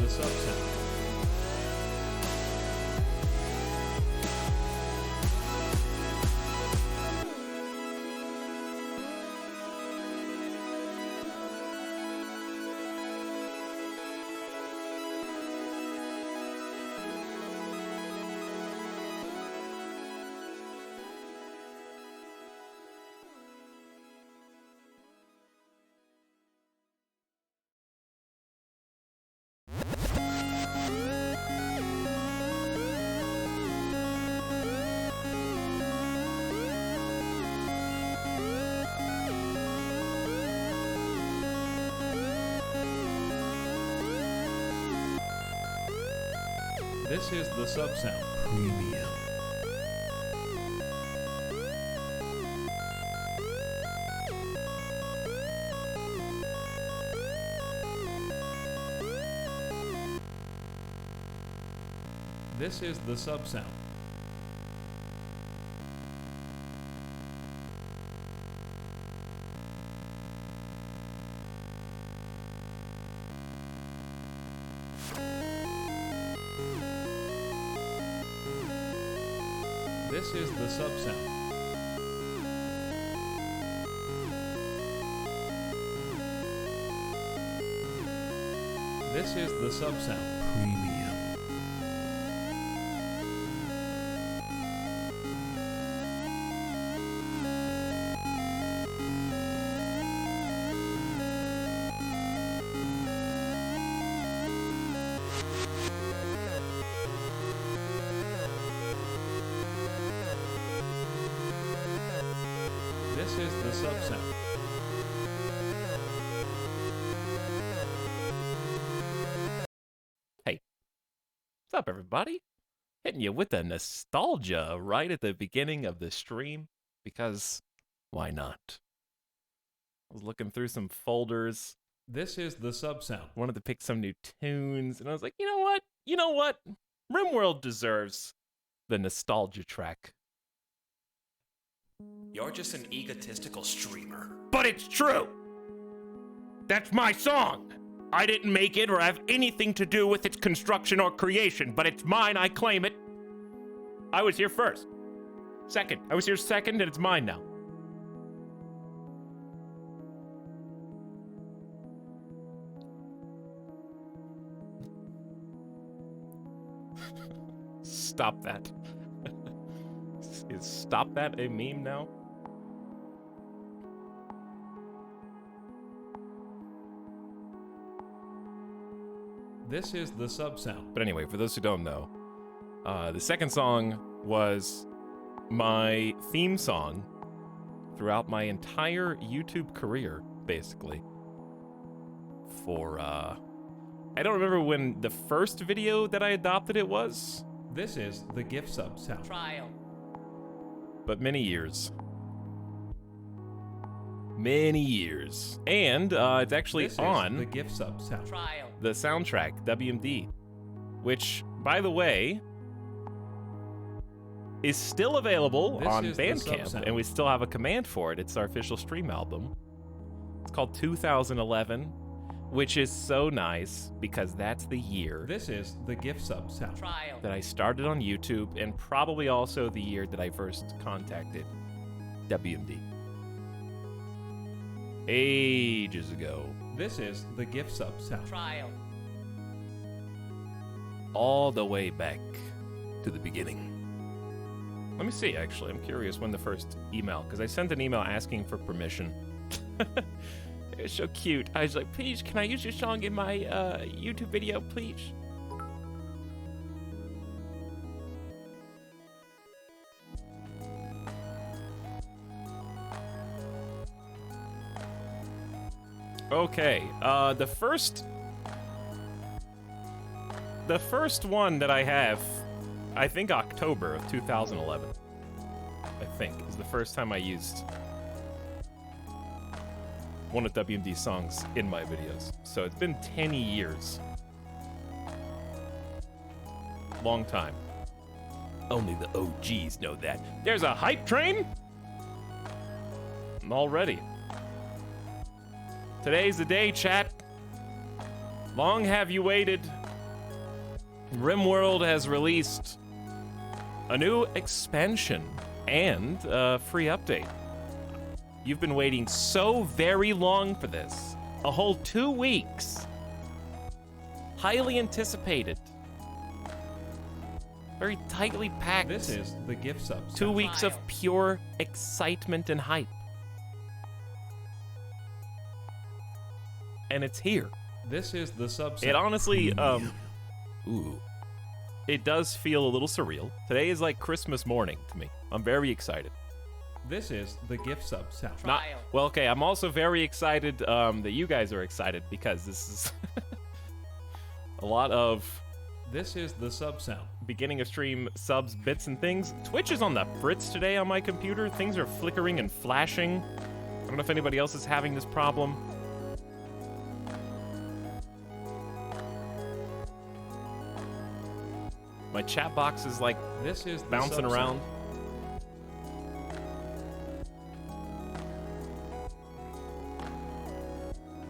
the subset. This is the subsound. Premium. This is the subsound. This is the subsound. This is the subsound. Premium. This is the subsound. Hey, what's up, everybody? Hitting you with the nostalgia right at the beginning of the stream, because why not? I was looking through some folders. This is the subsound. Wanted to pick some new tunes, and I was like, you know what? You know what? RimWorld deserves the nostalgia track. You're just an egotistical streamer. But it's true! That's my song! I didn't make it or have anything to do with its construction or creation, but it's mine, I claim it. I was here first. Second. I was here second, and it's mine now. Stop that. Is stop that a meme now? This is the sub sound. But anyway, for those who don't know, the second song was my theme song throughout my entire YouTube career, basically. For, I don't remember when the first video that I adopted it was. This is the gift sub sound. Trial. But many years. Many years. And it's actually This on is the gift sub sound. Trial. the soundtrack, WMD, which, by the way, is still available This on is the Bandcamp, sub-sound. and we still have a command for it. It's our official stream album. It's called 2011, which is so nice because that's the year This is the gift sub sound. Trial. that I started on YouTube, and probably also the year that I first contacted WMD. Ages ago. This is the gift sub sound. Trial. All the way back to the beginning. Let me see, actually. I'm curious when the first email, because I sent an email asking for permission. It was so cute. I was like, please, can I use your song in my YouTube video, please? Okay, the first one that I have, I think October of 2011, I think, is the first time I used one of WMD's songs in my videos. So it's been 10 years. Long time. Only the OGs know that. There's a hype train? Already. Today's the day, chat. Long have you waited. RimWorld has released a new expansion and a free update. You've been waiting so very long for this. A whole 2 weeks. Highly anticipated. Very tightly packed. This is the gift sub sound. 2 weeks of pure excitement and hype. And it's here. This is the sub sound. It honestly, it does feel a little surreal. Today is like Christmas morning to me. I'm very excited. This is the gift sub sound. Not, well, okay, I'm also very excited that you guys are excited because this is a lot of This is the sub sound. beginning of stream subs, bits, and things. Twitch is on the fritz today on my computer. Things are flickering and flashing. I don't know if anybody else is having this problem. My chat box is like This is the bouncing sub around. sound.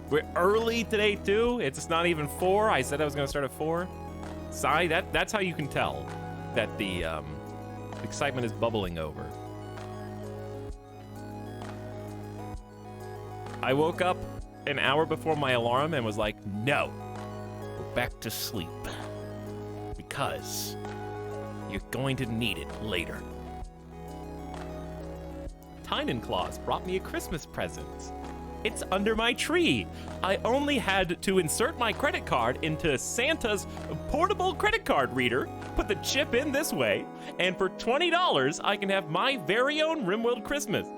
We're early today too. It's not even 4. I said I was gonna start at 4. Sorry, that's how you can tell that the excitement is bubbling over. I woke up an hour before my alarm and was like, no, go back to sleep. Because you're going to need it later. Tynenclaws brought me a Christmas present. It's under my tree. I only had to insert my credit card into Santa's portable credit card reader, put the chip in this way, and for $20, I can have my very own RimWorld Christmas.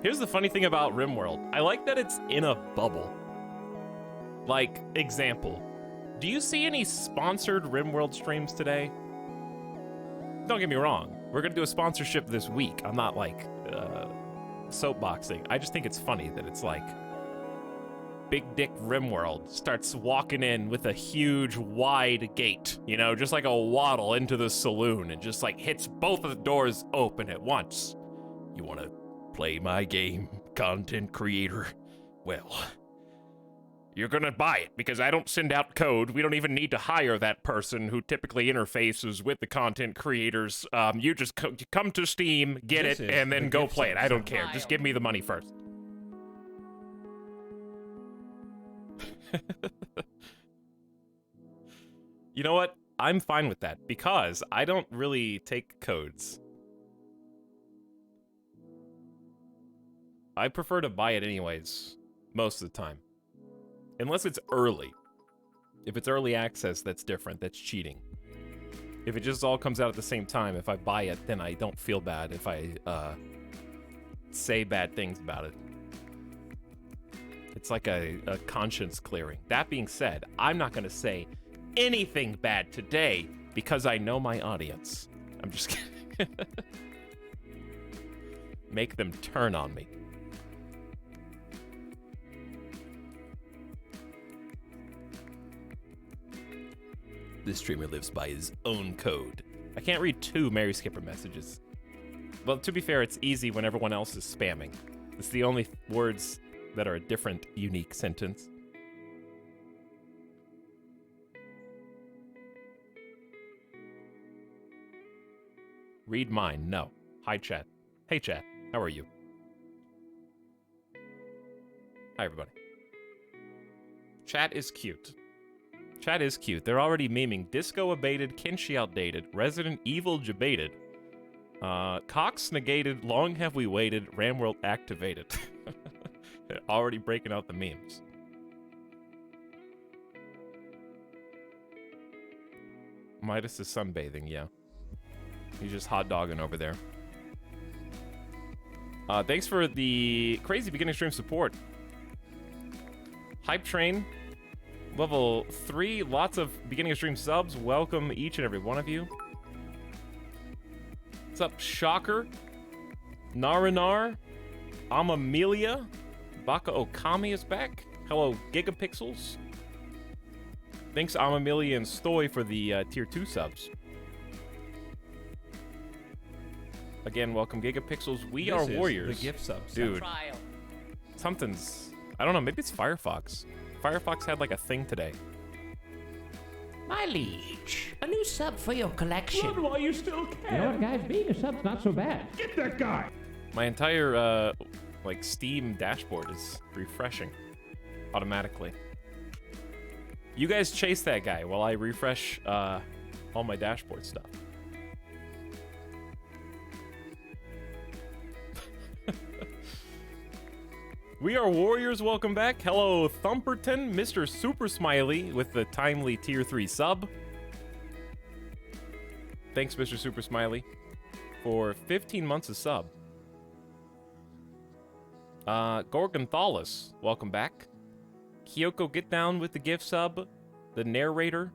Here's the funny thing about RimWorld. I like that it's in a bubble. Like, example, do you see any sponsored RimWorld streams today? Don't get me wrong, we're gonna do a sponsorship this week. I'm not like soapboxing. I just think it's funny that it's like Big Dick RimWorld starts walking in with a huge wide gate, you know, just like a waddle into the saloon and just like hits both of the doors open at once. You wanna play my game, content creator? Well, you're gonna buy it because I don't send out code. We don't even need to hire that person who typically interfaces with the content creators. You just come to Steam, get This it, is and then the go gift play it. sub I don't sound. care. Just give me the money first. You know what? I'm fine with that because I don't really take codes. I prefer to buy it anyways, most of the time. Unless it's early. If it's early access, that's different. That's cheating. If it just all comes out at the same time, if I buy it, then I don't feel bad if I say bad things about it. It's like a conscience clearing. That being said, I'm not going to say anything bad today because I know my audience. I'm just kidding. Make them turn on me. This streamer lives by his own code. I can't read 2 Mary Skipper messages. Well, to be fair, it's easy when everyone else is spamming. It's the only words that are a different, unique sentence. Read mine. No. Hi, chat. Hey, chat. How are you? Hi, everybody. Chat is cute. Chat is cute. They're already memeing Disco abated, Kenshi outdated, Resident Evil debated, Cox negated, long have we waited, RimWorld activated. They're already breaking out the memes. Midas is sunbathing, yeah. He's just hot dogging over there. Thanks for the crazy beginning stream support. Hype Train, level 3, lots of beginning of stream subs. Welcome each and every one of you. What's up, Shocker? Naranar, Amamelia, Baka Okami is back. Hello, Gigapixels. Thanks, Amamelia and Stoy, for the tier 2 subs. Again, welcome, Gigapixels. We are warriors. The gift subs. Dude, something's... I don't know, maybe it's Firefox. Firefox had like a thing today. My liege, a new sub for your collection. Run while you still can. You know what, guys? Being a sub's not so bad. Get that guy. My entire, like, Steam dashboard is refreshing automatically. You guys chase that guy while I refresh, all my dashboard stuff. We are warriors, welcome back. Hello, Thumperton, Mr. Super Smiley with the timely tier 3 sub. Thanks, Mr. Super Smiley, for 15 months of sub. Gorgonthalis, welcome back. Kyoko Get Down with the gift sub. The Narrator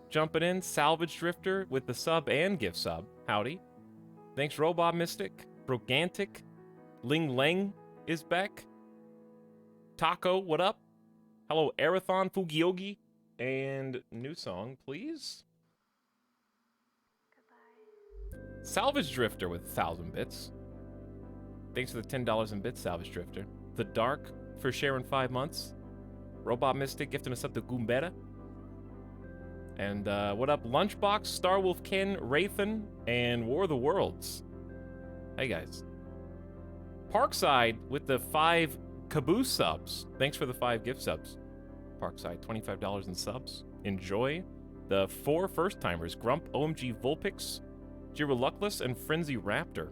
jumping in. Salvage Drifter with the sub and gift sub. Howdy. Thanks, Robot Mystic. Brogantic. Ling Leng is back. Taco, what up? Hello, Arathon, Fugiogi. And new song, please. Goodbye. Salvage Drifter with 1,000 bits. Thanks for the $10 in bits, Salvage Drifter. The Dark for sharing 5 months. Robot Mystic gifting us up to Goombetta. And what up, Lunchbox, Starwolf Ken, Wraithen, and War of the Worlds. Hey, guys. Parkside with the 5 Caboose subs. Thanks for the 5 gift subs. Parkside, $25 in subs. Enjoy. The 4 first-timers, Grump, OMG Vulpix, Jira Luckless, and Frenzy Raptor.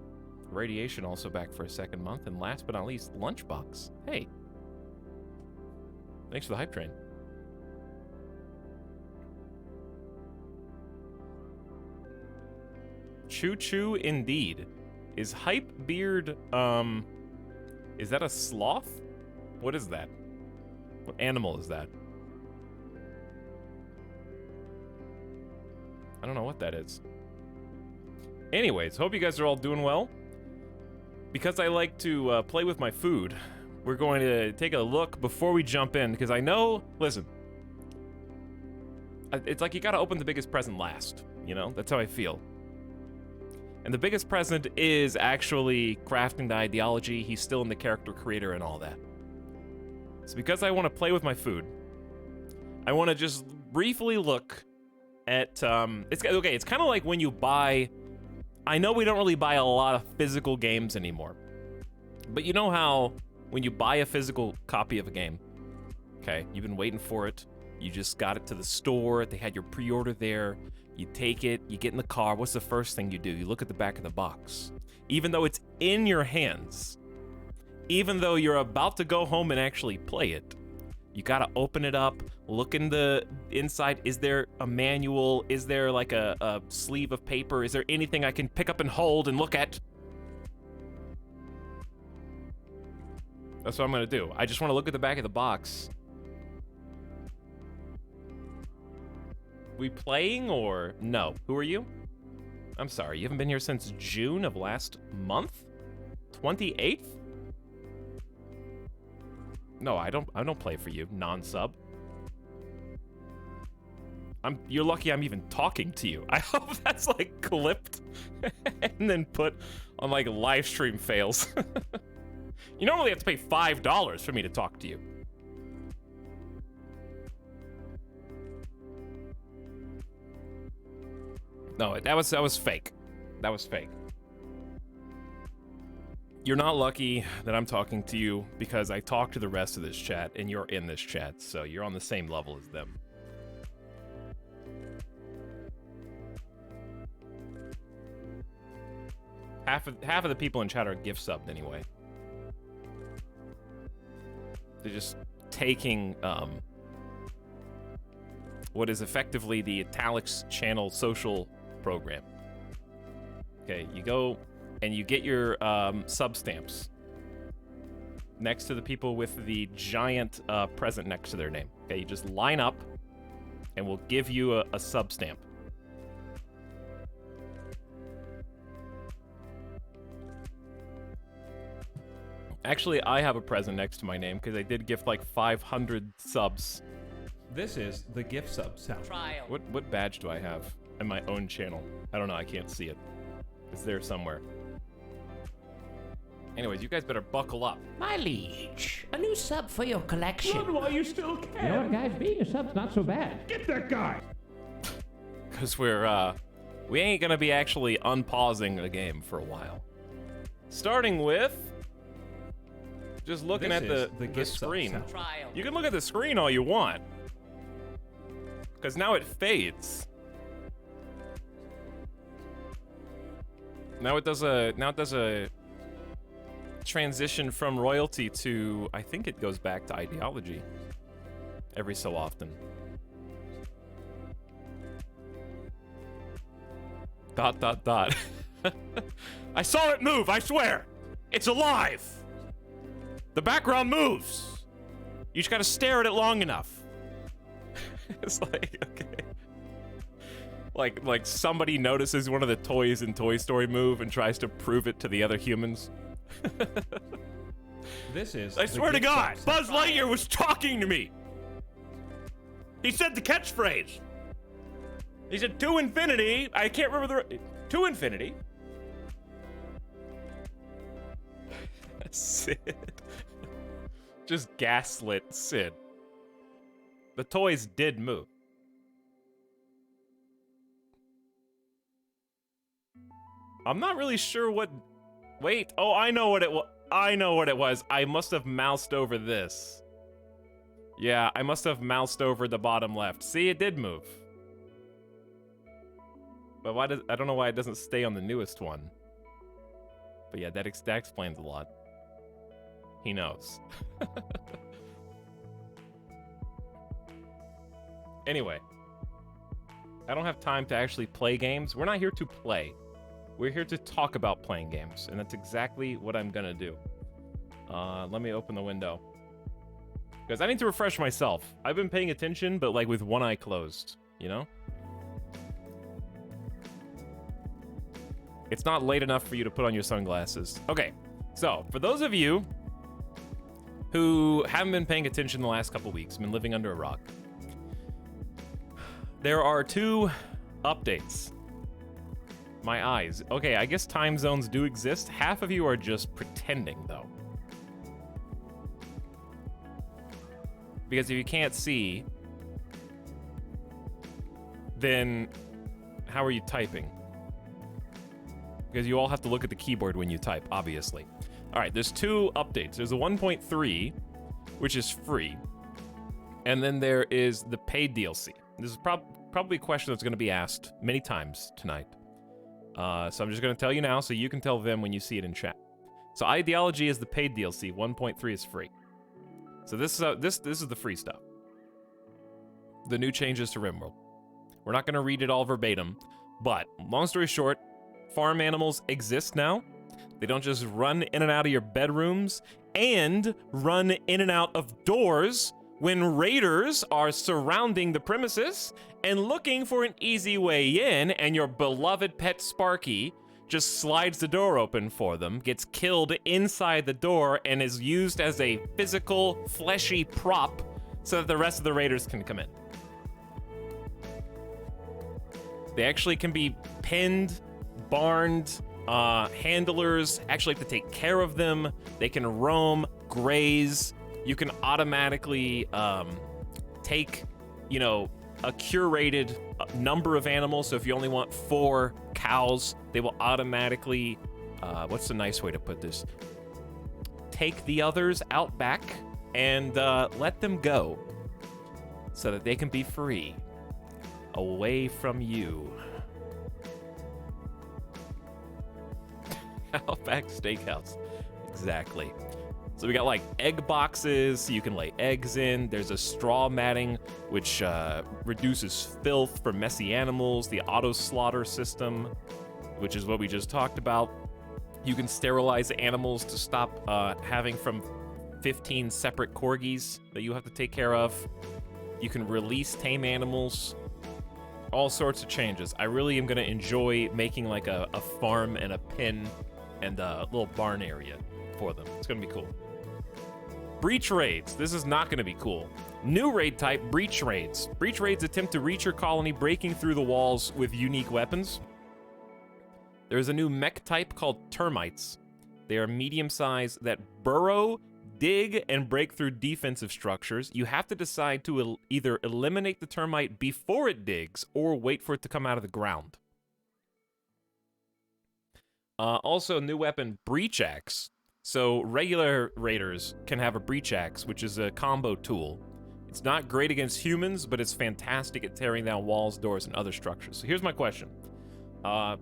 Radiation also back for a 2nd month. And last but not least, Lunchbox. Hey. Thanks for the hype train. Choo Choo indeed. Is Hypebeard, is that a sloth? What is that? What animal is that? I don't know what that is. Anyways, hope you guys are all doing well. Because I like to play with my food, we're going to take a look before we jump in, because I know, listen, it's like you gotta open the biggest present last, you know? That's how I feel. And the biggest present is actually crafting the ideology. He's still in the character creator and all that. So because I want to play with my food, I want to just briefly look at, it's kind of like when you buy, I know we don't really buy a lot of physical games anymore, but you know how when you buy a physical copy of a game, okay, you've been waiting for it, you just got it to the store, they had your pre-order there, you take it, you get in the car, what's the first thing you do? You look at the back of the box. Even though it's in your hands, even though you're about to go home and actually play it, you gotta open it up, look in the inside. Is there a manual? Is there like a sleeve of paper? Is there anything I can pick up and hold and look at? That's what I'm gonna do. I just wanna look at the back of the box. We playing or no? Who are you? I'm sorry, you haven't been here since June of last month? 28th? No, I don't play for you, non-sub. You're lucky I'm even talking to you. I hope that's like clipped and then put on like live stream fails. You normally have to pay $5 for me to talk to you. No, that was fake. That was fake. You're not lucky that I'm talking to you because I talk to the rest of this chat and you're in this chat, so you're on the same level as them. Half of the people in chat are gift subbed anyway. They're just taking what is effectively the Etalyx channel social program. Okay, you go and you get your sub stamps next to the people with the giant present next to their name. Okay, you just line up and we'll give you a sub stamp. Actually, I have a present next to my name because I did gift like 500 subs. This is the gift sub sound. Trial. What badge do I have in my own channel? I don't know, I can't see it. It's there somewhere. Anyways, you guys better buckle up. My liege, a new sub for your collection. Run while you still can. You know what, guys? Being a sub's not so bad. Get that guy. Because we ain't gonna be actually unpausing the game for a while. Starting with just looking at the screen. Trial. You can look at the screen all you want. Because now it fades. Now it does a transition from royalty to, I think it goes back to ideology every so often. Dot, dot, dot. I saw it move, I swear. It's alive. The background moves. You just gotta stare at it long enough. It's like, okay. Like somebody notices one of the toys in Toy Story move and tries to prove it to the other humans. This is. I swear to God, Buzz Lightyear was talking to me. He said the catchphrase. He said to infinity. I can't remember to infinity. Sid. Just gaslit Sid. The toys did move. I'm not really sure what... Wait, oh, I know what it was. I know what it was. I must have moused over this. Yeah, I must have moused over the bottom left. See, it did move. But why does... I don't know why it doesn't stay on the newest one. But yeah, that explains a lot. He knows. Anyway. I don't have time to actually play games. We're not here to play. We're here to talk about playing games, and that's exactly what I'm gonna do. Let me open the window. Because I need to refresh myself. I've been paying attention, but like with one eye closed, you know? It's not late enough for you to put on your sunglasses. Okay, so for those of you who haven't been paying attention the last couple weeks, been living under a rock, there are 2 updates. My eyes. Okay, I guess time zones do exist. Half of you are just pretending, though. Because if you can't see, then how are you typing? Because you all have to look at the keyboard when you type, obviously. All right, there's 2 updates. There's a 1.3, which is free. And then there is the paid DLC. This is probably a question that's going to be asked many times tonight. So I'm just going to tell you now so you can tell them when you see it in chat. So Ideology is the paid DLC. 1.3 is free. So this is the free stuff. The new changes to RimWorld. We're not going to read it all verbatim, but long story short, farm animals exist now. They don't just run in and out of your bedrooms and run in and out of doors when raiders are surrounding the premises and looking for an easy way in, and your beloved pet Sparky just slides the door open for them, gets killed inside the door, and is used as a physical, fleshy prop so that the rest of the raiders can come in. They actually can be pinned, barned, handlers actually have to take care of them. They can roam, graze. You can automatically take, you know, a curated number of animals. So if you only want 4 cows, they will automatically, what's the nice way to put this? Take the others out back and let them go so that they can be free away from you. Outback Steakhouse. Exactly. So we got like egg boxes you can lay eggs in. There's a straw matting, which reduces filth for messy animals. The auto slaughter system, which is what we just talked about. You can sterilize animals to stop having from 15 separate corgis that you have to take care of. You can release tame animals. All sorts of changes. I really am going to enjoy making like a farm and a pen and a little barn area for them. It's going to be cool. Breach raids. This is not going to be cool. New raid type, breach raids. Breach raids attempt to reach your colony, breaking through the walls with unique weapons. There's a new mech type called termites. They are medium-sized that burrow, dig, and break through defensive structures. You have to decide to either eliminate the termite before it digs or wait for it to come out of the ground. Also, new weapon, Breach Axe. So regular raiders can have a Breach Axe, which is a combo tool. It's not great against humans, but it's fantastic at tearing down walls, doors, and other structures. So here's my question.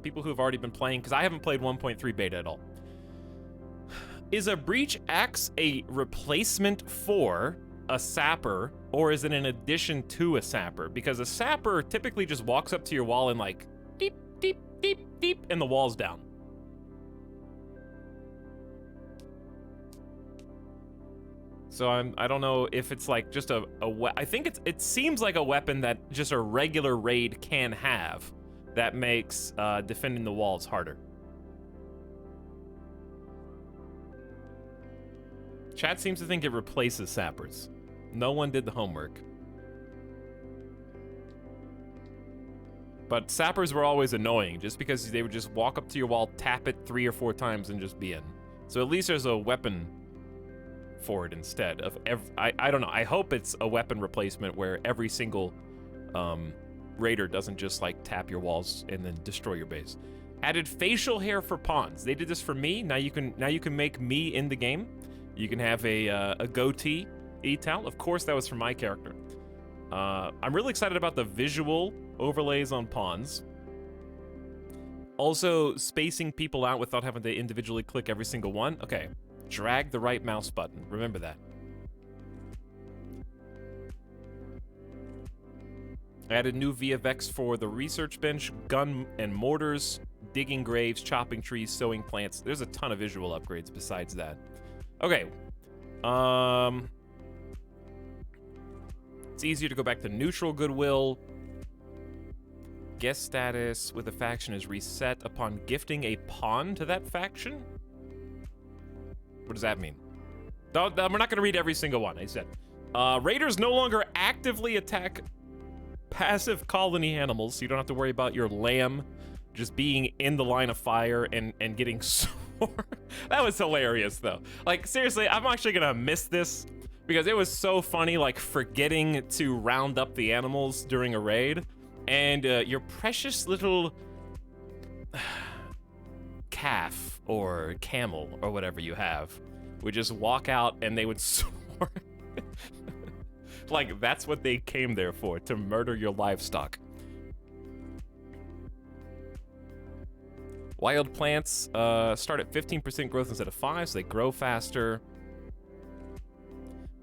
People who have already been playing, because I haven't played 1.3 beta at all. Is a Breach Axe a replacement for a sapper, or is it an addition to a sapper? Because a sapper typically just walks up to your wall and like, deep, deep, deep, deep, and the wall's down. So I don't know if it's like just I think it seems like a weapon that just a regular raid can have that makes defending the walls harder. Chat seems to think it replaces sappers. No one did the homework. But sappers were always annoying just because they would just walk up to your wall, tap it 3 or 4 times, and just be in. So at least there's a weapon for it instead of I don't know. I hope it's a weapon replacement where every single raider doesn't just like tap your walls and then destroy your base. Added facial hair for pawns. They did this for me. Now you can make me in the game. You can have a goatee etal. Of course, that was for my character. I'm really excited about the visual overlays on pawns. Also, spacing people out without having to individually click every single one. Okay. Drag the right mouse button. Remember that. Added new VFX for the research bench, gun and mortars, digging graves, chopping trees, sowing plants. There's a ton of visual upgrades besides that. Okay. It's easier to go back to neutral goodwill. Guest status with a faction is reset upon gifting a pawn to that faction. What does that mean? We're not going to read every single one, I said. Raiders no longer actively attack passive colony animals, so you don't have to worry about your lamb just being in the line of fire and getting sore. That was hilarious, though. Like, seriously, I'm actually going to miss this because it was so funny, like, forgetting to round up the animals during a raid. And your precious little calf or camel or whatever you have would just walk out and they would soar. Like, that's what they came there for, to murder your livestock. Wild plants start at 15% growth instead of 5, so they grow faster.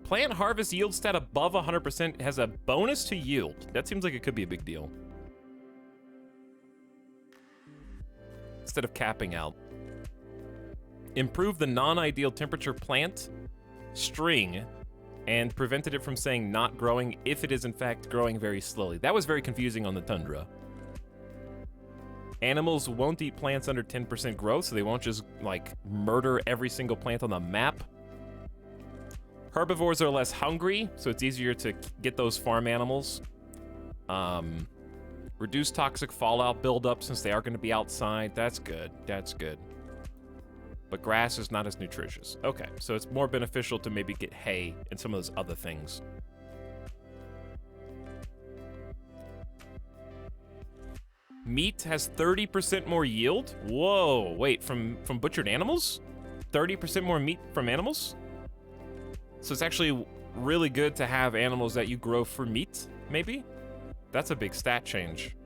Plant harvest yield stat above 100% has a bonus to yield. That seems like it could be a big deal. Instead of capping out. Improve the non-ideal temperature plant string and prevented it from saying not growing if it is in fact growing very slowly. That was very confusing on the tundra. Animals won't eat plants under 10% growth, so they won't just, like, murder every single plant on the map. Herbivores are less hungry, so it's easier to get those farm animals. Reduce toxic fallout buildup since they are going to be outside. That's good. That's good. But grass is not as nutritious. Okay, so it's more beneficial to maybe get hay and some of those other things. Meat has 30% more yield? Whoa, wait, from butchered animals? 30% more meat from animals? So it's actually really good to have animals that you grow for meat, maybe? That's a big stat change.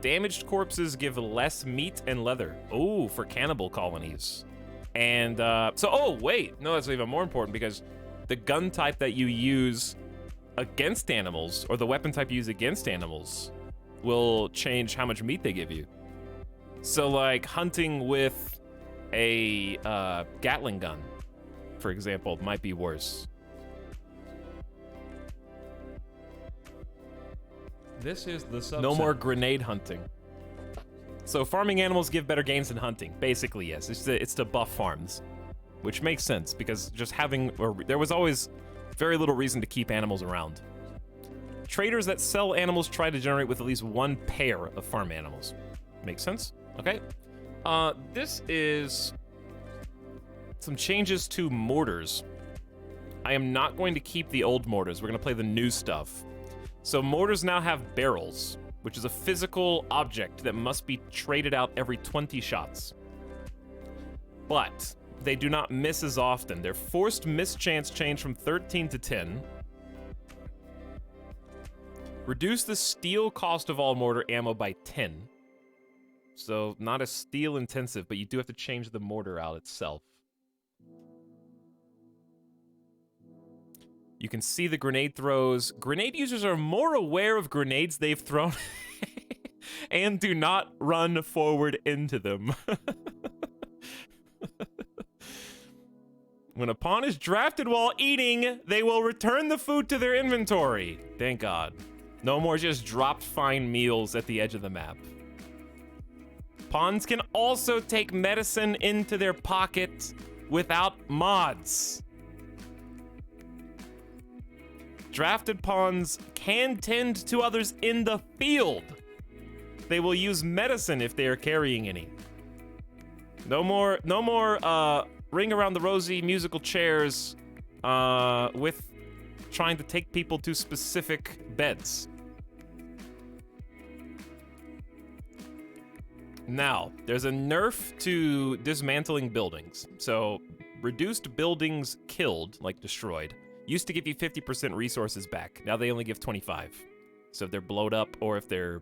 Damaged corpses give less meat and leather. Oh, for cannibal colonies. And, oh, wait. No, that's even more important because the gun type that you use against animals, or the weapon type you use against animals, will change how much meat they give you. So, like, hunting with a Gatling gun, for example, might be worse. This is the subset. No more grenade hunting. So farming animals give better gains than hunting. Basically, yes. It's to buff farms, which makes sense because just having, there was always very little reason to keep animals around. Traders that sell animals try to generate with at least one pair of farm animals. Makes sense? Okay. This is some changes to mortars. I am not going to keep the old mortars. We're going to play the new stuff. So mortars now have barrels, which is a physical object that must be traded out every 20 shots. But they do not miss as often. Their forced miss chance changed from 13 to 10. Reduce the steel cost of all mortar ammo by 10. So not as steel intensive, but you do have to change the mortar out itself. You can see the grenade throws. Grenade users are more aware of grenades they've thrown and do not run forward into them. When a pawn is drafted while eating, they will return the food to their inventory. Thank God. No more just dropped fine meals at the edge of the map. Pawns can also take medicine into their pocket without mods. Drafted pawns can tend to others in the field. They will use medicine if they are carrying any. No more ring around the rosy musical chairs with trying to take people to specific beds. Now, there's a nerf to dismantling buildings. So, reduced buildings killed, like destroyed, used to give you 50% resources back. Now they only give 25. So if they're blowed up or if they're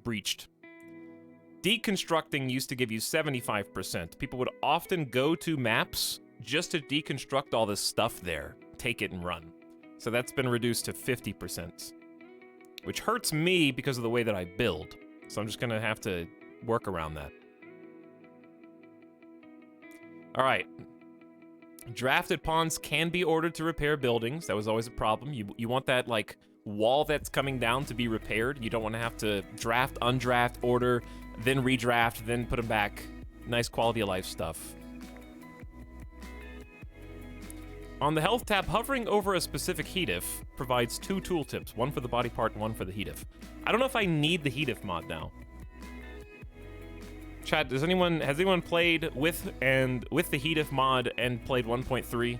breached. Deconstructing used to give you 75%. People would often go to maps just to deconstruct all this stuff there, take it and run. So that's been reduced to 50%, which hurts me because of the way that I build. So I'm just gonna have to work around that. All right. Drafted pawns can be ordered to repair buildings. That was always a problem. You want that, like, wall that's coming down to be repaired. You don't want to have to draft, undraft, order, then redraft, then put them back. Nice quality of life stuff. On the health tab, hovering over a specific heatif provides 2 tooltips, one for the body part and one for the heatif. I don't know if I need the heatif mod now. Chat, has anyone played with the heatif mod and played 1.3?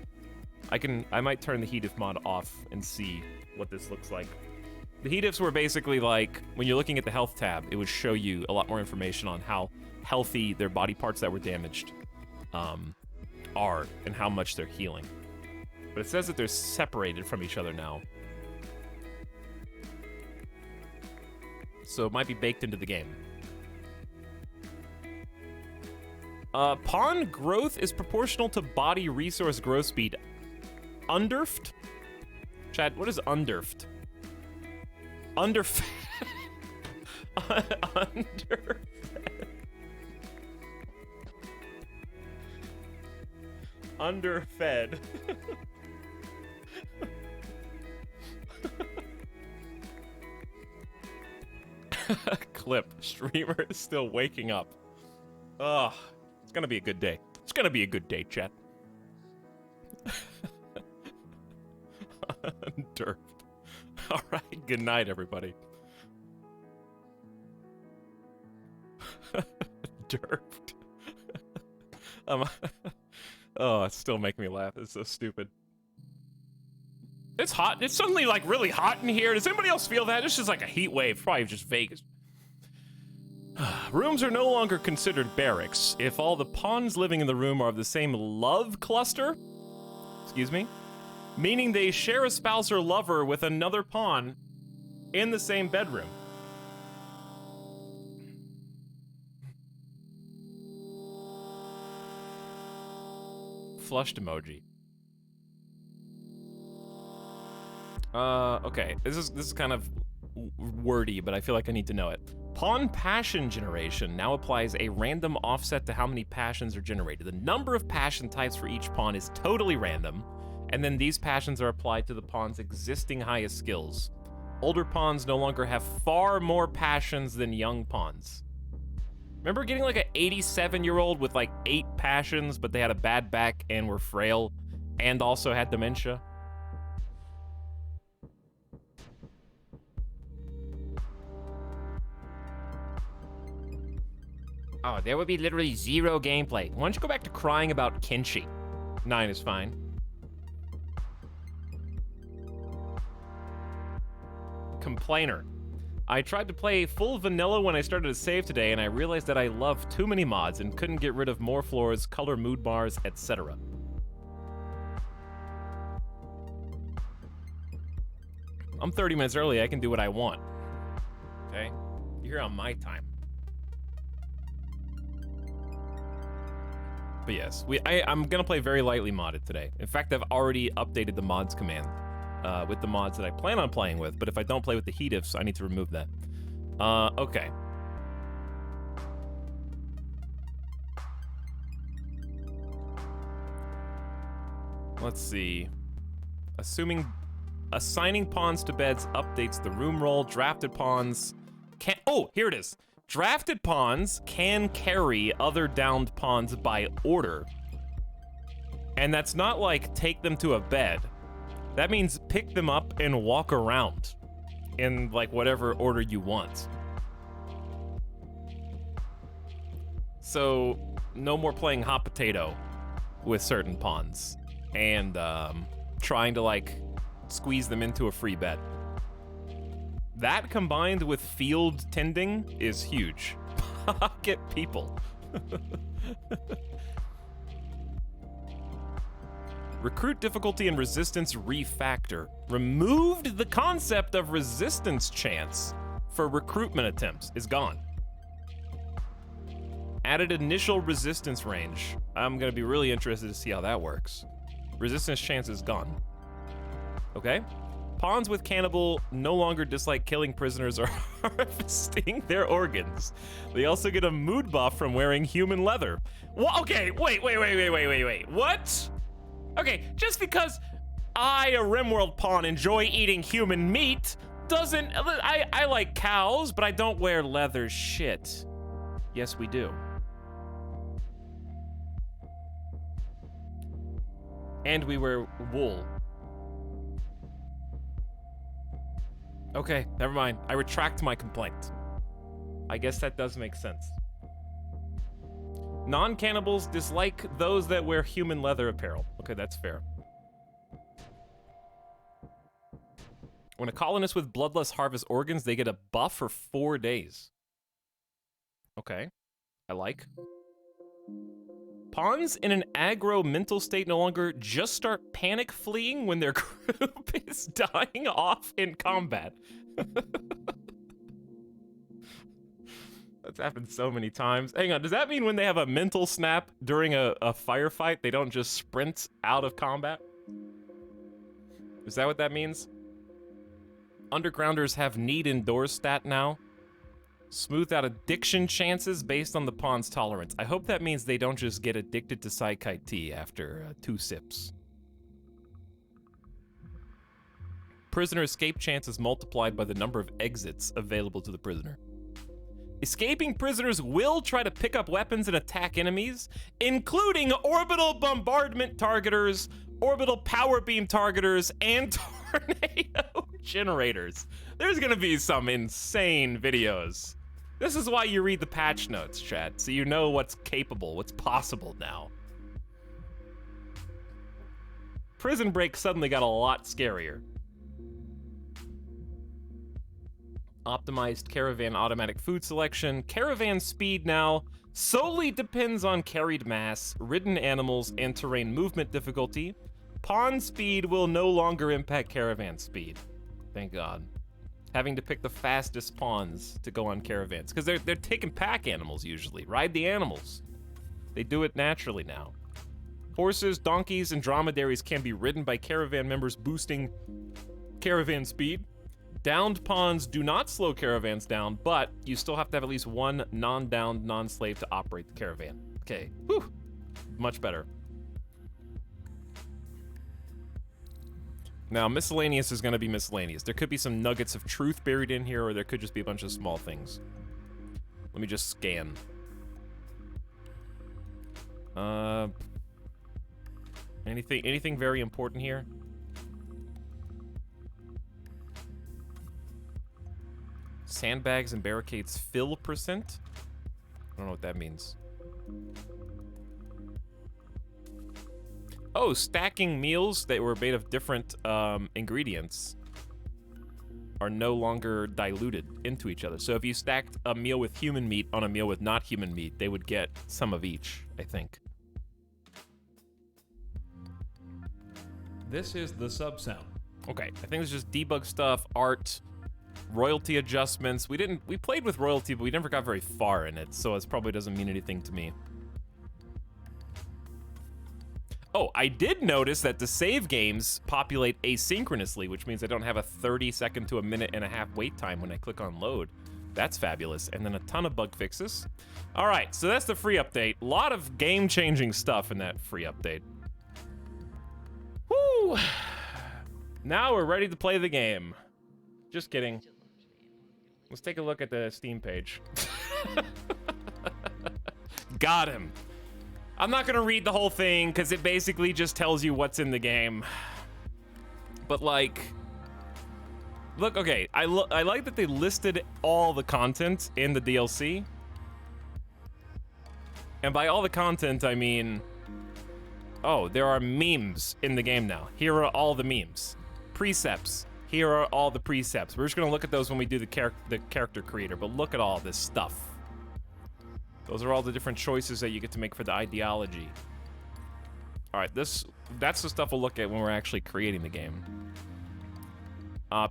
I might turn the heatif mod off and see what this looks like. The heatifs were basically like, when you're looking at the health tab, it would show you a lot more information on how healthy their body parts that were damaged are and how much they're healing. But it says that they're separated from each other now. So it might be baked into the game. Pawn growth is proportional to body resource growth speed. Underft? Chad, what is underft? Underfed. Underfed. Underfed. Clip. Streamer is still waking up. Ugh. It's gonna be a good day. It's gonna be a good day, chat. Underfed. Alright, good night, everybody. Derped. Oh, it's still making me laugh. It's so stupid. It's hot. It's suddenly, like, really hot in here. Does anybody else feel that? It's just like a heat wave. Probably just Vegas. Rooms are no longer considered barracks if all the pawns living in the room are of the same love cluster. Excuse me? Meaning they share a spouse or lover with another pawn in the same bedroom. Flushed emoji. Okay. This is kind of wordy, but I feel like I need to know it. Pawn passion generation now applies a random offset to how many passions are generated. The number of passion types for each pawn is totally random, and then these passions are applied to the pawn's existing highest skills. Older pawns no longer have far more passions than young pawns. Remember getting like an 87-year-old with like 8 passions, but they had a bad back and were frail, and also had dementia? Oh, there would be literally 0 gameplay. Why don't you go back to crying about Kenshi? 9 is fine. Complainer. I tried to play full vanilla when I started to save today, and I realized that I love too many mods and couldn't get rid of more floors, color mood bars, etc. I'm 30 minutes early. I can do what I want. Okay? You're here on my time. But yes, I'm gonna play very lightly modded today. In fact, I've already updated the mods command with the mods that I plan on playing with, but if I don't play with the heat ifs, I need to remove that. Okay. Let's see. Assigning pawns to beds updates the room roll. Drafted pawns can... Oh, here it is. Drafted pawns can carry other downed pawns by order. And that's not like take them to a bed. That means pick them up and walk around in like whatever order you want. So no more playing hot potato with certain pawns and trying to like squeeze them into a free bed. That combined with field tending is huge. Pocket people. Recruit difficulty and resistance refactor. Removed the concept of resistance chance for recruitment attempts is gone. Added initial resistance range. I'm gonna be really interested to see how that works. Resistance chance is gone. Okay. Pawns with cannibal no longer dislike killing prisoners or harvesting their organs. They also get a mood buff from wearing human leather. Okay, wait. What? Okay, just because I, a RimWorld pawn, enjoy eating human meat doesn't... I like cows, but I don't wear leather shit. Yes, we do. And we wear wool. Okay, never mind. I retract my complaint. I guess that does make sense. Non-cannibals dislike those that wear human leather apparel. Okay, that's fair. When a colonist with bloodless harvests organs, they get a buff for 4 days. Okay, I like. Pawns in an aggro mental state no longer just start panic fleeing when their group is dying off in combat. That's happened so many times. Hang on, does that mean when they have a mental snap during a firefight, they don't just sprint out of combat? Is that what that means? Undergrounders have need indoors stat now. Smooth out addiction chances based on the pawn's tolerance. I hope that means they don't just get addicted to Saikai tea after 2 sips. Prisoner escape chances multiplied by the number of exits available to the prisoner. Escaping prisoners will try to pick up weapons and attack enemies, including orbital bombardment targeters, orbital power beam targeters, and tornado generators. There's gonna be some insane videos. This is why you read the patch notes, chat, so you know what's capable, what's possible now. Prison Break suddenly got a lot scarier. Optimized caravan automatic food selection. Caravan speed now solely depends on carried mass, ridden animals, and terrain movement difficulty. Pawn speed will no longer impact caravan speed. Thank God. Having to pick the fastest pawns to go on caravans, because they're taking pack animals usually. Ride the animals. They do it naturally now. Horses, donkeys, and dromedaries can be ridden by caravan members, boosting caravan speed. Downed pawns do not slow caravans down, but you still have to have at least one non-downed, non-slave to operate the caravan. Okay, whew, much better. Now, miscellaneous is going to be miscellaneous. There could be some nuggets of truth buried in here, or there could just be a bunch of small things. Let me just scan. Anything very important here? Sandbags and barricades fill percent? I don't know what that means. Oh, stacking meals that were made of different ingredients are no longer diluted into each other. So if you stacked a meal with human meat on a meal with not human meat, they would get some of each, I think. This is the sub sound. Okay, I think it's just debug stuff, art, royalty adjustments. We played with royalty, but we never got very far in it, so it probably doesn't mean anything to me. Oh, I did notice that the save games populate asynchronously, which means I don't have a 30-second to a minute and a half wait time when I click on load. That's fabulous. And then a ton of bug fixes. All right, so that's the free update. A lot of game-changing stuff in that free update. Woo! Now we're ready to play the game. Just kidding. Let's take a look at the Steam page. Got him. I'm not gonna read the whole thing because it basically just tells you what's in the game. But like, look, okay, I like that they listed all the content in the DLC. And by all the content, I mean, oh, there are memes in the game now. Here are all the memes. Precepts. Here are all the precepts. We're just gonna look at those when we do the character creator, but look at all this stuff. Those are all the different choices that you get to make for the ideology. All right, that's the stuff we'll look at when we're actually creating the game.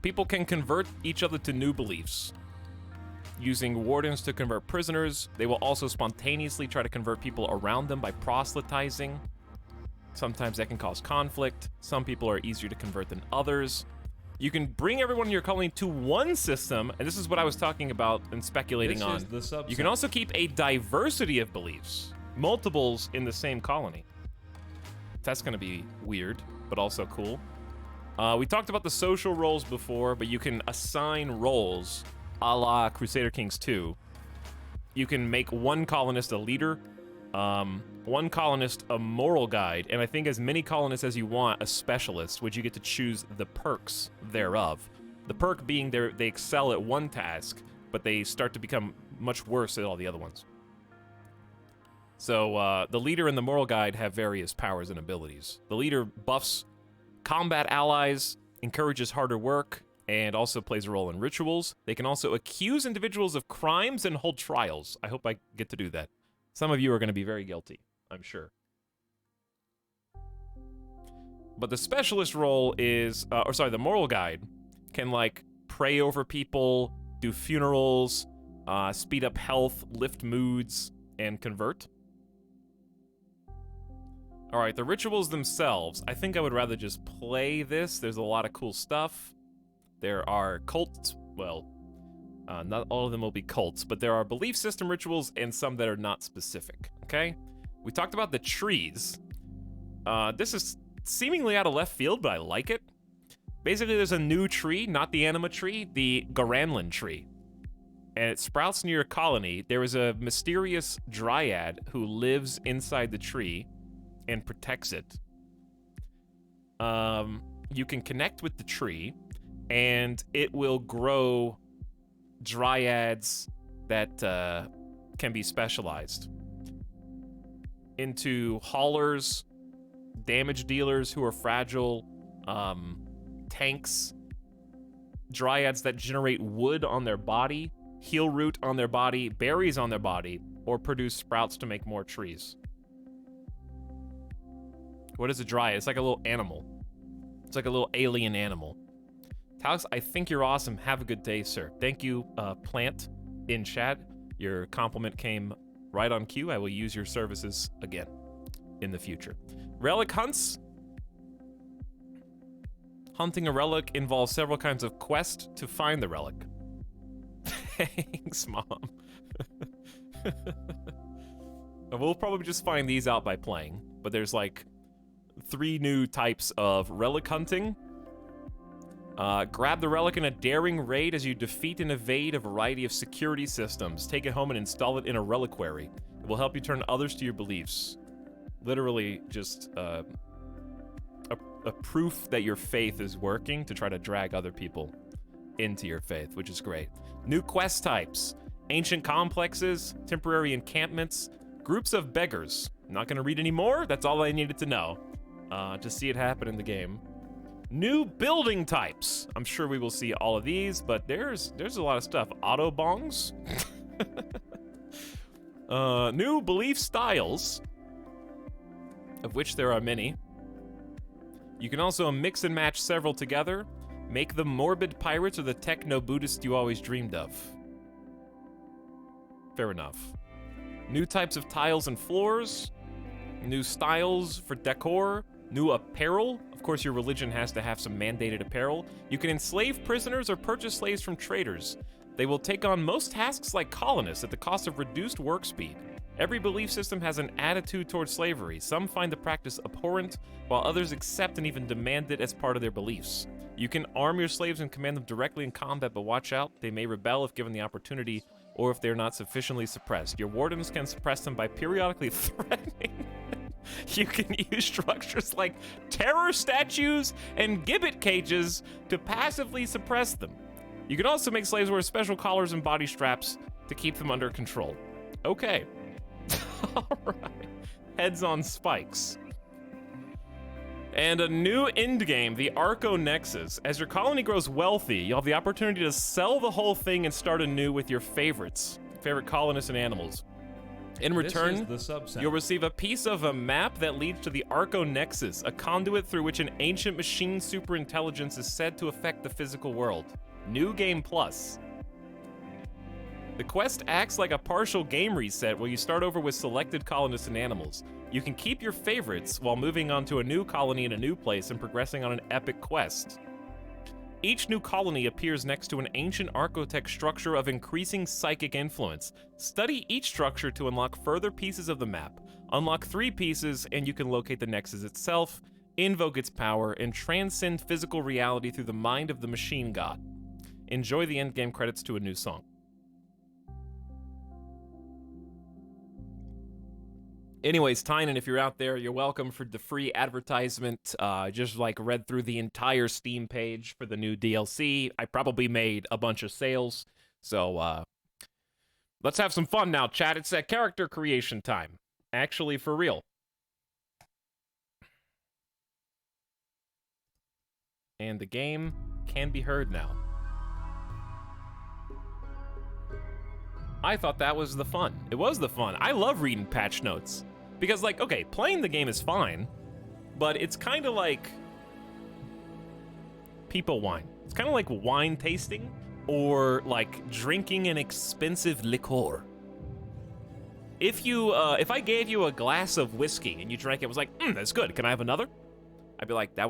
People can convert each other to new beliefs. Using wardens to convert prisoners, they will also spontaneously try to convert people around them by proselytizing. Sometimes that can cause conflict. Some people are easier to convert than others. You can bring everyone in your colony to one system, and this is what I was talking about and speculating on. You can also keep a diversity of beliefs, multiples in the same colony. That's going to be weird, but also cool. We talked about the social roles before, but you can assign roles a la Crusader Kings 2. You can make one colonist a leader, one colonist a moral guide, and I think as many colonists as you want a specialist, which you get to choose the perks thereof. The perk being they excel at one task, but they start to become much worse at all the other ones. So the leader and the moral guide have various powers and abilities. The leader buffs combat allies, encourages harder work, and also plays a role in rituals. They can also accuse individuals of crimes and hold trials. I hope I get to do that. Some of you are going to be very guilty, I'm sure. But the specialist role is, the moral guide can like pray over people, do funerals, speed up health, lift moods, and convert. All right, the rituals themselves, I think I would rather just play this. There's a lot of cool stuff. There are cults, well, not all of them will be cults, but there are belief system rituals and some that are not specific, okay? We talked about the trees. This is seemingly out of left field, but I like it. Basically, there's a new tree, not the anima tree, the Garanlan tree. And it sprouts near a colony. There is a mysterious dryad who lives inside the tree and protects it. You can connect with the tree, and it will grow dryads that can be specialized into haulers, damage dealers who are fragile, tanks, dryads that generate wood on their body, heal root on their body, berries on their body, or produce sprouts to make more trees. What is a dryad? It's like a little animal. It's like a little alien animal. Etalyx, I think you're awesome. Have a good day, sir. Thank you, Plant, in chat. Your compliment came right on cue. I will use your services again in the future. Relic hunts. Hunting a relic involves several kinds of quests to find the relic. Thanks, Mom. We'll probably just find these out by playing, but there's like 3 new types of relic hunting. Grab the relic in a daring raid as you defeat and evade a variety of security systems. Take it home and install it in a reliquary. It will help you turn others to your beliefs. Literally just a proof that your faith is working to try to drag other people into your faith, which is great. New quest types. Ancient complexes, temporary encampments, groups of beggars. Not gonna read any more, that's all I needed to know to see it happen in the game. New building types. I'm sure we will see all of these, but there's a lot of stuff. Auto bongs. New belief styles, of which there are many. You can also mix and match several together. Make them morbid pirates or the techno-Buddhist you always dreamed of. Fair enough. New types of tiles and floors. New styles for decor. New apparel. Of course, your religion has to have some mandated apparel. You can enslave prisoners or purchase slaves from traders. They will take on most tasks like colonists at the cost of reduced work speed. Every belief system has an attitude towards slavery. Some find the practice abhorrent, while others accept and even demand it as part of their beliefs. You can arm your slaves and command them directly in combat, but watch out, they may rebel if given the opportunity, or if they're not sufficiently suppressed. Your wardens can suppress them by periodically threatening. You can use structures like terror statues and gibbet cages to passively suppress them. You can also make slaves wear special collars and body straps to keep them under control. Okay. Alright. Heads on spikes. And a new endgame, the Arco Nexus. As your colony grows wealthy, you'll have the opportunity to sell the whole thing and start anew with your favorites. Favorite colonists and animals. In return, you'll receive a piece of a map that leads to the Arco Nexus, a conduit through which an ancient machine superintelligence is said to affect the physical world. New Game Plus. The quest acts like a partial game reset where you start over with selected colonists and animals. You can keep your favorites while moving on to a new colony in a new place and progressing on an epic quest. Each new colony appears next to an ancient architect structure of increasing psychic influence. Study each structure to unlock further pieces of the map. Unlock 3 pieces and you can locate the Nexus itself, invoke its power, and transcend physical reality through the mind of the machine god. Enjoy the endgame credits to a new song. Anyways, Tynan, if you're out there, you're welcome for the free advertisement. Just like read through the entire Steam page for the new DLC. I probably made a bunch of sales. So let's have some fun now, chat. It's character creation time. Actually, for real. And the game can be heard now. I thought that was the fun. It was the fun. I love reading patch notes. Because, like, okay, playing the game is fine, but it's kind of like people wine. It's kind of like wine tasting, or like drinking an expensive liqueur. If I gave you a glass of whiskey and you drank it, was like, that's good. Can I have another? I'd be like, that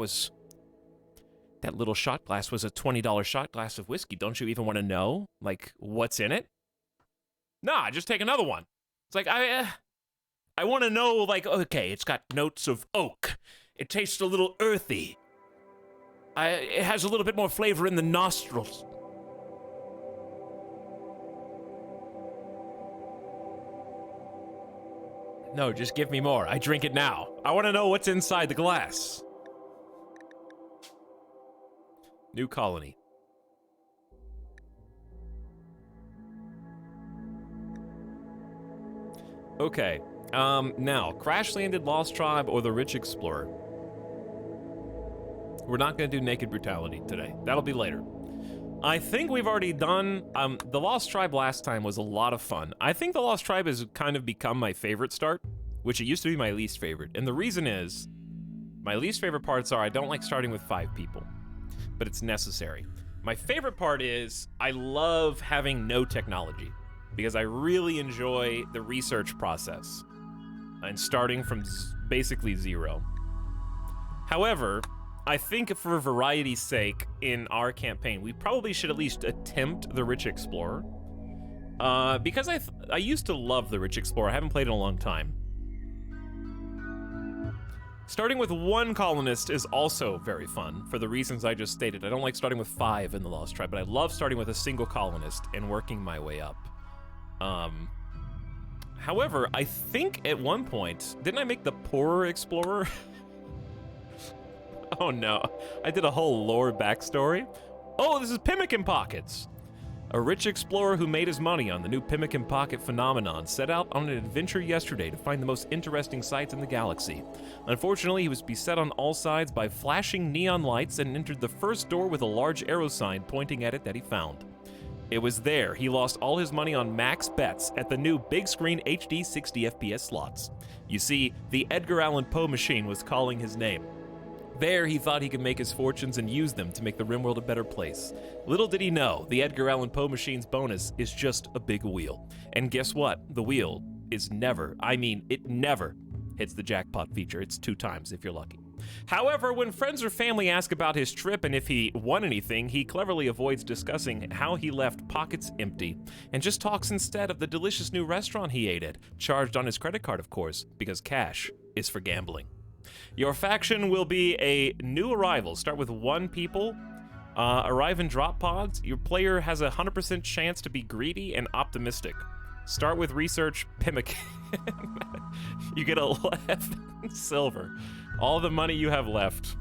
little shot glass was a $20 shot glass of whiskey. Don't you even want to know, like, what's in it? Nah, just take another one. It's like, I want to know, like, okay, it's got notes of oak. It tastes a little earthy. It has a little bit more flavor in the nostrils. No, just give me more. I drink it now. I want to know what's inside the glass. New colony. Okay. Now, Crash Landed, Lost Tribe, or the Rich Explorer. We're not going to do Naked Brutality today. That'll be later. I think we've already done, the Lost Tribe last time was a lot of fun. I think the Lost Tribe has kind of become my favorite start, which it used to be my least favorite. And the reason is, my least favorite parts are I don't like starting with 5 people, but it's necessary. My favorite part is I love having no technology because I really enjoy the research process and starting from basically zero. However, I think for variety's sake in our campaign, we probably should at least attempt the Rich Explorer. Because I used to love the Rich Explorer. I haven't played in a long time. Starting with 1 colonist is also very fun for the reasons I just stated. I don't like starting with 5 in the Lost Tribe, but I love starting with a single colonist and working my way up. However, I think at one point, didn't I make the poorer explorer? Oh no, I did a whole lore backstory. Oh, this is Pemmican Pockets. A rich explorer who made his money on the new Pemmican Pocket phenomenon set out on an adventure yesterday to find the most interesting sights in the galaxy. Unfortunately, he was beset on all sides by flashing neon lights and entered the first door with a large arrow sign pointing at it that he found. It was there he lost all his money on max bets at the new big screen HD 60 FPS slots. You see, the Edgar Allan Poe machine was calling his name. There, he thought he could make his fortunes and use them to make the RimWorld a better place. Little did he know, the Edgar Allan Poe machine's bonus is just a big wheel. And guess what? The wheel is never, it never hits the jackpot feature. It's 2 times if you're lucky. However, when friends or family ask about his trip and if he won anything, he cleverly avoids discussing how he left pockets empty, and just talks instead of the delicious new restaurant he ate at, charged on his credit card, of course, because cash is for gambling. Your faction will be a new arrival. Start with 1 people. Arrive in drop pods. Your player has a 100% chance to be greedy and optimistic. Start with research Pemmican. You get 11 silver. All the money you have left.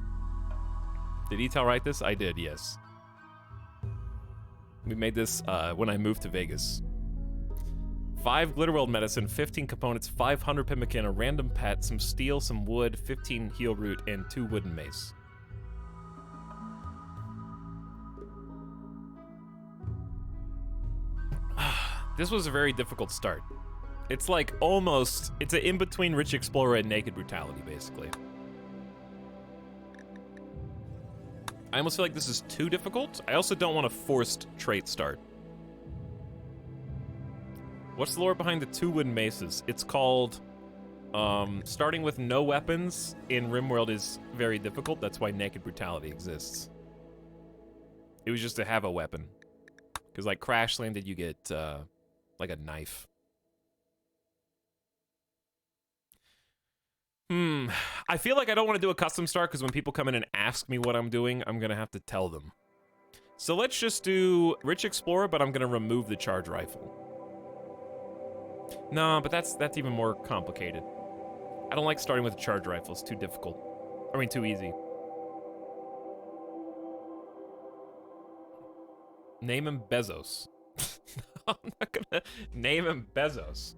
Did Etel write this? I did, yes. We made this when I moved to Vegas. 5 Glitterworld medicine, 15 components, 500 pemmican, a random pet, some steel, some wood, 15 heal root, and 2 wooden mace. This was a very difficult start. It's like it's an in-between Rich Explorer and Naked Brutality, basically. I almost feel like this is too difficult. I also don't want a forced trait start. What's the lore behind the 2 wooden maces? It's called, starting with no weapons in RimWorld is very difficult. That's why Naked Brutality exists. It was just to have a weapon. Because like Crash Landed, you get, like a knife. I feel like I don't want to do a custom start because when people come in and ask me what I'm doing, I'm going to have to tell them. So let's just do Rich Explorer, but I'm going to remove the charge rifle. No, but that's even more complicated. I don't like starting with a charge rifle. It's too difficult. I mean, too easy. Name him Bezos. I'm not gonna name him Bezos.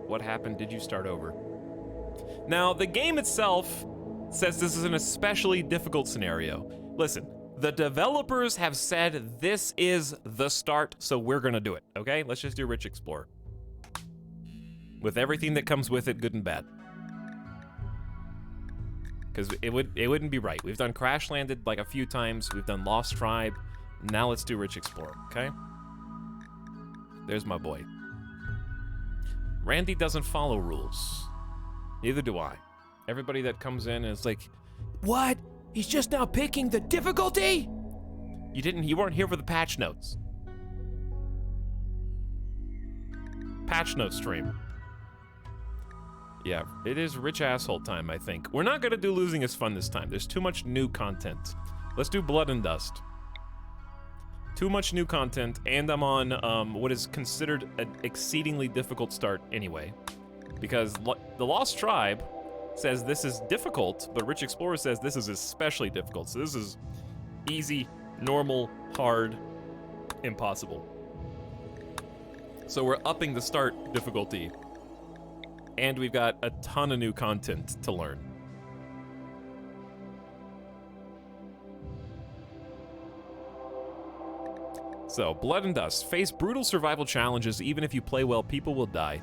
What happened? Did you start over? Now, the game itself says this is an especially difficult scenario. Listen, the developers have said this is the start, so we're gonna do it, okay? Let's just do Rich Explorer. With everything that comes with it, good and bad. because it wouldn't be right. We've done Crash Landed like a few times. We've done Lost Tribe. Now let's do Rich Explorer, okay? There's my boy. Randy doesn't follow rules. Neither do I. Everybody that comes in is like, What? He's just now picking the difficulty? you weren't here for the patch notes. Patch note stream. Yeah, it is rich asshole time, I think. We're not gonna do Losing is Fun this time. There's too much new content. Let's do Blood and Dust. Too much new content, and I'm on what is considered an exceedingly difficult start anyway. Because the Lost Tribe says this is difficult, but Rich Explorer says this is especially difficult. So this is easy, normal, hard, impossible. So we're upping the start difficulty. And we've got a ton of new content to learn. So, Blood and Dust. Face brutal survival challenges. Even if you play well, people will die.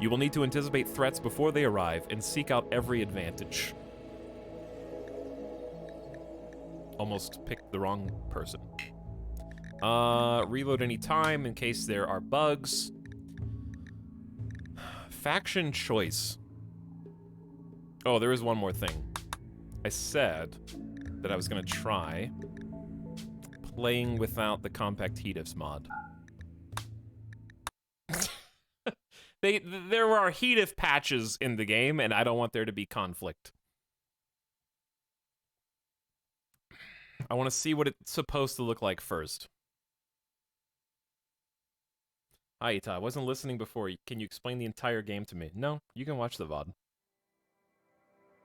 You will need to anticipate threats before they arrive and seek out every advantage. Almost picked the wrong person. Reload any time in case there are bugs. Faction choice. Oh, there is one more thing. I said that I was gonna try playing without the compact heatives mod. There are heative patches in the game, and I don't want there to be conflict. I want to see what it's supposed to look like first. Hi, Ita. I wasn't listening before. Can you explain the entire game to me? No, you can watch the VOD.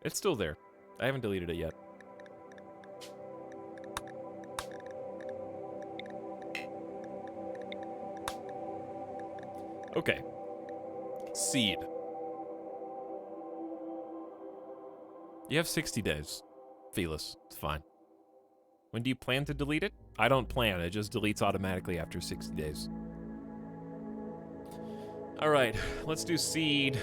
It's still there. I haven't deleted it yet. Okay. Seed. You have 60 days. Felis. It's fine. When do you plan to delete it? I don't plan. It just deletes automatically after 60 days. Alright, let's do seed.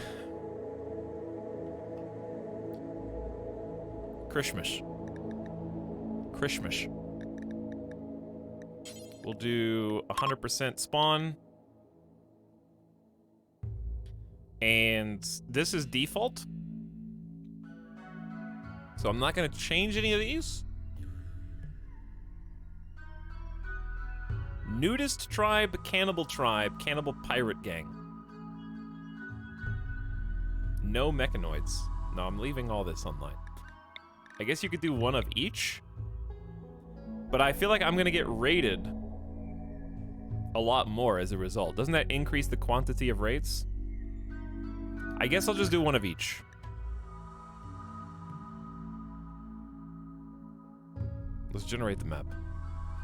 Christmas. Christmas. We'll do 100% spawn. And this is default. So I'm not going to change any of these. Nudist tribe, cannibal pirate gang. No mechanoids. No, I'm leaving all this online. I guess you could do one of each. But I feel like I'm gonna get raided a lot more as a result. Doesn't that increase the quantity of raids? I guess I'll just do one of each. Let's generate the map.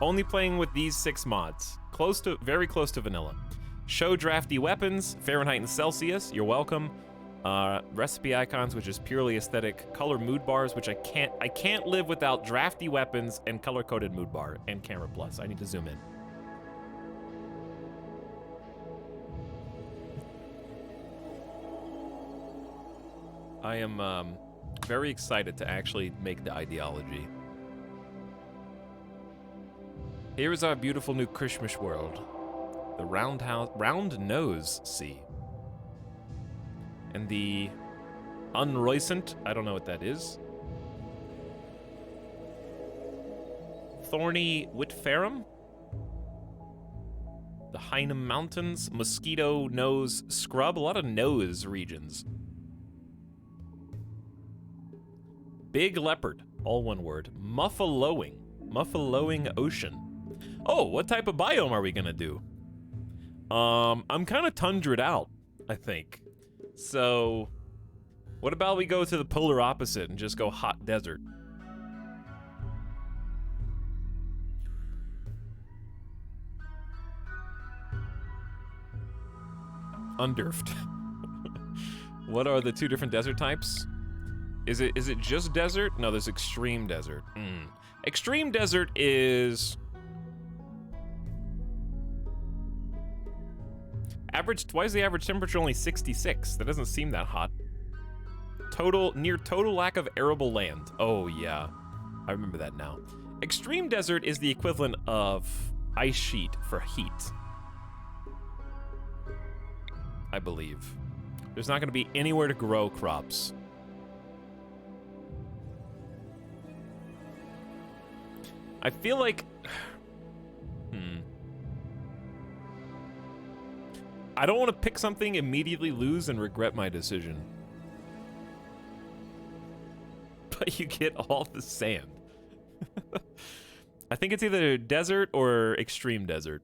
Only playing with these 6 mods. Very close to vanilla. Show drafty weapons, Fahrenheit and Celsius, you're welcome. Recipe icons, which is purely aesthetic. Color mood bars, which I can't live without drafty weapons and color-coded mood bar and camera plus. I need to zoom in. I am very excited to actually make the ideology. Here is our beautiful new Christmas world. The round nose sea. And the unroisant, I don't know what that is. Thorny Whitfarum. The Hynum Mountains, Mosquito Nose Scrub, a lot of nose regions. Big Leopard, all one word. Muffalowing Ocean. Oh, what type of biome are we gonna do? I'm kind of tundrad out, I think. So, what about we go to the polar opposite and just go hot desert? Underfed. What are the 2 different desert types? Is it just desert? No, there's extreme desert. Extreme desert is why is the average temperature only 66? That doesn't seem that hot. Near total lack of arable land. Oh, yeah. I remember that now. Extreme desert is the equivalent of ice sheet for heat. I believe. There's not going to be anywhere to grow crops. I feel like... I don't want to pick something, immediately lose, and regret my decision. But you get all the sand. I think it's either desert or extreme desert.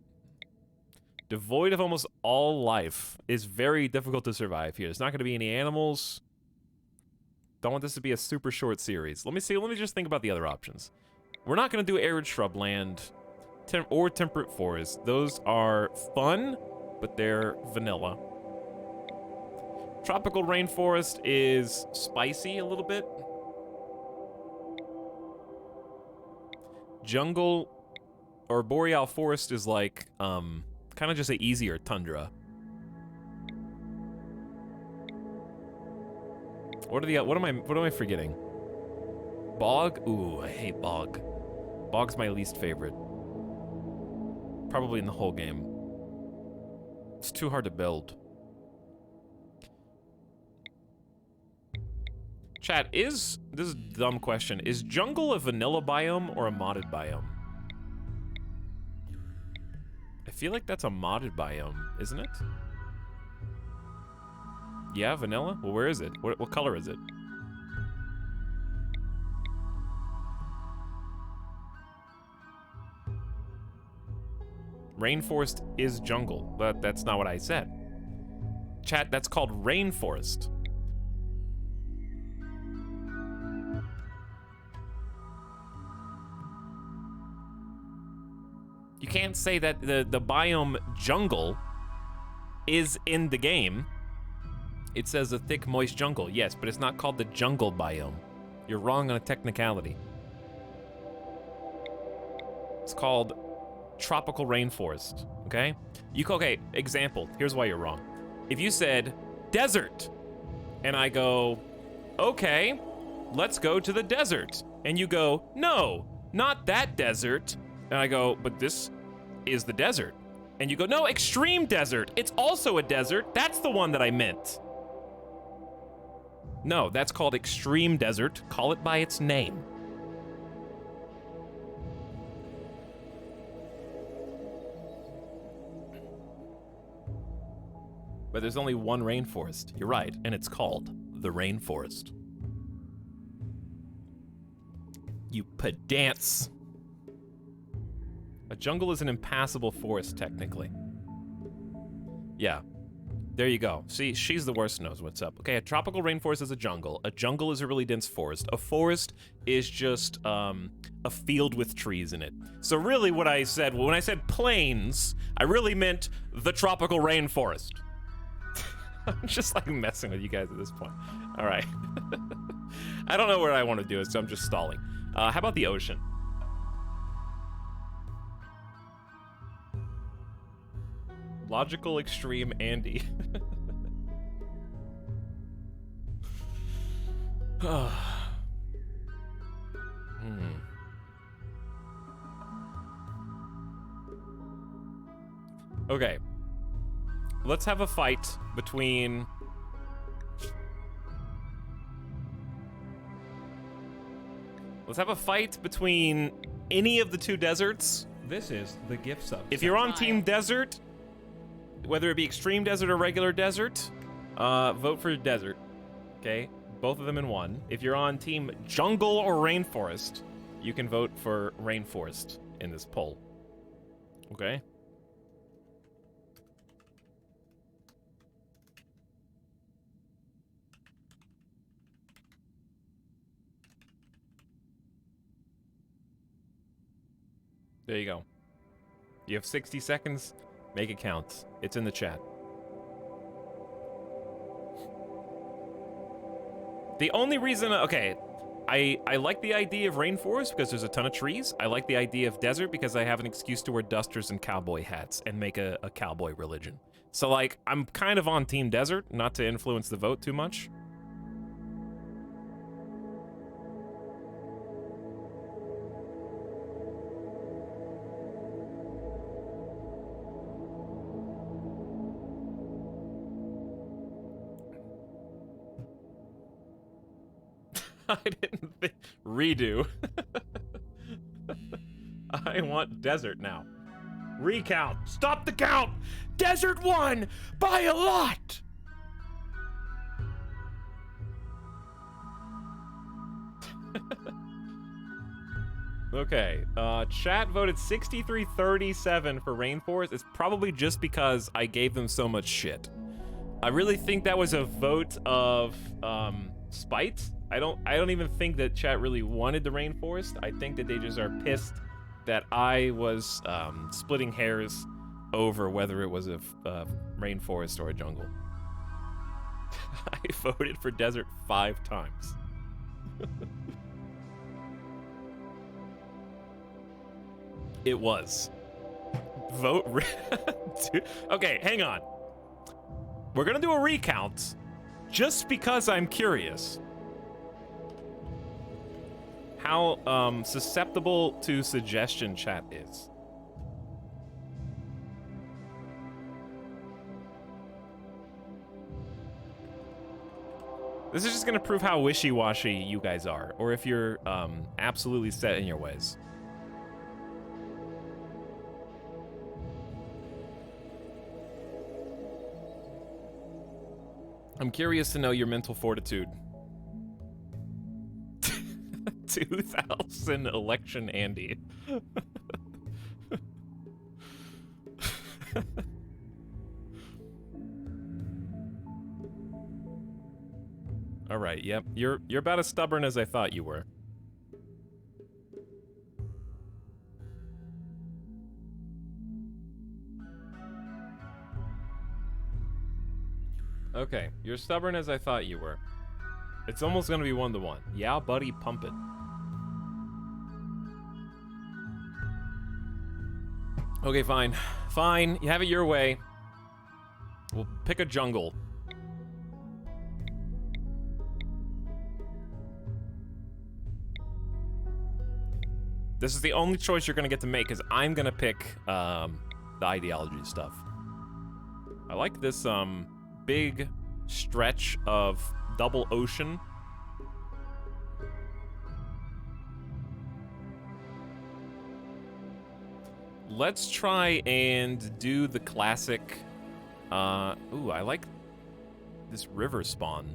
Devoid of almost all life is very difficult to survive here. There's not going to be any animals. Don't want this to be a super short series. Let me see. Let me just think about the other options. We're not going to do arid shrubland or temperate forest. Those are fun, but they're vanilla. Tropical rainforest is spicy a little bit. Jungle or boreal forest is like kind of just an easier tundra. What am I forgetting? Bog? Ooh, I hate bog. Bog's my least favorite. Probably in the whole game. It's too hard to build. Chat, this is a dumb question. Is jungle a vanilla biome or a modded biome? I feel like that's a modded biome, isn't it? Yeah, vanilla? Well, where is it? What color is it? Rainforest is jungle, but that's not what I said. Chat, that's called rainforest. You can't say that the biome jungle is in the game. It says a thick, moist jungle. Yes, but it's not called the jungle biome. You're wrong on a technicality. It's called tropical rainforest, okay? Okay, example. Here's why you're wrong. If you said desert, and I go, okay, let's go to the desert. And you go, no, not that desert. And I go, but this is the desert. And you go, no, extreme desert. It's also a desert. That's the one that I meant. No, that's called extreme desert. Call it by its name. But there's only one rainforest. You're right, and it's called the rainforest. You pedants. A jungle is an impassable forest, technically. Yeah. There you go. See, she's the worst, knows what's up. Okay, a tropical rainforest is a jungle. A jungle is a really dense forest. A forest is just a field with trees in it. So really what I said, when I said plains, I really meant the tropical rainforest. I'm just like messing with you guys at this point. All right. I don't know where I want to do it, so I'm just stalling. How about the ocean? Logical extreme Andy. Okay. Let's have a fight between... Let's have a fight between any of the two deserts. This is the gift sub. If you're on Team Desert, whether it be extreme desert or regular desert, vote for desert. Okay? Both of them in one. If you're on Team Jungle or Rainforest, you can vote for Rainforest in this poll. Okay? There you go. You have 60 seconds. Make it count. It's in the chat. The only reason... Okay, I like the idea of rainforest because there's a ton of trees. I like the idea of desert because I have an excuse to wear dusters and cowboy hats and make a cowboy religion. So, like, I'm kind of on Team Desert, not to influence the vote too much. I didn't think. Redo. I want desert now. Recount. Stop the count. Desert won by a lot. Okay, chat voted 63-37 for Rainforest. It's probably just because I gave them so much shit. I really think that was a vote of spite. I don't even think that chat really wanted the Rainforest. I think that they just are pissed that I was splitting hairs over whether it was a rainforest or a jungle. I voted for desert 5 times. It was. Vote. Okay, hang on. We're gonna do a recount just because I'm curious how susceptible to suggestion chat is. This is just gonna prove how wishy-washy you guys are, or if you're absolutely set in your ways. I'm curious to know your mental fortitude. 2000 election Andy. All right, yep. You're about as stubborn as I thought you were. Okay, you're stubborn as I thought you were. It's almost gonna be 1-1. Yeah, buddy, pump it. Okay, fine. Fine, you have it your way. We'll pick a jungle. This is the only choice you're gonna get to make, because I'm gonna pick the ideology stuff. I like this big stretch of double ocean. Let's try and do the classic. Ooh, I like this river spawn.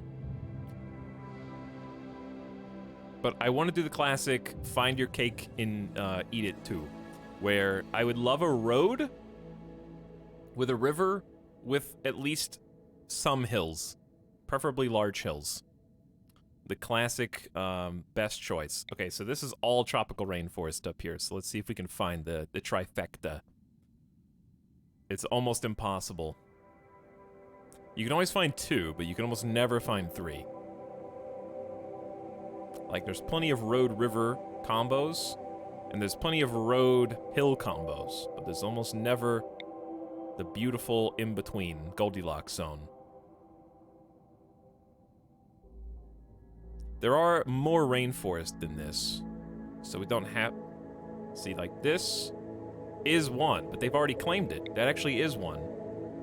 But I want to do the classic find your cake and eat it too, where I would love a road with a river with at least some hills, preferably large hills. The classic best choice. Okay, so this is all tropical rainforest up here, so let's see if we can find the trifecta. It's almost impossible. You can always find 2, but you can almost never find 3. Like, there's plenty of road-river combos, and there's plenty of road-hill combos, but there's almost never the beautiful in-between Goldilocks zone. There are more rainforest than this, so we don't have... See, like, this is one, but they've already claimed it. That actually is one.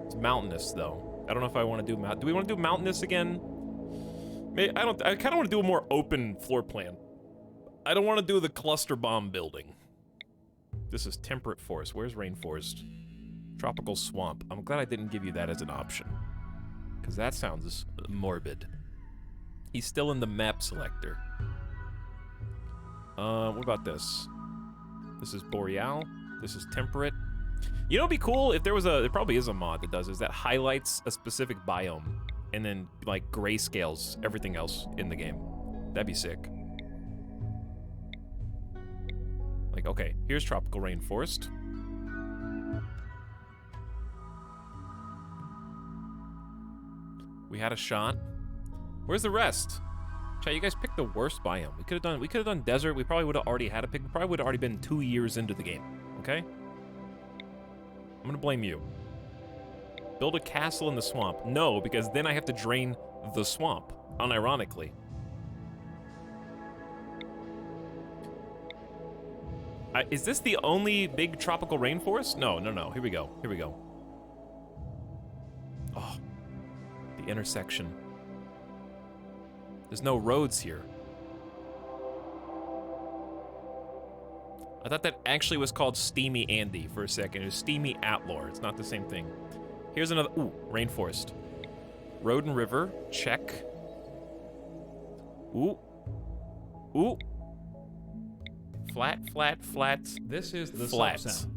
It's mountainous, though. I don't know if I want to do... Do we want to do mountainous again? I kind of want to do a more open floor plan. I don't want to do the cluster bomb building. This is temperate forest. Where's rainforest? Tropical swamp. I'm glad I didn't give you that as an option, because that sounds morbid. He's still in the map selector. What about this? This is boreal. This is temperate. You know, it'd be cool if there was a... There probably is a mod that does this, that highlights a specific biome and then, like, grayscales everything else in the game. That'd be sick. Like, okay, here's tropical rainforest. We had a shot. Where's the rest? Chat, you guys picked the worst biome. We could have done desert. We probably would have already had a pick. We probably would have already been 2 years into the game. Okay? I'm gonna blame you. Build a castle in the swamp. No, because then I have to drain the swamp, unironically. Is this the only big tropical rainforest? No. Here we go. Oh, the intersection. There's no roads here. I thought that actually was called Steamy Andy for a second. It was Steamy Outlaw. It's not the same thing. Here's another. Ooh, rainforest. Road and river. Check. Ooh. Ooh. Flat, flat, flat. This is the Flat. sub sound.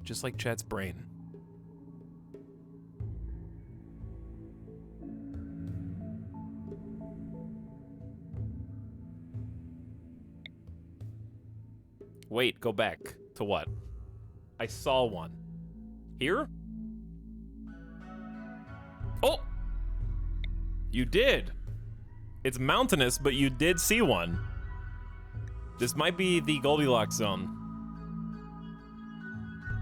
Just like Chet's brain. Wait, go back. To what? I saw one. Here? Oh! You did. It's mountainous, but you did see one. This might be the Goldilocks zone.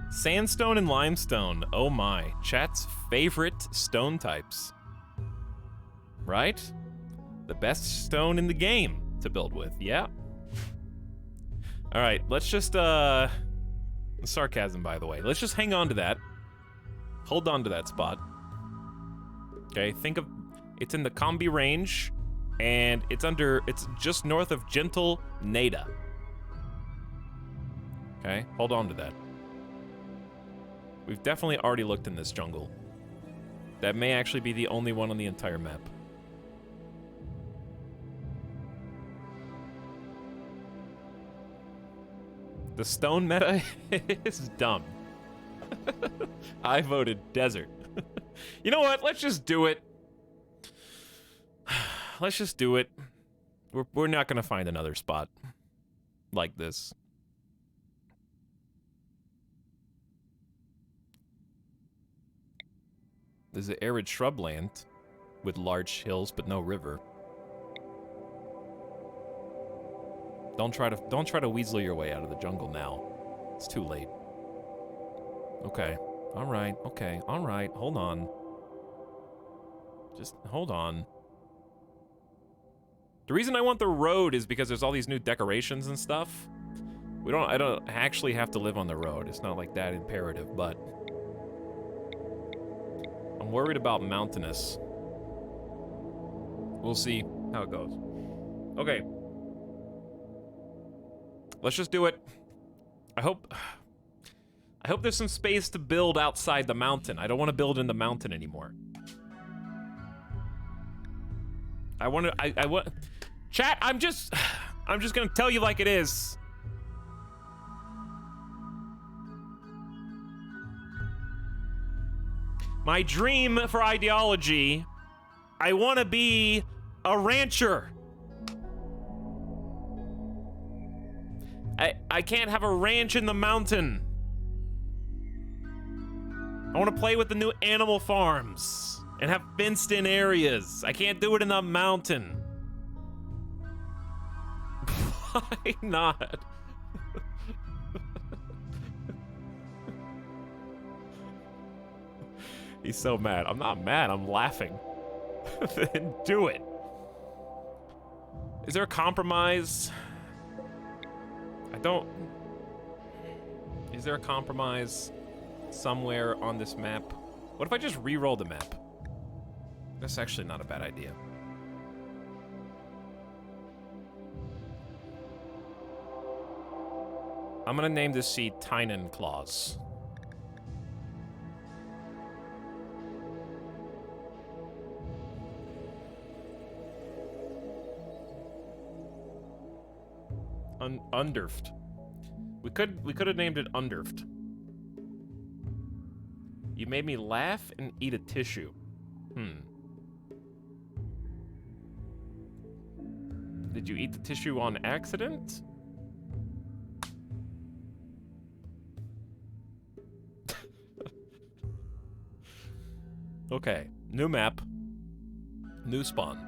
Sandstone and limestone. Oh my. Chat's favorite stone types. Right? The best stone in the game to build with. Yeah. All right, let's just, sarcasm, by the way. Let's just hang on to that. Hold on to that spot. Okay, think of, it's in the Combi range, and it's just north of Gentle Nada. Okay, hold on to that. We've definitely already looked in this jungle. That may actually be the only one on the entire map. The stone meta is dumb. I voted desert. You know what? Let's just do it. Let's just do it. We're not gonna find another spot like this. There's an arid shrubland with large hills but no river. Don't try to weasel your way out of the jungle now. It's too late. Okay. All right. Okay. All right. Hold on. Just hold on. The reason I want the road is because there's all these new decorations and stuff. I don't actually have to live on the road. It's not like that imperative, but I'm worried about mountainous. We'll see how it goes. Okay. Let's just do it. I hope there's some space to build outside the mountain. I don't want to build in the mountain anymore. I want Chat, I'm just gonna tell you like it is. My dream for ideology, I want to be a rancher. I can't have a ranch in the mountain. I want to play with the new animal farms and have fenced-in areas. I can't do it in the mountain. Why not? He's so mad. I'm not mad, I'm laughing. Then do it. Is there a compromise? Is there a compromise somewhere on this map? What if I just re-roll the map? That's actually not a bad idea. I'm gonna name this seed Tynan Claws. Underft. We could have named it Underft. You made me laugh and eat a tissue. Did you eat the tissue on accident? Okay, new map. New spawn.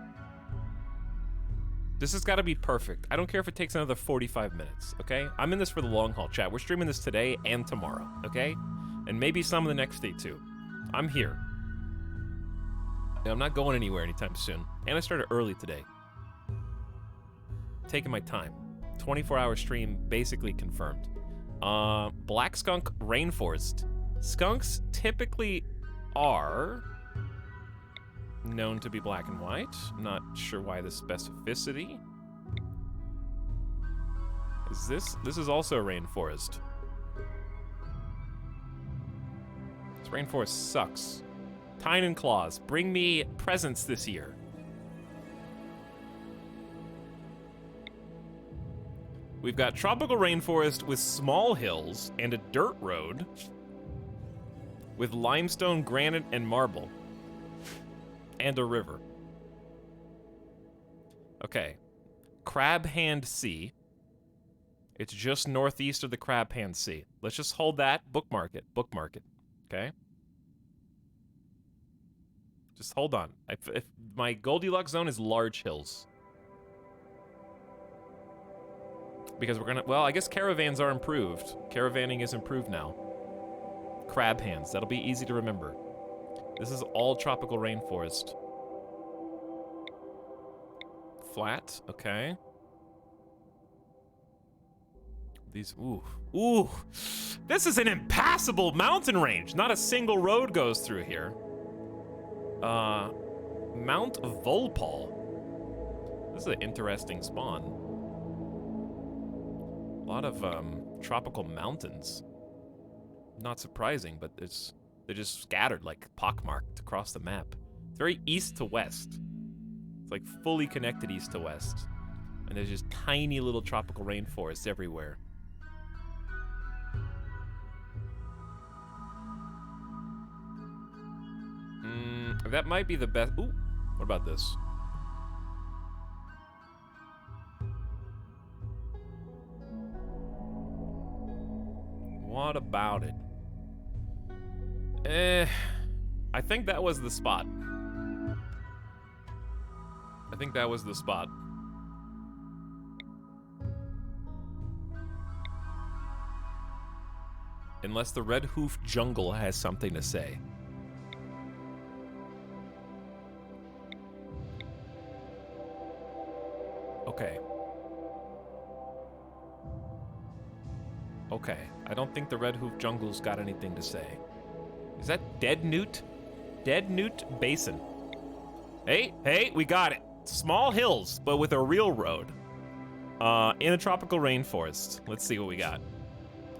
This has got to be perfect. I don't care if it takes another 45 minutes, okay? I'm in this for the long haul, chat. We're streaming this today and tomorrow, okay? And maybe some of the next day, too. I'm here. I'm not going anywhere anytime soon. And I started early today. Taking my time. 24-hour stream, basically confirmed. Black skunk rainforest. Skunks typically are known to be black and white. Not sure why the specificity. Is this is also a rainforest. This rainforest sucks. Tine and Claws, bring me presents this year. We've got tropical rainforest with small hills and a dirt road with limestone, granite, and marble. And a river. Okay. Crab Hand Sea. It's just northeast of the Crab Hand Sea. Let's just hold that. Bookmark it. Bookmark it. Okay? Just hold on. If my Goldilocks zone is large hills. Because we're gonna... Well, I guess caravans are improved. Caravanning is improved now. Crab Hands. That'll be easy to remember. This is all tropical rainforest. Flat. Okay. These... Ooh. This is an impassable mountain range. Not a single road goes through here. Mount Volpal. This is an interesting spawn. A lot of tropical mountains. Not surprising, but they're just scattered like pockmarked across the map. It's very east to west. It's like fully connected east to west. And there's just tiny little tropical rainforests everywhere. That might be the best. Ooh, what about this? What about it? I think that was the spot. I think that was the spot. Unless the Red Hoof Jungle has something to say. Okay. Okay. I don't think the Red Hoof Jungle's got anything to say. Is that Dead Newt? Dead Newt Basin. Hey, we got it. Small hills, but with a real road. In a tropical rainforest. Let's see what we got.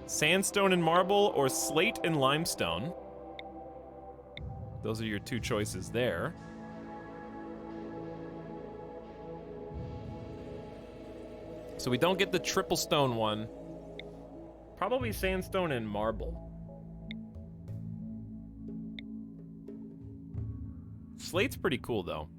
Sandstone and marble or slate and limestone. Those are your two choices there. So we don't get the triple stone one. Probably sandstone and marble. Slate's pretty cool, though.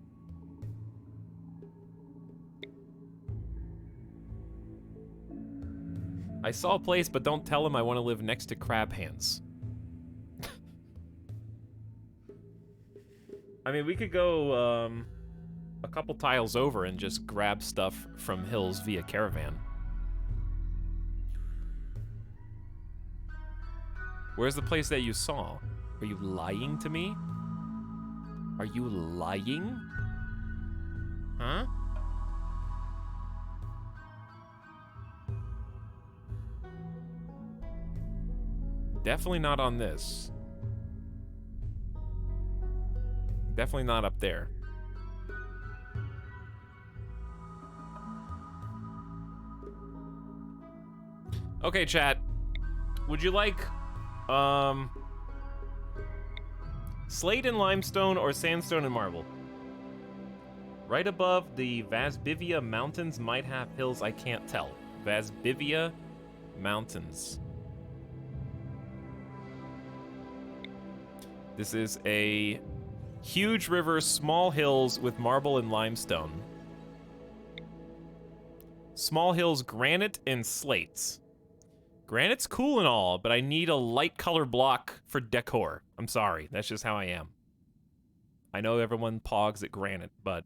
I saw a place, but don't tell him I want to live next to Crab Hands. I mean, we could go a couple tiles over and just grab stuff from hills via caravan. Where's the place that you saw? Are you lying to me? Are you lying? Huh? Definitely not on this. Definitely not up there. Okay, chat. Would you like, slate and limestone or sandstone and marble? Right above the Vasbivia Mountains might have hills I can't tell. Vasbivia Mountains. This is a huge river, small hills with marble and limestone. Small hills, granite and slates. Granite's cool and all, but I need a light color block for decor. I'm sorry, that's just how I am. I know everyone pogs at granite, but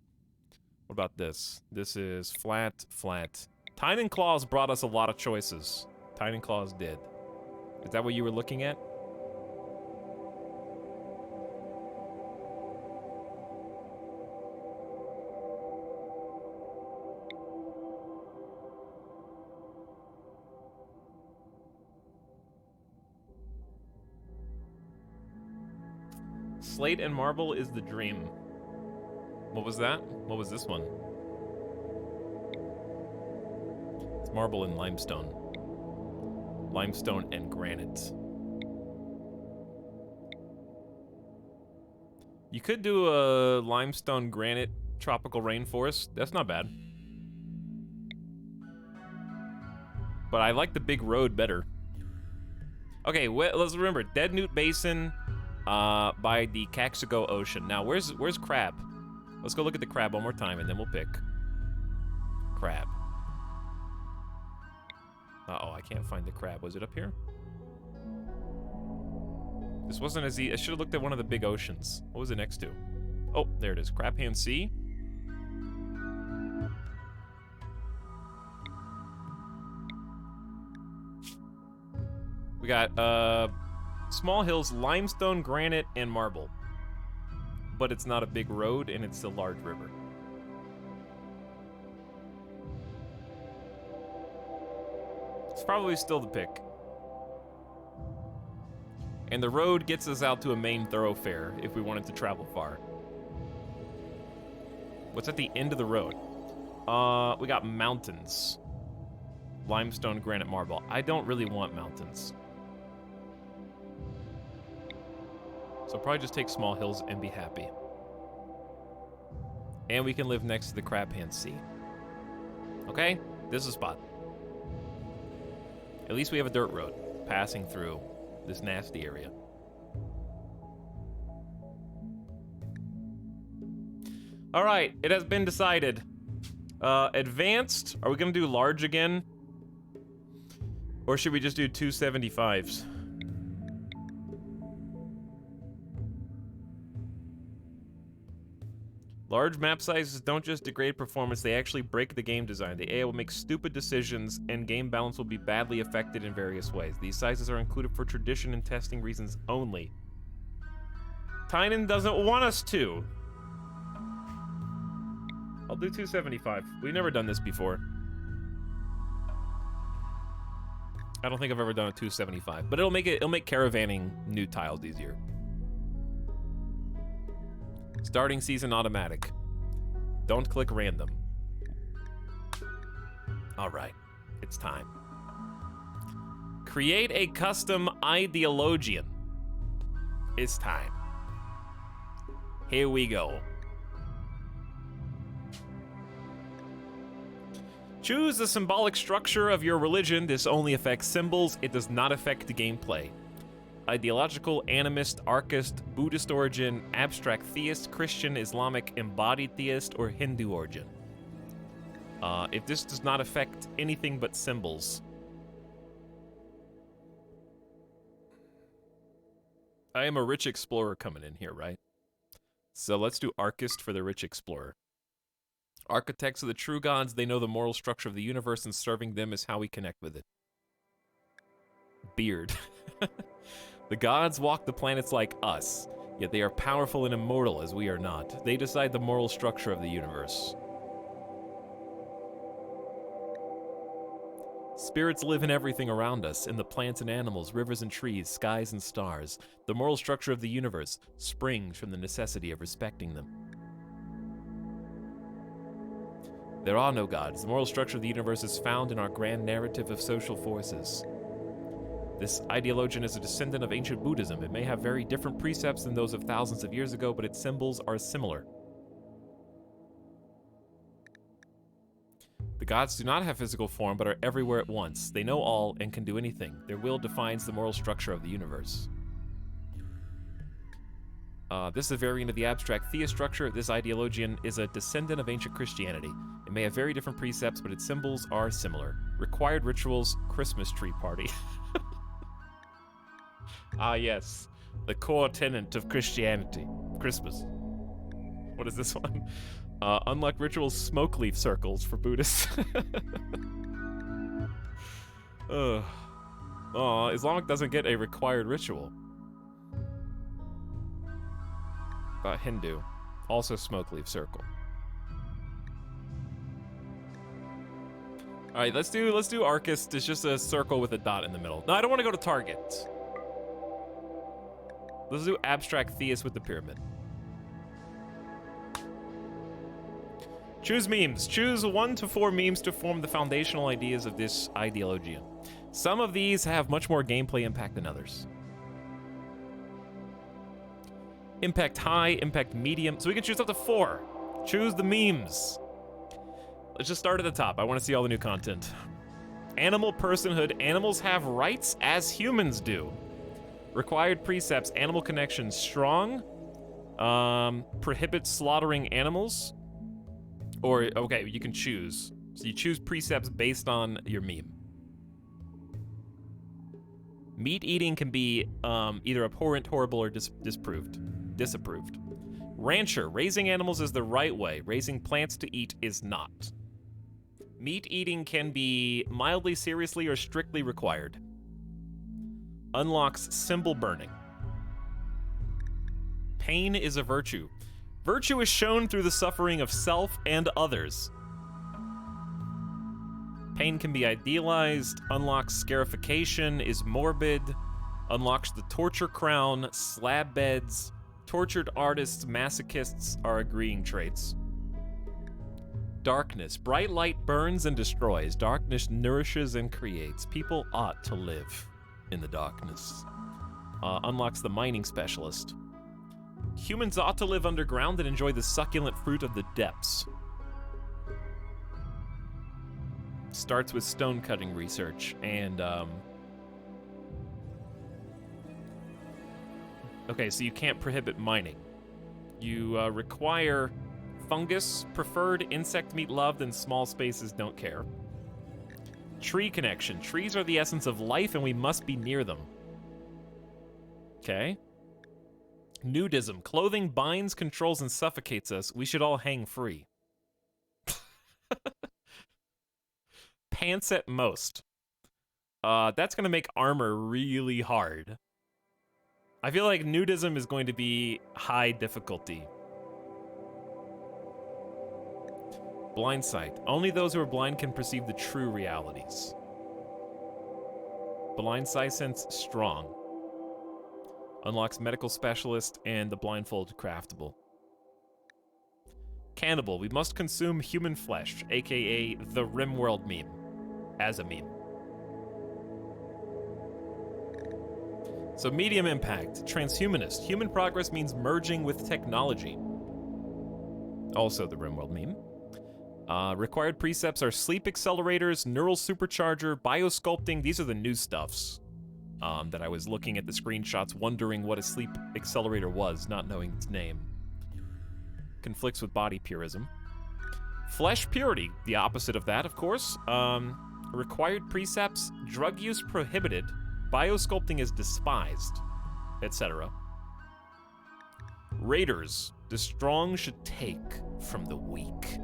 what about this? This is flat, flat. Tine and Claws brought us a lot of choices. Tine and Claws did. Is that what you were looking at? Slate and marble is the dream. What was that? What was this one? It's Marble and limestone. Limestone and granite. You could do a limestone granite tropical rainforest. That's not bad. But I like the big road better. Okay, let's remember Dead Newt Basin by the Caxico Ocean. Now, where's Crab? Let's go look at the crab one more time, and then we'll pick crab. Uh-oh, I can't find the crab. Was it up here? This wasn't as easy. I should have looked at one of the big oceans. What was it next to? Oh, there it is. Crab Hand Sea. We got small hills, limestone, granite, and marble. But it's not a big road, and it's a large river. It's probably still the pick. And the road gets us out to a main thoroughfare if we wanted to travel far. What's at the end of the road? We got mountains. Limestone, granite, marble. I don't really want mountains. So I'll probably just take small hills and be happy. And we can live next to the Crab Hand Sea. Okay? This is a spot. At least we have a dirt road passing through this nasty area. All right, it has been decided. Advanced, are we gonna do large again? Or should we just do 275s? Large map sizes don't just degrade performance, they actually break the game design. The AI will make stupid decisions, and game balance will be badly affected in various ways. These sizes are included for tradition and testing reasons only. Tynan doesn't want us to. I'll do 275. We've never done this before. I don't think I've ever done a 275, but it'll make caravanning new tiles easier. Starting season automatic. Don't click random. All right, it's time. Create a custom ideologian. It's time. Here we go. Choose the symbolic structure of your religion. This only affects symbols. It does not affect the gameplay. Ideological, animist, archist, Buddhist origin, abstract theist, Christian, Islamic, embodied theist, or Hindu origin. If this does not affect anything but symbols. I am a rich explorer coming in here, right? So let's do archist for the rich explorer. Architects are the true gods. They know the moral structure of the universe, and serving them is how we connect with it. Beard. The gods walk the planets like us, yet they are powerful and immortal as we are not. They decide the moral structure of the universe. Spirits live in everything around us, in the plants and animals, rivers and trees, skies and stars. The moral structure of the universe springs from the necessity of respecting them. There are no gods. The moral structure of the universe is found in our grand narrative of social forces. This ideologian is a descendant of ancient Buddhism. It may have very different precepts than those of thousands of years ago, but its symbols are similar. The gods do not have physical form, but are everywhere at once. They know all and can do anything. Their will defines the moral structure of the universe. This is a variant of the abstract theist structure. This ideologian is a descendant of ancient Christianity. It may have very different precepts, but its symbols are similar. Required rituals, Christmas tree party. Ah, yes. The core tenet of Christianity. Christmas. What is this one? Unlock rituals, smoke leaf circles for Buddhists. Islamic doesn't get a required ritual. Hindu. Also smoke leaf circle. Alright, let's do Archist. It's just a circle with a dot in the middle. No, I don't want to go to target. Let's do abstract theist with the pyramid. Choose memes. Choose 1 to 4 memes to form the foundational ideas of this ideology. Some of these have much more gameplay impact than others. Impact high, impact medium. So we can choose up to 4. Choose the memes. Let's just start at the top. I want to see all the new content. Animal personhood. Animals have rights as humans do. Required precepts. Animal connection strong. Prohibit slaughtering animals. Or, okay, you can choose. So you choose precepts based on your meme. Meat eating can be either abhorrent, horrible, or disapproved. Rancher. Raising animals is the right way. Raising plants to eat is not. Meat eating can be mildly, seriously, or strictly required. Unlocks symbol burning. Pain is a virtue. Virtue is shown through the suffering of self and others. Pain can be idealized. Unlocks scarification, is morbid. Unlocks the torture crown, slab beds. Tortured artists, masochists are agreeing traits. Darkness. Bright light burns and destroys. Darkness nourishes and creates. People ought to live in the darkness. Unlocks the mining specialist. Humans ought to live underground and enjoy the succulent fruit of the depths. Starts with stone cutting research and okay, so you can't prohibit mining. You require fungus, preferred, insect meat loved, and small spaces don't care. Tree connection. Trees are the essence of life and we must be near them. Okay. Nudism. Clothing binds, controls, and suffocates us. We should all hang free. Pants at most. That's gonna make armor really hard. I feel like nudism is going to be high difficulty. Blind sight. Only those who are blind can perceive the true realities. Blind sight sense strong. Unlocks medical specialist and the blindfold craftable. Cannibal. We must consume human flesh, aka the RimWorld meme, as a meme. So medium impact, transhumanist. Human progress means merging with technology. Also the RimWorld meme. Required precepts are sleep accelerators, neural supercharger, biosculpting. These are the new stuffs that I was looking at the screenshots, wondering what a sleep accelerator was, not knowing its name. Conflicts with body purism. Flesh purity, the opposite of that, of course. Required precepts, drug use prohibited. Biosculpting is despised, etc. Raiders. The strong should take from the weak.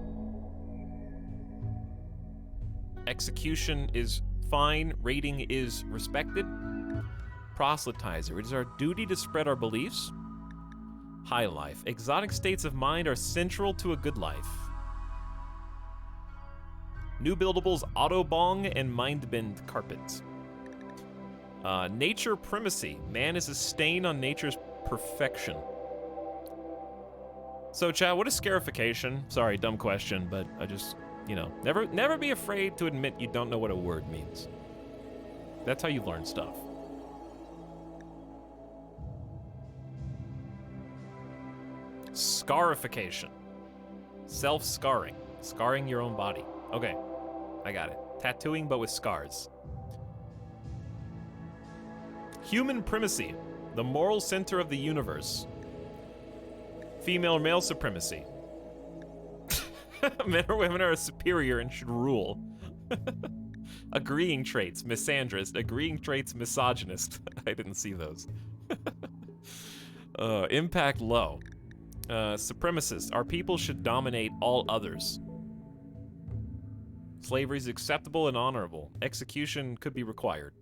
Execution is fine. Raiding is respected. Proselytizer. It is our duty to spread our beliefs. High life. Exotic states of mind are central to a good life. New buildables, Autobong, and Mindbend carpet. Nature primacy. Man is a stain on nature's perfection. So, chat, what is scarification? Sorry, dumb question, but I just, you know, never be afraid to admit you don't know what a word means. That's how you learn stuff. Scarification. Self-scarring. Scarring your own body. Okay, I got it. Tattooing, but with scars. Human primacy. The moral center of the universe. Female-male supremacy. Men or women are superior and should rule. Agreeing traits, misandrist. Agreeing traits, misogynist. I didn't see those. Impact low. Supremacist. Our people should dominate all others. Slavery is acceptable and honorable. Execution could be required.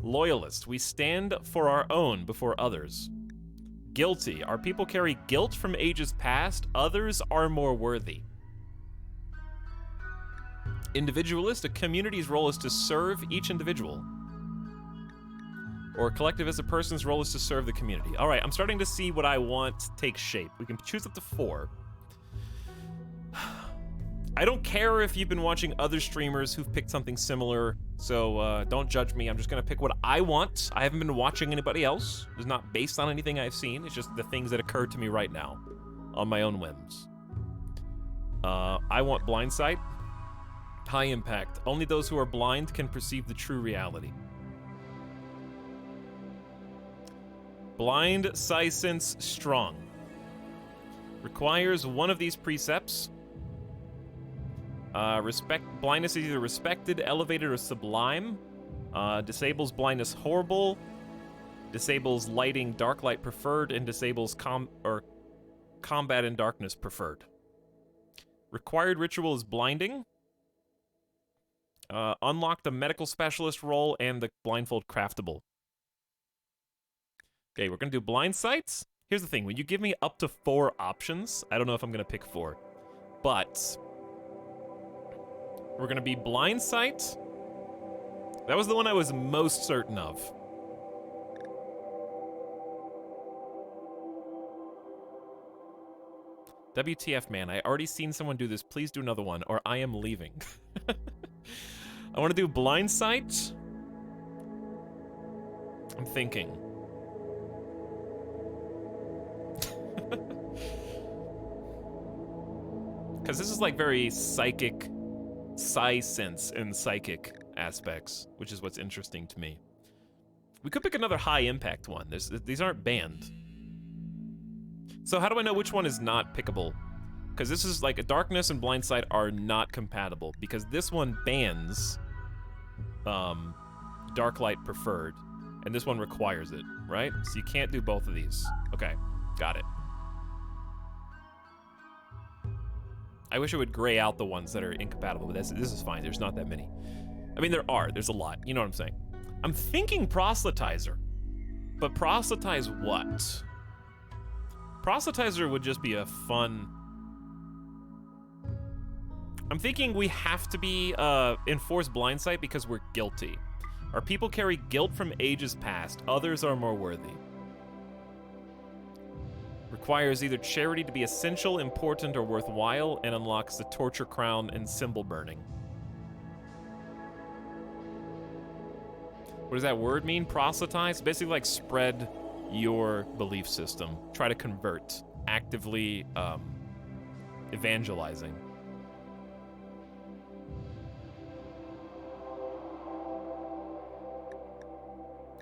Loyalist. We stand for our own before others. Guilty. Our people carry guilt from ages past. Others are more worthy. Individualist. A community's role is to serve each individual. Or collectivist. A person's role is to serve the community. All right, I'm starting to see what I want to take shape. We can choose up to 4. I don't care if you've been watching other streamers who've picked something similar, so don't judge me. I'm just gonna pick what I want. I haven't been watching anybody else. It's not based on anything I've seen. It's just the things that occur to me right now on my own whims. I want blind sight. High impact. Only those who are blind can perceive the true reality. Blind sense strong. Requires one of these precepts. Blindness is either respected, elevated, or sublime. Disables blindness horrible. Disables lighting dark light preferred, and disables combat in darkness preferred. Required ritual is blinding. Unlock the medical specialist role and the blindfold craftable. Okay, we're gonna do blind sights. Here's the thing, when you give me up to 4 options, I don't know if I'm gonna pick 4. But we're gonna be blind sight. That was the one I was most certain of. WTF, man, I already seen someone do this. Please do another one, or I am leaving. I want to do blind sight. I'm thinking. Because this is like very psychic, psi-sense and psychic aspects, which is what's interesting to me. We could pick another high impact one. These aren't banned. So how do I know which one is not pickable? Because this is like a darkness and blind sight are not compatible, because this one bans dark light preferred, and this one requires it, right? So you can't do both of these. Okay, got it. I wish it would gray out the ones that are incompatible, but this is fine. There's not that many. I mean, there's a lot. You know what I'm saying? I'm thinking proselytizer, but proselytize what? Proselytizer would just be a fun... I'm thinking we have to be enforce blind sight because we're guilty. Our people carry guilt from ages past. Others are more worthy. Requires either charity to be essential, important, or worthwhile, and unlocks the torture crown and symbol burning. What does that word mean? Proselytize? Basically like spread your belief system. Try to convert. Actively evangelizing.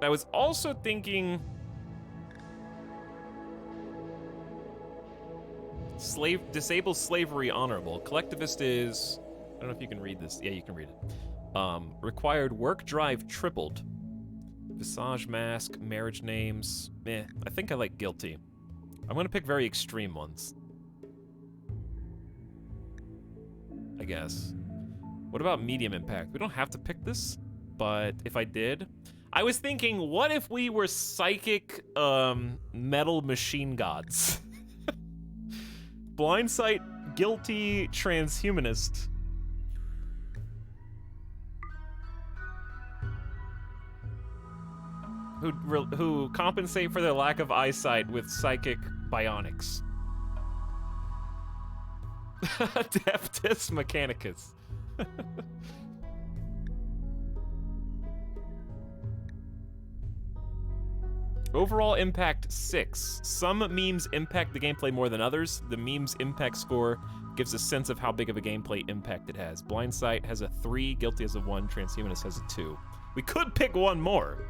I was also thinking... Disable slavery honorable. Collectivist is... I don't know if you can read this. Yeah, you can read it. Required work drive tripled. Visage mask, marriage names. Meh, I think I like guilty. I'm gonna pick very extreme ones. I guess. What about medium impact? We don't have to pick this, but if I did... I was thinking, what if we were psychic, metal machine gods? Blind sight, guilty, transhumanist. Who compensate for their lack of eyesight with psychic bionics. Deftus Mechanicus. Overall impact 6. Some memes impact the gameplay more than others. The meme's impact score gives a sense of how big of a gameplay impact it has. Blind sight has a 3, guilty has a 1, transhumanist has a 2. We could pick one more.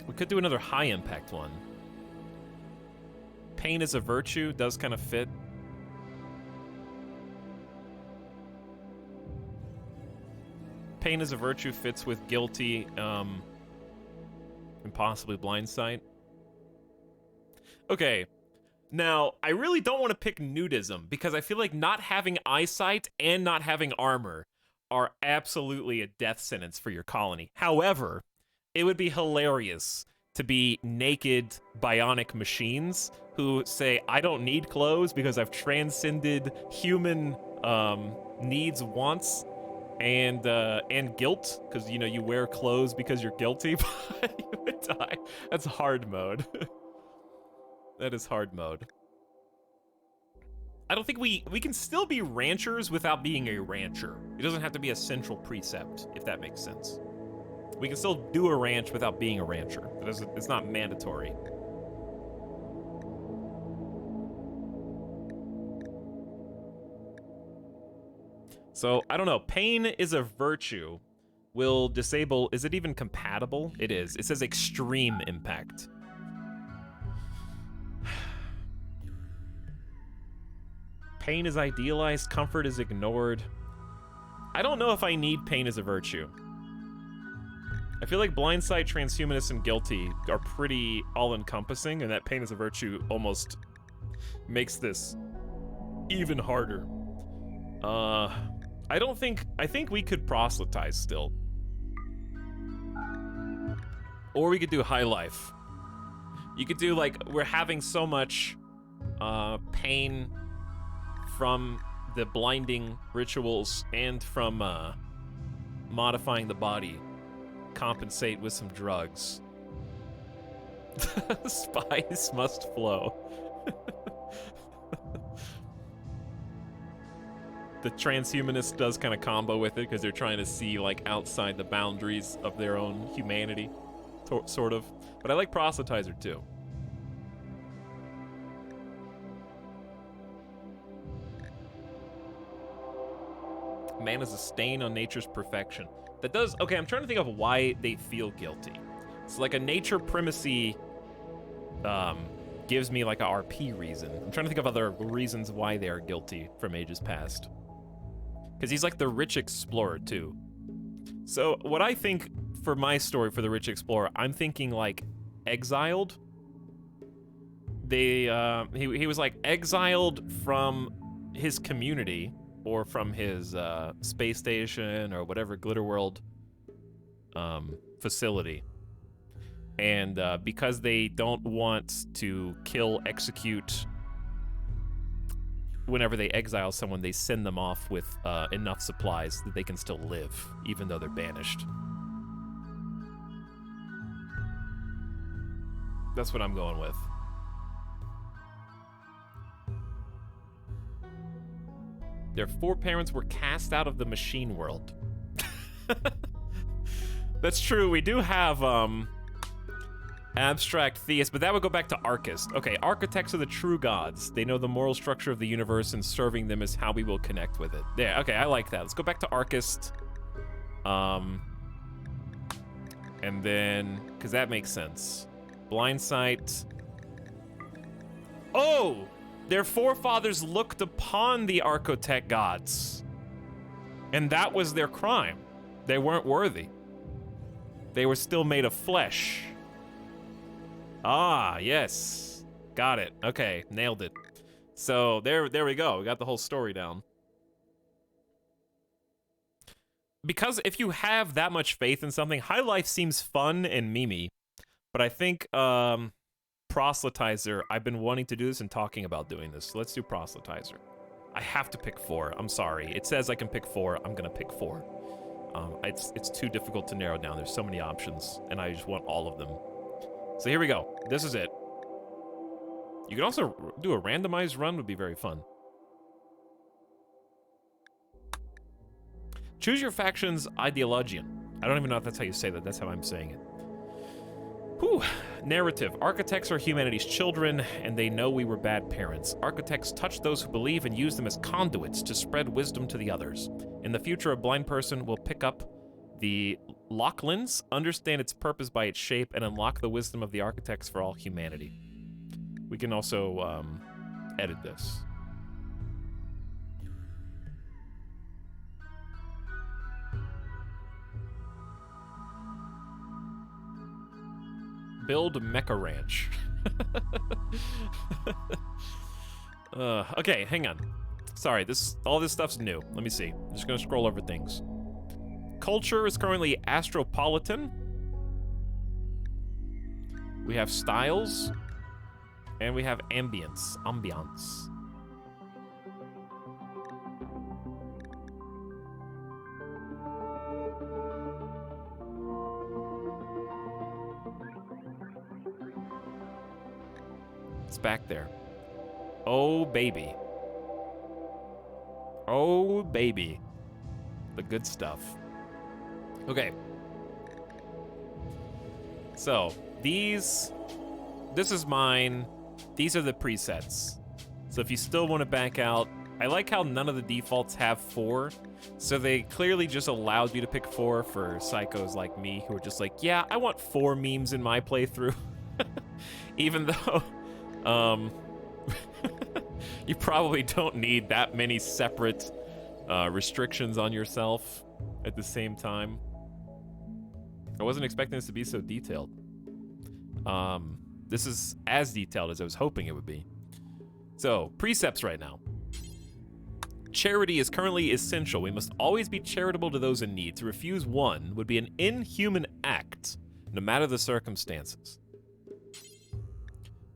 We could do another high impact one. Pain is a virtue, does kind of fit. Pain is a virtue fits with guilty, and possibly blind sight. Okay, now, I really don't want to pick nudism, because I feel like not having eyesight and not having armor are absolutely a death sentence for your colony. However, it would be hilarious to be naked bionic machines who say, I don't need clothes because I've transcended human needs, wants, and guilt, because, you know, you wear clothes because you're guilty, but you would die. That's hard mode. That is hard mode. I don't think we can still be ranchers without being a rancher. It doesn't have to be a central precept, if that makes sense. We can still do a ranch without being a rancher. It's not mandatory. So, I don't know. Pain is a virtue. Will disable... Is it even compatible? It is. It says extreme impact. Pain is idealized. Comfort is ignored. I don't know if I need pain as a virtue. I feel like blindsight, transhumanist, and guilty are pretty all-encompassing, and that pain as a virtue almost makes this even harder. I think we could proselytize still. Or we could do high life. You could do, like, we're having so much pain from the blinding rituals and from modifying the body. Compensate with some drugs. Spies must flow. The transhumanist does kind of combo with it because they're trying to see like outside the boundaries of their own humanity, sort of. But I like proselytizer too. Man is a stain on nature's perfection. That does, okay, I'm trying to think of why they feel guilty. It's like a nature primacy gives me like a RP reason. I'm trying to think of other reasons why they are guilty from ages past. Because he's like the rich explorer too. So what I think for my story for the rich explorer, I'm thinking like exiled. He was like exiled from his community or from his space station or whatever Glitter World facility. And because they don't want to kill, execute, whenever they exile someone, they send them off with enough supplies that they can still live, even though they're banished. That's what I'm going with. Their foreparents were cast out of the machine world. That's true, we do have abstract theists, but that would go back to Archists. Okay, architects are the true gods. They know the moral structure of the universe, and serving them is how we will connect with it. Yeah, okay, I like that. Let's go back to Archist. And then, because that makes sense. Blindsight. Oh! Their forefathers looked upon the Architect gods. And that was their crime. They weren't worthy. They were still made of flesh. Ah, yes. Got it. Okay, nailed it. So there we go. We got the whole story down. Because if you have that much faith in something, High Life seems fun and memey. But I think Proselytizer, I've been wanting to do this and talking about doing this. So let's do Proselytizer. I have to pick 4. I'm sorry. It says I can pick 4. I'm gonna pick 4. It's too difficult to narrow down. There's so many options, and I just want all of them. So here we go. This is it. You can also do a randomized run, would be very fun. Choose your faction's ideologian. I don't even know if that's how you say that. That's how I'm saying it. Whew. Narrative. Architects are humanity's children, and they know we were bad parents. Architects touch those who believe and use them as conduits to spread wisdom to the others. In the future, a blind person will pick up the Lachlan's, understand its purpose by its shape, and unlock the wisdom of the architects for all humanity. We can also edit this. Build Mecha Ranch. Okay, hang on. Sorry, all this stuff's new. Let me see. I'm just gonna scroll over things. Culture is currently Astropolitan. We have styles. And we have ambience. It's back there. Oh, baby. Oh, baby. The good stuff. Okay. So, this is mine. These are the presets. So if you still want to back out, I like how none of the defaults have 4. So they clearly just allowed you to pick 4 for psychos like me who are just like, yeah, I want 4 memes in my playthrough. Even though, you probably don't need that many separate restrictions on yourself at the same time. I wasn't expecting this to be so detailed. This is as detailed as I was hoping it would be. So, precepts right now. Charity is currently essential. We must always be charitable to those in need. To refuse one would be an inhuman act, no matter the circumstances.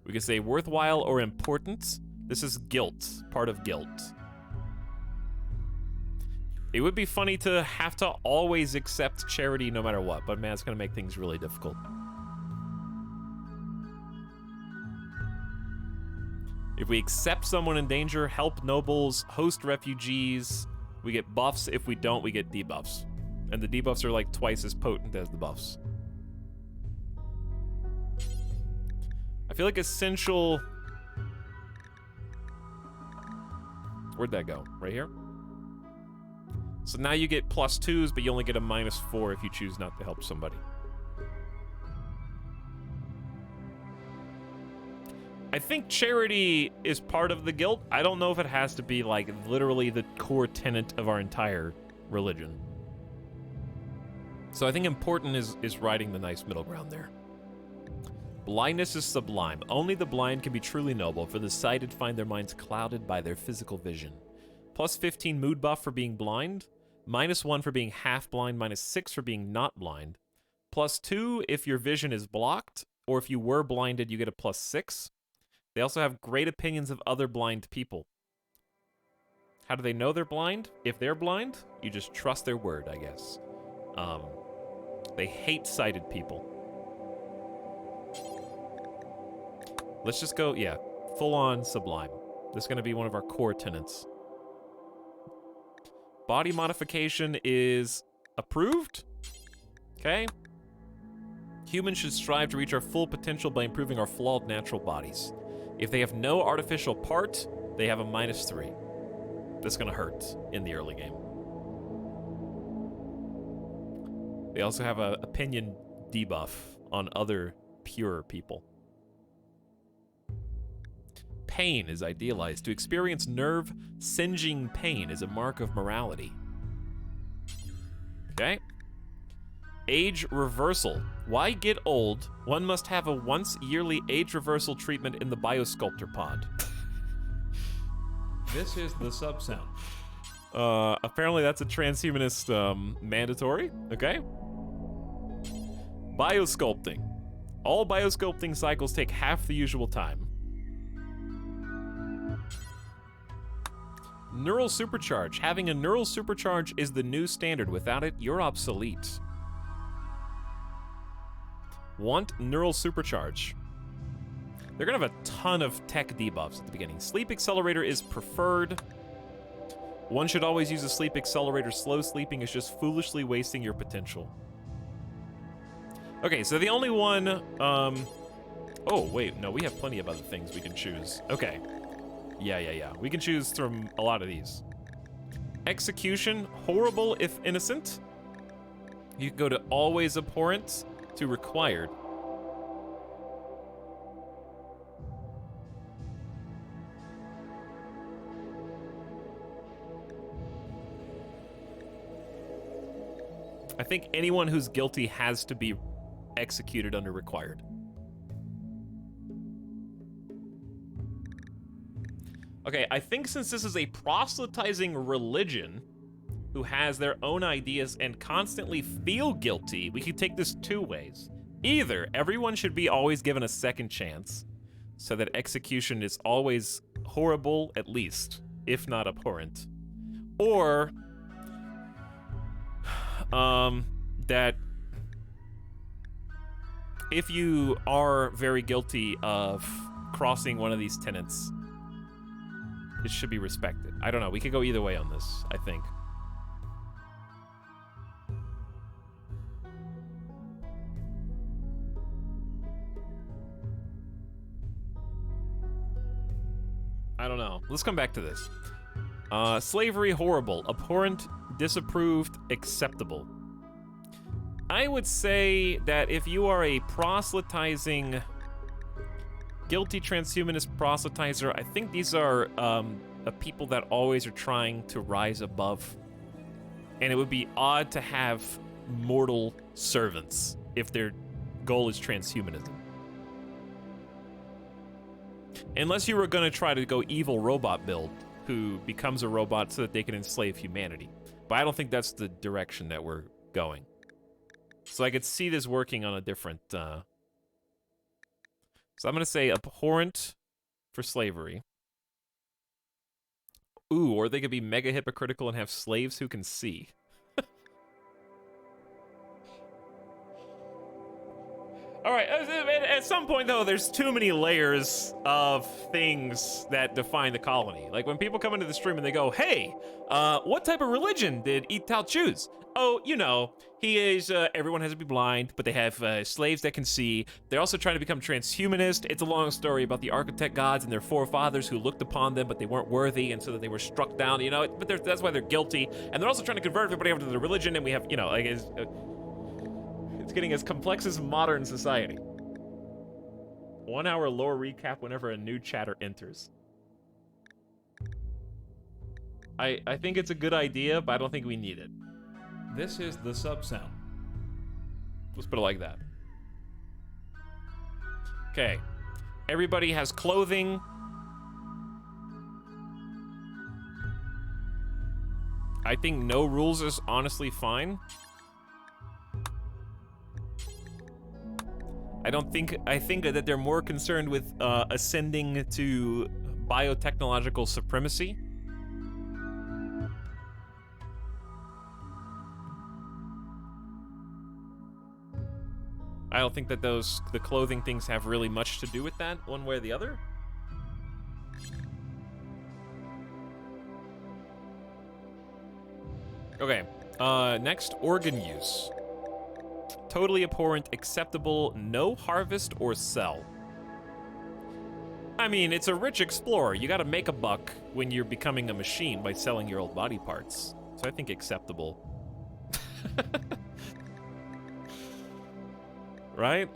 We could say worthwhile or important. This is guilt, part of guilt. It would be funny to have to always accept charity no matter what, but man, it's gonna make things really difficult. If we accept someone in danger, help nobles, host refugees, we get buffs. If we don't, we get debuffs. And the debuffs are like twice as potent as the buffs. I feel like essential... Where'd that go? Right here? So now you get +2s, but you only get a -4 if you choose not to help somebody. I think charity is part of the guild. I don't know if it has to be like literally the core tenet of our entire religion. So I think important is riding the nice middle ground there. Blindness is sublime. Only the blind can be truly noble, for the sighted find their minds clouded by their physical vision. +15 mood buff for being blind. -1 for being half blind. -6 for being not blind. +2 if your vision is blocked, or if you were blinded, you get a +6. They also have great opinions of other blind people. How do they know they're blind? If they're blind, you just trust their word, I guess. They hate sighted people. Let's just go, yeah, full-on sublime. This is going to be one of our core tenets. Body modification is approved. Okay. Humans should strive to reach our full potential by improving our flawed natural bodies. If they have no artificial part, they have a -3. That's going to hurt in the early game. They also have an opinion debuff on other pure people. Pain is idealized. To experience nerve-singeing pain is a mark of morality. Okay. Age reversal. Why get old? One must have a once-yearly age reversal treatment in the biosculptor pod. This is the sub sound. Apparently that's a transhumanist mandatory. Okay. Biosculpting. All biosculpting cycles take half the usual time. Neural supercharge. Having a neural supercharge is the new standard. Without it, you're obsolete. Want neural supercharge. They're gonna have a ton of tech debuffs at the beginning. Sleep accelerator is preferred. One should always use a sleep accelerator. Slow sleeping is just foolishly wasting your potential. Okay, so the only one, oh, wait, no, we have plenty of other things we can choose. Okay. Yeah. We can choose from a lot of these. Execution, horrible if innocent. You can go to always abhorrent to required. I think anyone who's guilty has to be executed under required. Okay, I think since this is a proselytizing religion who has their own ideas and constantly feel guilty, we could take this 2 ways. Either everyone should be always given a second chance, so that execution is always horrible, at least, if not abhorrent. Or, that if you are very guilty of crossing one of these tenets, it should be respected. I don't know. We could go either way on this, I think. I don't know. Let's come back to this. Slavery, horrible. Abhorrent, disapproved, acceptable. I would say that if you are a proselytizing, guilty transhumanist proselytizer, I think these are people that always are trying to rise above. And it would be odd to have mortal servants if their goal is transhumanism. Unless you were going to try to go evil robot build, who becomes a robot so that they can enslave humanity. But I don't think that's the direction that we're going. So I could see this working on a different... So I'm going to say abhorrent for slavery. Ooh, or they could be mega hypocritical and have slaves who can see. All right, at some point, though, there's too many layers of things that define the colony. Like, when people come into the stream and they go, hey, what type of religion did Etalyx choose? Oh, you know, he is, everyone has to be blind, but they have slaves that can see. They're also trying to become transhumanist. It's a long story about the architect gods and their forefathers who looked upon them, but they weren't worthy, and so that they were struck down, you know, but that's why they're guilty. And they're also trying to convert everybody over to the religion, and we have, you know, like, it's getting as complex as modern society. 1 hour lore recap whenever a new chatter enters. I think it's a good idea, but I don't think we need it. This is the sub sound. Let's put it like that. Okay. Everybody has clothing. I think no rules is honestly fine. I think that they're more concerned with ascending to biotechnological supremacy. I don't think that the clothing things have really much to do with that, one way or the other. Okay, next, organ use. Totally abhorrent, acceptable, no harvest or sell. I mean, it's a rich explorer. You gotta make a buck when you're becoming a machine by selling your old body parts. So I think acceptable. Right?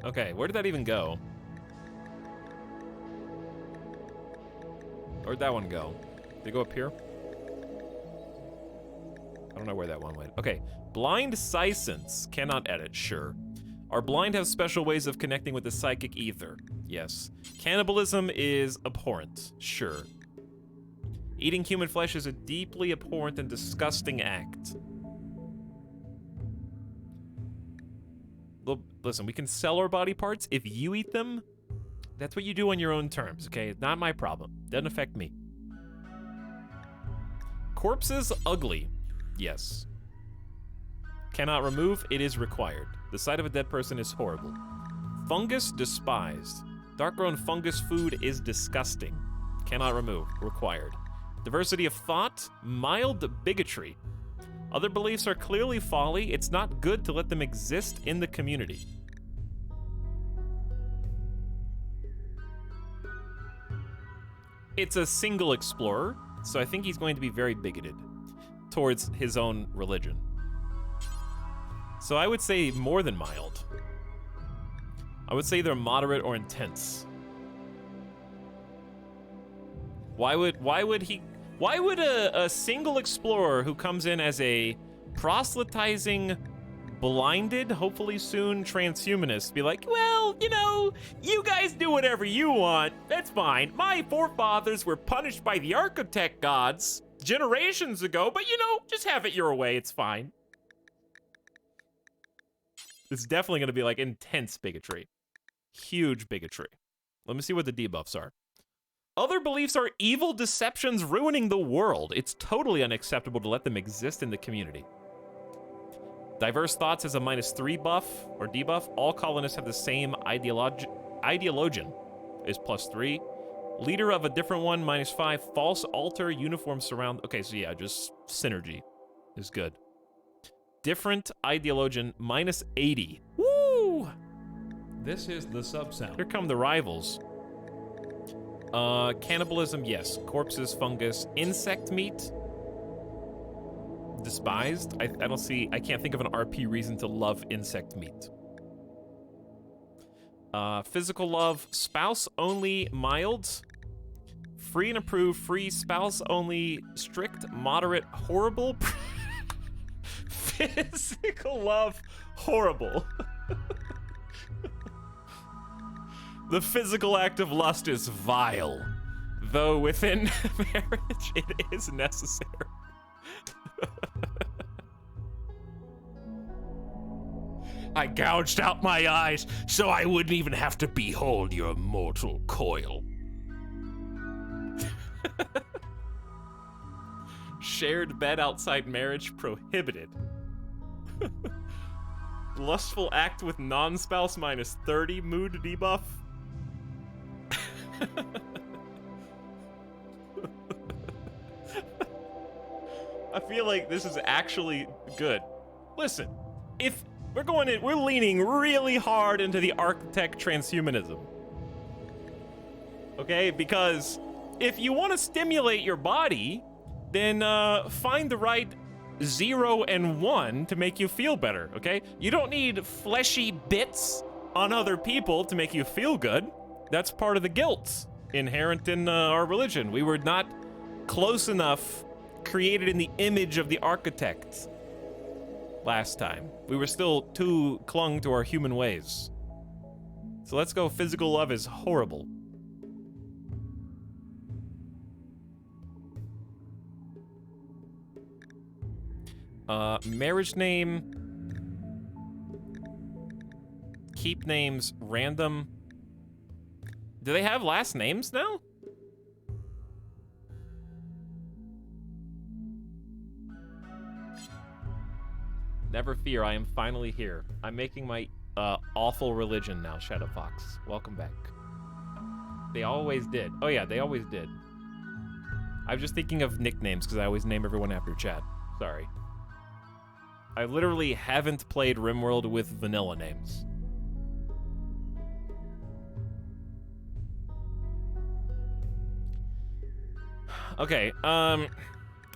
Okay, where did that even go? Where'd that one go? Did it go up here? I don't know where that one went. Okay, blind Sysons cannot edit, sure. Are blind have special ways of connecting with the psychic ether? Yes. Cannibalism is abhorrent, sure. Eating human flesh is a deeply abhorrent and disgusting act. Look, listen, we can sell our body parts. If you eat them, that's what you do on your own terms, okay? Not my problem. Doesn't affect me. Corpses ugly. Yes. Cannot remove, it is required. The sight of a dead person is horrible. Fungus despised. Dark-grown fungus food is disgusting. Cannot remove, required. Diversity of thought, mild bigotry. Other beliefs are clearly folly. It's not good to let them exist in the community. It's a single explorer, so I think he's going to be very bigoted towards his own religion. So I would say more than mild. I would say they're moderate or intense. Why would a single explorer who comes in as a proselytizing, blinded, hopefully soon transhumanist be like, well, you know, you guys do whatever you want. That's fine. My forefathers were punished by the architect gods generations ago, but you know, just have it your way. It's fine. It's definitely going to be like intense bigotry. Huge bigotry. Let me see what the debuffs are. Other beliefs are evil deceptions ruining the world. It's totally unacceptable to let them exist in the community. Diverse thoughts is a -3 buff or debuff. All colonists have the same ideologian is +3. Leader of a different one, -5. False altar, uniform surround. Okay, so yeah, just synergy is good. Different ideologian, -80. Woo! This is the sub sound. Here come the rivals. Cannibalism, yes. Corpses, fungus, insect meat. Despised. I don't see. I can't think of an RP reason to love insect meat. Physical love, spouse only, mild. Free and approved, free, spouse only, strict, moderate, horrible. Physical love, horrible. The physical act of lust is vile, though within marriage it is necessary. I gouged out my eyes so I wouldn't even have to behold your mortal coil. Shared bed outside marriage prohibited. Lustful act with non-spouse -30, mood debuff. I feel like this is actually good. Listen, if we're going in, we're leaning really hard into the architect transhumanism. Okay, because if you want to stimulate your body, then find the right 0 and 1 to make you feel better, okay? You don't need fleshy bits on other people to make you feel good. That's part of the guilt inherent in our religion. We were not close enough, created in the image of the architect last time. We were still too clung to our human ways. So let's go physical love is horrible. Marriage name. Keep names random. Do they have last names now? Never fear, I am finally here. I'm making my awful religion now, Shadow Fox. Welcome back. They always did. Oh yeah, they always did. I was just thinking of nicknames because I always name everyone after Chad. Sorry. I literally haven't played RimWorld with vanilla names. Okay, I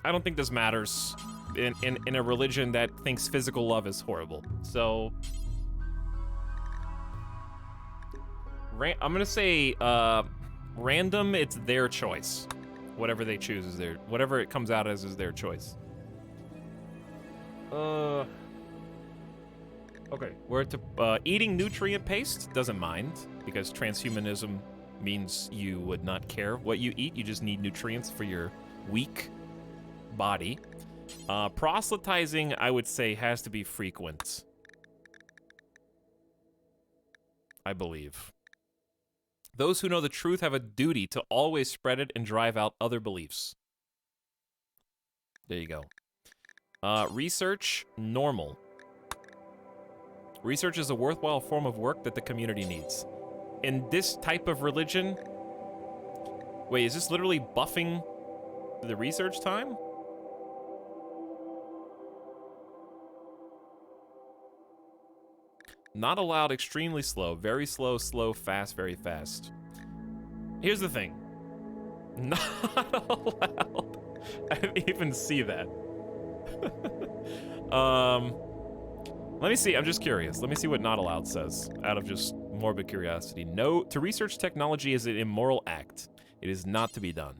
don't think this matters in a religion that thinks physical love is horrible. So, I'm gonna say random. It's their choice. Whatever they choose is their. Whatever it comes out as is their choice. Okay, we're to eating nutrient paste. Doesn't mind because transhumanism means you would not care what you eat. You just need nutrients for your weak body. Proselytizing, I would say, has to be frequent. I believe. Those who know the truth have a duty to always spread it and drive out other beliefs. There you go. Research, normal. Research is a worthwhile form of work that the community needs. In this type of religion... Wait, is this literally buffing the research time? Not allowed, extremely slow, very slow, slow, fast, very fast. Here's the thing. Not allowed. I didn't even see that. Let me see, I'm just curious. Let me see what not allowed says, out of just morbid curiosity. No, to research technology is an immoral act. It is not to be done.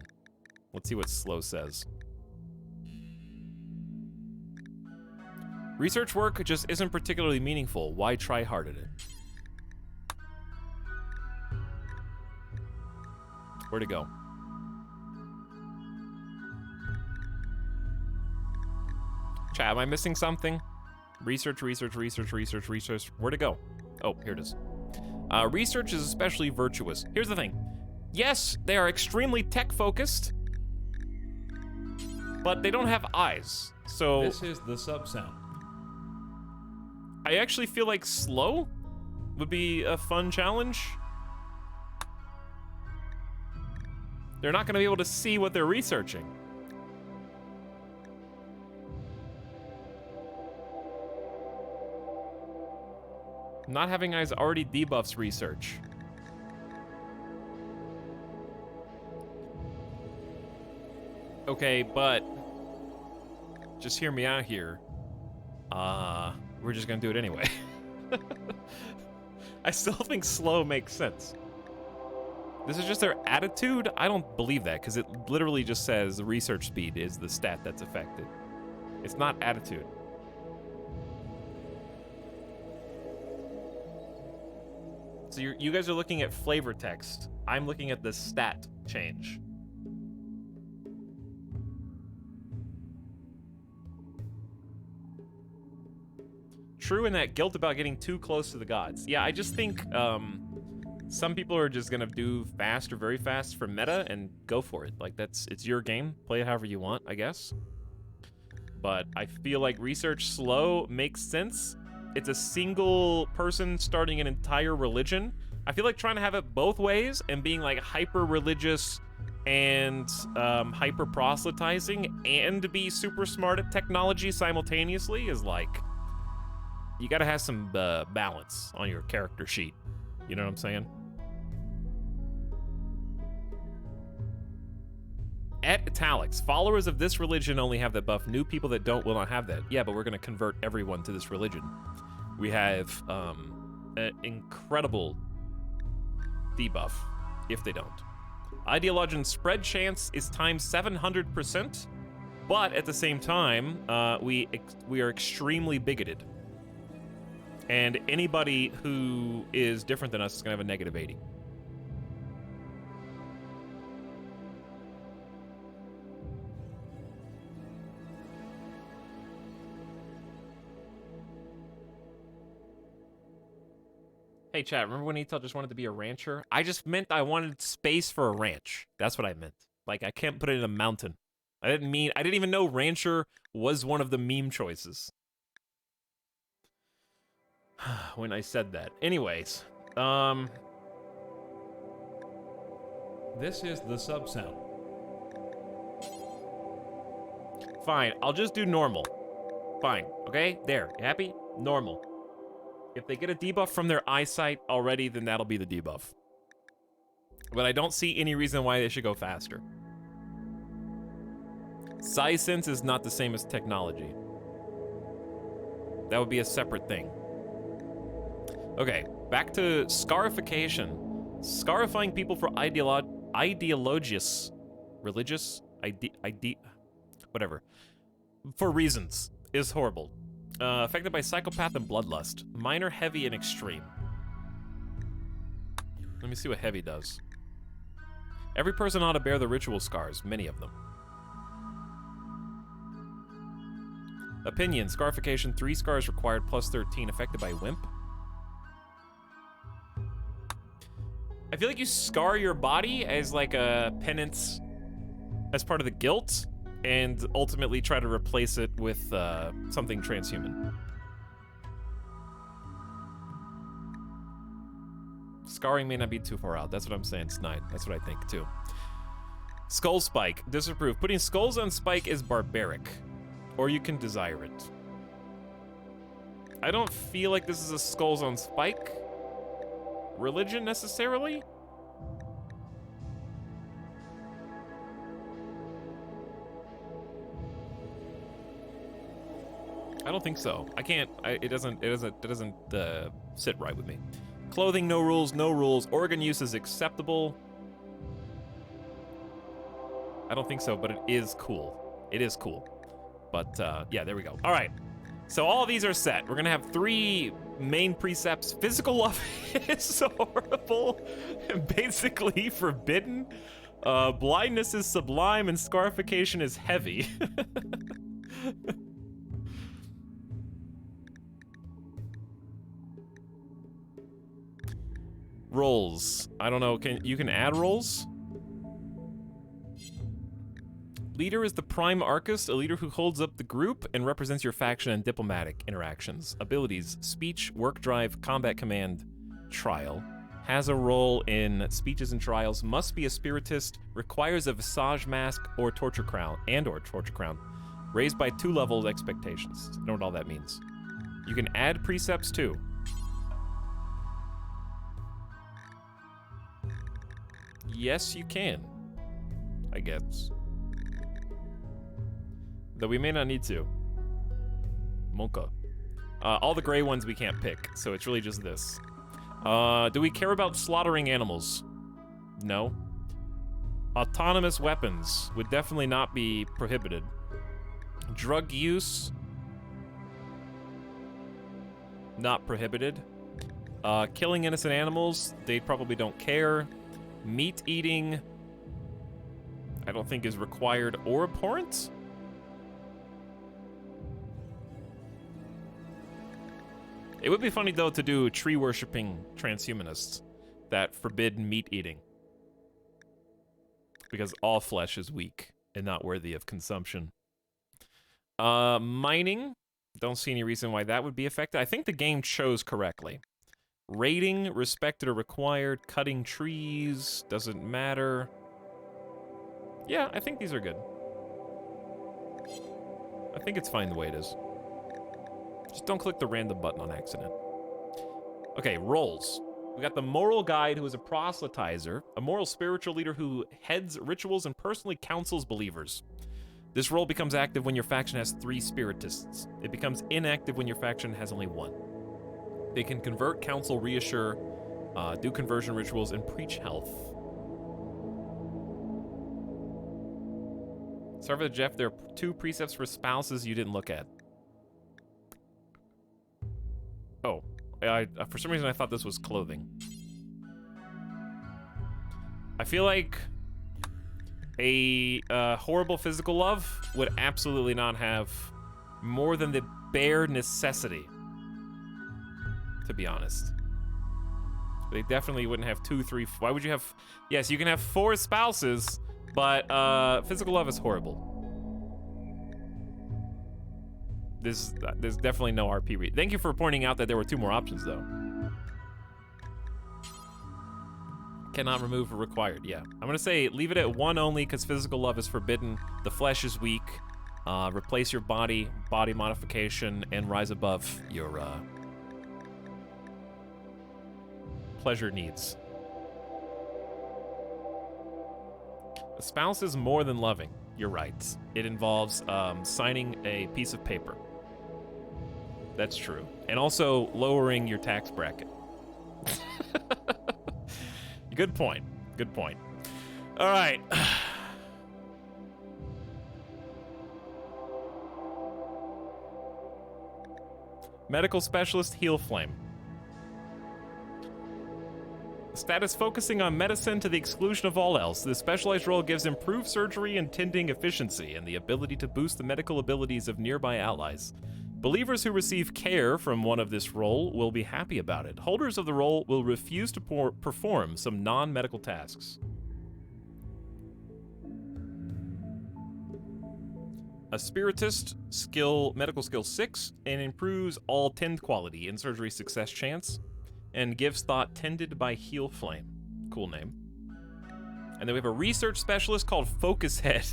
Let's see what slow says. Research work just isn't particularly meaningful. Why try hard at it? Where'd it go? Chat, am I missing something? Research, research, research, research, research. Where'd it go? Oh, here it is. Research is especially virtuous. Here's the thing. Yes, they are extremely tech-focused, but they don't have eyes. So This is the sub sound. I actually feel like slow would be a fun challenge. They're not going to be able to see what they're researching. Not having eyes already debuffs research. Okay, but just hear me out here. We're just gonna do it anyway. I still think slow makes sense. This is just their attitude? I don't believe that, because it literally just says research speed is the stat that's affected. It's not attitude. So you guys are looking at flavor text. I'm looking at the stat change. True in that guilt about getting too close to the gods. Yeah, I just think some people are just gonna do fast or very fast for meta and go for it. Like it's your game. Play it however you want, I guess. But I feel like research slow makes sense. It's a single person starting an entire religion. I feel like trying to have it both ways and being like hyper religious and hyper proselytizing and be super smart at technology simultaneously is like, you gotta have some balance on your character sheet. You know what I'm saying? At Etalyx, followers of this religion only have that buff. New people that don't will not have that. Yeah, but we're gonna convert everyone to this religion. We have an incredible debuff if they don't. Ideologian spread chance is times 700%, but at the same time, we are extremely bigoted. And anybody who is different than us is gonna have a negative 80. Hey chat, remember when Etel just wanted to be a rancher? I just meant I wanted space for a ranch. That's what I meant. Like, I can't put it in a mountain. I didn't even know rancher was one of the meme choices. When I said that. Anyways, This is the sub sound. fine, I'll just do normal. Fine, okay? There, you happy? Normal. If they get a debuff from their eyesight already, then that'll be the debuff. But I don't see any reason why they should go faster. Size sense is not the same as technology. That would be a separate thing. Okay, back to scarification. Scarifying people for ideologious, religious, whatever, for reasons is horrible. Affected by psychopath and bloodlust. Minor, heavy, and extreme. Let me see what heavy does. Every person ought to bear the ritual scars, many of them. Opinion, scarification, 3 scars required, plus 13, affected by wimp. I feel like you scar your body as like a penance as part of the guilt, and ultimately try to replace it with something transhuman. Scarring may not be too far out. That's what I'm saying, Snide. That's what I think, too. Skull Spike. Disapprove. Putting skulls on Spike is barbaric. Or you can desire it. I don't feel like this is a skulls on Spike religion, necessarily. I don't think so. I can't. It doesn't sit right with me. Clothing, no rules, no rules. Organ use is acceptable. I don't think so, but it is cool. It is cool. But yeah, there we go. All right. So all of these are set. We're gonna have 3 main precepts. Physical love is horrible and basically forbidden. Blindness is sublime and scarification is heavy. Rolls. I don't know. You can add rolls? Leader is the prime archist, a leader who holds up the group and represents your faction in diplomatic interactions. Abilities: speech, work drive, combat command, trial. Has a role in speeches and trials. Must be a spiritist. Requires a visage mask or torture crown or torture crown. Raised by 2 levels expectations. I don't know what all that means. You can add precepts too. Yes, you can. I guess. Though we may not need to. Monka. All the gray ones we can't pick, so it's really just this. Do we care about slaughtering animals? No. Autonomous weapons would definitely not be prohibited. Drug use, not prohibited. Killing innocent animals, they probably don't care. Meat eating, I don't think is required or abhorrent. It would be funny, though, to do tree-worshipping transhumanists that forbid meat eating. Because all flesh is weak and not worthy of consumption. Mining. Don't see any reason why that would be affected. I think the game chose correctly. Raiding, respected or required. Cutting trees, doesn't matter. Yeah, I think these are good. I think it's fine the way it is. Just don't click the random button on accident. Okay, roles. We got the moral guide, who is a proselytizer, a moral spiritual leader who heads rituals and personally counsels believers. This role becomes active when your faction has 3 spiritists. It becomes inactive when your faction has only 1. They can convert, counsel, reassure, do conversion rituals, and preach health. Sorry for the Jeff, there are 2 precepts for spouses you didn't look at. Oh, for some reason I thought this was clothing. I feel like a horrible physical love would absolutely not have more than the bare necessity, to be honest. They definitely wouldn't have 2, 3, why would you have, yes, you can have 4 spouses, but physical love is horrible. There's definitely no RP. Thank you for pointing out that there were 2 more options, though. Cannot remove or required. Yeah, I'm gonna say leave it at 1 only because physical love is forbidden. The flesh is weak. Replace your body modification, and rise above your pleasure needs. A spouse is more than loving. You're right. It involves signing a piece of paper. That's true. And also lowering your tax bracket. Good point. Good point. All right. Medical specialist, heal flame. Status focusing on medicine to the exclusion of all else. This specialized role gives improved surgery and tending efficiency and the ability to boost the medical abilities of nearby allies. Believers who receive care from one of this role will be happy about it. Holders of the role will refuse to perform some non-medical tasks. A spiritist, medical skill 6, and improves all tend quality and surgery success chance. And gives thought tended by heal flame. Cool name. And then we have a research specialist called Focus Head.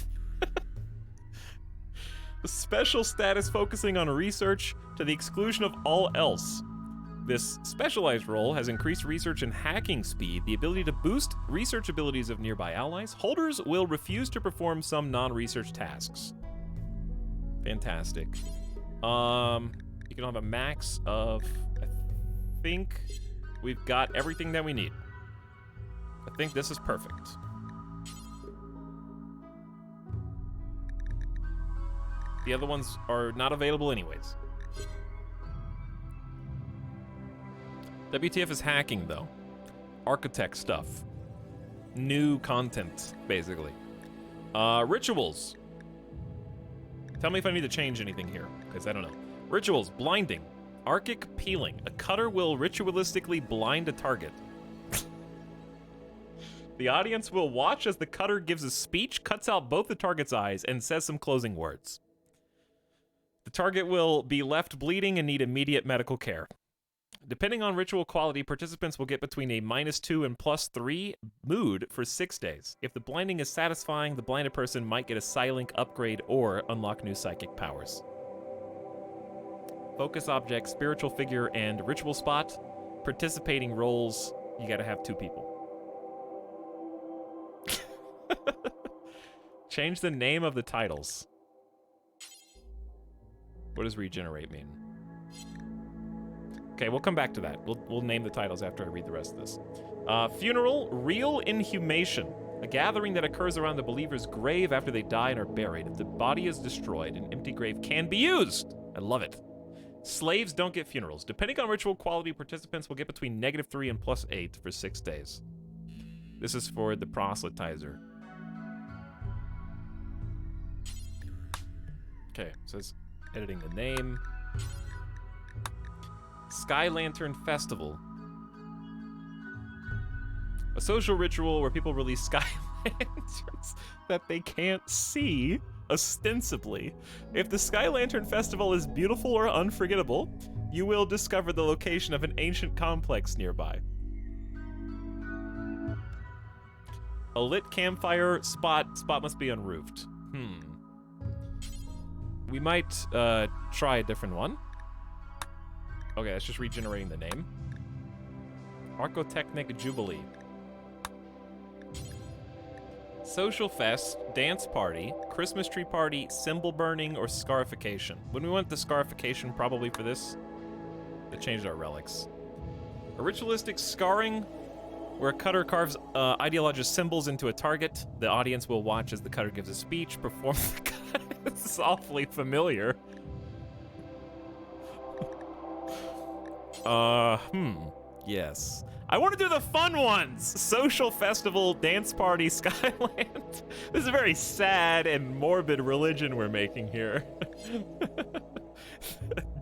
A special status focusing on research to the exclusion of all else. This specialized role has increased research and hacking speed, the ability to boost research abilities of nearby allies. Holders will refuse to perform some non-research tasks. Fantastic. You can have a max of, I think we've got everything that we need. I think this is perfect. The other ones are not available anyways. WTF is hacking, though. Architect stuff. New content, basically. Rituals. Tell me if I need to change anything here, because I don't know. Rituals, blinding. Archic peeling. A cutter will ritualistically blind a target. The audience will watch as the cutter gives a speech, cuts out both the target's eyes, and says some closing words. The target will be left bleeding and need immediate medical care. Depending on ritual quality, participants will get between a -2 and +3 mood for 6 days. If the blinding is satisfying, the blinded person might get a Psylink upgrade or unlock new psychic powers. Focus object, spiritual figure, and ritual spot. Participating roles, you gotta have 2 people. Change the name of the titles. What does regenerate mean? Okay, we'll come back to that. We'll name the titles after I read the rest of this. Funeral, real inhumation. A gathering that occurs around the believer's grave after they die and are buried. If the body is destroyed, an empty grave can be used. I love it. Slaves don't get funerals. Depending on ritual quality, participants will get between -3 and +8 for 6 days. This is for the proselytizer. Okay, it says editing the name. Sky Lantern Festival. A social ritual where people release sky lanterns that they can't see, ostensibly. If the Sky Lantern Festival is beautiful or unforgettable, you will discover the location of an ancient complex nearby. A lit campfire spot must be unroofed. We might try a different one. Okay, that's just regenerating the name. Archotechnic Jubilee. Social fest, dance party, Christmas tree party, symbol burning, or scarification. When we went to scarification probably for this, they changed our relics. A ritualistic scarring, where a cutter carves ideological symbols into a target. The audience will watch as the cutter gives a speech, perform the cut. This is awfully familiar. Yes. I want to do the fun ones. Social festival, dance party, Skyland. This is a very sad and morbid religion we're making here.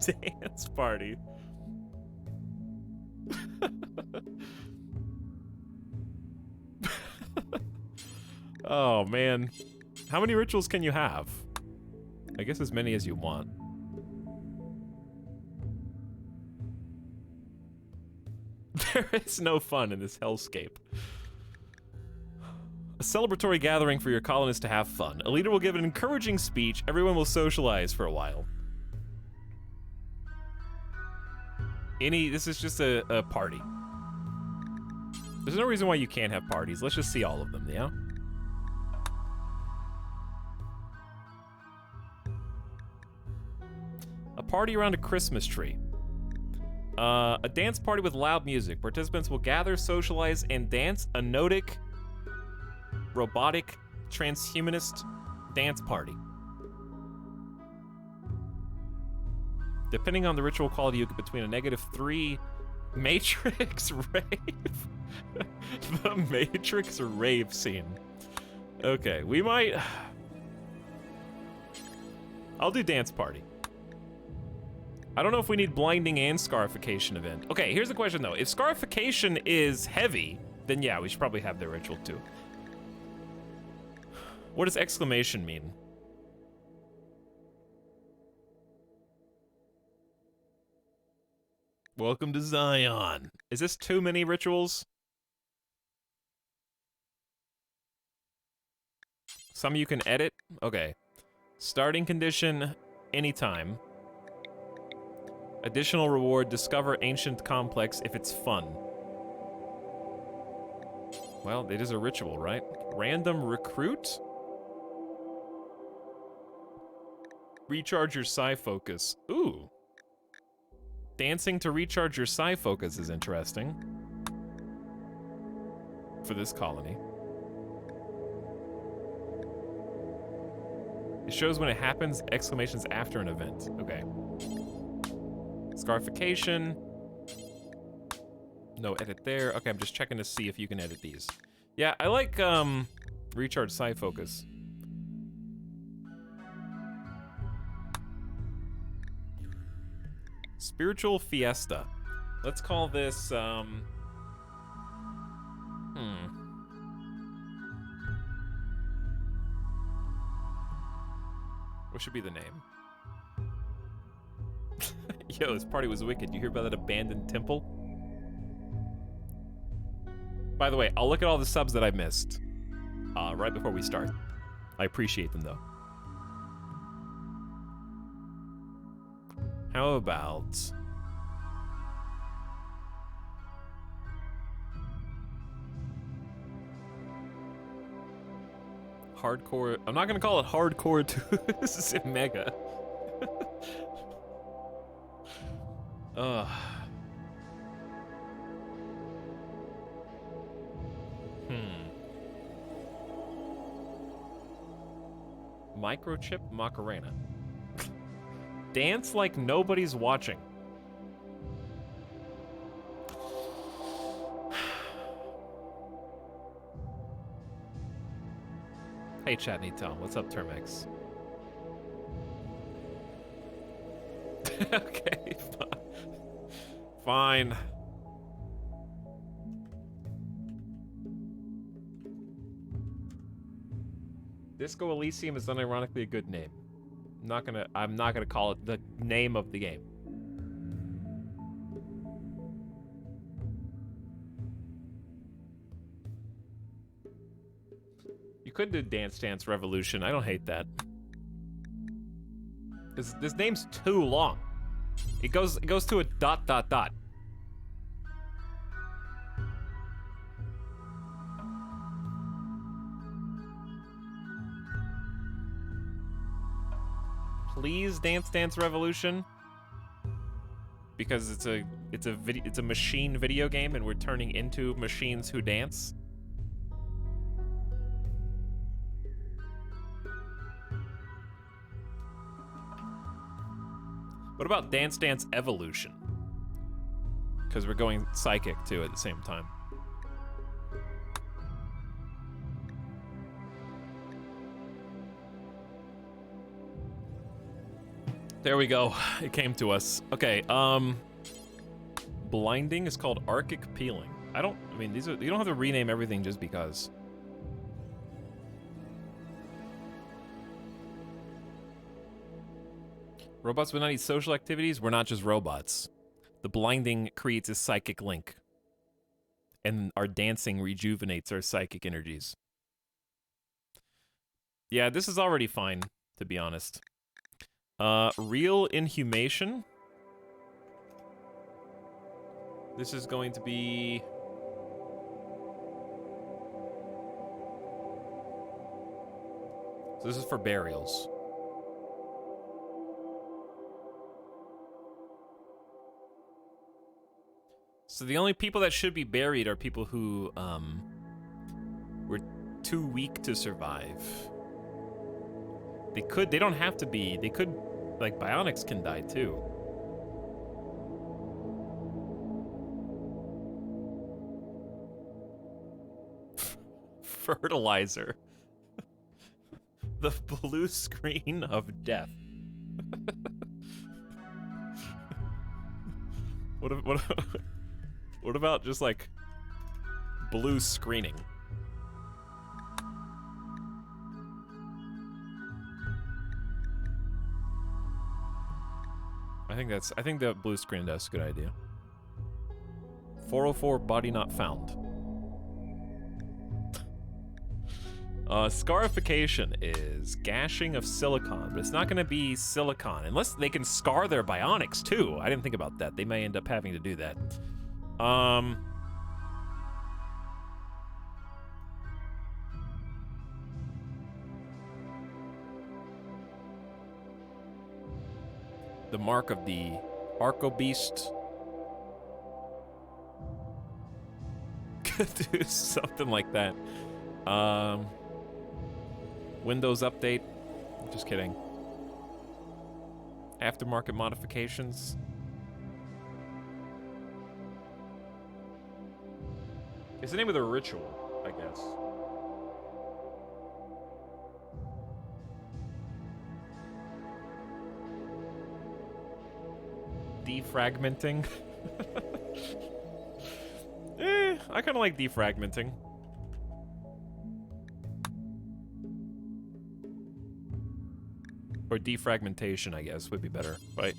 Dance party. Oh, man. How many rituals can you have? I guess as many as you want. There is no fun in this hellscape. A celebratory gathering for your colonists to have fun. A leader will give an encouraging speech. Everyone will socialize for a while. This is just a party. There's no reason why you can't have parties. Let's just see all of them, yeah? A party around a Christmas tree. A dance party with loud music. Participants will gather, socialize, and dance. A notic, robotic, transhumanist dance party. Depending on the ritual quality, you get between a -3 Matrix rave. The Matrix rave scene. Okay, we might... I'll do dance party. I don't know if we need blinding and scarification event. Okay, here's the question though. If scarification is heavy, then yeah, we should probably have the ritual too. What does exclamation mean? Welcome to Zion. Is this too many rituals? Some you can edit? Okay. Starting condition, anytime. Additional reward, discover ancient complex if it's fun. Well, it is a ritual, right? Random recruit? Recharge your psi focus. Ooh. Dancing to recharge your psi focus is interesting. For this colony. It shows when it happens, exclamations after an event. Okay. Scarification. No edit there. Okay, I'm just checking to see if you can edit these. Yeah, I like recharge psi focus. Spiritual fiesta. Let's call this What should be the name? Yo, this party was wicked. You hear about that abandoned temple? By the way, I'll look at all the subs that I missed right before we start. I appreciate them, though. How about... hardcore... I'm not going to call it hardcore to... This is mega. Ugh. Microchip Macarena. Dance like nobody's watching. Hey, Chatney Tom. What's up, Termex? Okay, fine. Disco Elysium is unironically a good name. I'm not gonna call it the name of the game. You could do Dance Dance Revolution. I don't hate that. This name's too long. It goes to a ... Please, Dance Dance Revolution, because it's a machine video game, and we're turning into machines who dance. What about Dance Dance Evolution? Because we're going psychic too at the same time. There we go. It came to us. Okay, blinding is called Arctic peeling. I mean, you don't have to rename everything just because. Robots would not need social activities. We're not just robots. The blinding creates a psychic link. And our dancing rejuvenates our psychic energies. Yeah, this is already fine, to be honest. Real inhumation. This is going to be... So this is for burials. So the only people that should be buried are people who, were too weak to survive. They don't have to be, they could, like, bionics can die too. Fertilizer. The blue screen of death. What about just, like, blue screening? I think the blue screen does a good idea. 404 body not found. Scarification is gashing of silicon, but it's not going to be silicon unless they can scar their bionics too. I didn't think about that. They may end up having to do that. The mark of the Arco Beast. Could do something like that. Windows update. Just kidding. Aftermarket modifications. It's the name of the ritual, I guess. Defragmenting. I kind of like defragmenting. Or defragmentation, I guess, would be better, right?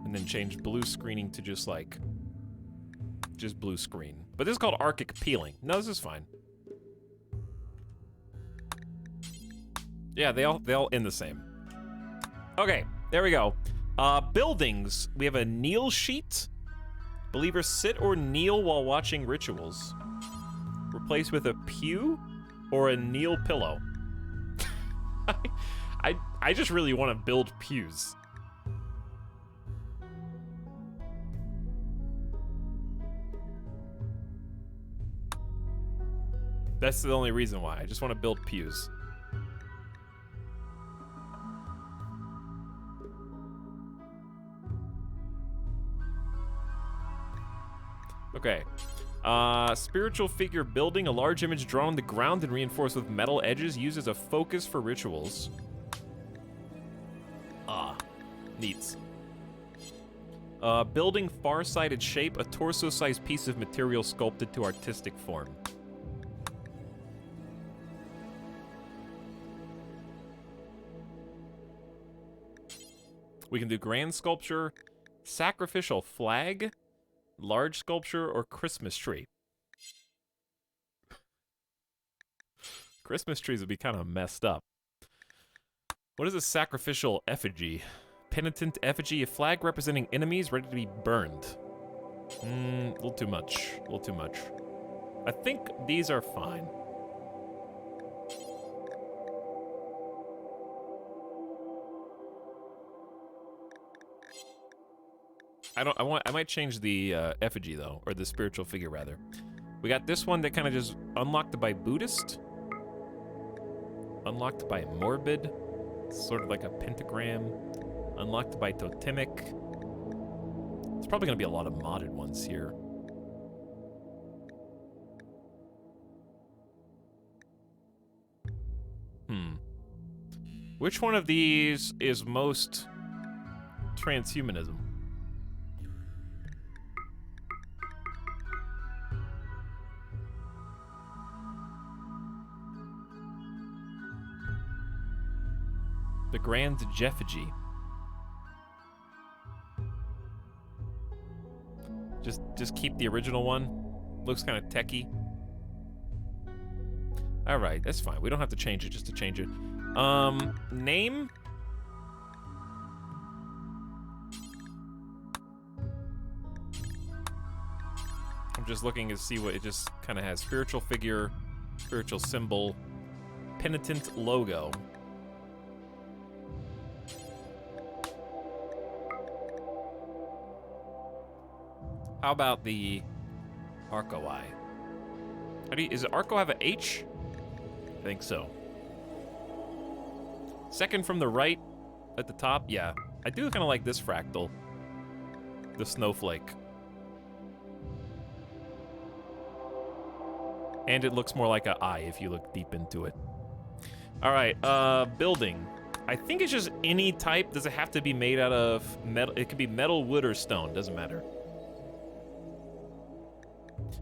And then change blue screening to just like, just blue screen. But this is called Arctic peeling. No, this is fine. Yeah, they all end the same. Okay, there we go. Buildings. We have a kneel sheet. Believers sit or kneel while watching rituals. Replaced with a pew or a kneel pillow. I just really want to build pews. That's the only reason why. I just want to build pews. Okay. Spiritual figure building, a large image drawn on the ground and reinforced with metal edges, used as a focus for rituals. Neat. Building far-sided shape, a torso-sized piece of material sculpted to artistic form. We can do grand sculpture, sacrificial flag, large sculpture, or Christmas tree. Christmas trees would be kind of messed up. What is a sacrificial effigy? Penitent effigy, a flag representing enemies ready to be burned. A little too much. A little too much. I think these are fine. I might change the effigy though, or the spiritual figure rather. We got this one that kind of just unlocked by Buddhist. Unlocked by morbid. Sort of like a pentagram. Unlocked by totemic. There's probably gonna be a lot of modded ones here. Which one of these is most transhumanism? The Grand Jeffigy. Just keep the original one. Looks kind of techie. All right, that's fine. We don't have to change it just to change it. Name? I'm just looking to see what it just kind of has. Spiritual figure, spiritual symbol, penitent logo. How about the Arco Eye? Is it Arco have an H? I think so. Second from the right at the top, yeah. I do kind of like this fractal. The snowflake. And it looks more like an eye if you look deep into it. All right, building. I think it's just any type. Does it have to be made out of metal? It could be metal, wood, or stone. Doesn't matter.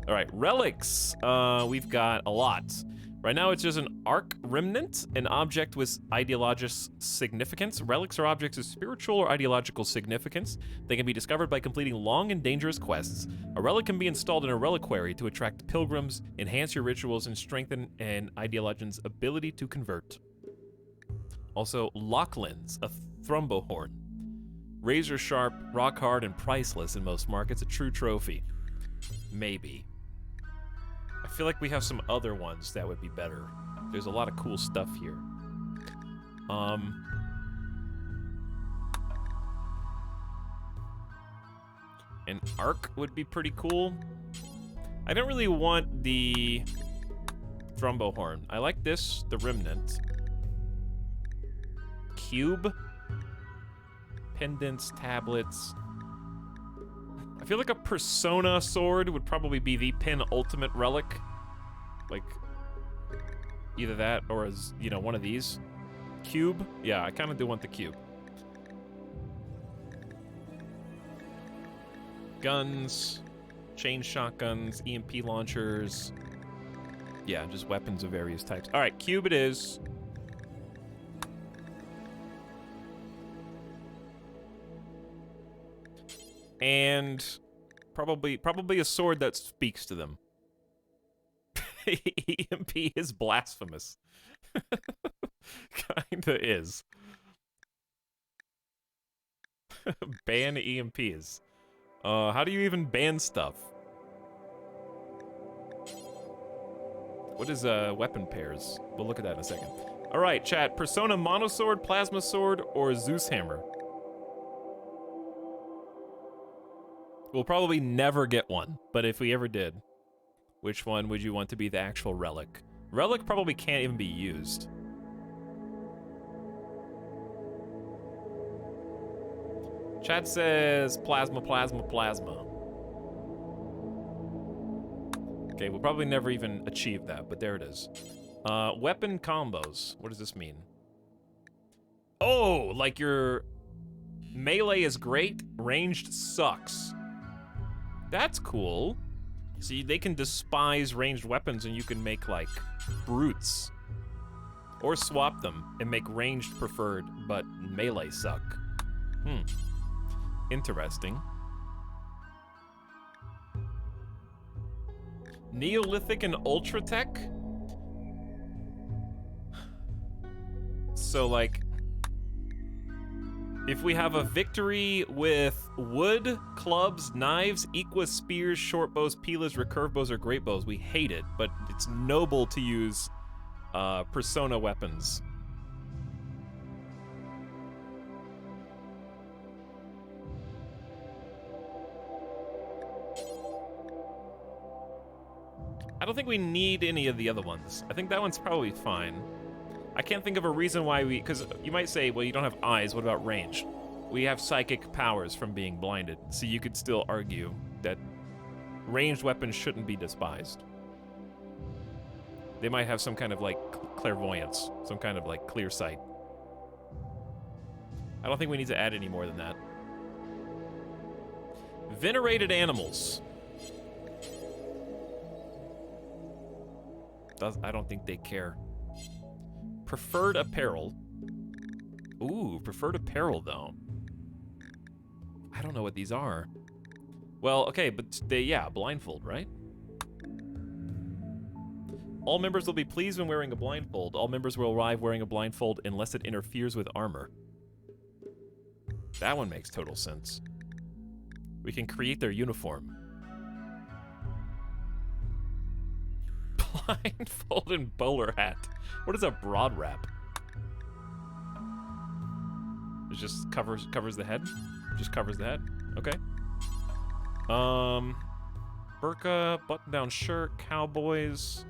All right, relics. We've got a lot. Right now, it's just an arc remnant, an object with ideological significance. Relics are objects of spiritual or ideological significance. They can be discovered by completing long and dangerous quests. A relic can be installed in a reliquary to attract pilgrims, enhance your rituals, and strengthen an ideologian's ability to convert. Also, Lachlan's, a thrombohorn. Razor sharp, rock hard, and priceless in most markets. A true trophy. Maybe. I feel like we have some other ones that would be better. There's a lot of cool stuff here. An arc would be pretty cool. I don't really want the thrombohorn. I like this, the remnant. Cube. Pendants, tablets. I feel like a Persona sword would probably be the penultimate relic. Like, either that or, as you know, one of these. Cube? Yeah, I kind of do want the cube. Guns, chain shotguns, EMP launchers. Yeah, just weapons of various types. All right, cube it is. And probably a sword that speaks to them. EMP is blasphemous. Kinda is. Ban EMPs. How do you even ban stuff? What is weapon pairs? We'll look at that in a second. All right, chat. Persona Monosword, Plasma Sword, or Zeus Hammer? We'll probably never get one, but if we ever did, which one would you want to be the actual relic? Relic probably can't even be used. Chat says plasma, plasma, plasma. Okay, we'll probably never even achieve that, but there it is. Weapon combos. What does this mean? Oh, like your melee is great, ranged sucks. That's cool. See, they can despise ranged weapons and you can make, like, brutes. Or swap them and make ranged preferred, but melee suck. Interesting. Neolithic and Ultratech? So, like, if we have a victory with wood, clubs, knives, equus, spears, short bows, pilas, recurve bows, or great bows, we hate it, but it's noble to use persona weapons. I don't think we need any of the other ones. I think that one's probably fine. I can't think of a reason why we... Because you might say, well, you don't have eyes. What about range? We have psychic powers from being blinded. So you could still argue that ranged weapons shouldn't be despised. They might have some kind of, like, clairvoyance. Some kind of, like, clear sight. I don't think we need to add any more than that. Venerated animals. I don't think they care. Preferred apparel. Ooh, preferred apparel, though. I don't know what these are. Well, okay, but they, yeah, blindfold, right? All members will be pleased when wearing a blindfold. All members will arrive wearing a blindfold unless it interferes with armor. That one makes total sense. We can create their uniform. Blindfold and bowler hat. What is a broad wrap? It just covers the head? Just covers the head. Okay. Burqa, button-down shirt, cowboys.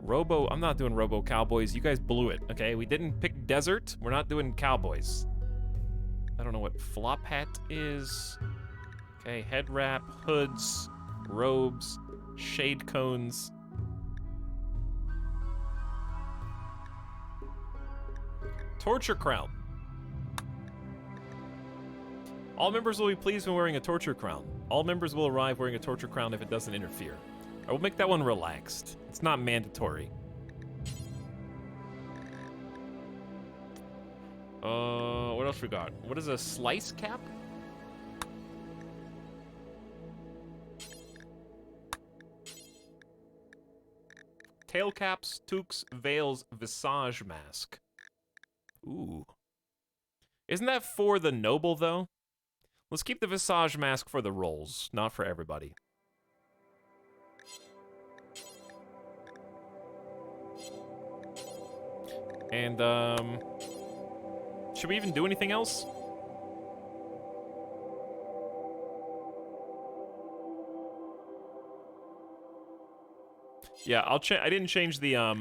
I'm not doing Robo Cowboys. You guys blew it, okay? We didn't pick desert. We're not doing cowboys. I don't know what flop hat is. Okay, head wrap, hoods, robes, shade cones. Torture crown. All members will be pleased when wearing a torture crown. All members will arrive wearing a torture crown if it doesn't interfere. I will make that one relaxed. It's not mandatory. What else we got? What is a slice cap? Tail caps, toques, veils, visage mask. Ooh. Isn't that for the noble, though? Let's keep the visage mask for the rolls, not for everybody. And, should we even do anything else? Yeah, I didn't change the, I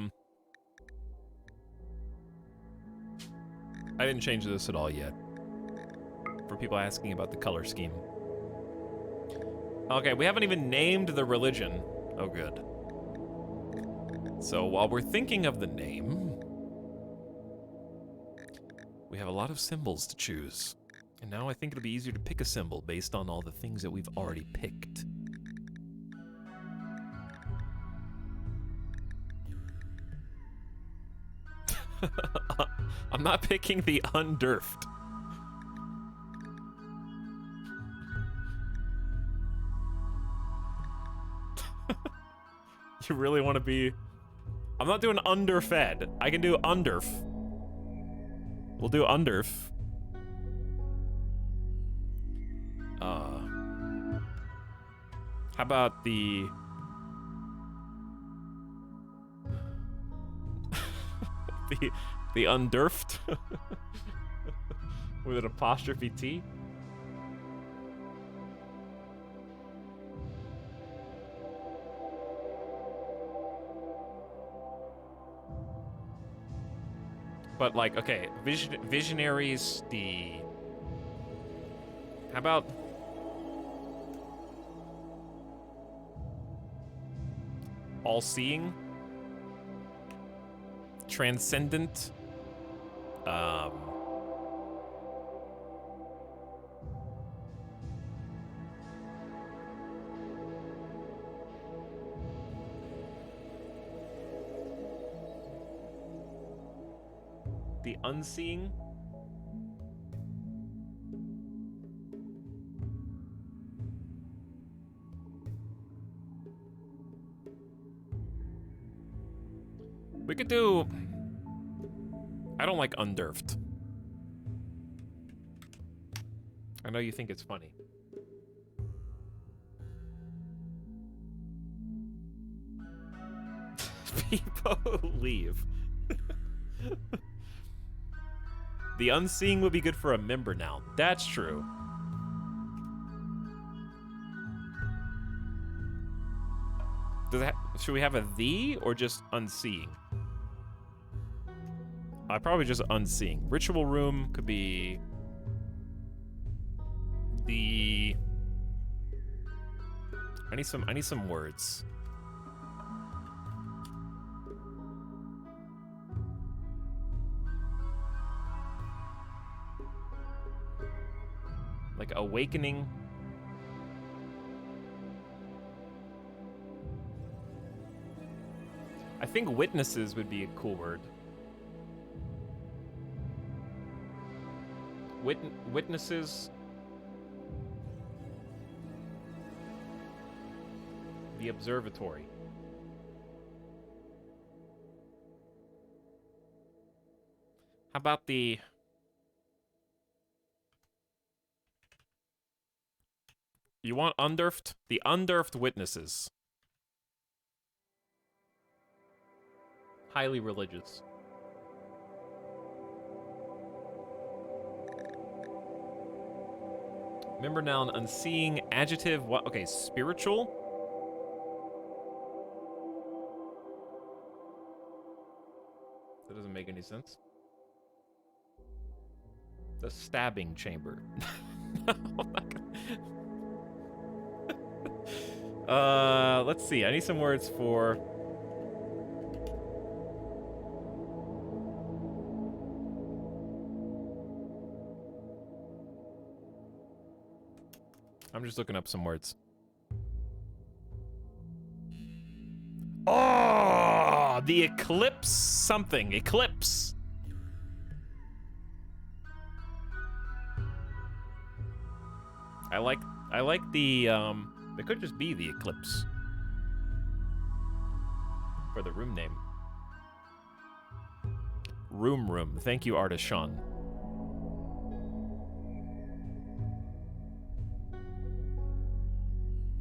didn't change this at all yet. For people asking about the color scheme. Okay, we haven't even named the religion. Oh, good. So while we're thinking of the name, we have a lot of symbols to choose. And now I think it'll be easier to pick a symbol based on all the things that we've already picked. I'm not picking the undurfed. You really want to be... I'm not doing underfed. I can do underf. We'll do underf. How about the... the undurfed? With an apostrophe T? But like, okay, visionaries, the... How about... all-seeing? Transcendent? The unseeing? We could do... I don't like undurfed. I know you think it's funny. People leave. The unseeing would be good for a member now. That's true. Should we have a the or just unseeing? Probably just unseeing. Ritual room could be the... I need some words. Like awakening. I think witnesses would be a cool word. Witnesses. The observatory. How about the... You want undurfed? The undurfed witnesses. Highly religious. Member noun, unseeing, adjective, what? Okay, spiritual. That doesn't make any sense. The stabbing chamber. Let's see. I need some words for... I'm just looking up some words. Oh, the eclipse something. Eclipse. I like the, it could just be the eclipse. For the room name. Room. Thank you, Artist Sean.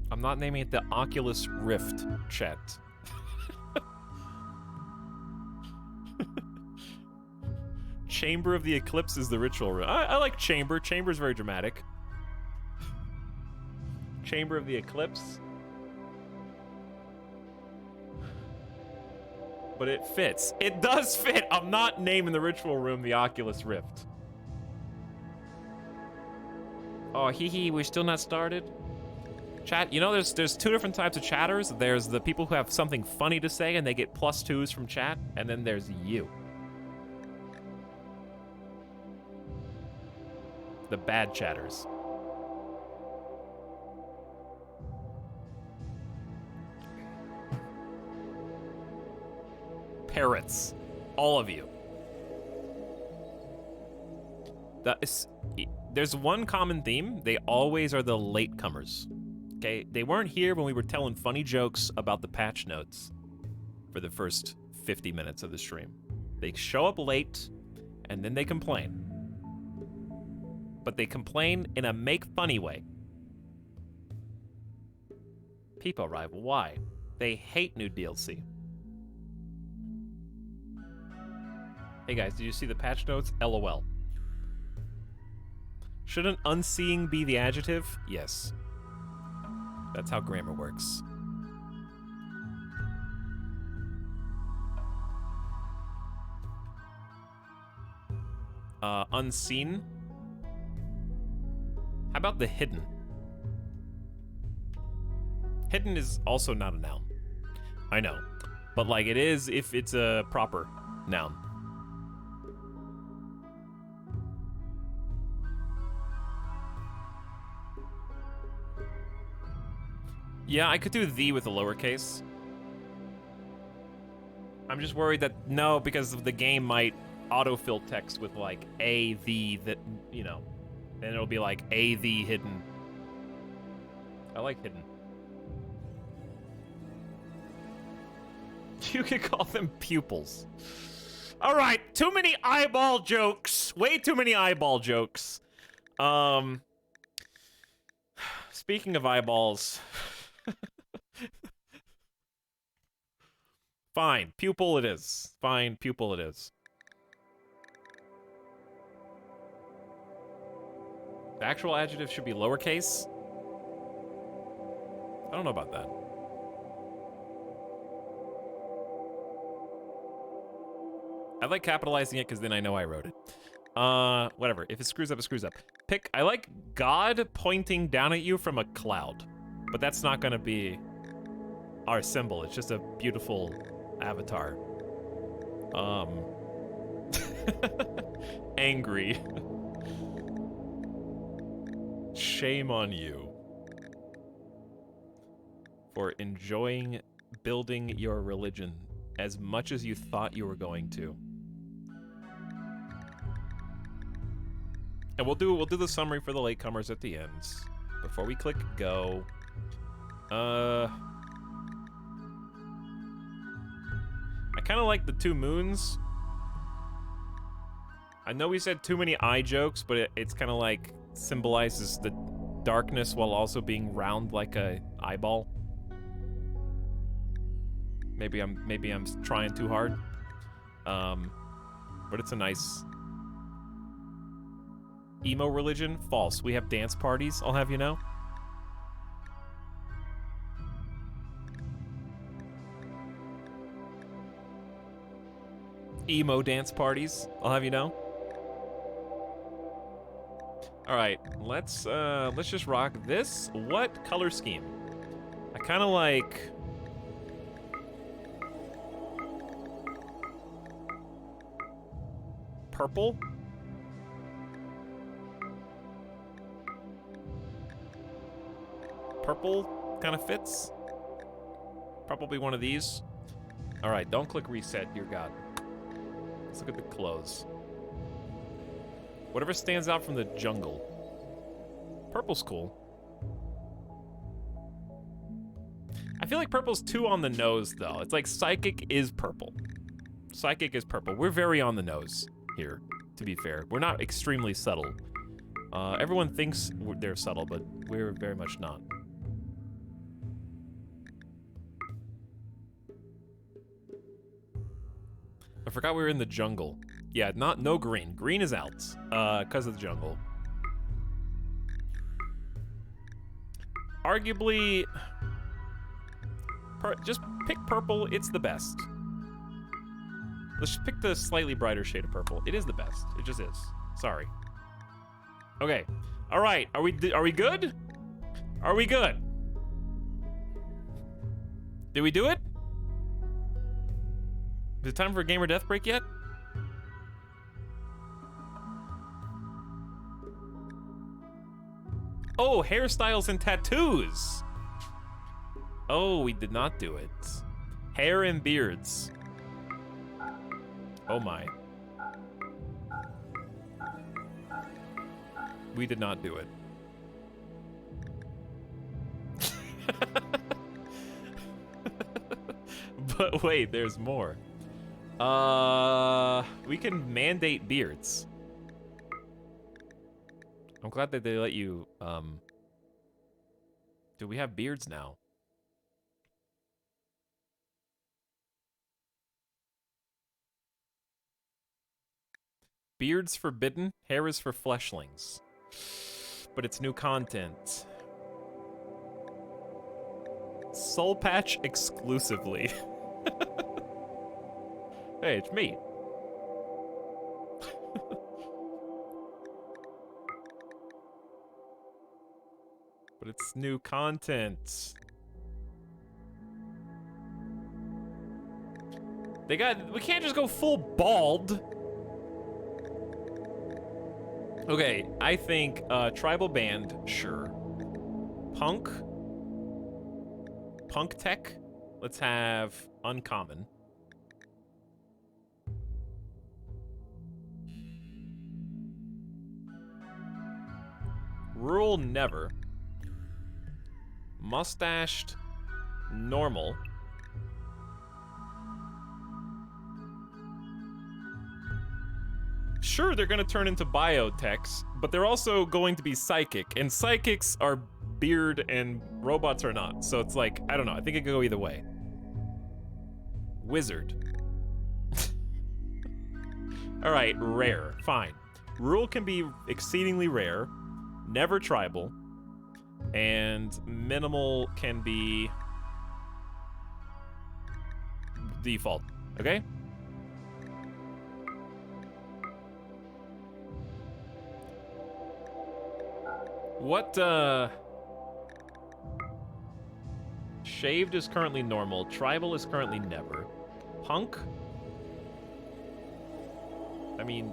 I'm not naming it the Oculus Rift, chat. Chamber of the Eclipse is the ritual room. I like Chamber. Chamber's very dramatic. Chamber of the Eclipse. But it fits. It does fit. I'm not naming the ritual room the Oculus Rift. Oh, hee, we're still not started? Chat, you know there's two different types of chatters. There's the people who have something funny to say and they get +2s from chat, and then there's you. The bad chatters. Parrots. All of you. There's one common theme. They always are the latecomers. Okay, they weren't here when we were telling funny jokes about the patch notes for the first 50 minutes of the stream. They show up late, and then they complain. But they complain in a make-funny way. People arrive. Why? They hate new DLC. Hey guys, did you see the patch notes? LOL. Shouldn't unseeing be the adjective? Yes. That's how grammar works. Unseen? How about the hidden? Hidden is also not a noun. I know. But like it is if it's a proper noun. Yeah, I could do the with a lowercase. I'm just worried that, no, because the game might autofill text with like a, the, that, you know. And it'll be like a, the, hidden. I like hidden. You could call them pupils. All right, too many eyeball jokes. Way too many eyeball jokes. Speaking of eyeballs. Fine, pupil it is. Fine, pupil it is. The actual adjective should be lowercase. I don't know about that. I like capitalizing it because then I know I wrote it. Whatever. If it screws up, it screws up. I like God pointing down at you from a cloud. But that's not gonna be our symbol. It's just a beautiful avatar. Angry. Shame on you for enjoying building your religion as much as you thought you were going to. And we'll do the summary for the latecomers at the end before we click go. I kind of like the two moons. I know we said too many eye jokes, but it's kind of like symbolizes the darkness while also being round like a eyeball. Maybe I'm trying too hard. But it's a nice emo religion. False. We have dance parties, I'll have you know. Emo dance parties, I'll have you know. All right, let's just rock this. What color scheme? I kind of like purple. Purple kind of fits. Probably one of these. All right, don't click reset, dear God. Let's look at the clothes. Whatever stands out from the jungle. Purple's cool. I feel like purple's too on the nose, though. It's like psychic is purple. Psychic is purple. We're very on the nose here, to be fair. We're not extremely subtle. Everyone thinks they're subtle, but we're very much not. I forgot we were in the jungle. Yeah, no green. Green is out, because of the jungle. Arguably, just pick purple, it's the best. Let's just pick the slightly brighter shade of purple. It is the best, it just is. Sorry. Okay, all right, are we good? Are we good? Did we do it? Is it time for a gamer death break yet? Oh, hairstyles and tattoos. Oh, we did not do it. Hair and beards. Oh my. We did not do it. But wait, there's more. We can mandate beards. I'm glad that they let you, do we have beards now? Beards forbidden, hair is for fleshlings. But it's new content. Soul Patch exclusively. Hey, it's me. But it's new content. We can't just go full bald. Okay, I think tribal band, sure. Punk tech, let's have uncommon. Rural never. Mustached normal. Sure, they're going to turn into biotechs, but they're also going to be psychic, and psychics are beard and robots are not. So it's like, I don't know, I think it could go either way. Wizard. All right, rare, fine. Rural can be exceedingly rare, never tribal, and minimal can be default, okay? What, shaved is currently normal, tribal is currently never. Punk? I mean,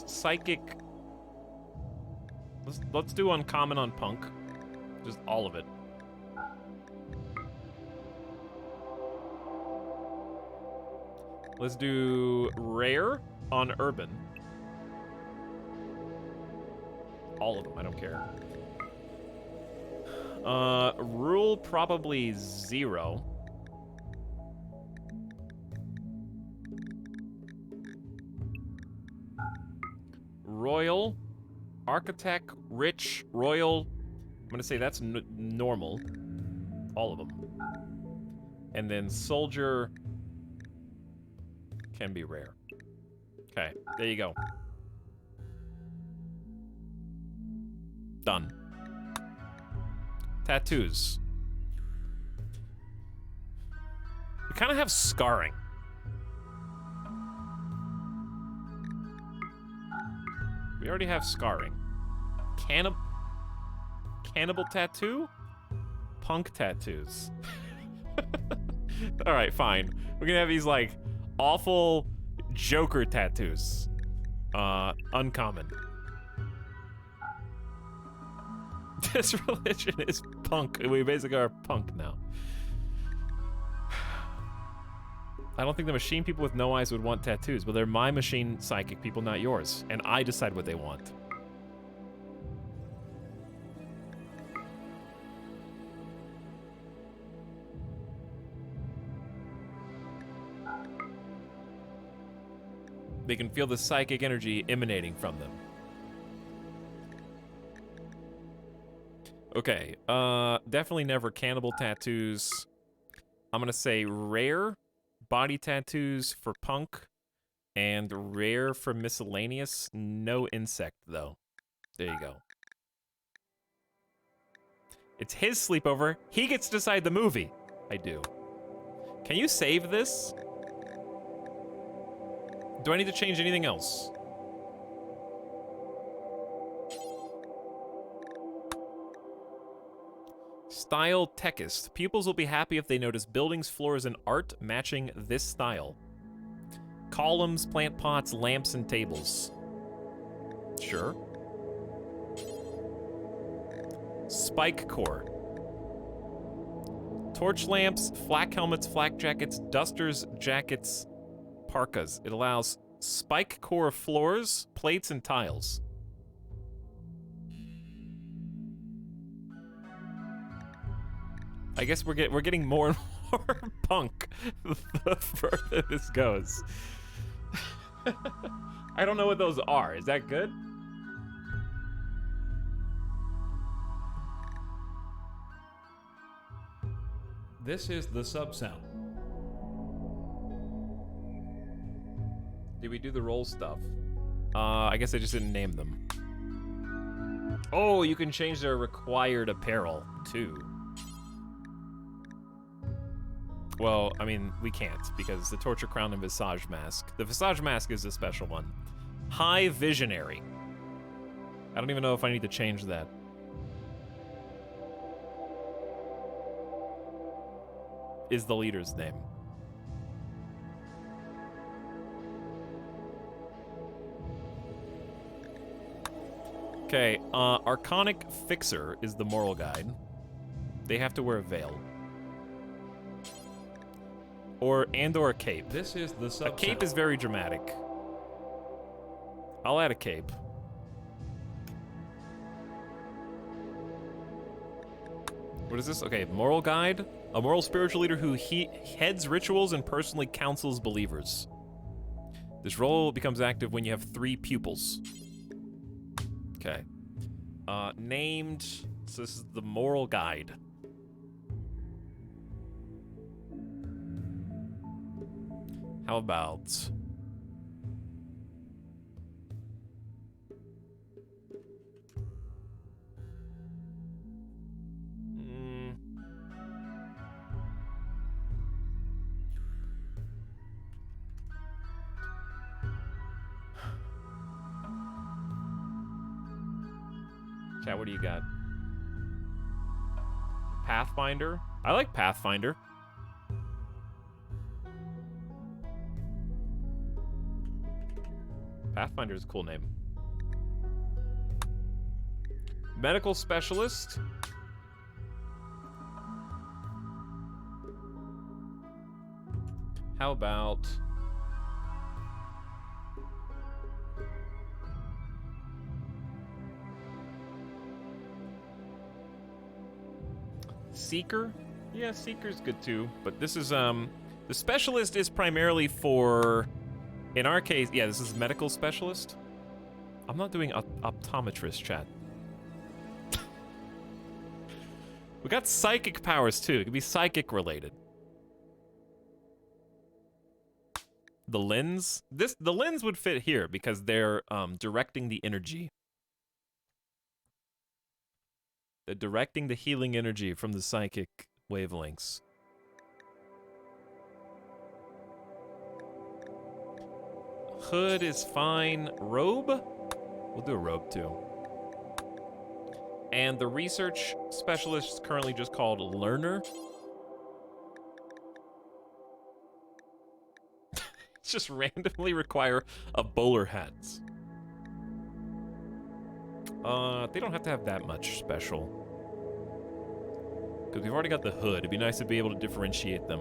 psychic... Let's do uncommon on punk. Just all of it. Let's do rare on urban. All of them, I don't care. Rule probably 0. Royal, architect, rich, royal. I'm gonna say that's normal. All of them. And then soldier can be rare. Okay, there you go. Done. Tattoos. We kind of have scarring. We already have scarring. Cannibal tattoo? Punk tattoos. Alright, fine. We're gonna have these, like, awful Joker tattoos. Uncommon. This religion is punk. We basically are punk now. I don't think the machine people with no eyes would want tattoos, but they're my machine psychic people, not yours. And I decide what they want. They can feel the psychic energy emanating from them. Okay, definitely never cannibal tattoos. I'm gonna say rare body tattoos for punk and rare for miscellaneous. No insect, though. There you go. It's his sleepover. He gets to decide the movie. I do. Can you save this? Do I need to change anything else? Style techist. Pupils will be happy if they notice buildings, floors, and art matching this style. Columns, plant pots, lamps, and tables. Sure. Spike core. Torch lamps, flak helmets, flak jackets, dusters, jackets, parkas. It allows spike core floors, plates, and tiles. I guess we're getting more and more punk the further this goes. I don't know what those are. Is that good? This is the sub sound. Did we do the roll stuff? I guess I just didn't name them. Oh, you can change their required apparel, too. Well, I mean, we can't, because the Torture Crown and Visage Mask. The Visage Mask is a special one. High Visionary. I don't even know if I need to change that. Is the leader's name. Okay, Archonic Fixer is the moral guide. They have to wear a veil. Or a cape. This is the sub A cape is very dramatic. I'll add a cape. What is this? Okay, moral guide. A moral spiritual leader who heads rituals and personally counsels believers. This role becomes active when you have 3 pupils. Okay. Named. So this is the moral guide. How about... Chat, what do you got? Pathfinder? I like Pathfinder. Pathfinder is a cool name. Medical specialist. How about... Seeker? Yeah, Seeker's good too. But this is, the specialist is primarily for, in our case, yeah, this is medical specialist. I'm not doing optometrist, chat. We got psychic powers too. It could be psychic related. The lens? The lens would fit here because they're directing the energy. They're directing the healing energy from the psychic wavelengths. Hood is fine. Robe? We'll do a robe too. And the research specialist is currently just called Learner. It's just randomly require a bowler hats. They don't have to have that much special. Because we've already got the hood. It'd be nice to be able to differentiate them.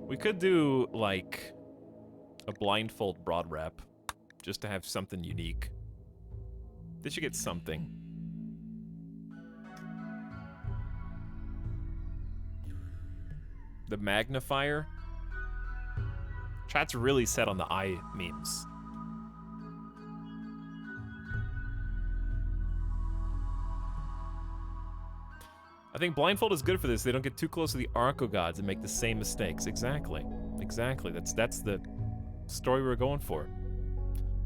We could do, like, a blindfold broad wrap. Just to have something unique. They should get something. The magnifier. Chat's really set on the eye memes. I think blindfold is good for this. They don't get too close to the Arco gods and make the same mistakes. Exactly. Exactly. That's the story we're going for.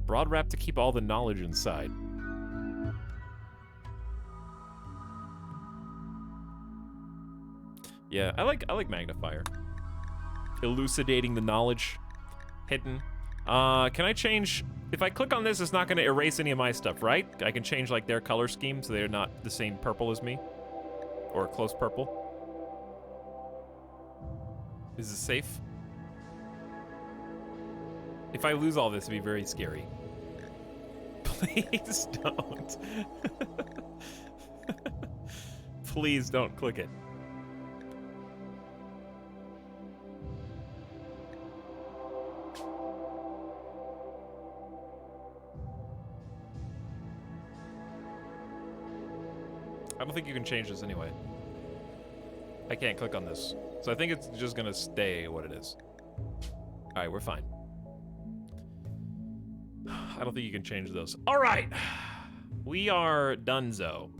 Broad wrap to keep all the knowledge inside. Yeah, I like magnifier. Elucidating the knowledge. Hidden. Can I change... If I click on this, it's not going to erase any of my stuff, right? I can change, like, their color scheme so they're not the same purple as me. Or close purple. Is it safe? If I lose all this, it'd be very scary. Please don't. Please don't click it. I don't think you can change this anyway. I can't click on this. So I think it's just gonna stay what it is. Alright, we're fine. I don't think you can change those. Alright! We are donezo.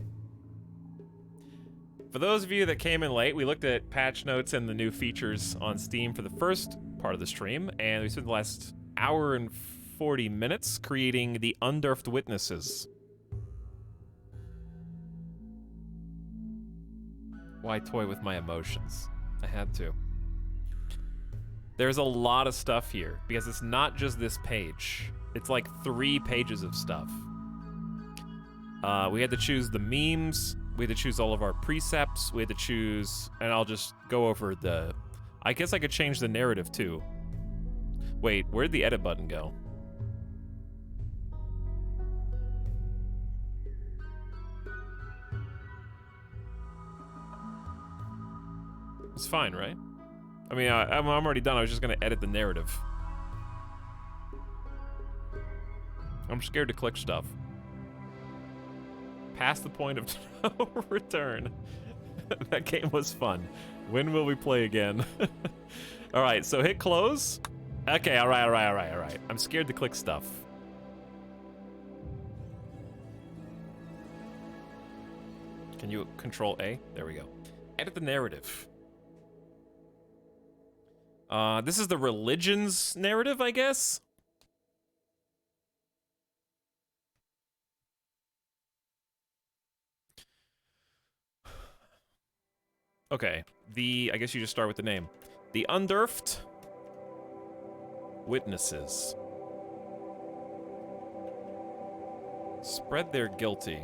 For those of you that came in late, we looked at patch notes and the new features on Steam for the first part of the stream, and we spent the last hour and 40 minutes creating the Undurfed Witnesses. Why toy with my emotions? I had to. There's a lot of stuff here, because it's not just this page. It's like 3 pages of stuff. We had to choose the memes, we had to choose all of our precepts, we had to choose, and I'll just go over the... I guess I could change the narrative too. Wait, where'd the edit button go? It's fine, right? I mean, I'm already done. I was just gonna edit the narrative. I'm scared to click stuff. Past the point of no return. That game was fun. When will we play again? Alright, so hit close. Okay, alright. I'm scared to click stuff. Can you control A? There we go. Edit the narrative. This is the religion's narrative, I guess? Okay, I guess you just start with the name. The Undurfed Witnesses. Spread their guilty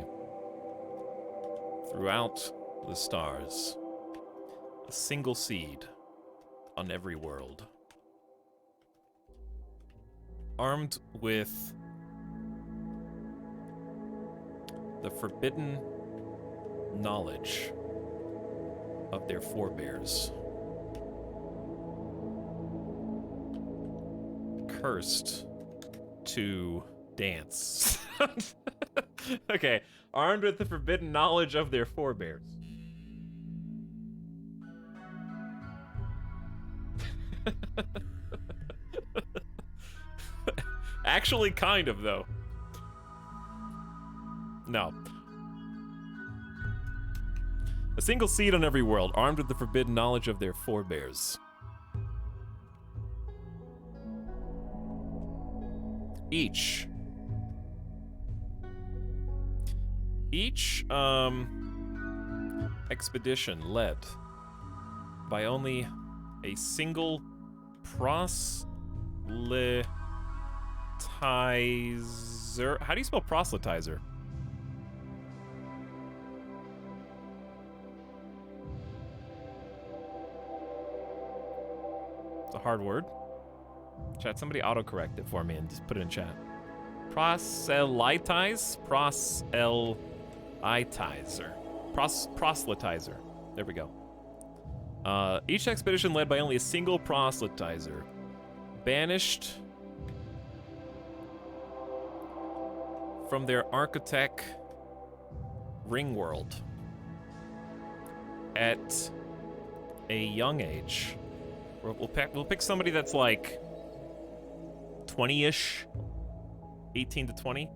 throughout the stars. A single seed on every world. Armed with the forbidden knowledge of their forebears. Cursed to dance. Okay, armed with the forbidden knowledge of their forebears. Actually, kind of, though. No. A single seed on every world, armed with the forbidden knowledge of their forebears. Each expedition led by only a single proselytizer. How do you spell proselytizer? It's a hard word. Chat, somebody autocorrect it for me and just put it in chat. Proselytize? Proselytizer. Proselytizer. There we go. Each expedition led by only a single proselytizer. Banished from their architect RimWorld at a young age. We'll pick somebody that's like 20-ish, 18 to 20.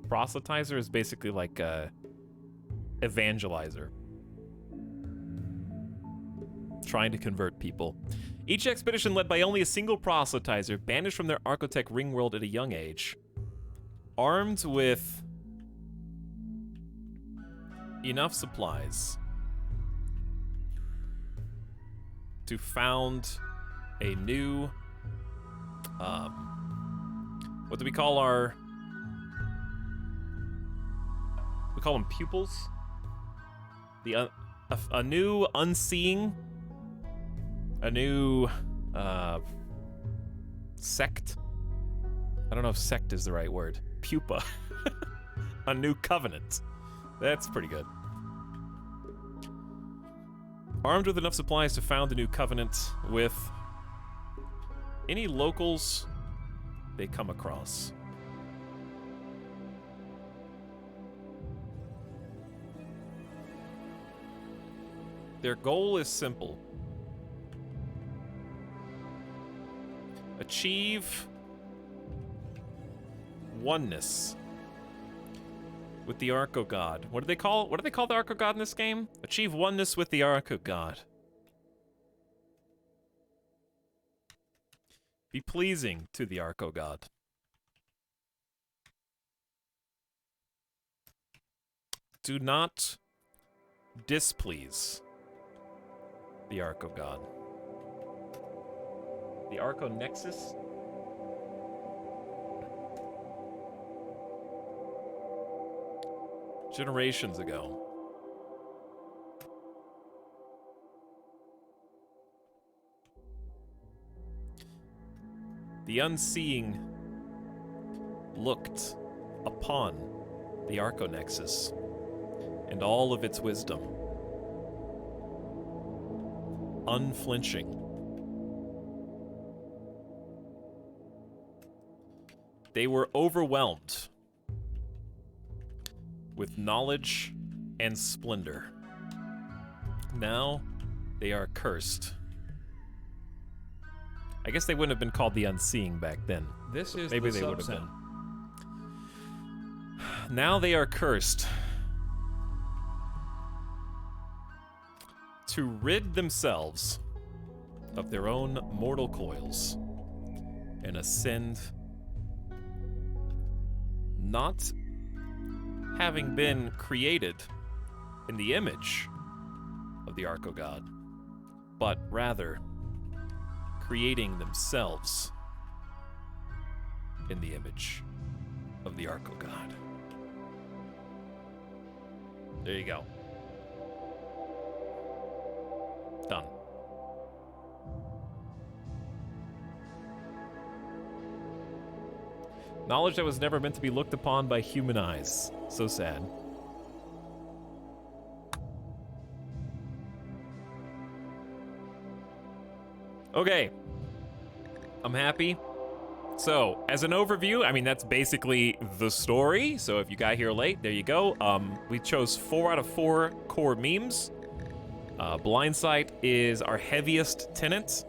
Proselytizer is basically like a evangelizer. Trying to convert people. Each expedition led by only a single proselytizer, banished from their architect RimWorld at a young age. Armed with enough supplies to found a new, what do we call our, we call them pupils? A new unseeing, a new, sect? I don't know if sect is the right word. Pupa. A new covenant. That's pretty good. Armed with enough supplies to found a new covenant with any locals they come across. Their goal is simple. Achieve oneness with the Arco God. What do they call the Arco God in this game? Achieve oneness with the Arco God. Be pleasing to the Arco God. Do not displease the Arco God. The Arco Nexus? Generations ago. The Unseeing looked upon the Arco Nexus and all of its wisdom, unflinching. They were overwhelmed with knowledge and splendor. Now they are cursed. I guess they wouldn't have been called the Unseeing back then. This is Maybe the they would have sub-sound. been. Now they are cursed to rid themselves of their own mortal coils and ascend, not having been created in the image of the Arco God, but rather creating themselves in the image of the Arco God. There you go. Done. Knowledge that was never meant to be looked upon by human eyes. So sad. Okay. I'm happy. So, as an overview, I mean, that's basically the story. So if you got here late, there you go. We chose 4 out of 4 core memes. Blind sight is our heaviest tenet.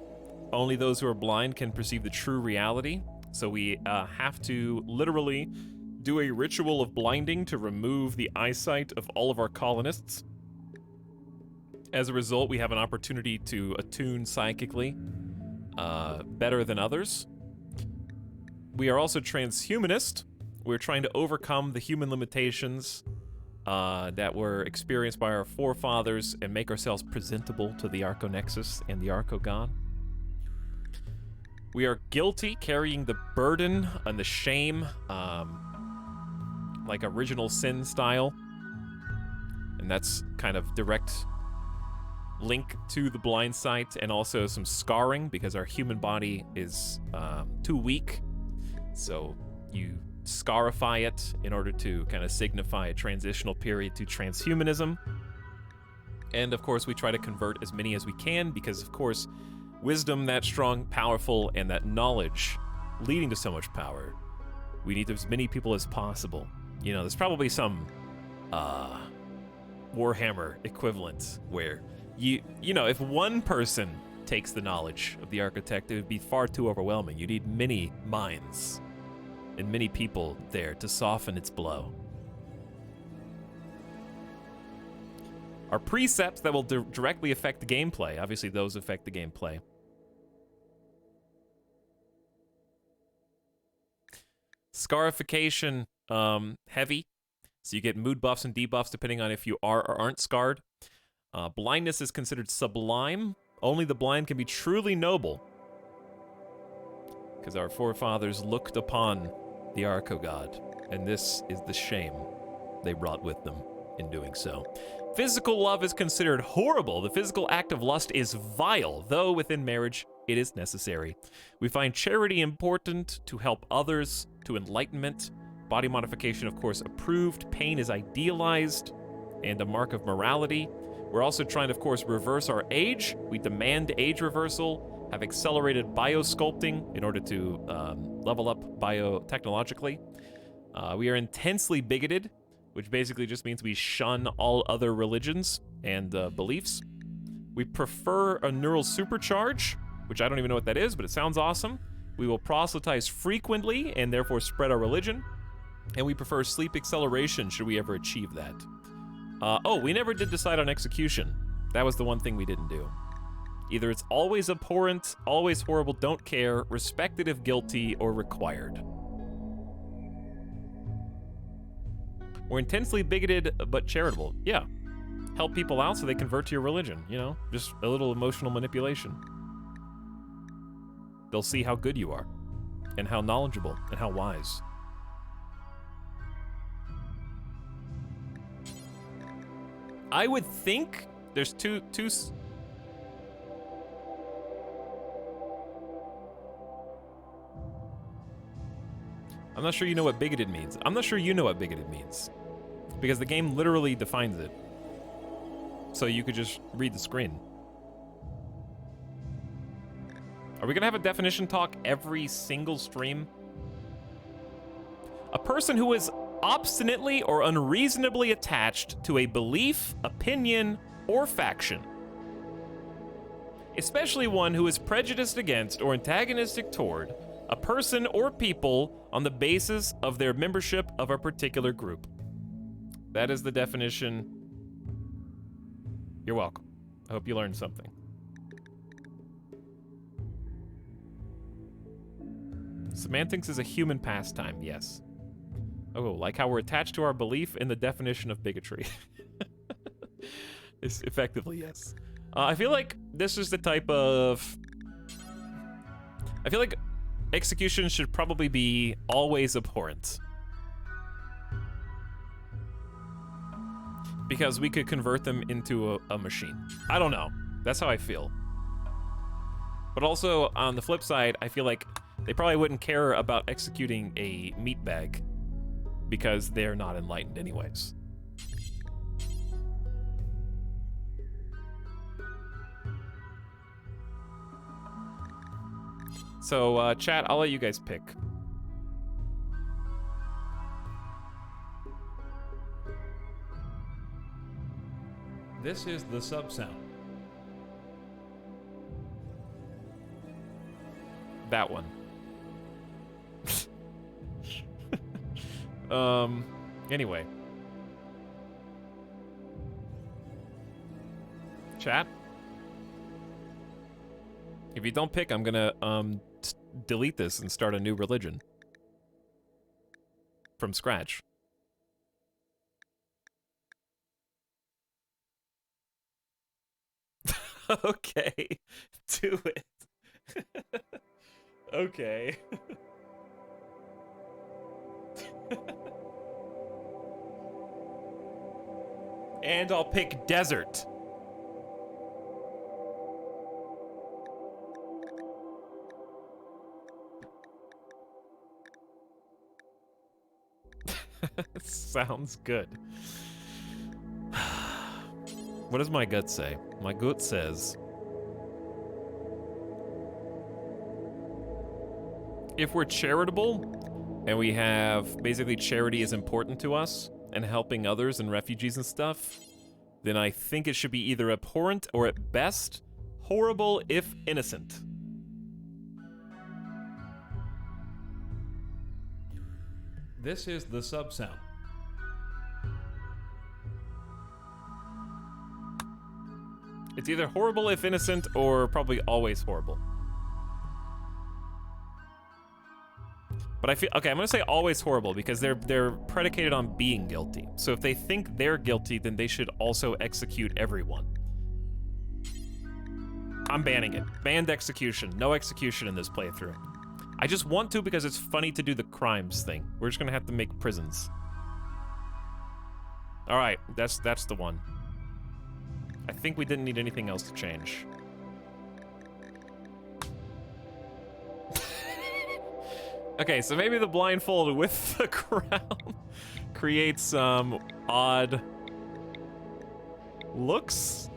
Only those who are blind can perceive the true reality. So we have to literally do a ritual of blinding to remove the eyesight of all of our colonists. As a result, we have an opportunity to attune psychically better than others. We are also transhumanist. We're trying to overcome the human limitations that were experienced by our forefathers and make ourselves presentable to the Arco Nexus and the Arco God. We are guilty, carrying the burden and the shame, like original sin style. And that's kind of direct link to the blind sight, and also some scarring because our human body is too weak. So you scarify it in order to kind of signify a transitional period to transhumanism. And of course, we try to convert as many as we can because, of course, wisdom that strong, powerful, and that knowledge leading to so much power, we need as many people as possible. You know, there's probably some Warhammer equivalent where you know, if one person takes the knowledge of the architect, it would be far too overwhelming. You need many minds and many people there to soften its blow. Our precepts that will directly affect the gameplay. Obviously, those affect the gameplay. Scarification, heavy. So you get mood buffs and debuffs depending on if you are or aren't scarred. Blindness is considered sublime. Only the blind can be truly noble, because our forefathers looked upon the Arco God, and this is the shame they brought with them in doing so. Physical love is considered horrible. The physical act of lust is vile, though within marriage it is necessary. We find charity important to help others to enlightenment. Body modification, of course, approved. Pain is idealized and a mark of morality. We're also trying to, of course, reverse our age. We demand age reversal. have accelerated biosculpting in order to level up biotechnologically. We are intensely bigoted, which basically just means we shun all other religions and beliefs. We prefer a neural supercharge, which I don't even know what that is, but it sounds awesome. We will proselytize frequently and therefore spread our religion. And we prefer sleep acceleration should we ever achieve that. Oh, we never did decide on execution. That was the one thing we didn't do. Either it's always abhorrent, always horrible, don't care, respected if guilty, or required. We're intensely bigoted but charitable. Yeah. Help people out so they convert to your religion, you know? Just a little emotional manipulation. They'll see how good you are, and how knowledgeable, and how wise. I would think there's two. I'm not sure you know what bigoted means. I'm not sure you know what bigoted means, because the game literally defines it. So you could just read the screen. Are we gonna have a definition talk every single stream? A person who is obstinately or unreasonably attached to a belief, opinion, or faction. Especially one who is prejudiced against or antagonistic toward a person or people on the basis of their membership of a particular group. That is the definition. You're welcome. I hope you learned something. Semantics is a human pastime, yes. Oh, like how we're attached to our belief in the definition of bigotry. It's effectively, yes. I feel like this is the type of... I feel like execution should probably be always abhorrent. Because we could convert them into a machine. I don't know. That's how I feel. But also, on the flip side, I feel like they probably wouldn't care about executing a meat bag because they're not enlightened anyways. So, chat, I'll let you guys pick. This is the sub sound. That one. Anyway. Chat? If you don't pick, I'm gonna, delete this and start a new religion. From scratch. Okay. Do it. Okay. And I'll pick desert. Sounds good. What does my gut say? My gut says, if we're charitable, and we have, basically charity is important to us, and helping others and refugees and stuff, then I think it should be either abhorrent or at best, horrible if innocent. This is the sub sound. It's either horrible if innocent or probably always horrible. But I feel, okay, I'm gonna say always horrible because they're predicated on being guilty. So if they think they're guilty, then they should also execute everyone. I'm banning it. Banned execution. No execution in this playthrough. I just want to because it's funny to do the crimes thing. We're just gonna have to make prisons. All right, that's the one. I think we didn't need anything else to change. Okay, so maybe the blindfold with the crown creates some odd looks.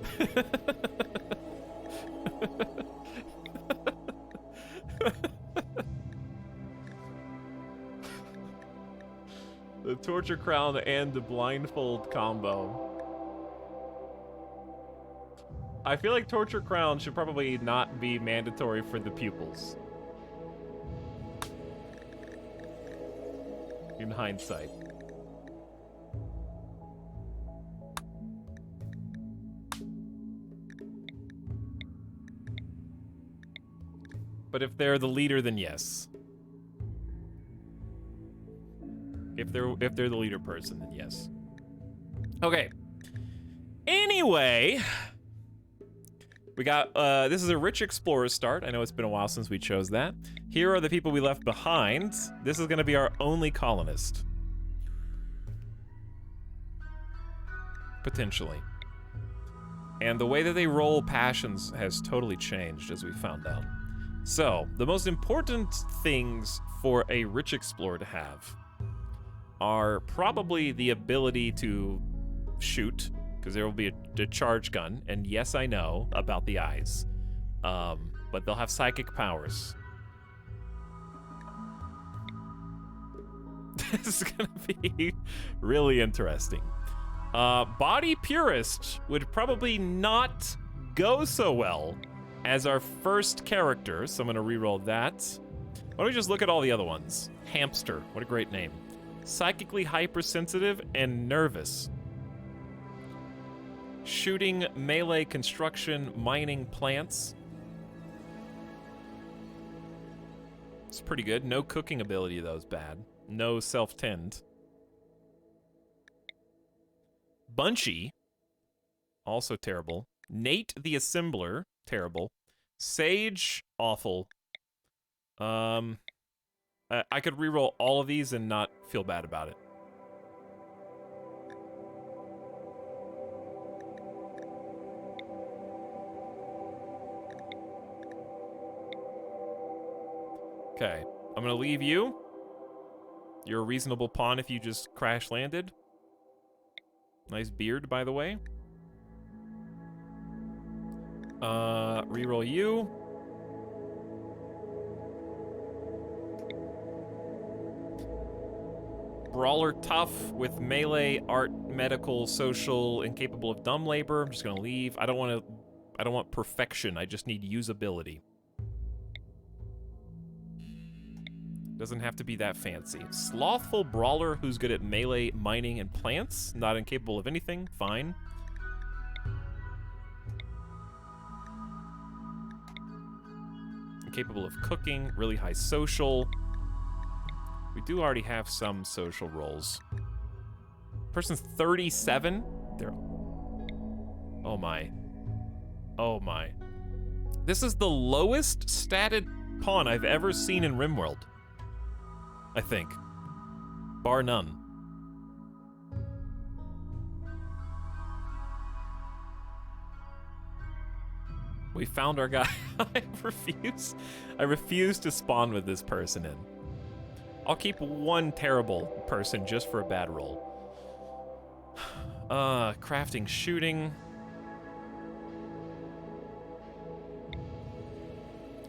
torture crown and the blindfold combo. I feel like torture crown should probably not be mandatory for the pupils. In hindsight. But if they're the leader, then yes. If they're the leader person, then yes. Okay. Anyway, we got this is a rich explorer start. I know it's been a while since we chose that. Here are the people we left behind. This is going to be our only colonist. Potentially. And the way that they roll passions has totally changed, as we found out. So, the most important things for a rich explorer to have are probably the ability to shoot, because there will be a charge gun, and yes, I know about the eyes, but they'll have psychic powers. This is gonna be really interesting. Body Purist would probably not go so well as our first character, so I'm gonna reroll that. Why don't we just look at all the other ones? Hamster, what a great name. Psychically hypersensitive and nervous. Shooting, melee, construction, mining, plants. It's pretty good. No cooking ability, though, is bad. No self-tend. Bunchy, also terrible. Nate the Assembler, terrible. Sage, awful. I could reroll all of these and not feel bad about it. Okay, I'm gonna leave you. You're a reasonable pawn if you just crash landed. Nice beard, by the way. Reroll you. Brawler tough with melee, art, medical, social, incapable of dumb labor. I'm just gonna leave. I don't want perfection. I just need usability. Doesn't have to be that fancy. Slothful brawler who's good at melee, mining, and plants. Not incapable of anything. Fine. Incapable of cooking. Really high social. We do already have some social roles. Person's 37. They're... Oh my. Oh my. This is the lowest statted pawn I've ever seen in RimWorld. I think. Bar none. We found our guy. I refuse to spawn with this person in. I'll keep one terrible person just for a bad roll. Crafting, shooting.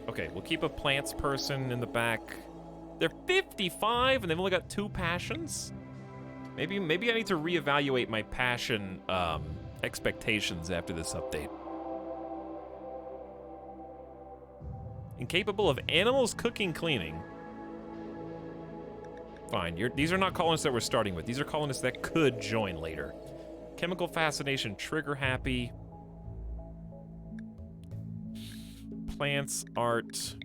Okay, we'll keep a plants person in the back. They're 55 and they've only got 2 passions. Maybe I need to reevaluate my passion expectations after this update. Incapable of animals, cooking, cleaning. Fine, these are not colonists that we're starting with. These are colonists that could join later. Chemical fascination, trigger happy. Plants, art.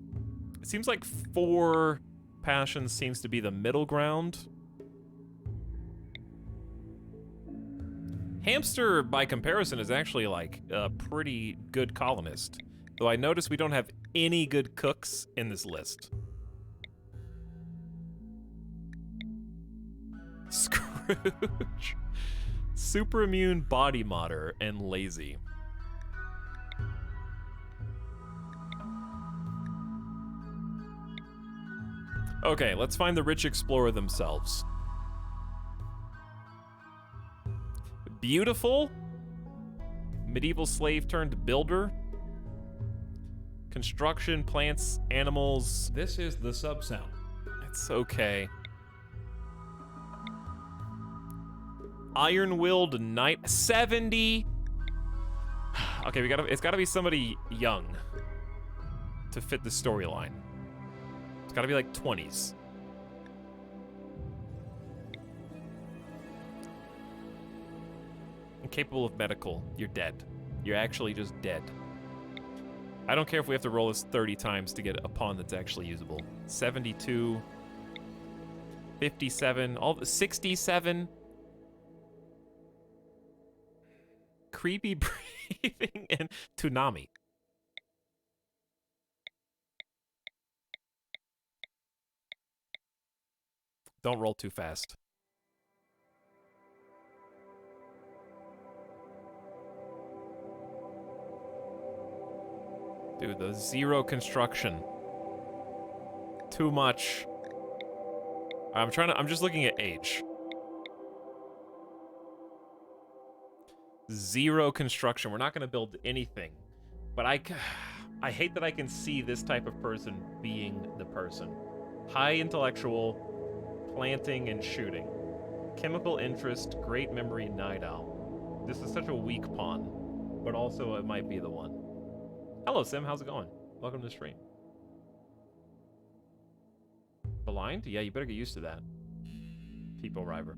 It seems like 4 passions seems to be the middle ground. Hamster, by comparison, is actually like a pretty good colonist. Though I notice we don't have any good cooks in this list. Scrooge. Super immune, body modder, and lazy. Okay, let's find the rich explorer themselves. Beautiful. Medieval slave turned builder. Construction, plants, animals. This is the sub sound. It's okay. Iron-willed knight. 70. Okay, it's gotta be somebody young to fit the storyline. It's gotta be like 20s. Incapable of medical. You're dead. You're actually just dead. I don't care if we have to roll this 30 times to get a pawn that's actually usable. 72. 57. 67. Creepy breathing and Toonami. Don't roll too fast. Dude, the 0 construction. Too much. I'm just looking at age. 0 construction. We're not going to build anything. But I hate that I can see this type of person being the person. High intellectual, planting and shooting. Chemical interest, great memory, night owl. This is such a weak pawn, but also it might be the one. Hello, Sim. How's it going? Welcome to the stream. Blind? Yeah, you better get used to that. People River.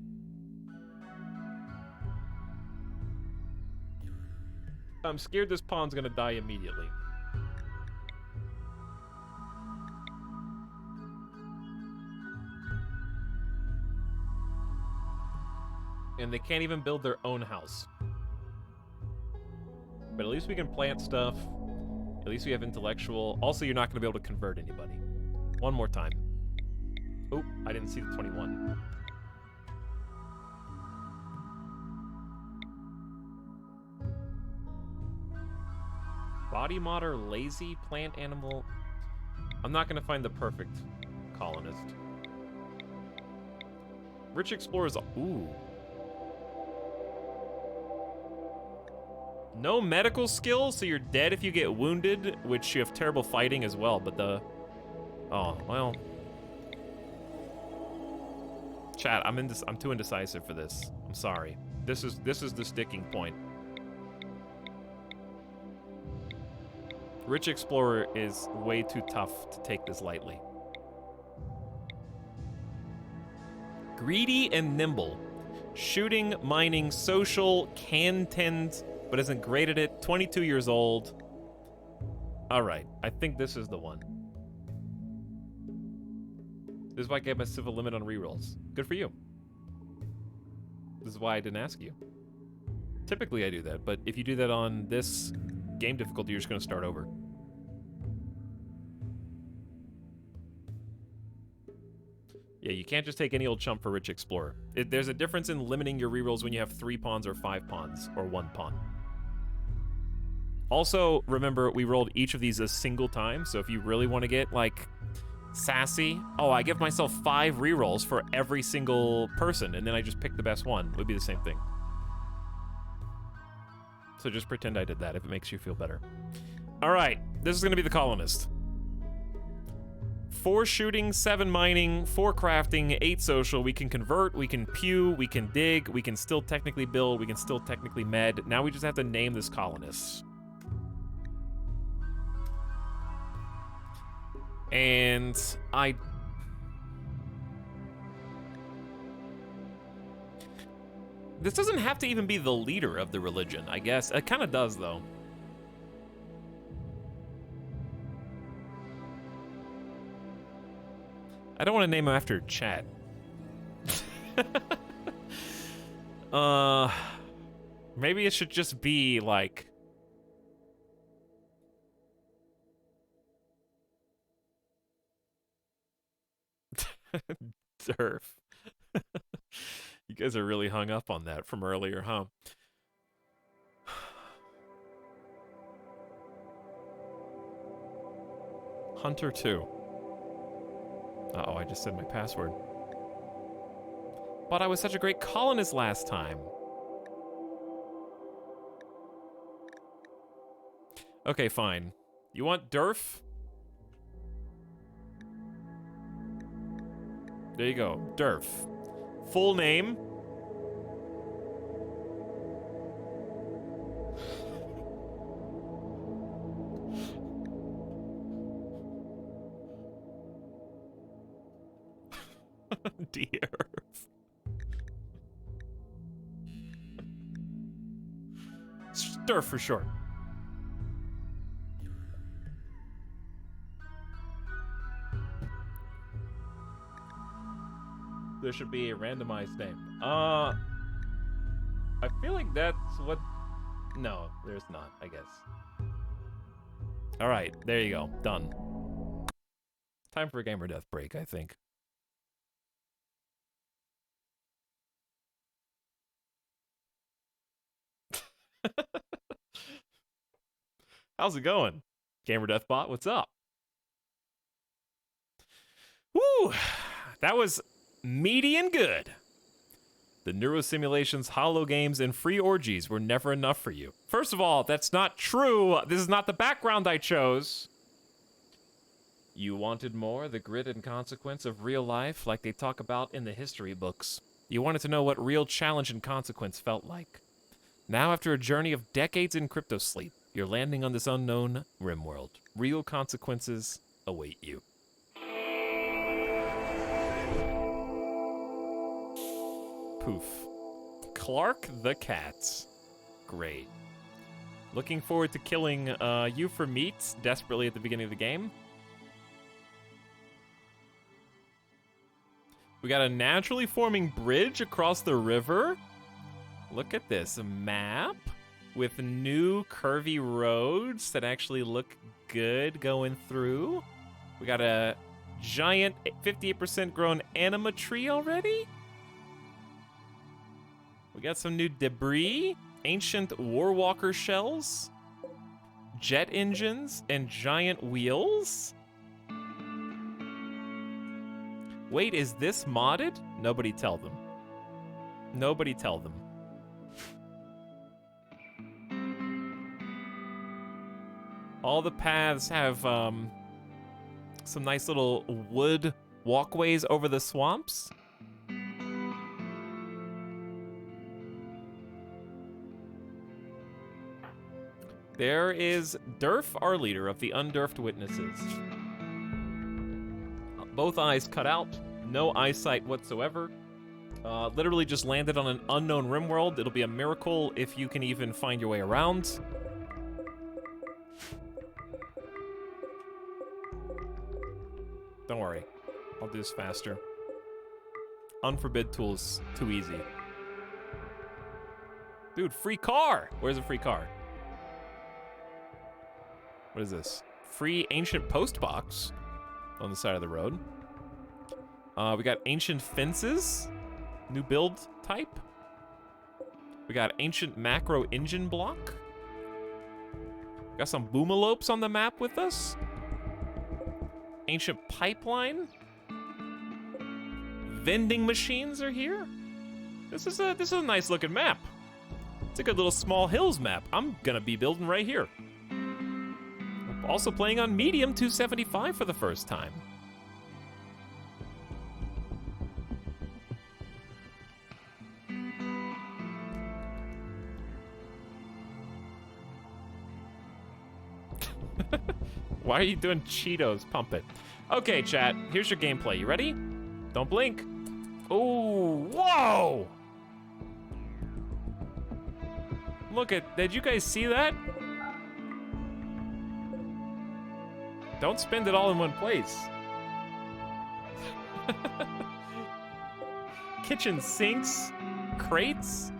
I'm scared this pawn's gonna die immediately. And they can't even build their own house. But at least we can plant stuff. At least we have intellectual. Also, you're not going to be able to convert anybody. One more time. Oh, I didn't see the 21. Body modder, lazy, plant animal. I'm not going to find the perfect colonist. Rich explorers. Ooh. No medical skill, so you're dead if you get wounded, which you have terrible fighting as well, but the... Oh, well... Chat, I'm too indecisive for this. I'm sorry. This is the sticking point. Rich Explorer is way too tough to take this lightly. Greedy and nimble. Shooting, mining, social, can tend... but isn't great at it. 22 years old. All right, I think this is the one. This is why I gave my civil limit on rerolls. Good for you. This is why I didn't ask you. Typically I do that, but if you do that on this game difficulty, you're just gonna start over. Yeah, you can't just take any old chump for Rich Explorer. There's a difference in limiting your rerolls when you have 3 pawns or 5 pawns, or 1 pawn. Also, remember, we rolled each of these a single time, so if you really want to get, like, sassy, oh, I give myself 5 rerolls for every single person, and then I just pick the best one. It would be the same thing. So just pretend I did that if it makes you feel better. All right, this is going to be the colonist. 4 shooting, 7 mining, 4 crafting, 8 social. We can convert, we can pew, we can dig, we can still technically build, we can still technically med. Now we just have to name this colonist. And this doesn't have to even be the leader of the religion, I guess. It kind of does, though. I don't want to name him after Chat. Maybe it should just be, like... Durf. You guys are really hung up on that from earlier, huh? Hunter 2. Uh-oh, I just said my password. But I was such a great colonist last time. Okay, fine. You want Durf? There you go, Durf. Full name. Dear. Stir for short. There should be a randomized name. I feel like that's what... No, there's not, I guess. Alright, there you go. Done. Time for a gamer death break, I think. How's it going? Gamer Deathbot, what's up? Woo! That was meaty and good. The neurosimulations, holo games, and free orgies were never enough for you. First of all, that's not true. This is not the background I chose. You wanted more, the grit and consequence of real life, like they talk about in the history books. You wanted to know what real challenge and consequence felt like. Now, after a journey of decades in crypto sleep, you're landing on this unknown RimWorld. Real consequences await you. Poof. Clark the Cats. Great. Looking forward to killing you for meat desperately at the beginning of the game. We got a naturally forming bridge across the river. Look at this, a map with new curvy roads that actually look good going through. We got a giant 58% grown anima tree already. We got some new debris, ancient warwalker shells, jet engines, and giant wheels. Wait, is this modded? Nobody tell them. Nobody tell them. All the paths have some nice little wood walkways over the swamps. There is Durf, our leader of the Undurfed Witnesses. Both eyes cut out, no eyesight whatsoever. Literally just landed on an unknown RimWorld. It'll be a miracle if you can even find your way around. Don't worry, I'll do this faster. Unforbid tools, too easy. Dude, free car! Where's a free car? What is this? Free ancient post box on the side of the road. We got ancient fences, new build type. We got ancient macro engine block. Got some boomalopes on the map with us. Ancient pipeline. Vending machines are here. This is a nice looking map. It's a good little small hills map. I'm gonna be building right here. Also playing on medium 275 for the first time. Why are you doing Cheetos? Pump it. Okay, chat, here's your gameplay. You ready? Don't blink. Oh, whoa! Look at, did you guys see that? Don't spend it all in one place. Kitchen sinks, crates,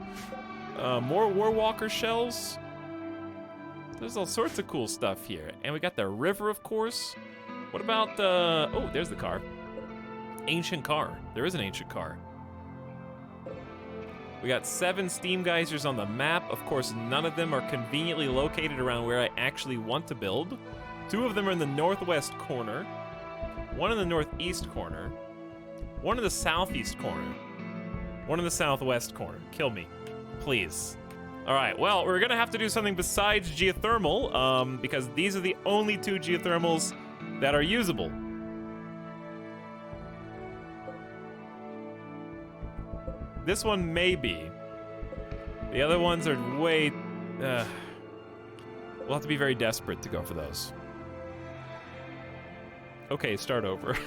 more warwalker shells. There's all sorts of cool stuff here. And we got the river, of course. What about the... Oh, there's the car. Ancient car. There is an ancient car. We got 7 steam geysers on the map. Of course, none of them are conveniently located around where I actually want to build. 2 of them are in the northwest corner. 1 in the northeast corner. 1 in the southeast corner. 1 in the southwest corner. Kill me, please. All right, well, we're gonna have to do something besides geothermal, because these are the only 2 geothermals that are usable. This one may be. The other ones are way... we'll have to be very desperate to go for those. Okay, start over.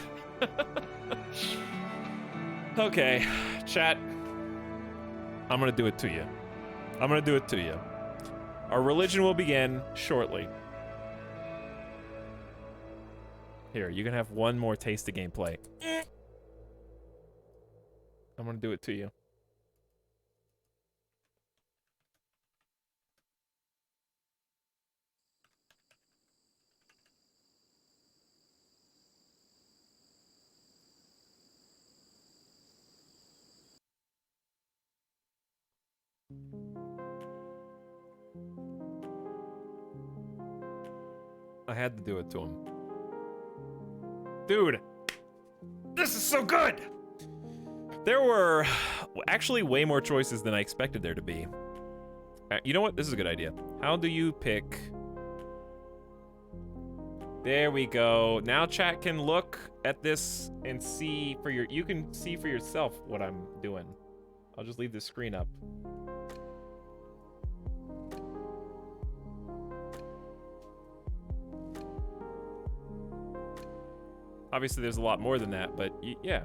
Okay, chat. I'm gonna do it to you. I'm gonna do it to you. Our religion will begin shortly. Here, you can have one more taste of gameplay. I'm gonna do it to you. I had to do it to him. Dude, this is so good! There were actually way more choices than I expected there to be. You know what? This is a good idea. How do you pick... There we go. Now chat can look at this and see for your... You can see for yourself what I'm doing. I'll just leave this screen up. Obviously, there's a lot more than that, but yeah.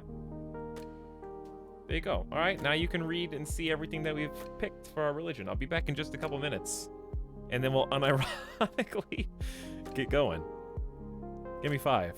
There you go. All right, now you can read and see everything that we've picked for our religion. I'll be back in just a couple minutes, and then we'll unironically get going. Give me 5.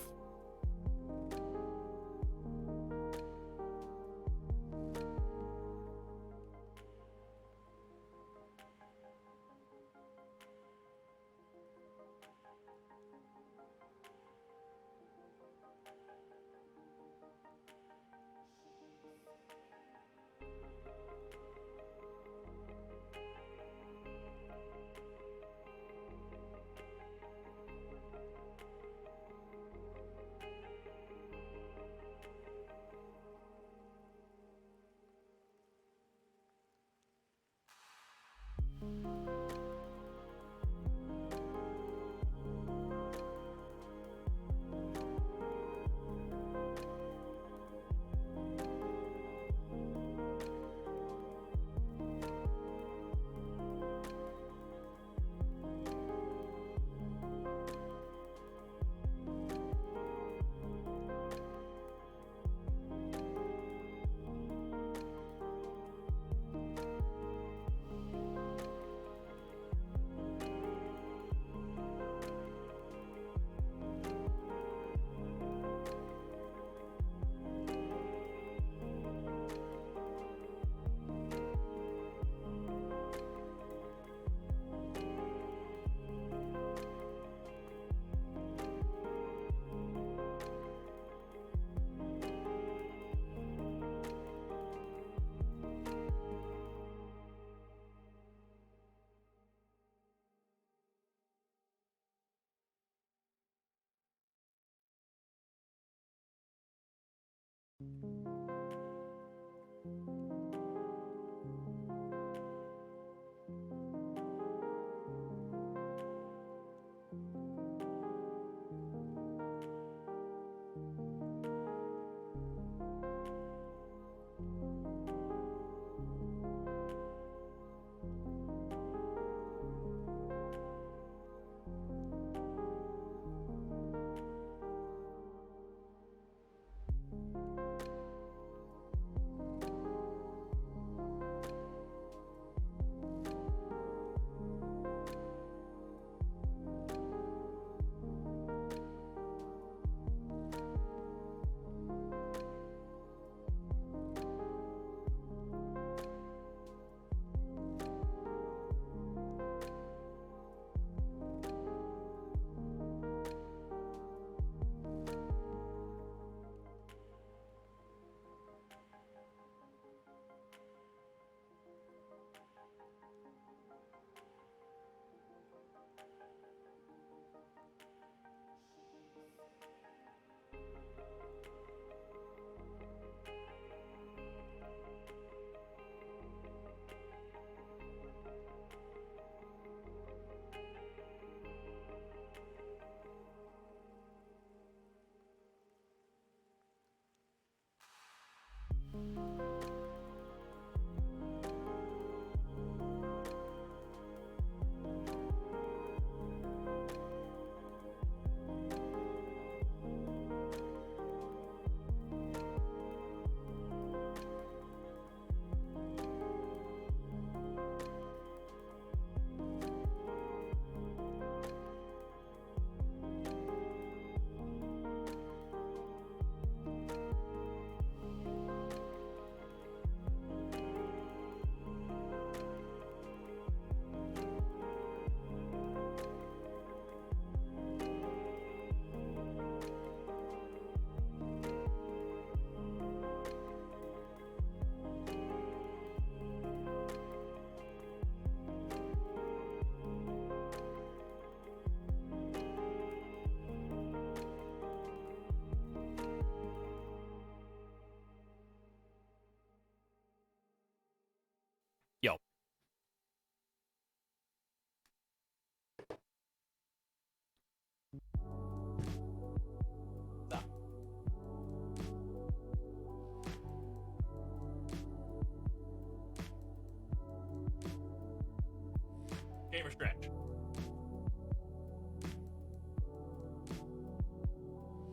Gamer stretch.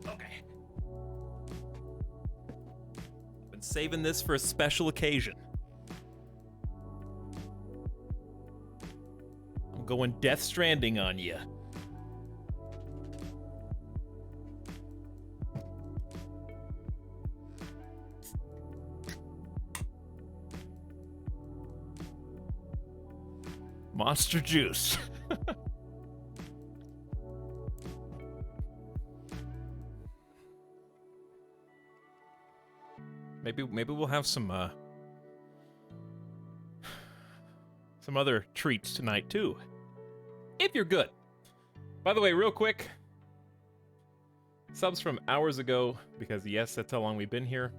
Okay. Been saving this for a special occasion. I'm going Death Stranding on you. Monster juice. Maybe we'll have some other treats tonight too. If you're good. By the way, real quick, subs from hours ago, because yes, that's how long we've been here.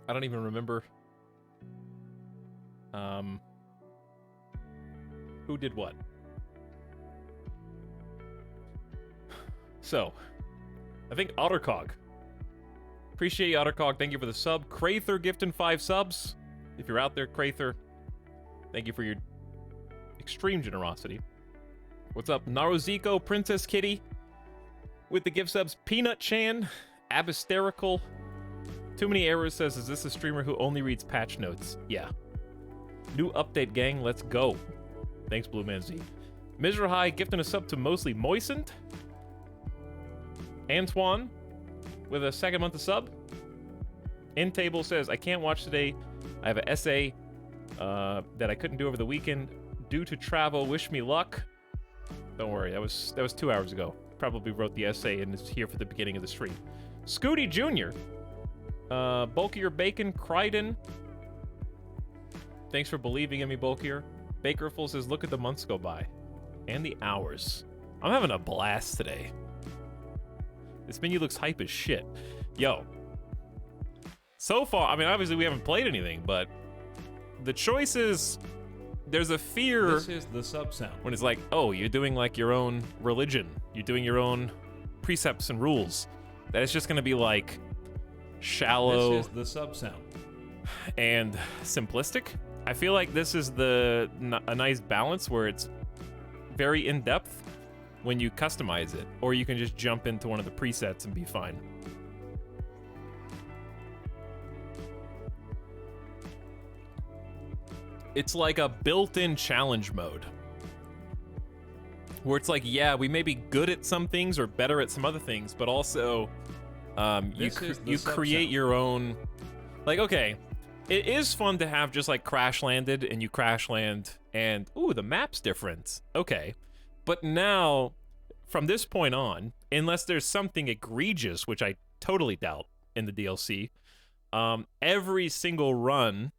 I don't even remember who did what. So, I think Ottercog. Appreciate you, Ottercog. Thank you for the sub. Crather gifting 5 subs. If you're out there, Crather, thank you for your extreme generosity. What's up, Naruziko, Princess Kitty, with the gift subs. Peanut Chan, Abysterical. Too Many Errors says, is this a streamer who only reads patch notes? Yeah. New update, gang. Let's go. Thanks, Blue Man Z. Mizrahai gifting a sub to Mostly Moistened. Antoine with a second month of sub. Intable says, I can't watch today. I have an essay that I couldn't do over the weekend due to travel. Wish me luck. Don't worry, that was 2 hours ago. Probably wrote the essay and is here for the beginning of the stream. Scooty Jr. Bulkier Bacon, Crichton. Thanks for believing in me, Bulkier. Bakerful says, look at the months go by. And the hours. I'm having a blast today. This menu looks hype as shit. Yo. So far, I mean, obviously we haven't played anything, but the choices, there's a fear. This is the sub sound. When it's like, oh, you're doing like your own religion. You're doing your own precepts and rules. That it's just going to be like shallow. This is the sub sound. And simplistic. I feel like this is a nice balance where it's very in-depth when you customize it, or you can just jump into one of the presets and be fine. It's like a built-in challenge mode where it's like, yeah, we may be good at some things or better at some other things, but also you create your own. Like, okay, it is fun to have just like crash landed and you crash land and ooh, the map's different. Okay. But now, from this point on, unless there's something egregious, which I totally doubt in the DLC, every single run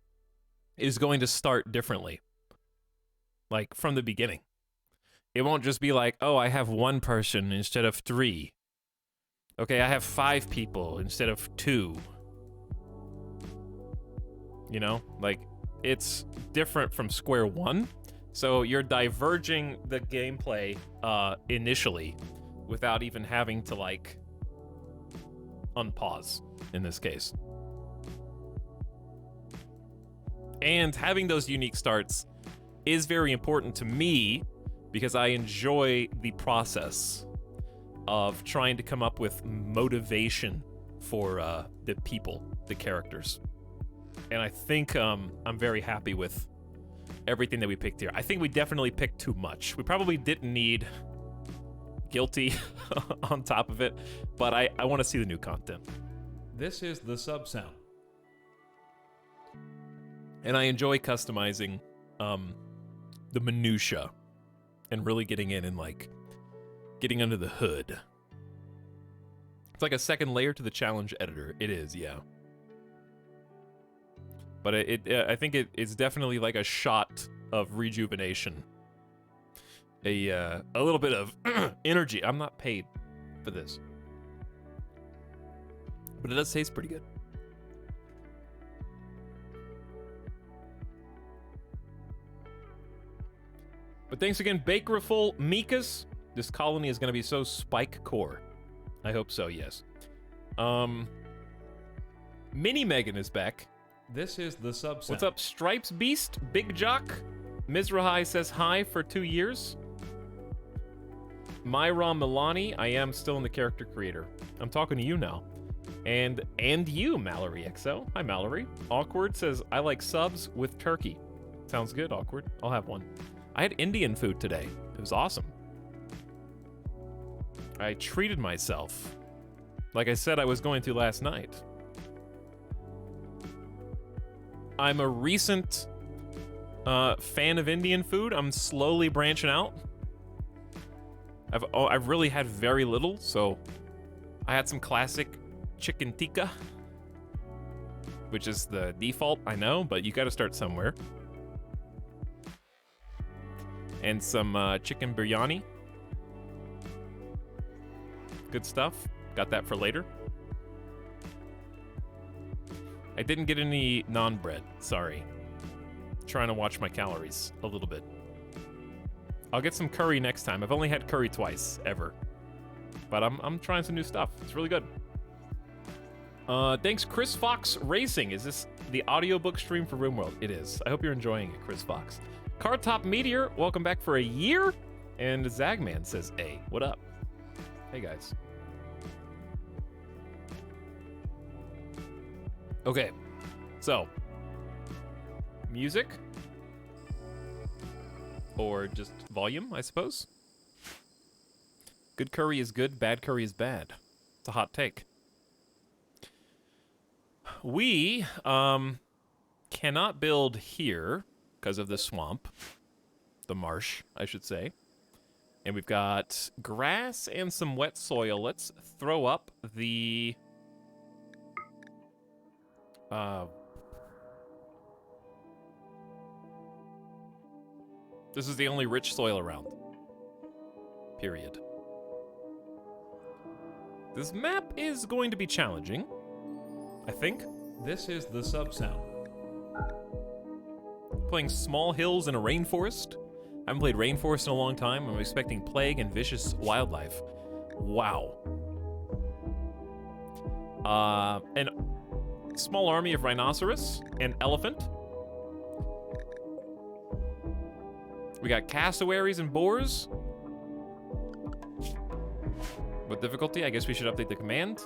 is going to start differently. Like, from the beginning. It won't just be like, oh, I have 1 person instead of 3. Okay, I have 5 people instead of 2. You know? Like, it's different from square one. So you're diverging the gameplay initially without even having to, like, unpause in this case. And having those unique starts is very important to me because I enjoy the process of trying to come up with motivation for the people, the characters. And I think I'm very happy with everything that we picked here. I think we definitely picked too much. We probably didn't need Guilty on top of it, but I want to see the new content. This is the sub sound. And I enjoy customizing the minutia and really getting in and, like, getting under the hood. It's like a second layer to the challenge editor. It is, yeah. But I think it's definitely like a shot of rejuvenation. A little bit of energy. I'm not paid for this. But it does taste pretty good. But thanks again, Bakerful Mikas. This colony is going to be so spike core. I hope so, yes. Mini Megan is back. This is the sub sound. What's up, Stripes Beast? Big Jock? Mizrahai says hi for 2 years. Myra Milani, I am still in the character creator. I'm talking to you now. And you, Mallory XO. Hi, Mallory. Awkward says, I like subs with turkey. Sounds good, Awkward. I'll have one. I had Indian food today. It was awesome. I treated myself. Like I said I was going to last night. I'm a recent fan of Indian food. I'm slowly branching out. I've really had very little, so I had some classic chicken tikka, which is the default, I know, but you gotta start somewhere. And some chicken biryani. Good stuff. Got that for later. I didn't get any naan bread, sorry. Trying to watch my calories a little bit. I'll get some curry next time. I've only had curry twice, ever. But I'm trying some new stuff. It's really good. Thanks, Chris Fox Racing. Is this the audiobook stream for RimWorld? It is. I hope you're enjoying it, Chris Fox. Cartop Meteor, welcome back for a year. And Zagman says, hey, what up? Hey, guys. Okay, so music or just volume, I suppose. Good curry is good, bad curry is bad. It's a hot take. We cannot build here because of the swamp, the marsh, I should say. And we've got grass and some wet soil. Let's throw up the this is the only rich soil around. Period. This map is going to be challenging, I think. This is the sub sound. Playing small hills in a rainforest. I haven't played rainforest in a long time. I'm expecting plague and vicious wildlife. Wow. An small army of rhinoceros and elephant. We got cassowaries and boars. What difficulty? I guess we should update the command.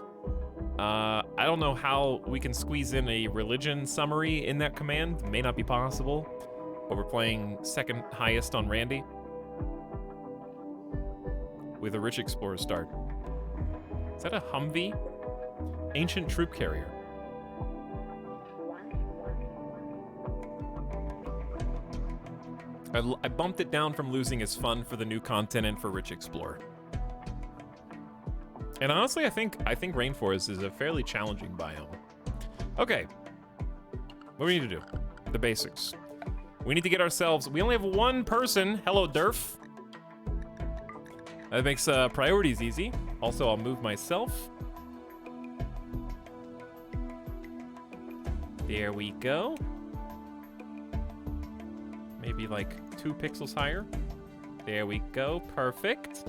I don't know how we can squeeze in a religion summary in that command. May not be possible. But we're playing second highest on Randy. With a rich explorer start. Is that a Humvee? Ancient troop carrier. I bumped it down from losing as fun for the new content and for Rich Explorer. And honestly, I think Rainforest is a fairly challenging biome. Okay. What do we need to do? The basics. We need to get ourselves... We only have one person. Hello, Durf. That makes priorities easy. Also, I'll move myself. There we go. Maybe like 2 pixels higher. There we go. Perfect.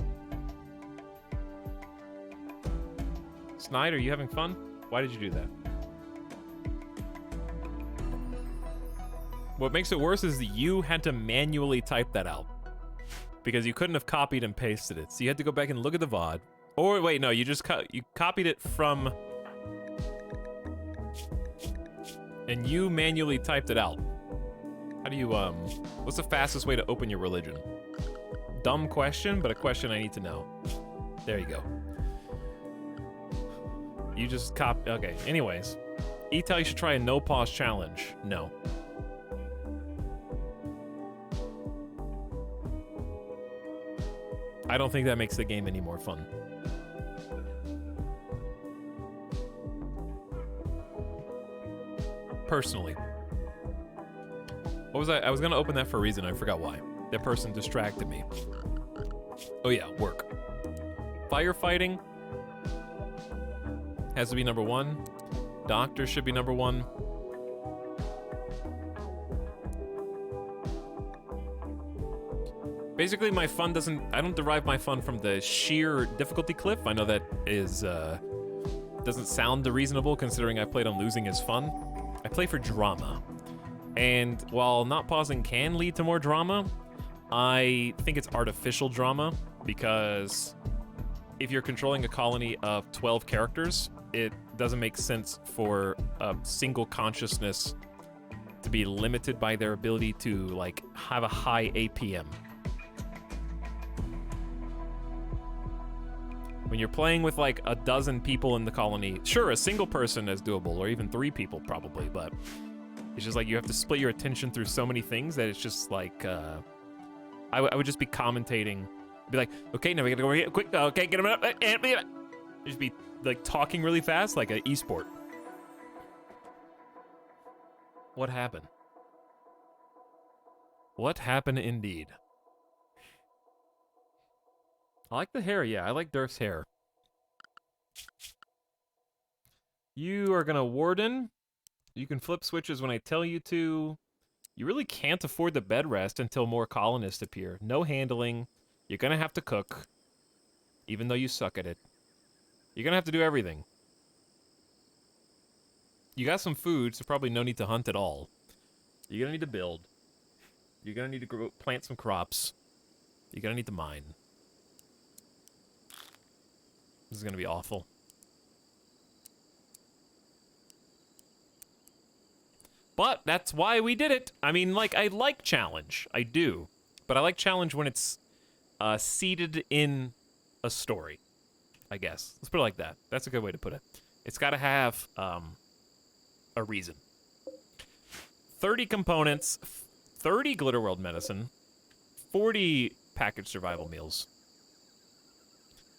Snide, are you having fun? Why did you do that? What makes it worse is that you had to manually type that out. Because you couldn't have copied and pasted it. So you had to go back and look at the VOD. Or wait, no, you just you copied it from... And you manually typed it out. How do you, what's the fastest way to open your religion? Dumb question, but a question I need to know. There you go. You just okay, anyways. Etalyx should try a no-pause challenge. No. I don't think that makes the game any more fun. Personally. What was I was gonna open that for a reason, I forgot why. That person distracted me. Oh yeah, work. Firefighting has to be number 1. Doctor should be number 1. Basically, my fun I don't derive my fun from the sheer difficulty cliff. I know that is, doesn't sound reasonable considering I played on losing is fun. I play for drama. And while not pausing can lead to more drama, I think it's artificial drama, because if you're controlling a colony of 12 characters, it doesn't make sense for a single consciousness to be limited by their ability to, like, have a high APM. When you're playing with, like, a dozen people in the colony, sure, a single person is doable, or even 3 people probably, but it's just like you have to split your attention through so many things that it's just like, I would just be commentating, be like, okay, now we gotta go over here, quick, okay, get him up, just be, like, talking really fast, like an esport. What happened? What happened indeed? I like the hair, yeah, I like Durf's hair. You are gonna warden. You can flip switches when I tell you to. You really can't afford the bed rest until more colonists appear. No handling. You're gonna have to cook, even though you suck at it. You're gonna have to do everything. You got some food, so probably no need to hunt at all. You're gonna need to build. You're gonna need to plant some crops. You're gonna need to mine. This is gonna be awful. But that's why we did it. I mean, like, I like challenge. I do. But I like challenge when it's seated in a story, I guess. Let's put it like that. That's a good way to put it. It's got to have a reason. 30 components, 30 Glitter World medicine, 40 packaged survival meals,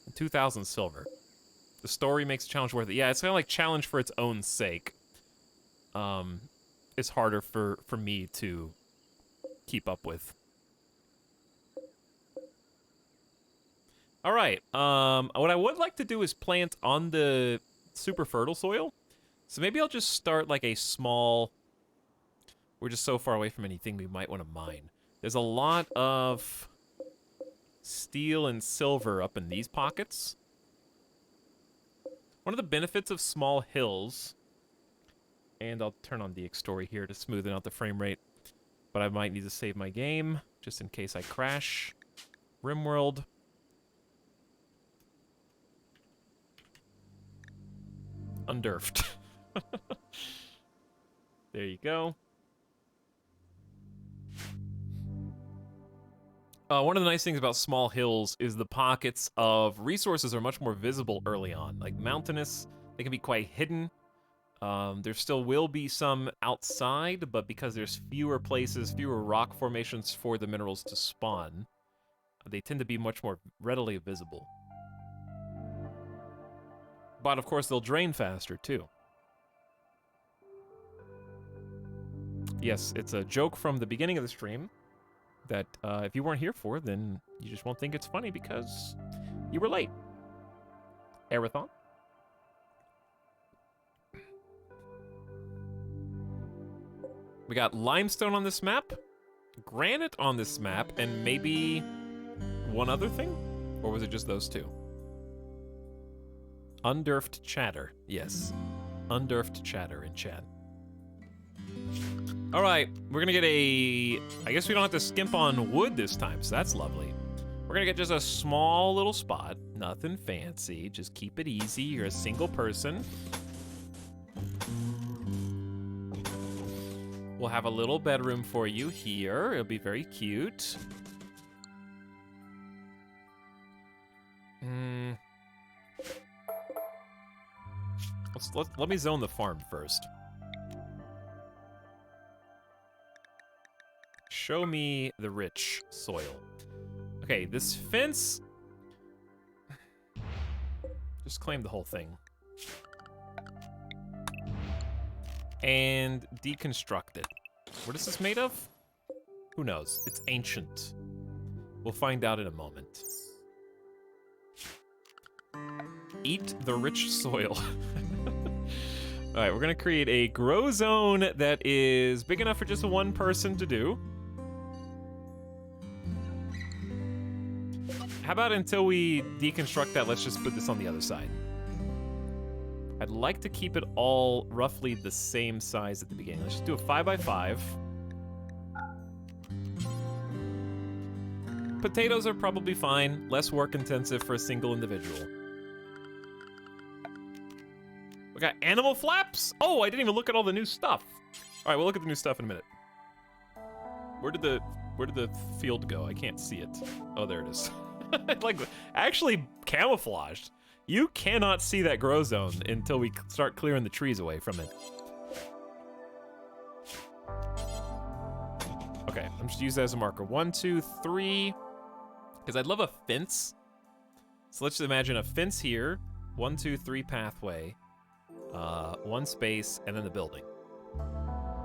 and 2,000 silver. The story makes the challenge worth it. Yeah, it's kind of like challenge for its own sake. It's harder for me to keep up with. All right. What I would like to do is plant on the super fertile soil. So maybe I'll just start like a small... We're just so far away from anything we might want to mine. There's a lot of steel and silver up in these pockets. One of the benefits of small hills... And I'll turn on DX Story here to smoothen out the frame rate. But I might need to save my game, just in case I crash. RimWorld. Undurfed. There you go. One of the nice things about small hills is the pockets of resources are much more visible early on. Like mountainous, they can be quite hidden. There still will be some outside, but because there's fewer places, fewer rock formations for the minerals to spawn, they tend to be much more readily visible. But of course, they'll drain faster too. Yes, it's a joke from the beginning of the stream that if you weren't here for, then you just won't think it's funny because you were late. Arathon? We got limestone on this map, granite on this map, and maybe one other thing? Or was it just those two? Undurfed chatter. Yes. Undurfed chatter in chat. All right, we're gonna get a... I guess we don't have to skimp on wood this time, so that's lovely. We're gonna get just a small little spot. Nothing fancy, just keep it easy. You're a single person. We'll have a little bedroom for you here. It'll be very cute. Let me zone the farm first. Show me the rich soil. Okay, this fence... Just claim the whole thing. And deconstruct it. What is this made of? Who knows? It's ancient. We'll find out in a moment. Eat the rich soil. Alright, we're gonna create a grow zone that is big enough for just one person to do. How about until we deconstruct that, let's just put this on the other side. I'd like to keep it all roughly the same size at the beginning. Let's just do a 5x5. Potatoes are probably fine, less work intensive for a single individual. We got animal flaps? Oh, I didn't even look at all the new stuff. All right, we'll look at the new stuff in a minute. Where did the field go? I can't see it. Oh, there it is. Like, actually camouflaged. You cannot see that grow zone until we start clearing the trees away from it. Okay, I'm just using that as a marker. 1, 2, 3. Because I'd love a fence. So let's just imagine a fence here. 1, 2, 3 pathway. 1 space, and then the building.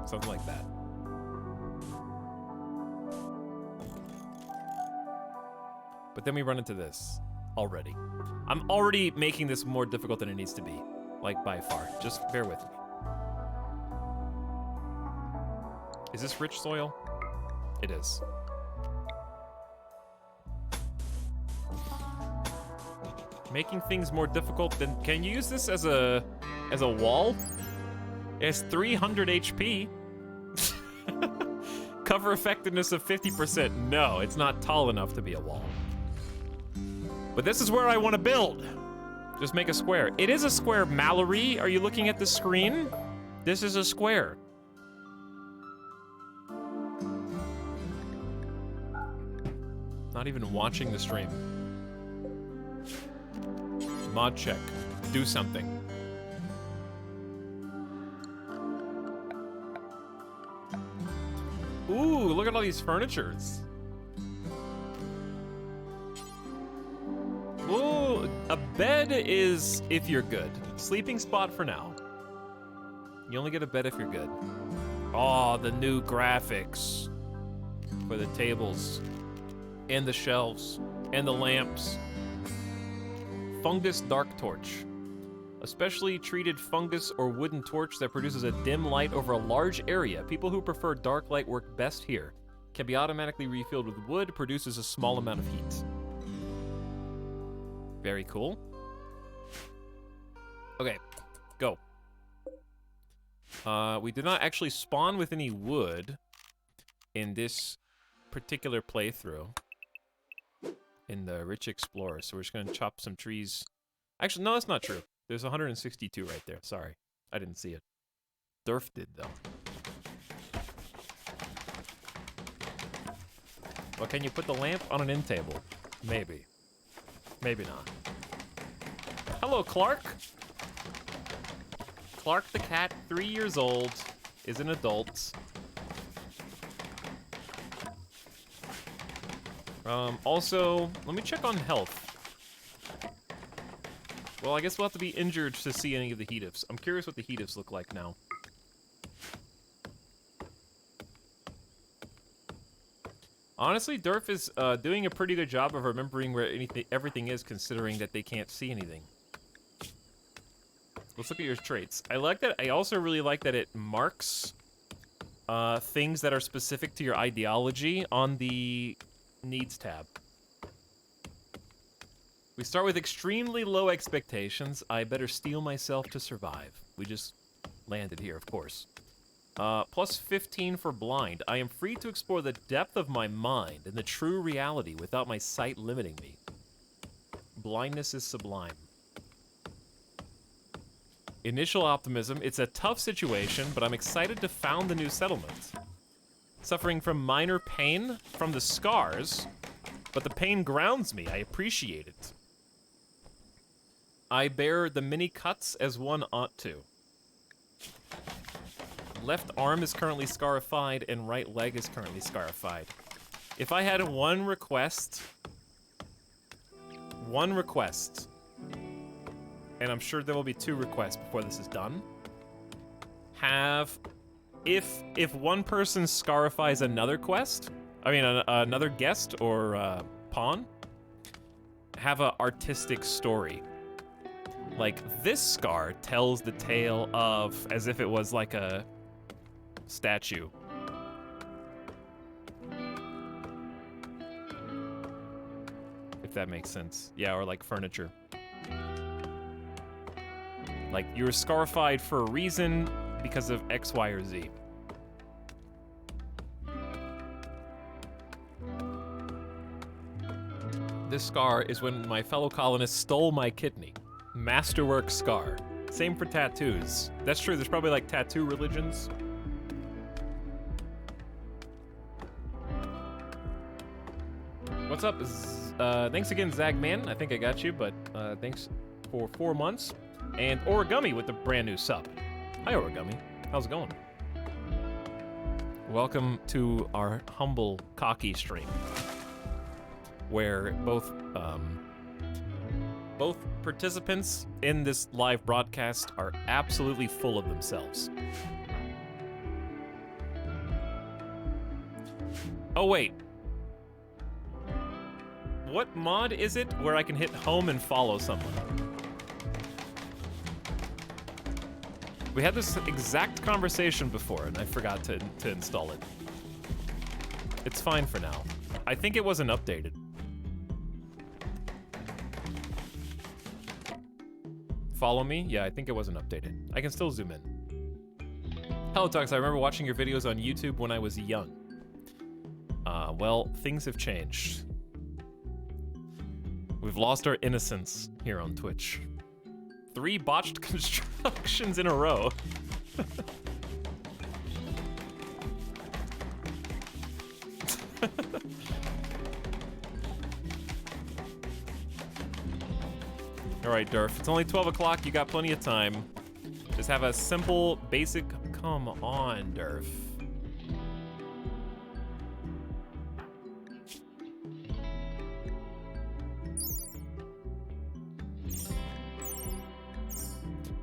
Something like that. But then we run into this already. I'm already making this more difficult than it needs to be. Like, by far. Just bear with me. Is this rich soil? It is. Making things more difficult than... Can you use this as a wall? It has 300 HP. Cover effectiveness of 50%. No, it's not tall enough to be a wall. But this is where I want to build. Just make a square. It is a square. Mallory, are you looking at the screen? This is a square. Not even watching the stream. Mod check. Do something. Ooh, look at all these furnitures. Ooh, a bed is if you're good. Sleeping spot for now. You only get a bed if you're good. Oh, the new graphics for the tables and the shelves and the lamps. Fungus dark torch. A specially treated fungus or wooden torch that produces a dim light over a large area. People who prefer dark light work best here. Can be automatically refilled with wood, produces a small amount of heat. Very cool. Okay, go. We did not actually spawn with any wood in this particular playthrough. In the Rich Explorer, so we're just gonna chop some trees. Actually, no, that's not true. There's 162 right there. Sorry, I didn't see it. Durf did, though. Well, can you put the lamp on an end table? Maybe. Maybe not. Hello, Clark. Clark the cat, 3 years old, is an adult. Also, let me check on health. Well, I guess we'll have to be injured to see any of the heat-ifs. I'm curious what the heat-ifs look like now. Honestly, Durf is doing a pretty good job of remembering where everything is, considering that they can't see anything. Let's look at your traits. I like that. I also really like that it marks things that are specific to your ideology on the needs tab. We start with extremely low expectations. I better steel myself to survive. We just landed here, of course. Plus 15 for blind. I am free to explore the depth of my mind and the true reality without my sight limiting me. Blindness is sublime. Initial optimism. It's a tough situation, but I'm excited to found the new settlement. Suffering from minor pain from the scars, but the pain grounds me. I appreciate it. I bear the many cuts as one ought to. Left arm is currently scarified, and right leg is currently scarified. If I had one request, and I'm sure there will be 2 requests before this is done, if one person scarifies another quest, I mean another guest or pawn, have an artistic story. Like, this scar tells the tale of, as if it was like a statue. If that makes sense. Yeah, or like furniture. Like, you were scarified for a reason because of X, Y, or Z. This scar is when my fellow colonist stole my kidney. Masterwork scar. Same for tattoos. That's true, there's probably like tattoo religions. What's up? Thanks again, Zagman. I think I got you, but thanks for 4 months. And Origami with the brand new sub. Hi, Origami. How's it going? Welcome to our humble, cocky stream, where both participants in this live broadcast are absolutely full of themselves. Oh, wait. What mod is it where I can hit home and follow someone? We had this exact conversation before, and I forgot to install it. It's fine for now. I think it wasn't updated. Follow me? Yeah, I think it wasn't updated. I can still zoom in. Hello, Tux. I remember watching your videos on YouTube when I was young. Well, things have changed. We've lost our innocence here on Twitch. 3 botched constructions in a row. All right, Durf, it's only 12 o'clock. You got plenty of time. Just have a simple, basic... Come on, Durf.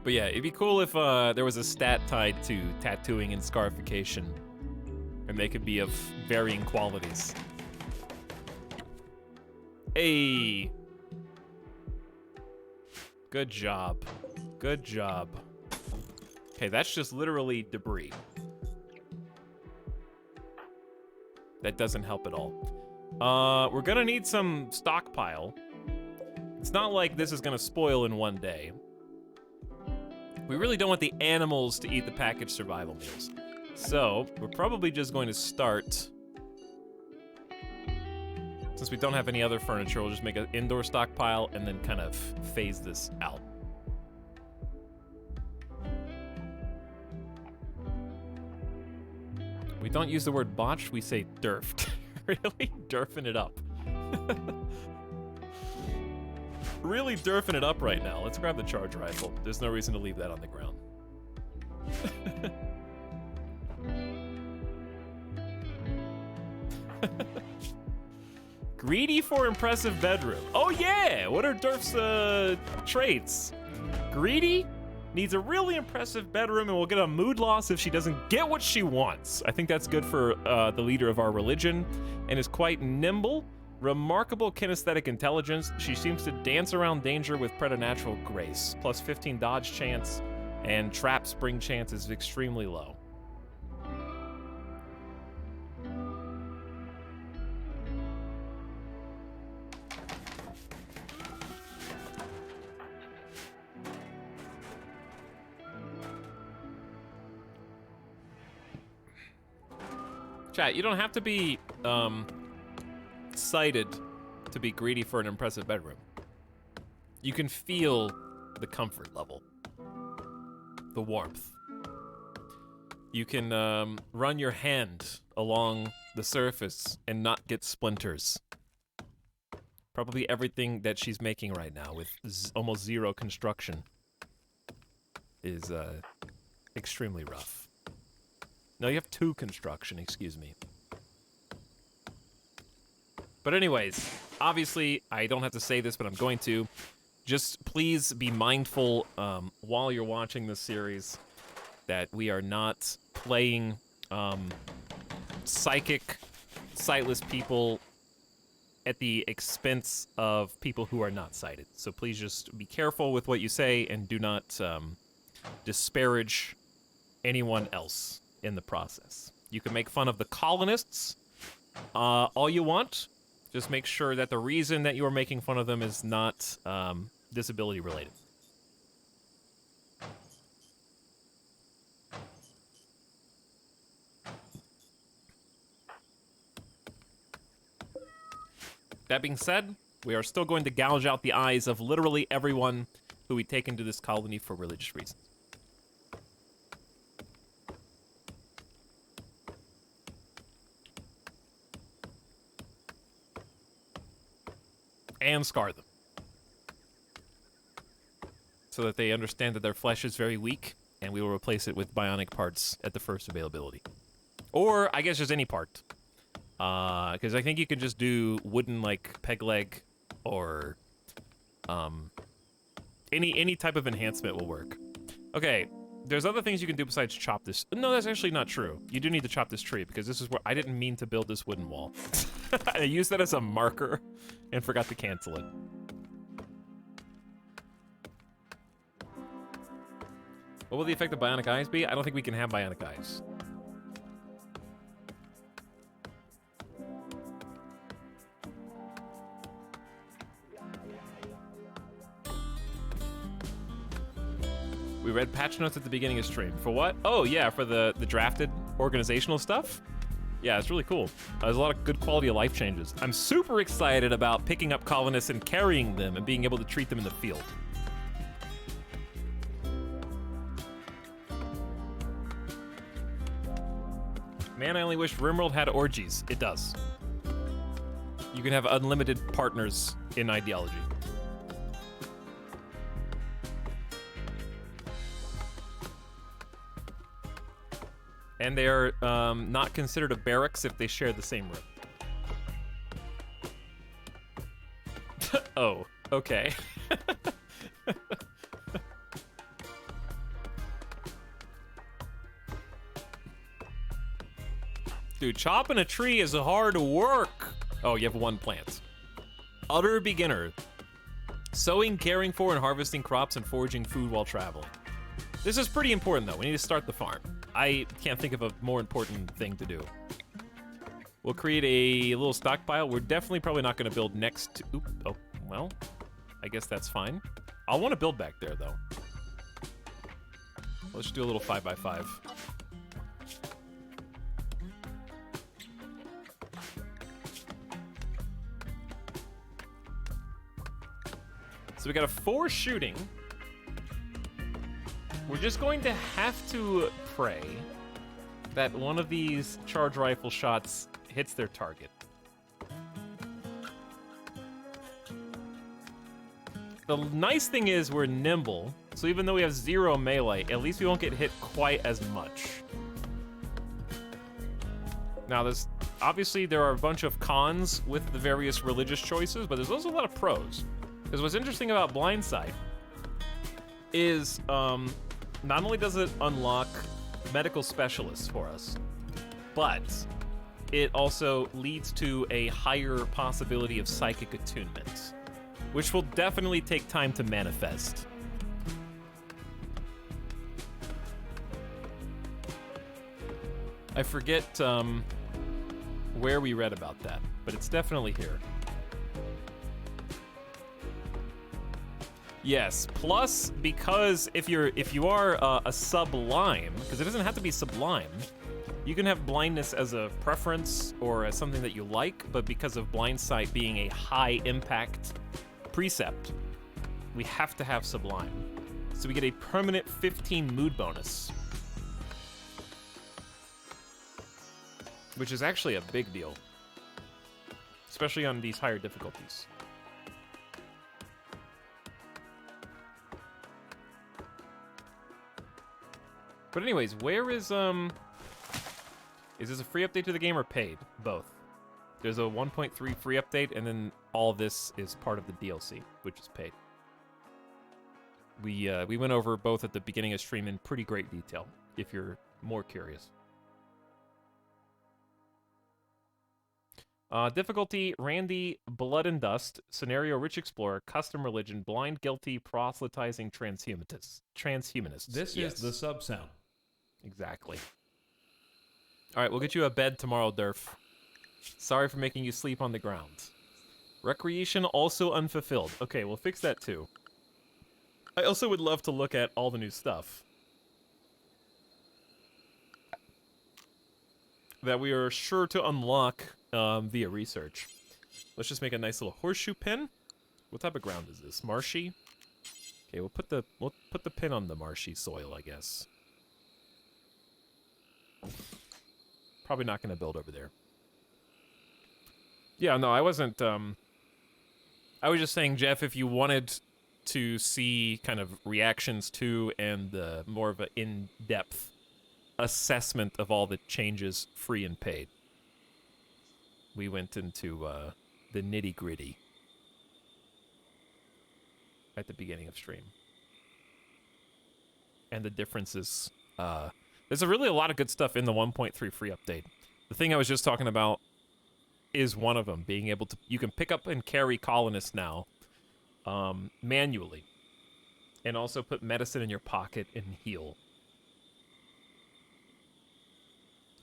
But yeah, it'd be cool if there was a stat tied to tattooing and scarification, and they could be of varying qualities. Hey! Good job. Good job. Okay, that's just literally debris. That doesn't help at all. We're gonna need some stockpile. It's not like this is gonna spoil in one day. We really don't want the animals to eat the packaged survival meals. So, we're probably just going to start... Since we don't have any other furniture, we'll just make an indoor stockpile and then kind of phase this out. We don't use the word botched, we say derfed. Really derfing it up. Really derfing it up right now. Let's grab the charge rifle. There's no reason to leave that on the ground. Greedy for impressive bedroom. Oh yeah! What are Durf's traits? Greedy? Needs a really impressive bedroom and will get a mood loss if she doesn't get what she wants. I think that's good for the leader of our religion, and is quite nimble. Remarkable kinesthetic intelligence. She seems to dance around danger with preternatural grace. Plus 15 dodge chance, and trap spring chance is extremely low. Chat, you don't have to be, sighted to be greedy for an impressive bedroom. You can feel the comfort level, the warmth. You can run your hand along the surface and not get splinters. Probably everything that she's making right now with almost zero construction is extremely rough. No, you have 2 construction, excuse me. But anyways, obviously, I don't have to say this, but I'm going to. Just please be mindful while you're watching this series that we are not playing psychic, sightless people at the expense of people who are not sighted. So please just be careful with what you say and do not disparage anyone else in the process. You can make fun of the colonists all you want. Just make sure that the reason that you are making fun of them is not disability related. That being said, we are still going to gouge out the eyes of literally everyone who we take into this colony for religious reasons. And scar them. So that they understand that their flesh is very weak, and we will replace it with bionic parts at the first availability. Or, I guess, just any part. Because I think you could just do wooden, like, peg leg, or, any type of enhancement will work. Okay, there's other things you can do besides chop this. No, that's actually not true. You do need to chop this tree, because this is where I didn't mean to build this wooden wall. I used that as a marker and forgot to cancel it. What will the effect of bionic eyes be? I don't think we can have bionic eyes. We read patch notes at the beginning of stream. For what? Oh, yeah, for the drafted organizational stuff? Yeah, it's really cool. There's a lot of good quality of life changes. I'm super excited about picking up colonists and carrying them and being able to treat them in the field. Man, I only wish RimWorld had orgies. It does. You can have unlimited partners in ideology. And they are not considered a barracks if they share the same room. Oh, okay. Dude, chopping a tree is hard work. Oh, you have one plant. Utter beginner. Sowing, caring for, and harvesting crops and foraging food while traveling. This is pretty important, though. We need to start the farm. I can't think of a more important thing to do. We'll create a little stockpile. We're definitely probably not going to build next to... Oop, oh, well, I guess that's fine. I'll want to build back there, though. Let's do a little 5x5. So we got a 4 shooting. We're just going to have to pray that one of these charge rifle shots hits their target. The nice thing is we're nimble, so even though we have 0 melee, at least we won't get hit quite as much. Now, obviously there are a bunch of cons with the various religious choices, but there's also a lot of pros. Because what's interesting about Blindside is not only does it unlock medical specialists for us, but it also leads to a higher possibility of psychic attunement, which will definitely take time to manifest. I forget where we read about that, but it's definitely here. Yes, plus because if you are a sublime, because it doesn't have to be sublime, you can have blindness as a preference or as something that you like, but because of blind sight being a high impact precept, we have to have sublime. So we get a permanent 15 mood bonus, which is actually a big deal, especially on these higher difficulties. But anyways, where is this a free update to the game or paid? Both. There's a 1.3 free update, and then all this is part of the DLC, which is paid. We went over both at the beginning of stream in pretty great detail, if you're more curious. Difficulty, Randy, Blood and Dust, Scenario, Rich Explorer, Custom Religion, Blind, Guilty, Proselytizing, Transhumanists. This is the sub sound. Exactly. All right, we'll get you a bed tomorrow, Durf. Sorry for making you sleep on the ground. Recreation also unfulfilled. Okay, we'll fix that too. I also would love to look at all the new stuff that we are sure to unlock via research. Let's just make a nice little horseshoe pin. What type of ground is this? Marshy? Okay, we'll put the pin on the marshy soil, I guess. Probably not going to build over there. Yeah, no, I wasn't, I was just saying, Jeff, if you wanted to see kind of reactions to and more of an in-depth assessment of all the changes, free and paid, we went into the nitty-gritty at the beginning of stream. And the differences. There's really a lot of good stuff in the 1.3 free update. The thing I was just talking about is one of them. Being able to... You can pick up and carry Colonist now manually. And also put medicine in your pocket and heal.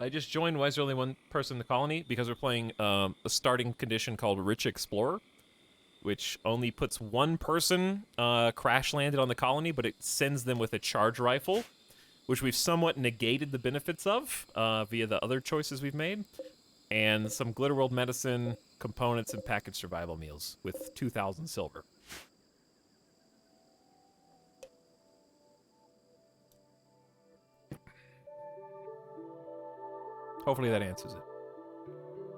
I just joined. Why is there only one person in the colony? Because we're playing a starting condition called Rich Explorer, which only puts one person crash landed on the colony, but it sends them with a charge rifle, which we've somewhat negated the benefits of via the other choices we've made, and some Glitter World medicine, components, and packaged survival meals with 2,000 silver. Hopefully that answers it.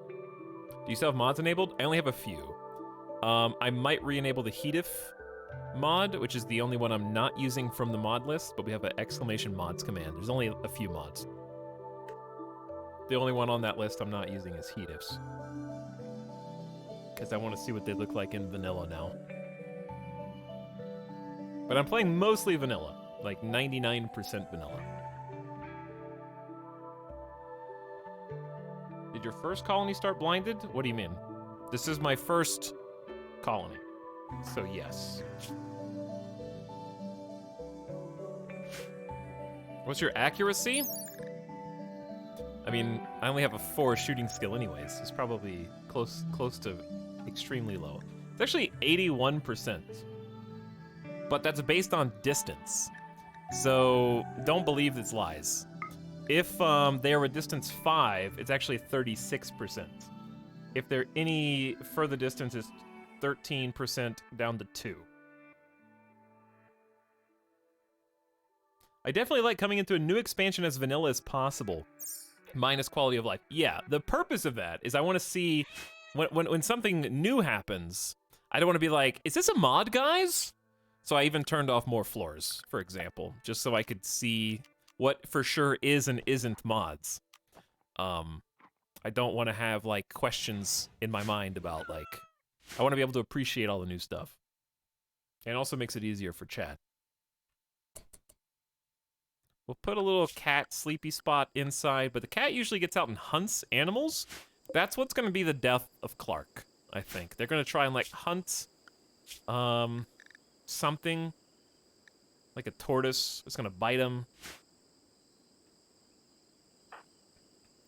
Do you still have mods enabled? I only have a few. I might re-enable the Heatwave mod, which is the only one I'm not using from the mod list, but we have an exclamation mods command. There's only a few mods. The only one on that list I'm not using is Heatwaves. Because I want to see what they look like in vanilla now. But I'm playing mostly vanilla. Like 99% vanilla. Did your first colony start blinded? What do you mean? This is my first colony. So yes. What's your accuracy? I mean, I only have a 4 shooting skill anyways. It's probably close to extremely low. It's actually 81%. But that's based on distance. So don't believe it's lies. If they are a distance 5, it's actually 36%. If they're any further distance, it's 13% down to 2. I definitely like coming into a new expansion as vanilla as possible. Minus quality of life. Yeah, the purpose of that is I want to see when something new happens, I don't want to be like, is this a mod, guys? So I even turned off more floors, for example, just so I could see what for sure is and isn't mods. I don't want to have, like, questions in my mind about, like... I want to be able to appreciate all the new stuff. And it also makes it easier for chat. We'll put a little cat sleepy spot inside, but the cat usually gets out and hunts animals. That's what's going to be the death of Clark, I think. They're going to try and, like, hunt something. Like a tortoise. It's going to bite him.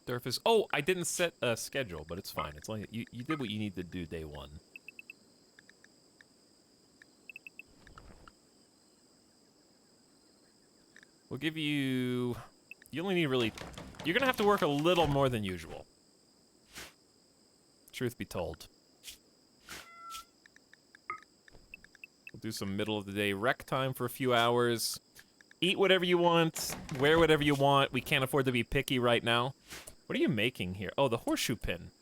Surface. Oh, I didn't set a schedule, but it's fine. It's only you did what you need to do day 1. We'll give you... You only need really... You're gonna have to work a little more than usual. Truth be told. We'll do some middle of the day rec time for a few hours. Eat whatever you want. Wear whatever you want. We can't afford to be picky right now. What are you making here? Oh, the horseshoe pin.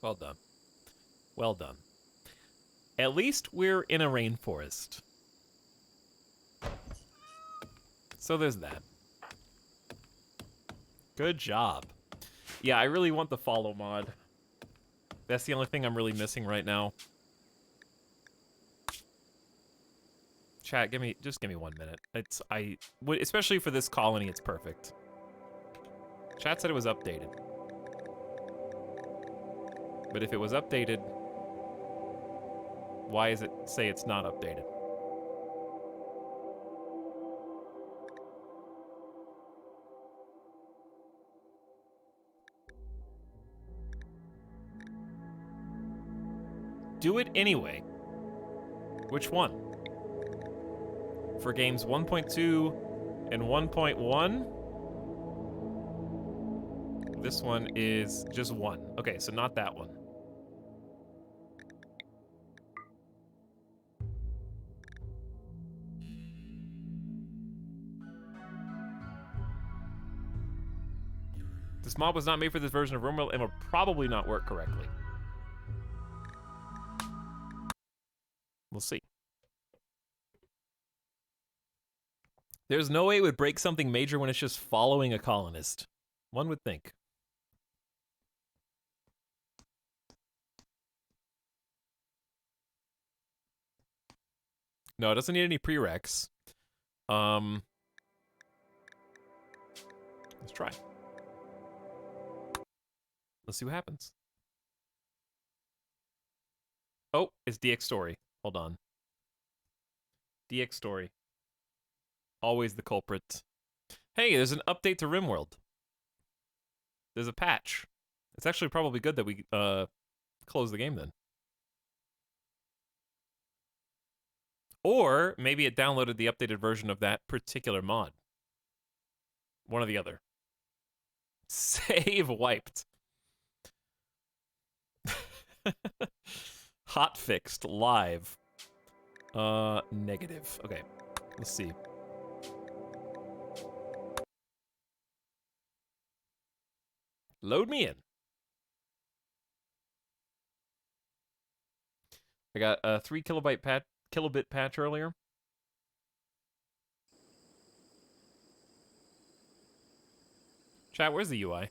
Well done. Well done. At least we're in a rainforest. So there's that. Good job. Yeah, I really want the follow mod. That's the only thing I'm really missing right now. Chat, just give me 1 minute. Especially for this colony, it's perfect. Chat said it was updated. But if it was updated, why does it say it's not updated? do it anyway. Which one? For games 1.2 and 1.1? This one is just 1. Okay, so not that one. This mod was not made for this version of RimWorld and will probably not work correctly. We'll see. There's no way it would break something major when it's just following a colonist. One would think. No, it doesn't need any prereqs. Let's try. Let's see what happens. Oh, it's DX story. Hold on. DX story. Always the culprit. Hey, there's an update to RimWorld. There's a patch. It's actually probably good that we close the game then. Or maybe it downloaded the updated version of that particular mod. One or the other. Save wiped. Hot fixed live. Negative. Okay, let's see. Load me in. I got a 3 kilobit patch earlier. Chat, where's the UI?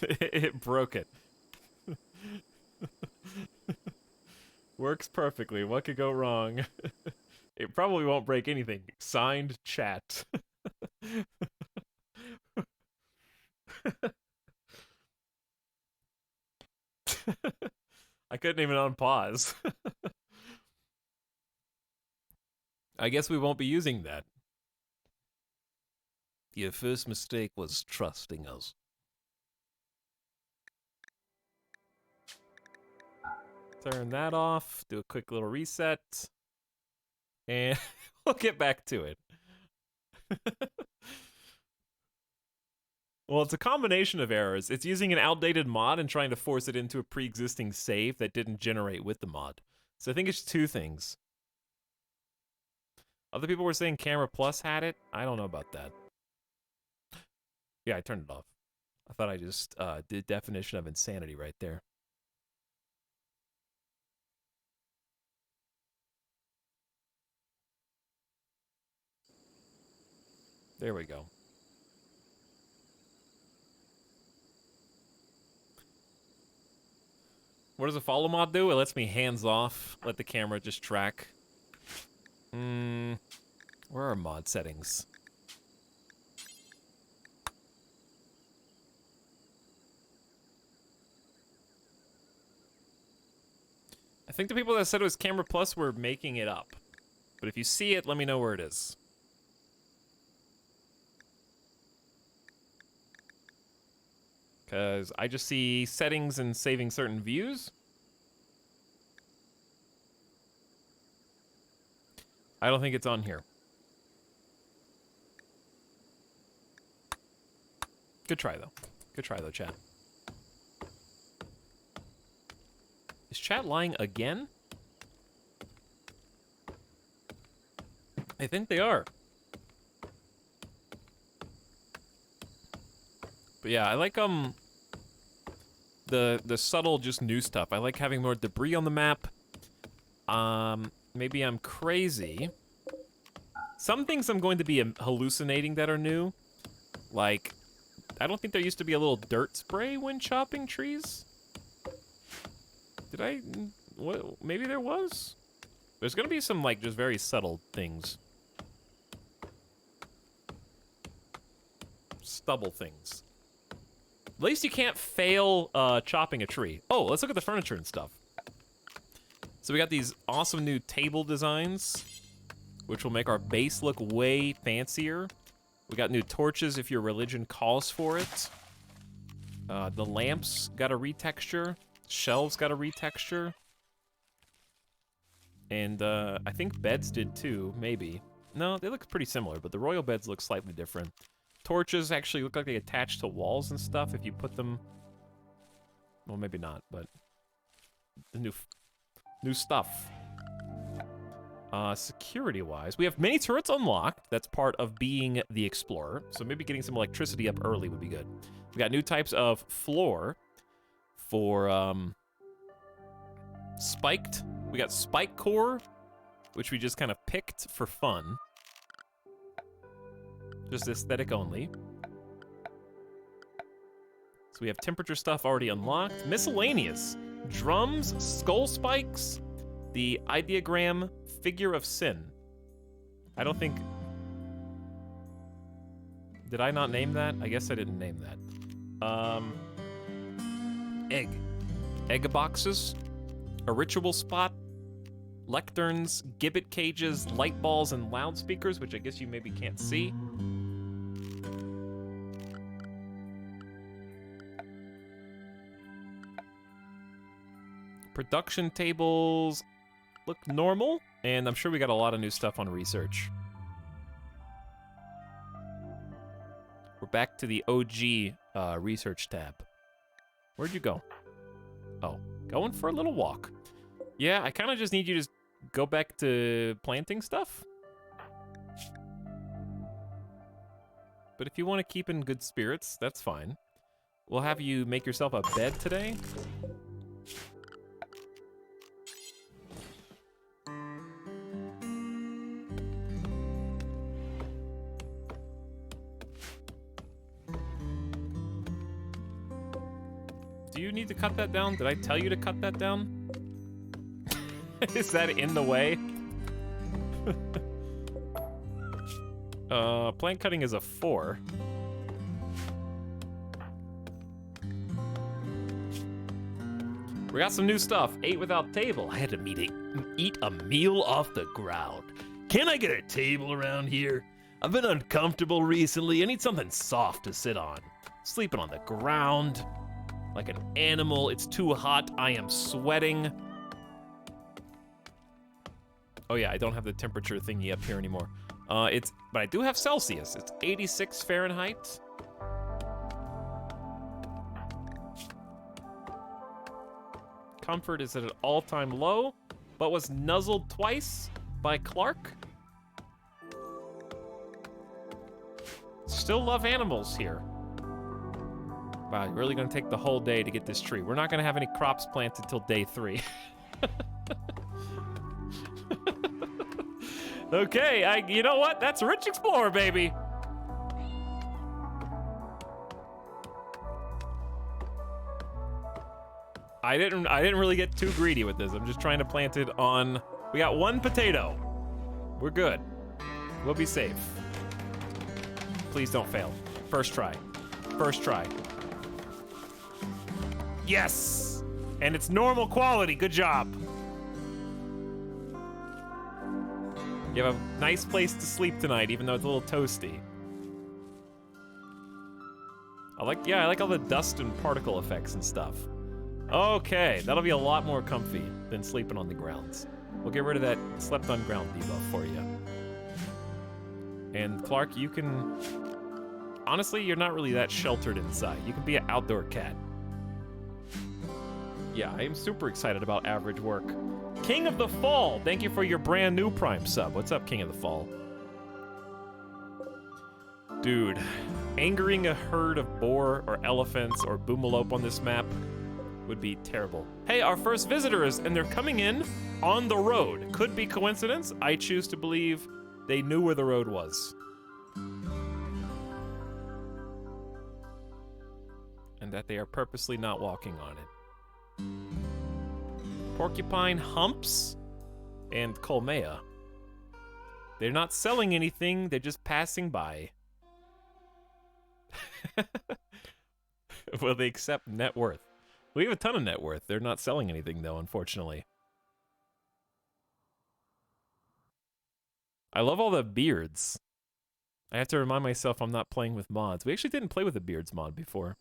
It broke it. Works perfectly. What could go wrong? It probably won't break anything. Signed, Chat. I couldn't even unpause. I guess we won't be using that. Your first mistake was trusting us. Turn that off, do a quick little reset, and we'll get back to it. Well, it's a combination of errors. It's using an outdated mod and trying to force it into a pre-existing save that didn't generate with the mod. So I think it's 2 things. Other people were saying Camera Plus had it. I don't know about that. Yeah, I turned it off. I thought I just did definition of insanity right there. There we go. What does a follow mod do? It lets me hands off, let the camera just track. Where are mod settings? I think the people that said it was Camera Plus were making it up. But if you see it, let me know where it is. Because I just see settings and saving certain views. I don't think it's on here. Good try, though. Good try, though, chat. Is chat lying again? I think they are. But yeah, I like the subtle just new stuff. I like having more debris on the map. Maybe I'm crazy. Some things I'm going to be hallucinating that are new. Like, I don't think there used to be a little dirt spray when chopping trees. Did I? What? Maybe there was? There's gonna be some, like, just very subtle things. Stubble things. At least you can't fail chopping a tree. Oh, let's look at the furniture and stuff. So we got these awesome new table designs. which will make our base look way fancier. We got new torches if your religion calls for it. The lamps got a retexture. Shelves got a retexture. And I think beds did too, maybe. No, they look pretty similar, but the royal beds look slightly different. Torches actually look like they attach to walls and stuff if you put them... Well, maybe not, but... The new stuff. Security-wise, we have many turrets unlocked. That's part of being the explorer. So maybe getting some electricity up early would be good. We got new types of floor for spiked. We got spike core, which we just kind of picked for fun. Just aesthetic only. So we have temperature stuff already unlocked. Miscellaneous. Drums, skull spikes, the ideogram figure of sin. I don't think... Did I not name that? I guess I didn't name that. Egg boxes, a ritual spot, lecterns, gibbet cages, light balls, and loudspeakers, which I guess you maybe can't see. Production tables look normal, and I'm sure we got a lot of new stuff on research. We're back to the OG research tab. Where'd you go? Oh, going for a little walk. Yeah, I kind of just need you to go back to planting stuff. But if you want to keep in good spirits, that's fine. We'll have you make yourself a bed today. Do you need to cut that down? Did I tell you to cut that down? Is that in the way? Plant cutting is a 4. We got some new stuff. 8 without table. I had to eat a meal off the ground. Can I get a table around here? I've been uncomfortable recently. I need something soft to sit on. Sleeping on the ground. Like an animal. It's too hot. I am sweating. Oh yeah, I don't have the temperature thingy up here anymore. But I do have Celsius. It's 86 Fahrenheit. Comfort is at an all-time low, but was nuzzled twice by Clark. Still love animals here. Wow, you're really gonna take the whole day to get this tree. We're not gonna have any crops planted till day 3. Okay, you know what? That's Rich Explorer, baby. I didn't really get too greedy with this. I'm just trying to plant it on. We got 1 potato. We're good. We'll be safe. Please don't fail. First try. First try. Yes! And it's normal quality. Good job. You have a nice place to sleep tonight, even though it's a little toasty. I like all the dust and particle effects and stuff. Okay, that'll be a lot more comfy than sleeping on the grounds. We'll get rid of that slept on ground debuff for you. And Clark, you can... Honestly, you're not really that sheltered inside. You can be an outdoor cat. Yeah, I am super excited about average work. King of the Fall, thank you for your brand new Prime sub. What's up, King of the Fall? Dude, angering a herd of boar or elephants or boomalope on this map would be terrible. Hey, our first visitors, and they're coming in on the road. Could be coincidence. I choose to believe they knew where the road was. And that they are purposely not walking on it. Porcupine Humps and Colmea. They're not selling anything, they're just passing by. Will they accept net worth? We have a ton of net worth. They're not selling anything, though, unfortunately. I love all the beards. I have to remind myself I'm not playing with mods. We actually didn't play with the beards mod before.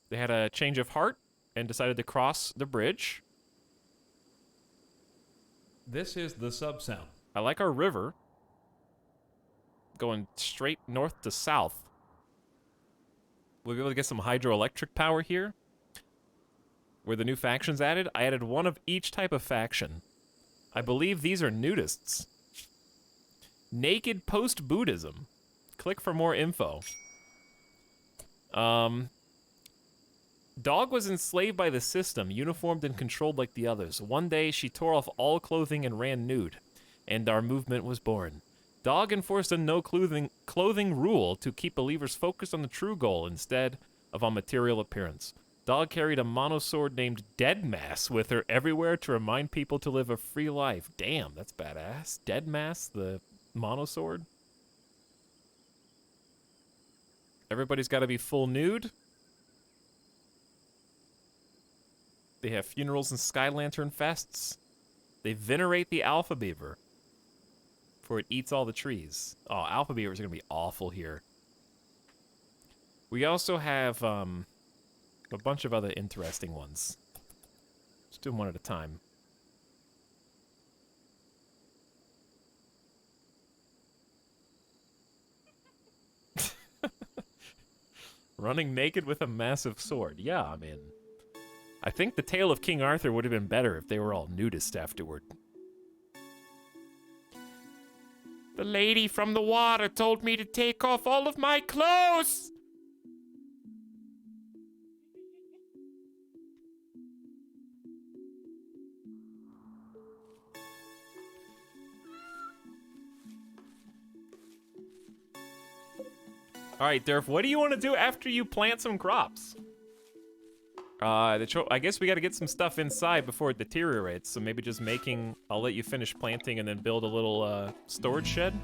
They had a change of heart and decided to cross the bridge. This is the sub sound. I like our river. Going straight north to south. We'll be able to get some hydroelectric power here. Where the new factions added, I added one of each type of faction. I believe these are nudists. Naked post-Buddhism. Click for more info. Dog was enslaved by the system, uniformed and controlled like the others. One day, she tore off all clothing and ran nude, and our movement was born. Dog enforced a no-clothing rule to keep believers focused on the true goal instead of on material appearance. Dog carried a monosword named Deadmass with her everywhere to remind people to live a free life. Damn, that's badass. Deadmass, the monosword. Everybody's got to be full nude. They have funerals and sky lantern fests. They venerate the alpha beaver, for it eats all the trees. Oh, alpha beavers are going to be awful here. We also have a bunch of other interesting ones. Let's do them one at a time. Running naked with a massive sword. Yeah, I mean, I think the tale of King Arthur would have been better if they were all nudist afterward. The lady from the water told me to take off all of my clothes. All right, Durf, what do you want to do after you plant some crops? I guess we got to get some stuff inside before it deteriorates, so maybe just making... I'll let you finish planting and then build a little storage shed.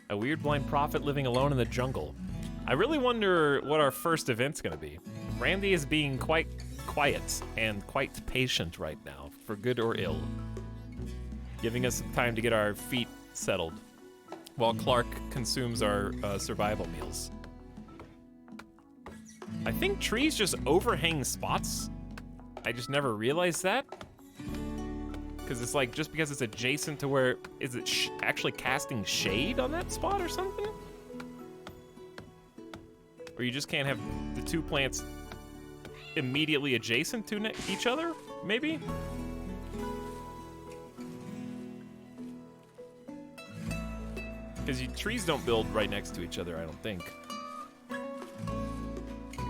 A weird blind prophet living alone in the jungle. I really wonder what our first event's gonna be. Randy is being quite quiet and quite patient right now, for good or ill. Giving us some time to get our feet settled, while Clark consumes our survival meals. I think trees just overhang spots. I just never realized that. Because it's like, just because it's adjacent to where, is it actually casting shade on that spot or something? Or you just can't have the two plants immediately adjacent to each other, maybe? Because trees don't build right next to each other, I don't think.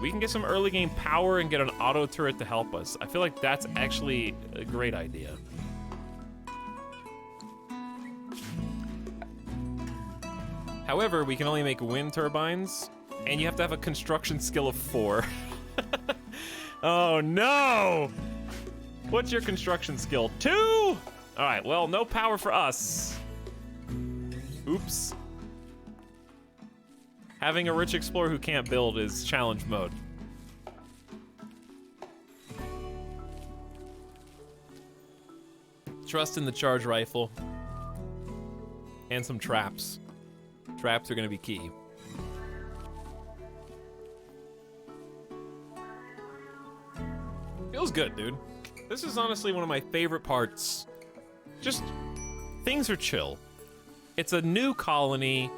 We can get some early game power and get an auto turret to help us. I feel like that's actually a great idea. However, we can only make wind turbines, and you have to have a construction skill of 4. Oh no! What's your construction skill? 2? All right, well, no power for us. Oops. Having a rich explorer who can't build is challenge mode. Trust in the charge rifle. And some traps. Traps are gonna be key. Feels good, dude. This is honestly one of my favorite parts. Just, things are chill. It's a new colony.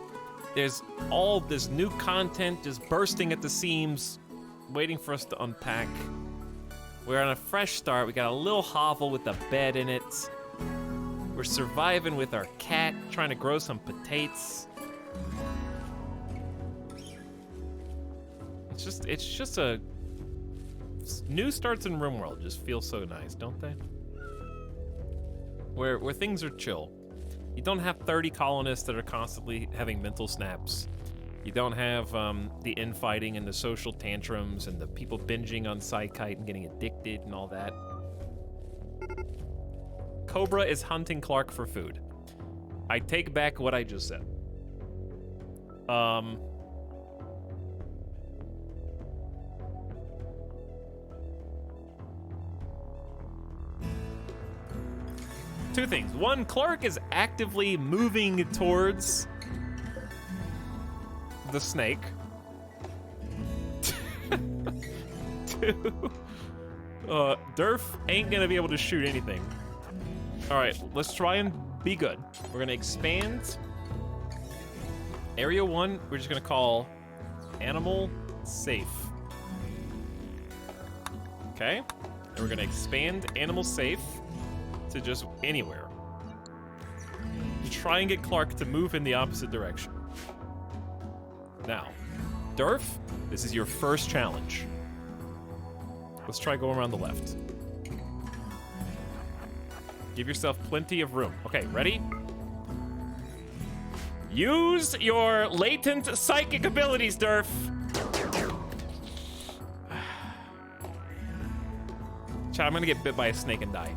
There's all this new content just bursting at the seams, waiting for us to unpack. We're on a fresh start. We got a little hovel with a bed in it. We're surviving with our cat, trying to grow some potatoes. It's just a new starts in RimWorld just feel so nice, don't they? Where things are chill. You don't have 30 colonists that are constantly having mental snaps. You don't have the infighting and the social tantrums and the people binging on Psykite and getting addicted and all that. Cobra is hunting Clark for food. I take back what I just said. Two things. One, Clark is actively moving towards the snake. Two, Durf ain't gonna be able to shoot anything. All right, let's try and be good. We're gonna expand area 1. We're just gonna call animal safe. Okay, and we're gonna expand animal safe to just anywhere. To try and get Clark to move in the opposite direction. Now, Durf, this is your first challenge. Let's try going around the left. Give yourself plenty of room. Okay, ready? Use your latent psychic abilities, Durf. Chat, I'm gonna get bit by a snake and die.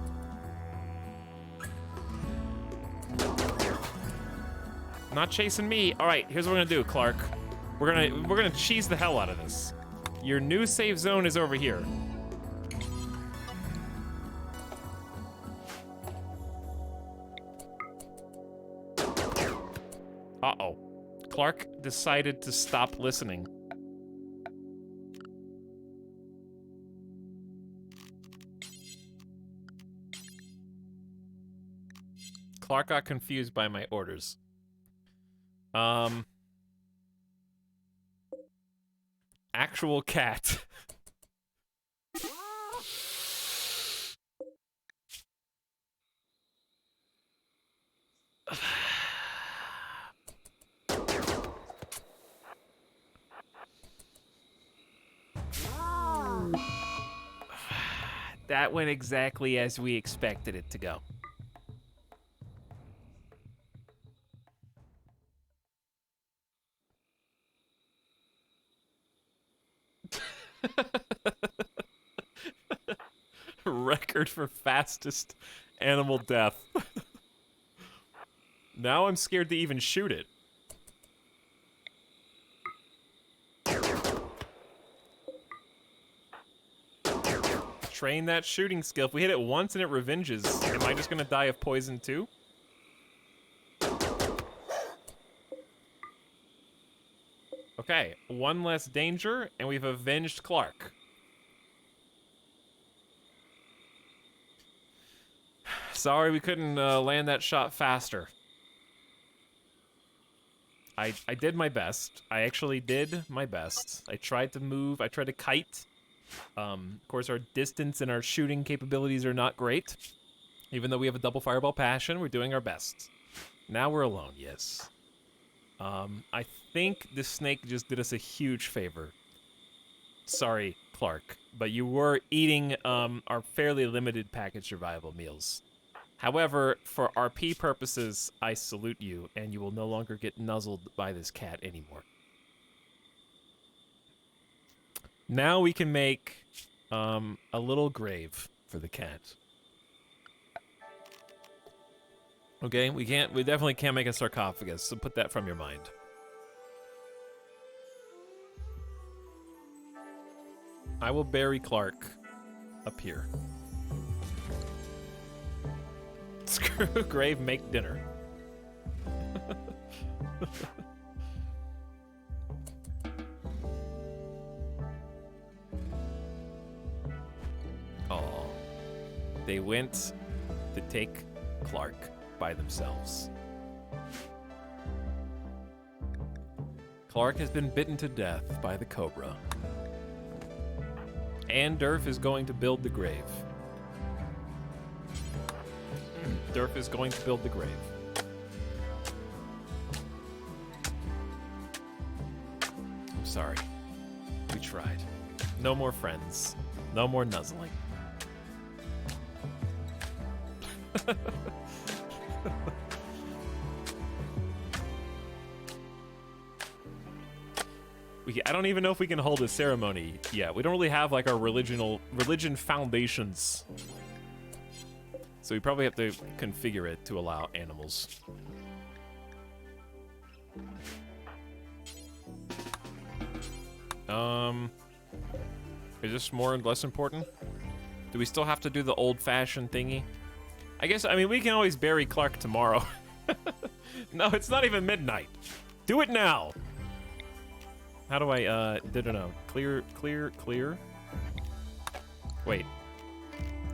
Not chasing me. All right, here's what we're gonna do, Clark. We're gonna cheese the hell out of this. Your new safe zone is over here. Uh-oh. Clark decided to stop listening. Clark got confused by my orders. Actual cat. That went exactly as we expected it to go. Record for fastest animal death. Now I'm scared to even shoot it. Train that shooting skill. If we hit it once and it revenges, am I just gonna die of poison too? Okay, one less danger, and we've avenged Clark. Sorry we couldn't land that shot faster. I did my best. I actually did my best. I tried to move. I tried to kite. Of course, our distance and our shooting capabilities are not great. Even though we have a double fireball passion, we're doing our best. Now we're alone, yes. I think this snake just did us a huge favor. Sorry, Clark, but you were eating our fairly limited package survival meals. However, for RP purposes, I salute you, and you will no longer get nuzzled by this cat anymore. Now we can make a little grave for the cat. Okay, we definitely can't make a sarcophagus, so put that from your mind. I will bury Clark up here. Screw grave, make dinner. Oh, they went to take Clark by themselves. Clark has been bitten to death by the cobra. And Durf is going to build the grave. Durf is going to build the grave. I'm sorry. We tried. No more friends. No more nuzzling. I don't even know if we can hold a ceremony yet. We don't really have like our religion foundations. So we probably have to configure it to allow animals. Is this more and less important? Do we still have to do the old-fashioned thingy? I guess, I mean, we can always bury Clark tomorrow. No, it's not even midnight. Do it now. How do I, no. Clear. Wait.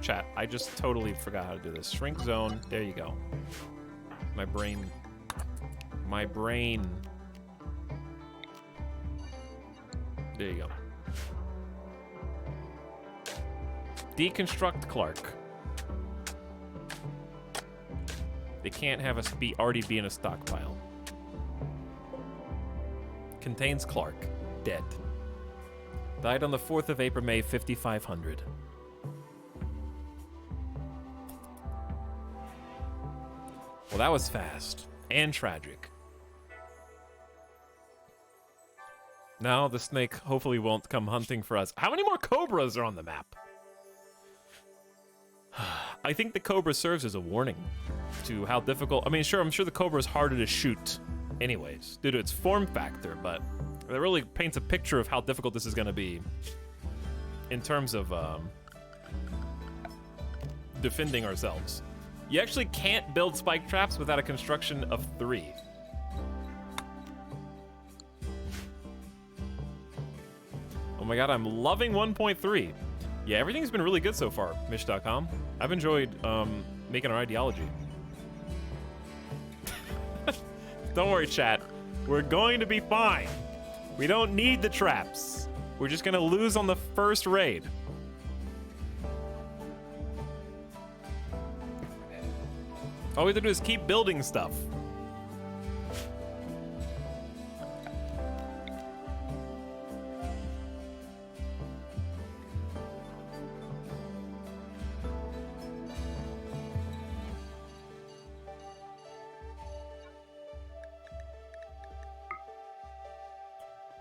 Chat, I just totally forgot how to do this. Shrink zone, there you go. My brain. There you go. Deconstruct Clark. They can't have us already be in a stockpile. Contains Clark. Dead. Died on the 4th of April, May, 5500. Well, that was fast. And tragic. Now the snake hopefully won't come hunting for us. How many more cobras are on the map? I think the cobra serves as a warning to how difficult... I mean, sure, I'm sure the cobra is harder to shoot anyways, due to its form factor, but it really paints a picture of how difficult this is going to be in terms of defending ourselves. You actually can't build spike traps without a construction of 3. Oh my god, I'm loving 1.3. Yeah, everything's been really good so far, Mish.com. I've enjoyed making our ideology. Don't worry, chat. We're going to be fine. We don't need the traps. We're just gonna lose on the first raid. All we have to do is keep building stuff.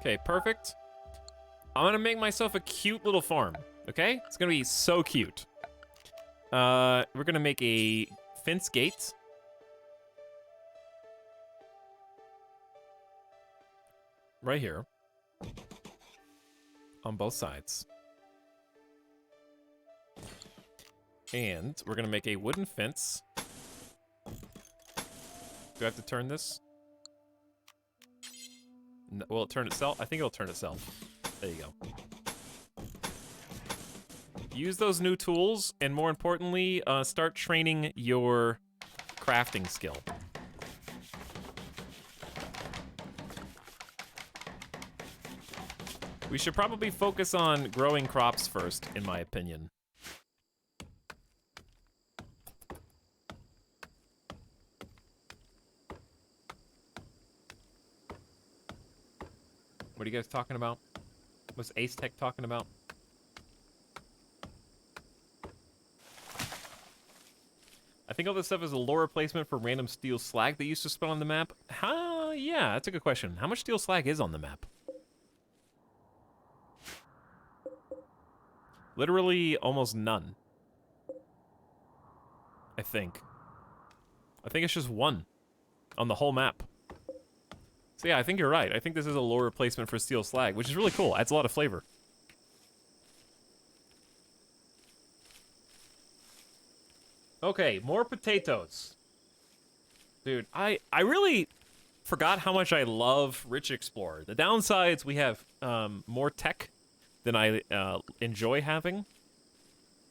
Okay, perfect. I'm gonna make myself a cute little farm, okay? It's gonna be so cute. We're gonna make a fence gate. Right here. On both sides. And we're gonna make a wooden fence. Do I have to turn this? No, will it turn itself? I think it'll turn itself. There you go. Use those new tools, and more importantly, start training your crafting skill. We should probably focus on growing crops first, in my opinion. What are you guys talking about? What's Ace Tech talking about? I think all this stuff is a lore replacement for random steel slag that used to spawn on the map. Yeah, that's a good question. How much steel slag is on the map? Literally almost none. I think it's just 1 on the whole map. So yeah, I think you're right. I think this is a lore replacement for steel slag, which is really cool. Adds a lot of flavor. Okay, more potatoes. Dude, I really forgot how much I love Rich Explorer. The downsides, we have more tech than I enjoy having.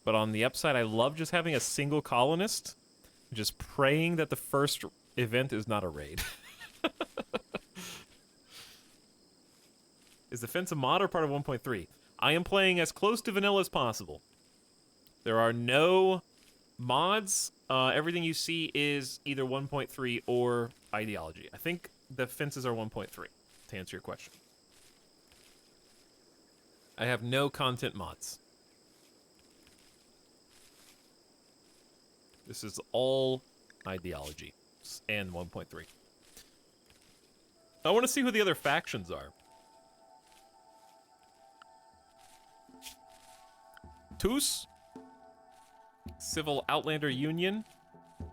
But on the upside, I love just having a single colonist. Just praying that the first event is not a raid. Is the fence a mod or part of 1.3? I am playing as close to vanilla as possible. There are no mods. Everything you see is either 1.3 or ideology. I think the fences are 1.3, to answer your question. I have no content mods. This is all ideology and 1.3. I want to see who the other factions are. Tus, Civil Outlander Union,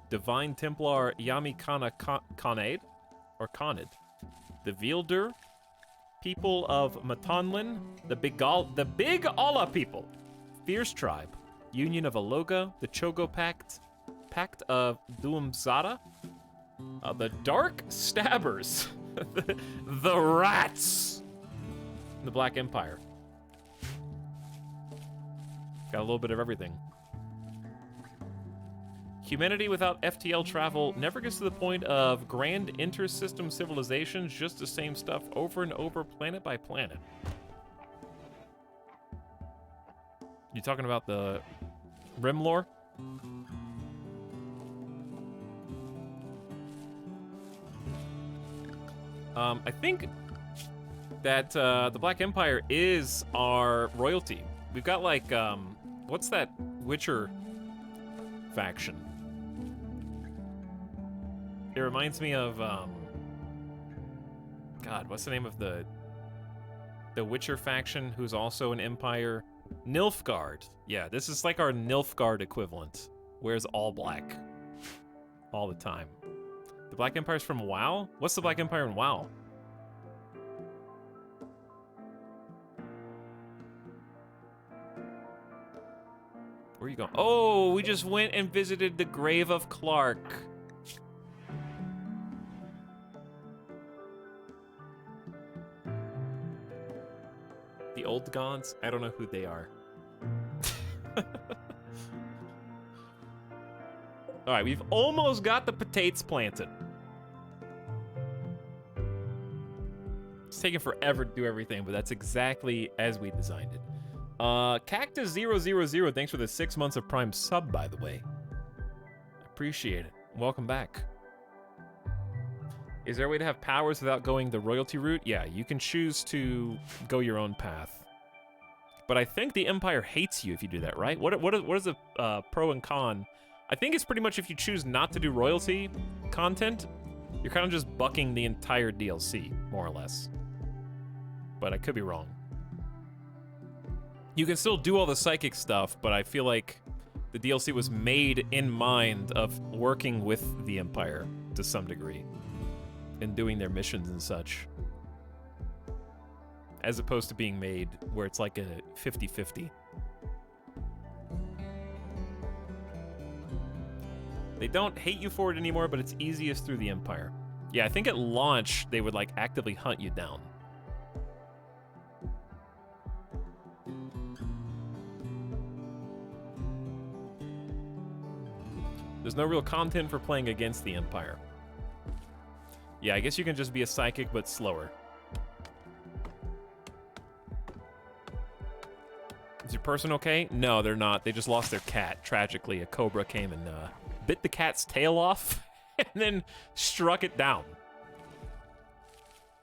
Divine Templar Yami Kana Khanid, or Khanid, the Wielder, People of Matonlin, the Big Alla people, Fierce Tribe, Union of Aloga, the Chogo Pact, Pact of Duumzada, the Dark Stabbers, the Rats, the Black Empire. Got a little bit of everything. Humanity without FTL travel never gets to the point of grand inter-system civilizations, just the same stuff over and over, planet by planet. You talking about the Rim lore? I think that the Black Empire is our royalty. We've got like, what's that Witcher faction? It reminds me of, God, what's the name of the Witcher faction who's also an empire? Nilfgaard. Yeah, this is like our Nilfgaard equivalent. Wears all black. All the time. The Black Empire's from WoW? What's the Black Empire in WoW? Where are you going? Oh, we just went and visited the grave of Clark. The old gods? I don't know who they are. All right, we've almost got the potatoes planted. It's taking forever to do everything, but that's exactly as we designed it. Cactus000, thanks for the 6 months of Prime sub, by the way. Appreciate it. Welcome back. Is there a way to have powers without going the royalty route? Yeah, you can choose to go your own path. But I think the Empire hates you if you do that, right? What is the pro and con? I think it's pretty much if you choose not to do royalty content, you're kind of just bucking the entire DLC, more or less. But I could be wrong. You can still do all the psychic stuff, but I feel like the DLC was made in mind of working with the Empire to some degree and doing their missions and such, as opposed to being made where it's like a 50-50. They don't hate you for it anymore, but it's easiest through the Empire. Yeah, I think at launch, they would like actively hunt you down. There's no real content for playing against the Empire. Yeah, I guess you can just be a psychic, but slower. Is your person okay? No, they're not. They just lost their cat. Tragically, a cobra came and bit the cat's tail off and then struck it down.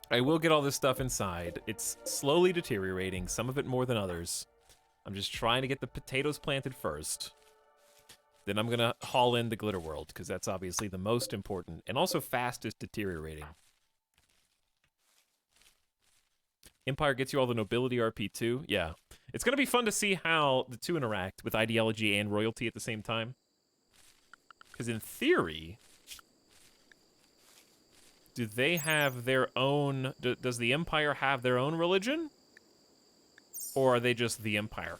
I will get all this stuff inside. It's slowly deteriorating, some of it more than others. I'm just trying to get the potatoes planted first. Then I'm gonna haul in the Glitter World, because that's obviously the most important, and also fastest deteriorating. Empire gets you all the nobility RP too. Yeah. It's gonna be fun to see how the two interact with ideology and royalty at the same time. Because in theory, do they have their own... Does the Empire have their own religion? Or are they just the Empire?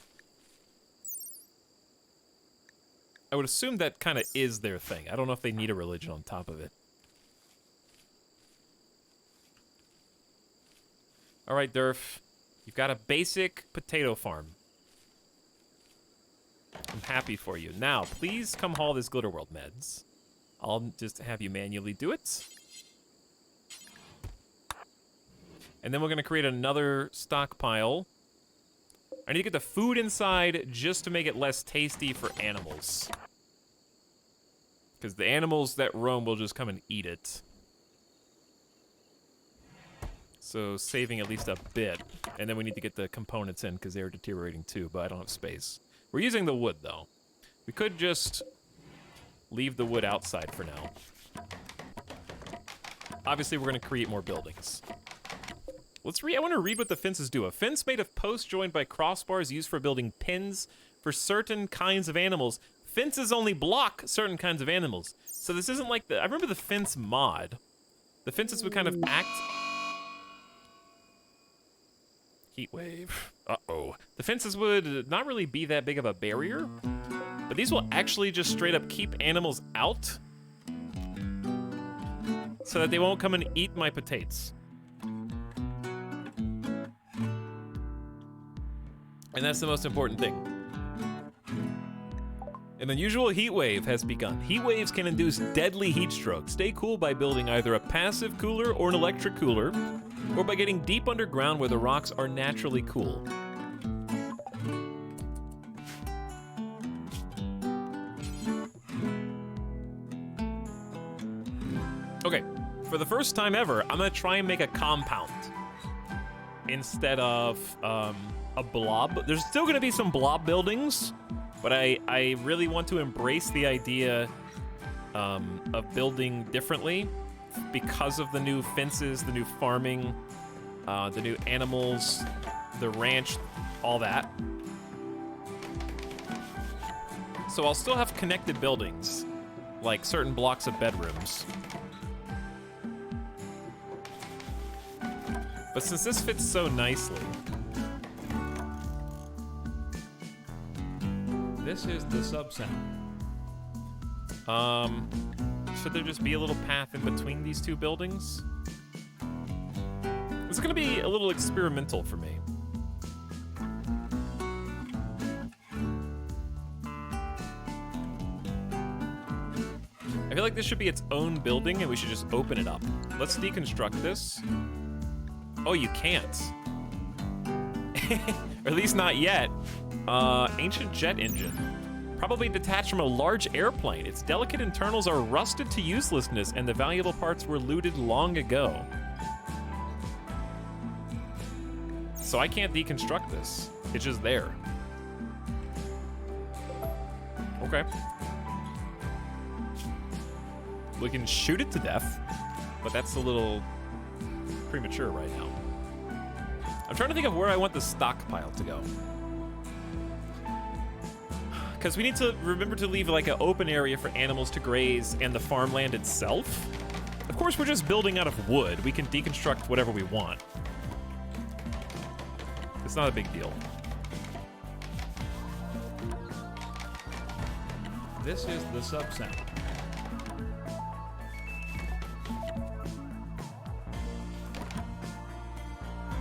I would assume that kind of is their thing. I don't know if they need a religion on top of it. All right, Durf. You've got a basic potato farm. I'm happy for you. Now, please come haul this Glitter World meds. I'll just have you manually do it. And then we're going to create another stockpile. I need to get the food inside just to make it less tasty for animals. Because the animals that roam will just come and eat it. So saving at least a bit. And then we need to get the components in because they're deteriorating too, but I don't have space. We're using the wood though. We could just leave the wood outside for now. Obviously we're going to create more buildings. Let's read. I want to read what the fences do. A fence made of posts joined by crossbars used for building pens for certain kinds of animals. Fences only block certain kinds of animals. So this isn't like the... I remember the fence mod. The fences would kind of act... Heatwave. Uh-oh. The fences would not really be that big of a barrier, but these will actually just straight up keep animals out so that they won't come and eat my potatoes. And that's the most important thing. An unusual heat wave has begun. Heat waves can induce deadly heat strokes. Stay cool by building either a passive cooler or an electric cooler, or by getting deep underground where the rocks are naturally cool. Okay, for the first time ever, I'm gonna try and make a compound instead of a blob. There's still gonna be some blob buildings, but I really want to embrace the idea of building differently because of the new fences, the new farming, the new animals, the ranch, all that. So I'll still have connected buildings, like certain blocks of bedrooms. But since this fits so nicely, This is the sub-sound. should there just be a little path in between these two buildings? It's gonna be a little experimental for me. I feel like this should be its own building and we should just open it up. Let's deconstruct this. Oh, you can't. Or at least not yet. Ancient jet engine. Probably detached from a large airplane. Its delicate internals are rusted to uselessness and the valuable parts were looted long ago. So I can't deconstruct this. It's just there. Okay. We can shoot it to death, but that's a little premature right now. I'm trying to think of where I want the stockpile to go. Because we need to remember to leave like an open area for animals to graze and the farmland itself. Of course, we're just building out of wood. We can deconstruct whatever we want. It's not a big deal. This is the sub-sound.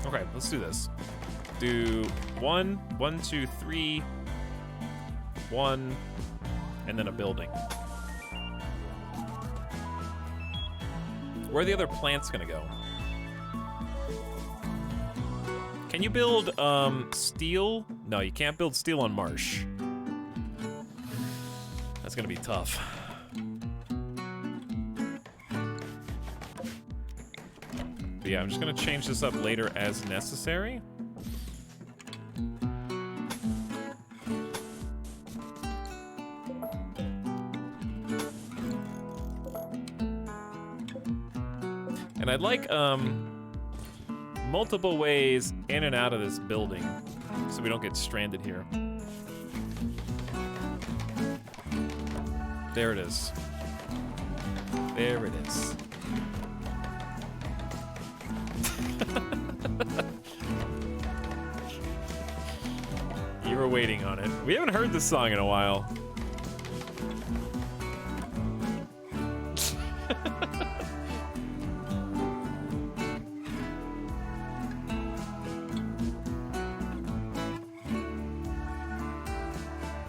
Okay, let's do this. Do 1, 1, 2, 3, 1, and then a building. Where are the other plants gonna go? Can you build steel? No, you can't build steel on marsh. That's gonna be tough. But yeah, I'm just gonna change this up later as necessary. And I'd like multiple ways in and out of this building so we don't get stranded here. There it is. There it is. You were waiting on it. We haven't heard this song in a while.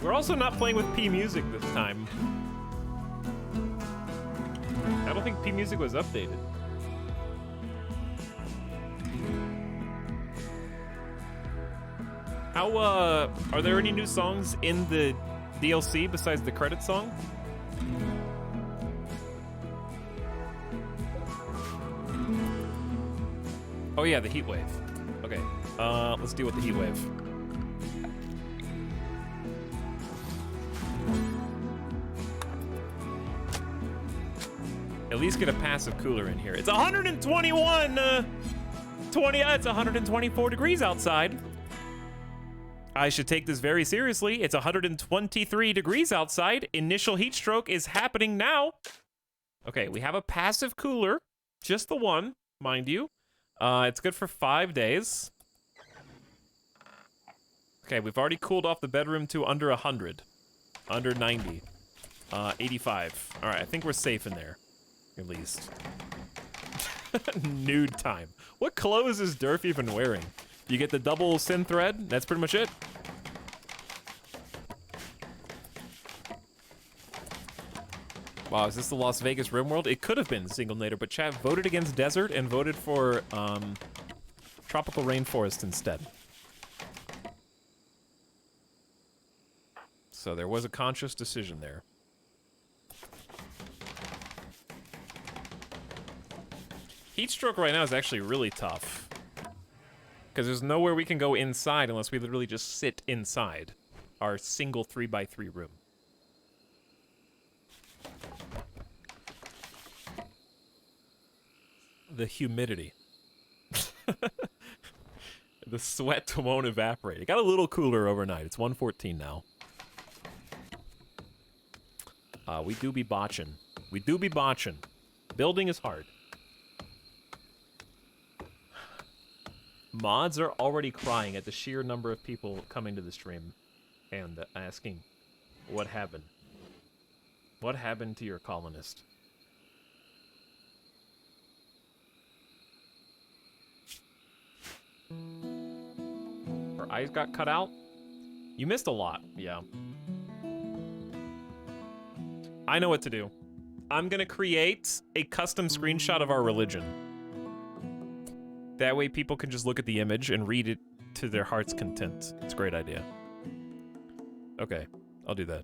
We're also not playing with P Music this time. I don't think P Music was updated. How, are there any new songs in the DLC besides the credit song? Oh yeah, the Heatwave. Okay, let's deal with the Heatwave. At least get a passive cooler in here. It's 121, it's 124 degrees outside. I should take this very seriously. It's 123 degrees outside. Initial heat stroke is happening now. Okay, we have a passive cooler. Just the one, mind you. It's good for 5 days. Okay, we've already cooled off the bedroom to under 100. Under 90. 85. All right, I think we're safe in there. At least. Nude time. What clothes is Durf even wearing? You get the double sin thread? That's pretty much it. Wow, is this the Las Vegas RimWorld? It could have been single nader, but chat voted against desert and voted for tropical rainforest instead. So there was a conscious decision there. Heatstroke right now is actually really tough. Because there's nowhere we can go inside unless we literally just sit inside our single 3x3 room. The humidity. The sweat won't evaporate. It got a little cooler overnight. It's 114 now. We do be botching. We do be botching. Building is hard. Mods are already crying at the sheer number of people coming to the stream and asking, what happened? What happened to your colonist? Her eyes got cut out? You missed a lot, yeah. I know what to do. I'm gonna create a custom screenshot of our religion. That way people can just look at the image and read it to their heart's content. It's a great idea. Okay, I'll do that.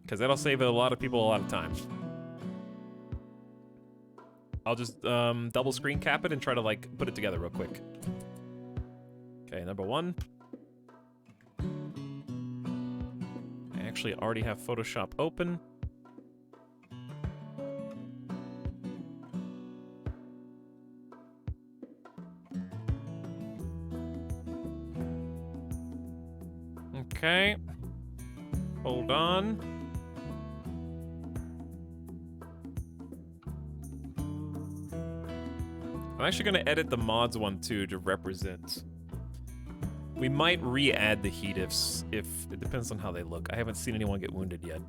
Because that'll save a lot of people a lot of time. I'll just double screen cap it and try to like put it together real quick. Okay, number one. I actually already have Photoshop open. Okay. Hold on. I'm actually going to edit the mods one too to represent. We might re-add the heat ifs if it depends on how they look. I haven't seen anyone get wounded yet.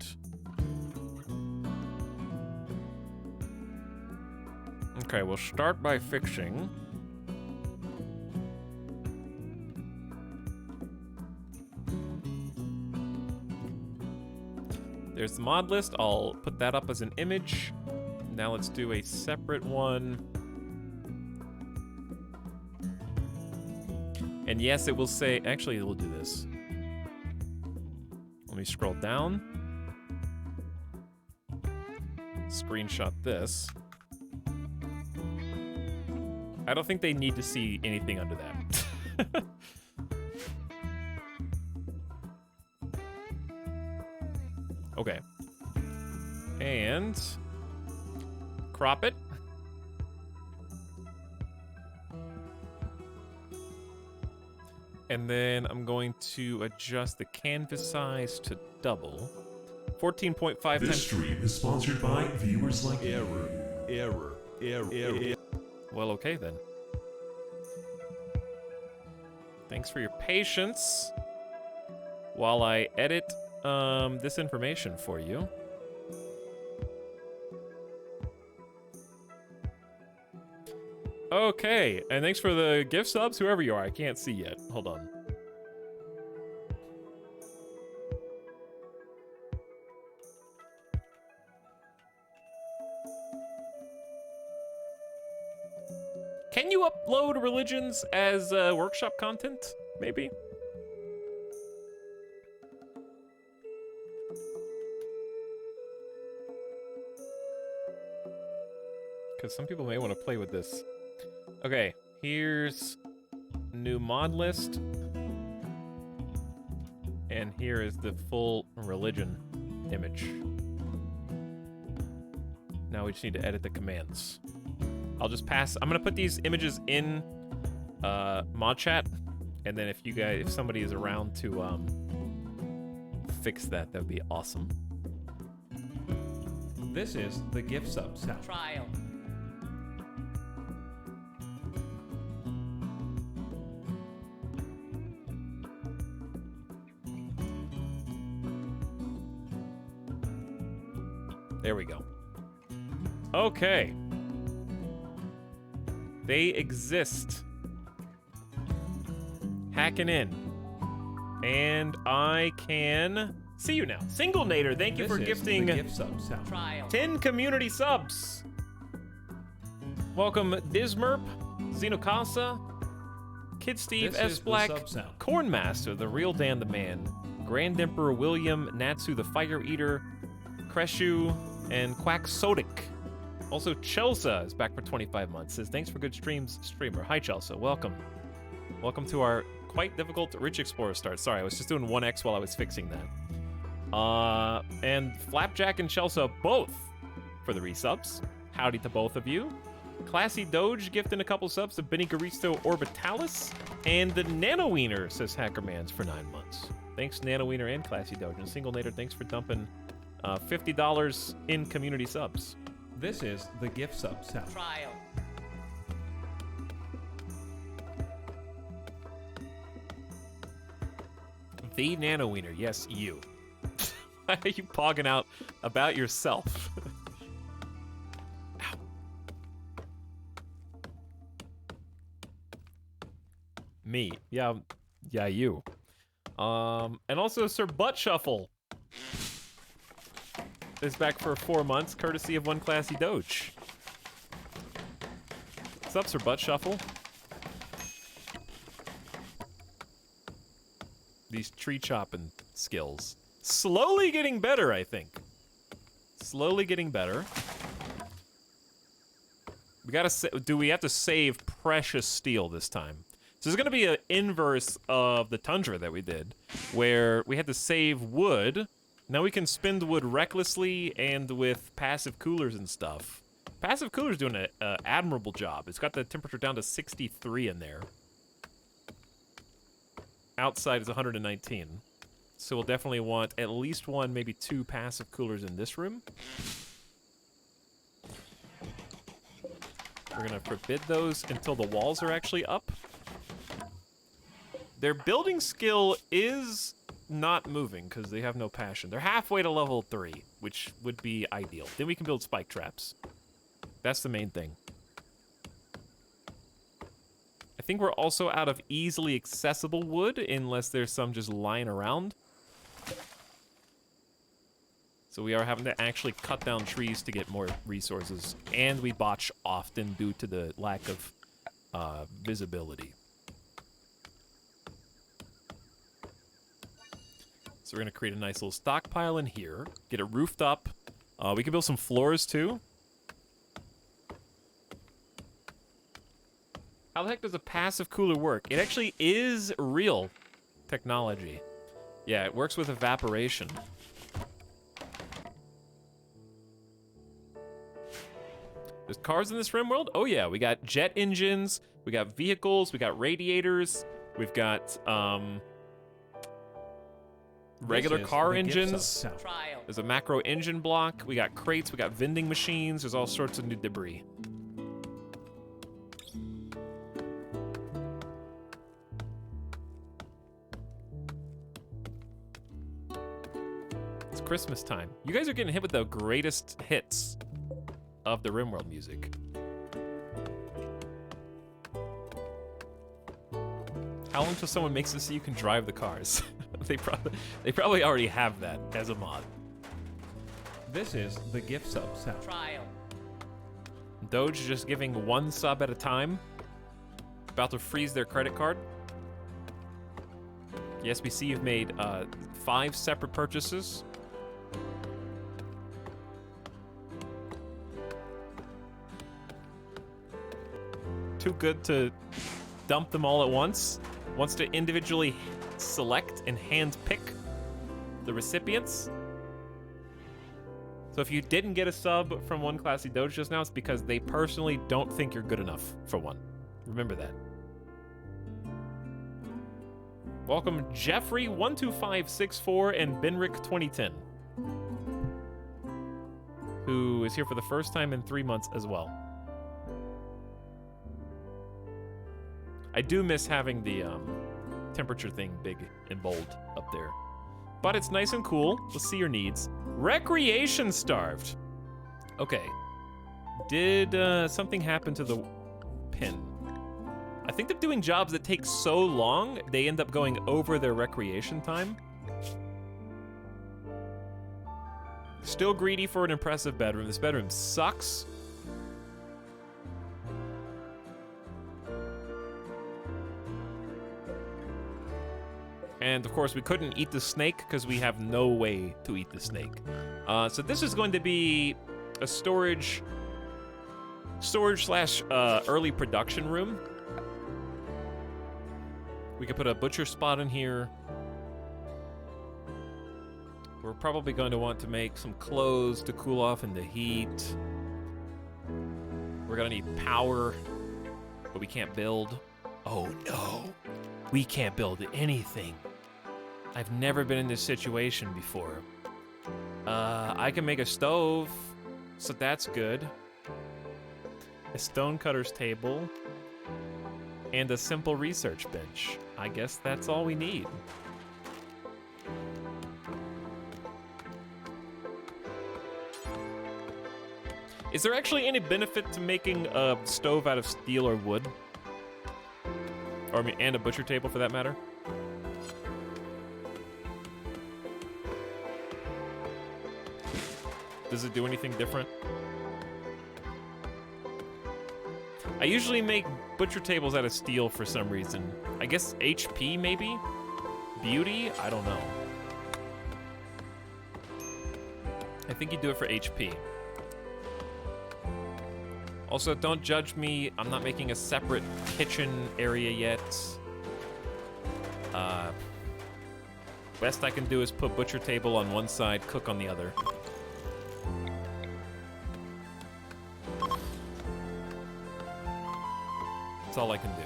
Okay, we'll start by fixing. There's the mod list. I'll put that up as an image. Now let's do a separate one. And yes, it will say, actually, we'll do this. Let me scroll down. Screenshot this. I don't think they need to see anything under that. Okay. And crop it. And then I'm going to adjust the canvas size to double. 14.5 times. This stream is sponsored by viewers like Error. Well, okay then. Thanks for your patience while I edit this information for you. Okay, and thanks for the gift subs, whoever you are. I can't see yet. Hold on. Can you upload religions as workshop content? Maybe? Because some people may want to play with this. Okay, here's new mod list. And here is the full religion image. Now we just need to edit the commands. I'll just pass. I'm gonna put these images in mod chat, and then if somebody is around to fix that, that'd be awesome. This is the gift sub sound. Trial. There we go. Okay. They exist. Hacking in. And I can see you now. Single Nader, thank you for gifting the gift sub sound. Trial. 10 community subs. Welcome Dismerp, Xenocasa, Kid Steve, This S is the Black, sub sound. Cornmaster, the real Dan the Man, Grand Emperor William, Natsu the Fire Eater, Kreshu, and Quack Sodic. Also, Chelsea is back for 25 months. Says, thanks for good streams, streamer. Hi, Chelsea. Welcome. Welcome to our quite difficult Rich Explorer start. Sorry, I was just doing 1x while I was fixing that. And Flapjack and Chelsea both for the resubs. Howdy to both of you. Classy Doge gifting a couple subs to Benny Garisto Orbitalis. And the Nanowiener, says Hackermans, for 9 months. Thanks, Nanowiener and Classy Doge. And Single Nader, thanks for dumping $50 in community subs. This is the gift sub sound. Trial. The Nanowiener, yes, you. Why are you pogging out about yourself? Ow. Me. Yeah, you. And also Sir Butt Shuffle is back for 4 months, courtesy of One Classy Doge. What's up, Sir Butt Shuffle? These tree chopping skills. Slowly getting better, I think. Slowly getting better. We gotta do we have to save precious steel this time? So there's gonna be an inverse of the Tundra that we did, where we had to save wood. Now we can spend wood recklessly and with passive coolers and stuff. Passive cooler's doing an admirable job. It's got the temperature down to 63 in there. Outside is 119. So we'll definitely want at least one, maybe two passive coolers in this room. We're gonna forbid those until the walls are actually up. Their building skill is not moving because they have no passion. They're halfway to level 3, which would be ideal. Then we can build spike traps. That's the main thing. I think we're also out of easily accessible wood unless there's some just lying around. So we are having to actually cut down trees to get more resources, and we botch often due to the lack of visibility. So we're gonna create a nice little stockpile in here, get it roofed up. We can build some floors too. How the heck does a passive cooler work? It actually is real technology. Yeah, it works with evaporation. There's cars in this RimWorld? Oh yeah, we got jet engines, we got vehicles, we got radiators, we've got regular car engines. Trial. There's a macro engine block, we got crates, we got vending machines, there's all sorts of new debris. It's Christmas time. You guys are getting hit with the greatest hits of the RimWorld music. How long till someone makes it so you can drive the cars? They probably already have that as a mod. This is the gift sub sound. Trial. Doge just giving one sub at a time. About to freeze their credit card. Yes, we see you've made 5 separate purchases. Too good to dump them all at once. Wants to individually select and hand pick the recipients. So if you didn't get a sub from One Classy Doge just now, it's because they personally don't think you're good enough for one. Remember that. Welcome Jeffrey12564 and Benrick2010, who is here for the first time in 3 months as well. I do miss having the temperature thing big and bold up there. But it's nice and cool. We'll see your needs. Recreation starved. Okay. Did something happen to the pin? I think they're doing jobs that take so long, they end up going over their recreation time. Still greedy for an impressive bedroom. This bedroom sucks. And of course, we couldn't eat the snake because we have no way to eat the snake. So this is going to be a storage slash early production room. We could put a butcher spot in here. We're probably going to want to make some clothes to cool off in the heat. We're gonna need power, but we can't build. Oh no, we can't build anything. I've never been in this situation before. I can make a stove, so that's good. A stonecutter's table, and a simple research bench. I guess that's all we need. Is there actually any benefit to making a stove out of steel or wood? Or, I mean, and a butcher table for that matter? Does it do anything different? I usually make butcher tables out of steel for some reason. I guess HP, maybe? Beauty? I don't know. I think you do it for HP. Also, don't judge me. I'm not making a separate kitchen area yet. Best I can do is put butcher table on one side, cook on the other. That's all I can do.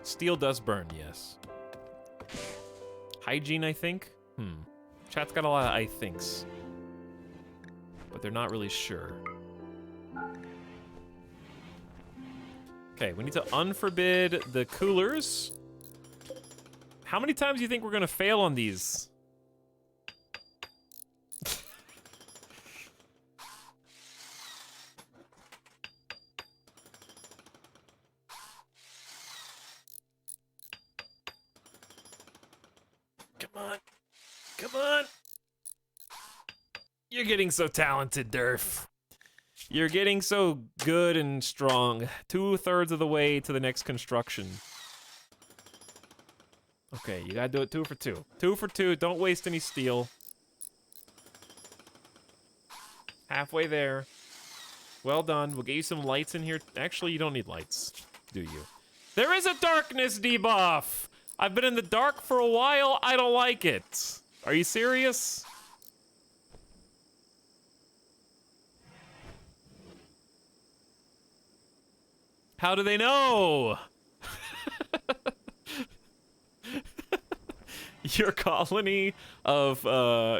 Steel does burn, yes. Hygiene, I think? Chat's got a lot of I thinks. But they're not really sure. Okay, we need to unforbid the coolers. How many times do you think we're gonna fail on these? Come on. Come on. You're getting so talented, Durf. You're getting so good and strong. 2/3 of the way to the next construction. Okay, you gotta do it 2 for 2. 2 for 2, don't waste any steel. Halfway there. Well done, we'll get you some lights in here. Actually, you don't need lights, do you? There is a darkness debuff! I've been in the dark for a while, I don't like it. Are you serious? How do they know? Your colony of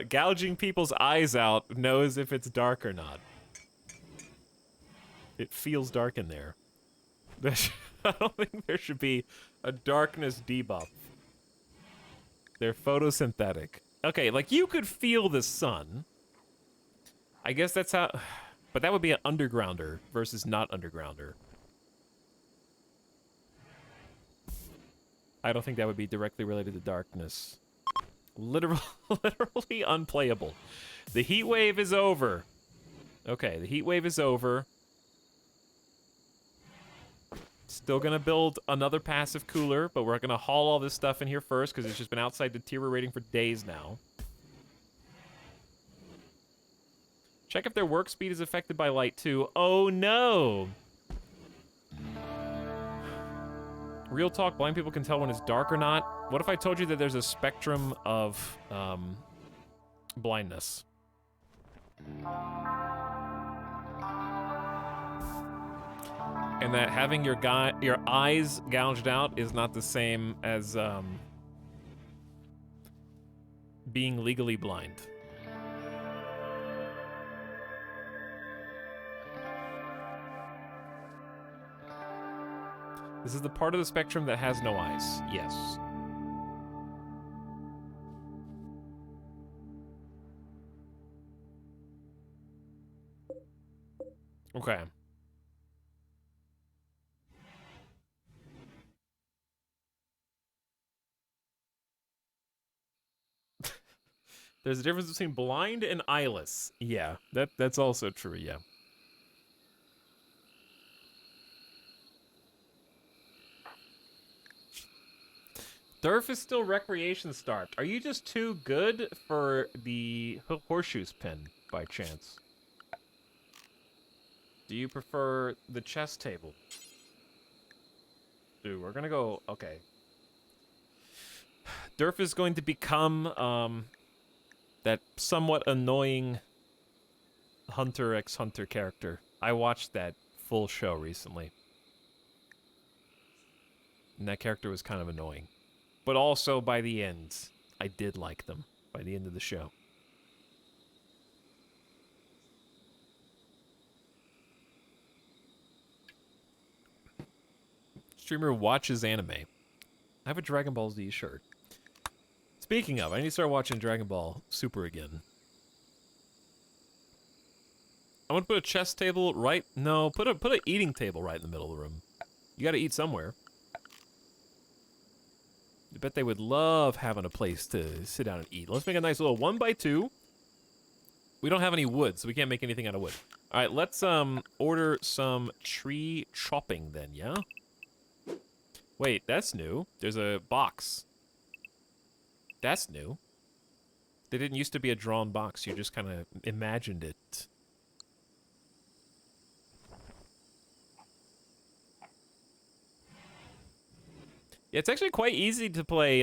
gouging people's eyes out knows if it's dark or not. It feels dark in there. I don't think there should be a darkness debuff. They're photosynthetic. Okay, like you could feel the sun. I guess that's how... But that would be an undergrounder versus not undergrounder. I don't think that would be directly related to darkness. Literally unplayable. The heat wave is over. Okay, the heat wave is over. Still gonna build another passive cooler, but we're gonna haul all this stuff in here first because it's just been outside deteriorating for days now. Check if their work speed is affected by light too. Oh no! Real talk, blind people can tell when it's dark or not. What if I told you that there's a spectrum of blindness? And that having your eyes gouged out is not the same as being legally blind. This is the part of the spectrum that has no eyes. Yes. Okay. There's a difference between blind and eyeless. Yeah, that's also true, yeah. Durf is still recreation start. Are you just too good for the horseshoes pin, by chance? Do you prefer the chess table? Dude, we're gonna go... Okay. Durf is going to become, that somewhat annoying Hunter x Hunter character. I watched that full show recently. And that character was kind of annoying. But also, by the end, I did like them. By the end of the show. Streamer watches anime. I have a Dragon Ball Z shirt. Speaking of, I need to start watching Dragon Ball Super again. I'm gonna put a chess table right... No, put an eating table right in the middle of the room. You gotta eat somewhere. I bet they would love having a place to sit down and eat. Let's make a nice little 1x2. We don't have any wood, so we can't make anything out of wood. All right, let's order some tree chopping then, yeah? Wait, that's new. There's a box. That's new. They didn't used to be a drawn box. You just kind of imagined it. Yeah, it's actually quite easy to play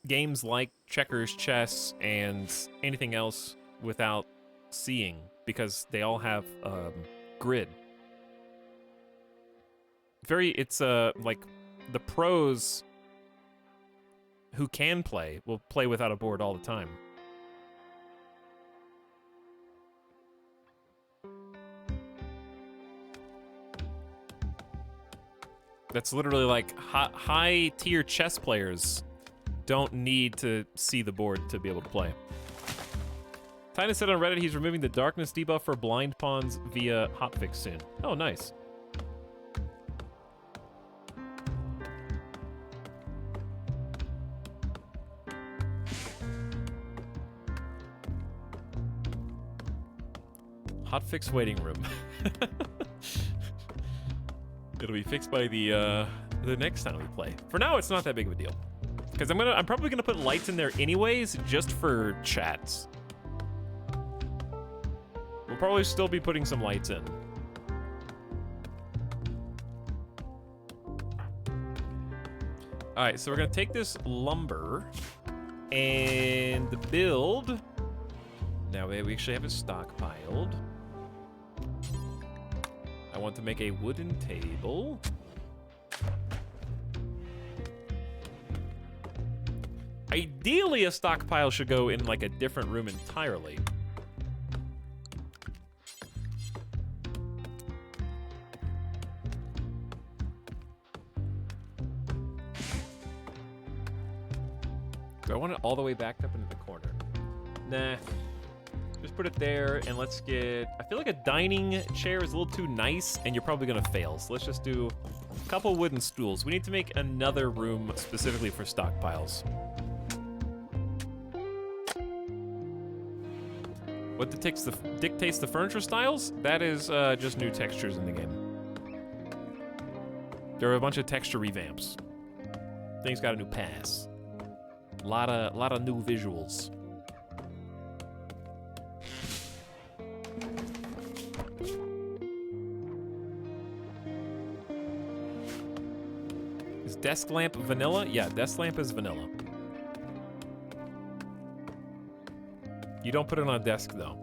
games like checkers, chess, and anything else without seeing, because they all have grid. It's like the pros who can play will play without a board all the time. That's literally like high tier chess players don't need to see the board to be able to play. Tyna said on Reddit he's removing the darkness debuff for blind pawns via hotfix soon. Oh, nice. Hotfix waiting room. It'll be fixed by the next time we play. For now, it's not that big of a deal, because I'm probably gonna put lights in there anyways, just for chats. We'll probably still be putting some lights in. All right, so we're gonna take this lumber and build. Now we actually have it stockpiled. I want to make a wooden table. Ideally, a stockpile should go in like a different room entirely. Do I want it all the way backed up into the corner? Nah. Just put it there, and let's get... I feel like a dining chair is a little too nice, and you're probably going to fail. So let's just do a couple wooden stools. We need to make another room specifically for stockpiles. What dictates the furniture styles? That is just new textures in the game. There are a bunch of texture revamps. Things got a new pass. A lot of new visuals. Is desk lamp vanilla? Yeah, desk lamp is vanilla. You don't put it on a desk, though.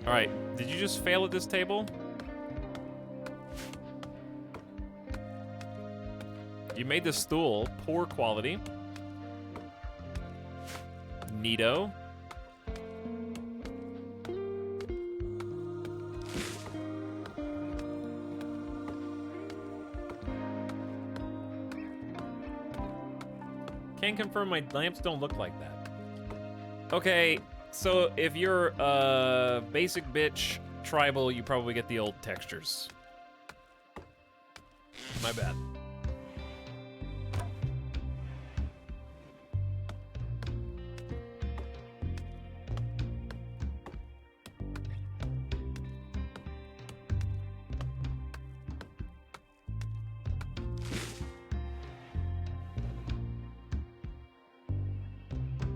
All right, did you just fail at this table? You made the stool poor quality. Neato. Can confirm my lamps don't look like that. Okay, so if you're basic bitch tribal, you probably get the old textures. My bad.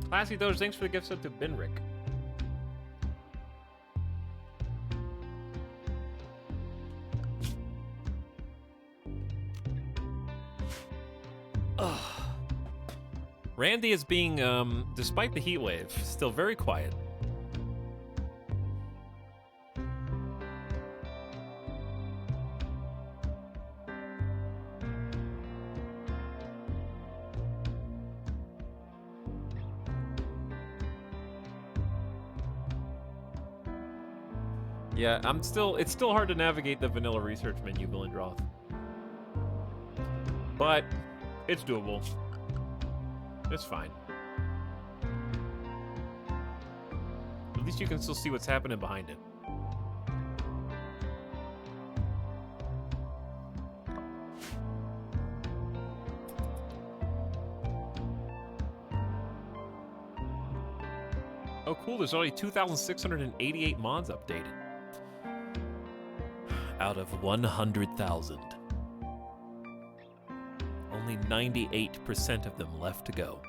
Classy Doge, thanks for the gift sub to Benrick. Ugh. Randy is being, despite the heat wave, still very quiet. Yeah, it's still hard to navigate the vanilla research menu, Villendroth. But it's doable. It's fine. At least you can still see what's happening behind it. Oh cool, there's already 2,688 mods updated. Out of 100,000. Only 98% of them left to go.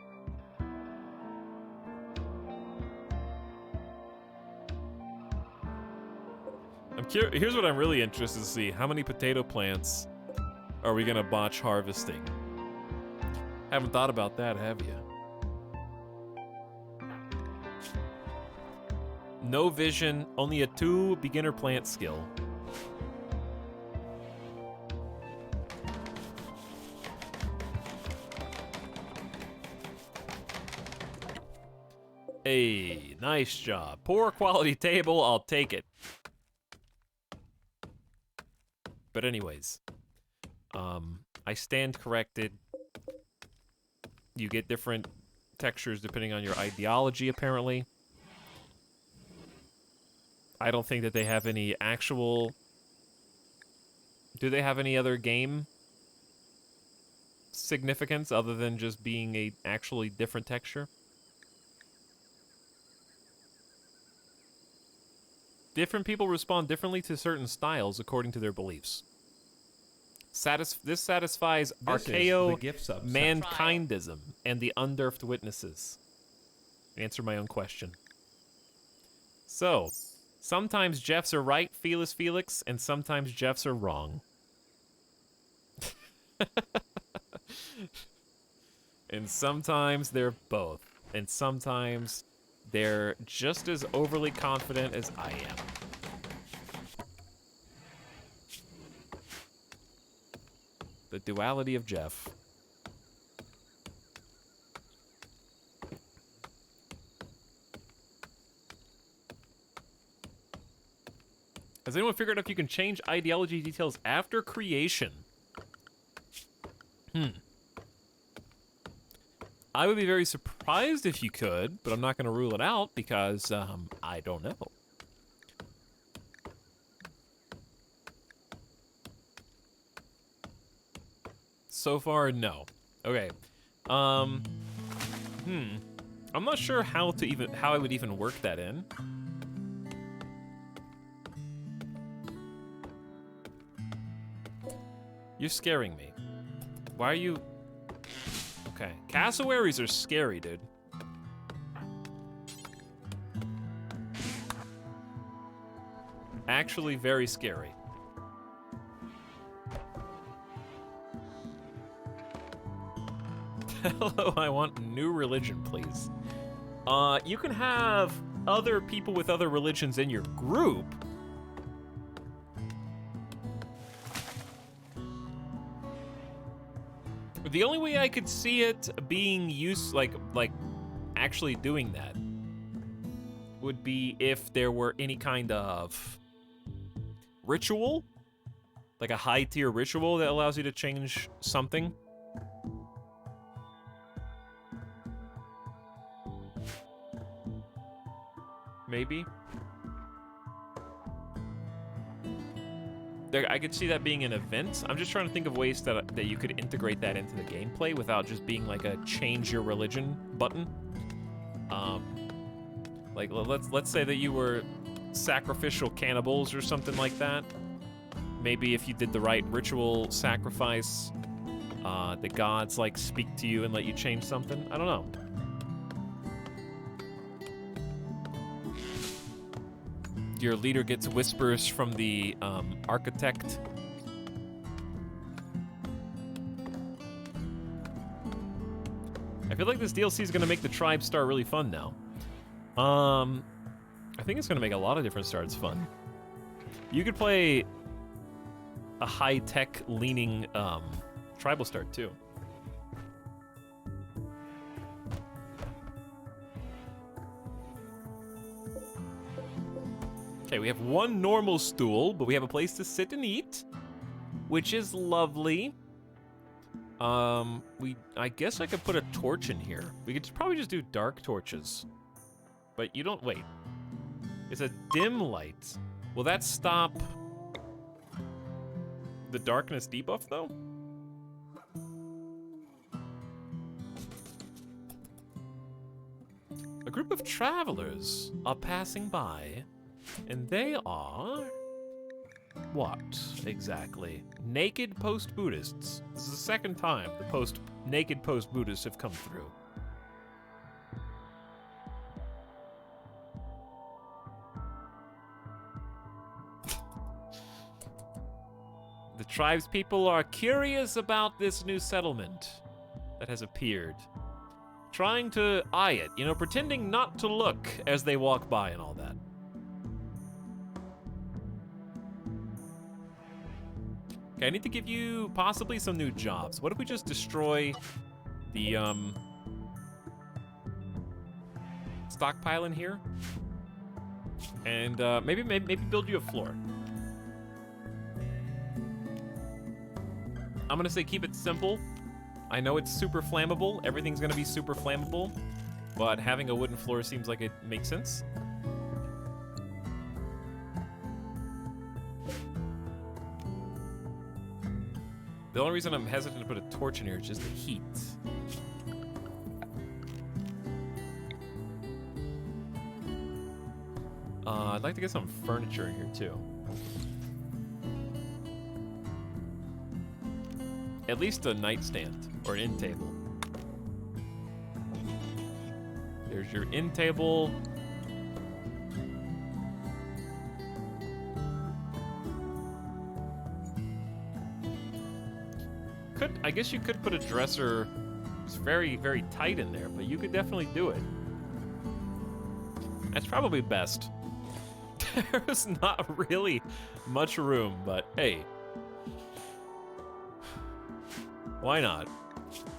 Here's what I'm really interested to see. How many potato plants are we gonna botch harvesting? Haven't thought about that, have you? No vision, only a 2 beginner plant skill. Hey, nice job. Poor quality table, I'll take it. But anyways, I stand corrected. You get different textures depending on your ideology, apparently. I don't think that they have any actual... Do they have any other game significance other than just being a actually different texture? Different people respond differently to certain styles according to their beliefs. This satisfies archaeo-mankindism and the underfed witnesses. Answer my own question. So, sometimes Jeffs are right, Felix, and sometimes Jeffs are wrong. And sometimes they're both. And sometimes they're just as overly confident as I am. The duality of Jeff. Has anyone figured out if you can change ideology details after creation? I would be very surprised if you could, but I'm not going to rule it out because I don't know. So far, no. Okay. I'm not sure how I would even work that in. You're scaring me. Why are you... Okay. Cassowaries are scary, dude. Actually very scary. Hello, I want new religion, please. You can have other people with other religions in your group. The only way I could see it being used, like actually doing that, would be if there were any kind of ritual, like a high-tier ritual that allows you to change something. maybe. I could see that being an event. I'm just trying to think of ways that you could integrate that into the gameplay without just being like a change your religion button. Like let's say that you were sacrificial cannibals or something like that. Maybe if you did the right ritual sacrifice, the gods like speak to you and let you change something. I don't know. Your leader gets whispers from the architect. I feel like this DLC is gonna make the tribe star really fun now. I think it's gonna make a lot of different starts fun. You could play a high-tech leaning tribal start too. Okay, we have one normal stool, but we have a place to sit and eat, which is lovely. I guess I could put a torch in here. We could probably just do dark torches. But you don't, wait. It's a dim light. Will that stop the darkness debuff, though? A group of travelers are passing by, and they are... what, exactly? Naked post-Buddhists. This is the second time the naked post-Buddhists have come through. The tribespeople are curious about this new settlement that has appeared. Trying to eye it, you know, pretending not to look as they walk by and all that. Okay, I need to give you possibly some new jobs. What if we just destroy the stockpile in here? And maybe build you a floor. I'm gonna say keep it simple. I know it's super flammable. Everything's gonna be super flammable, but having a wooden floor seems like it makes sense. The only reason I'm hesitant to put a torch in here is just the heat. I'd like to get some furniture in here too. At least a nightstand or an end table. There's your end table. I guess you could put a dresser. It's very, very tight in there, but you could definitely do it. That's probably best. There's not really much room, but hey. Why not?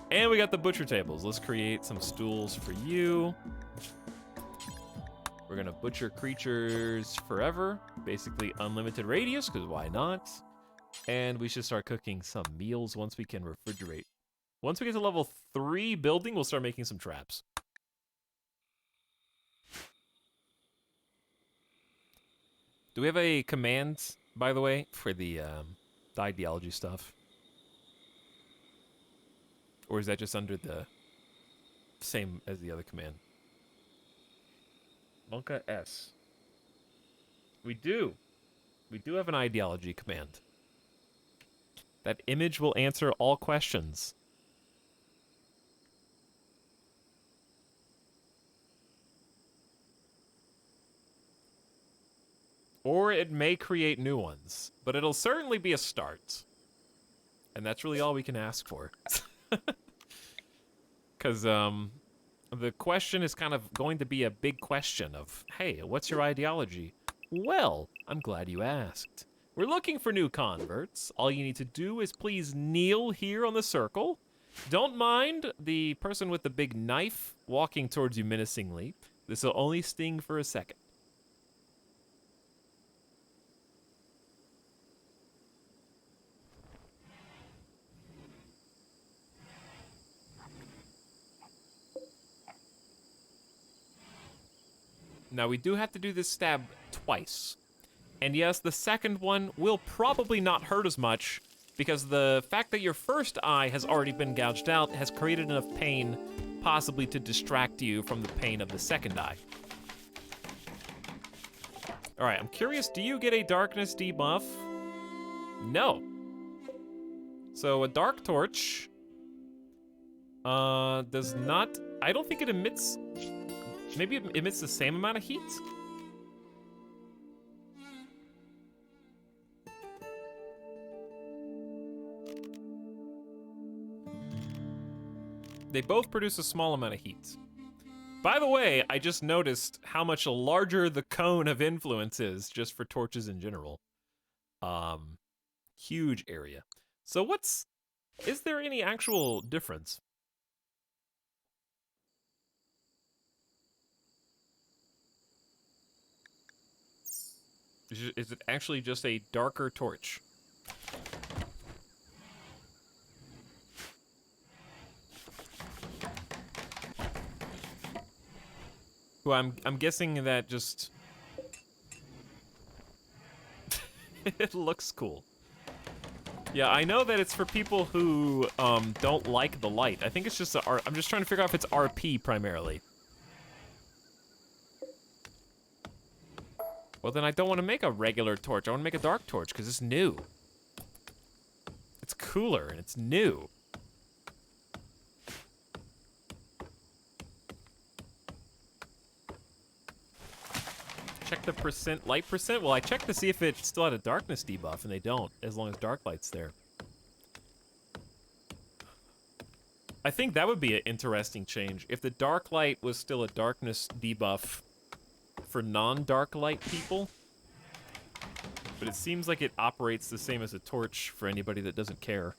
And we got the butcher tables. Let's create some stools for you. We're gonna butcher creatures forever. Basically unlimited radius, because why not? And we should start cooking some meals once we can refrigerate. Once we get to level 3 building, we'll start making some traps. Do we have a command, by the way, for the ideology stuff? Or is that just under the same as the other command? Monka S. We do. We do have an ideology command. That image will answer all questions. Or it may create new ones, but it'll certainly be a start. And that's really all we can ask for. Because the question is kind of going to be a big question of, hey, what's your ideology? Well, I'm glad you asked. We're looking for new converts. All you need to do is please kneel here on the circle. Don't mind the person with the big knife walking towards you menacingly. This will only sting for a second. Now, we do have to do this stab twice. And yes, the second one will probably not hurt as much, because the fact that your first eye has already been gouged out has created enough pain, possibly to distract you from the pain of the second eye. All right, I'm curious, do you get a darkness debuff? No. So a dark torch does not, I don't think it emits, maybe it emits the same amount of heat? They both produce a small amount of heat. By the way, I just noticed how much larger the cone of influence is just for torches in general. Huge area. So is there any actual difference? Is it actually just a darker torch? Well, I'm guessing that just it looks cool. Yeah, I know that it's for people who don't like the light. I think it's just I'm just trying to figure out if it's RP primarily. Well, then I don't want to make a regular torch. I want to make a dark torch because it's new. It's cooler and it's new. Check the percent, light percent. Well, I checked to see if it still had a darkness debuff, and they don't, as long as dark light's there. I think that would be an interesting change. If the dark light was still a darkness debuff for non-dark light people, but it seems like it operates the same as a torch for anybody that doesn't care.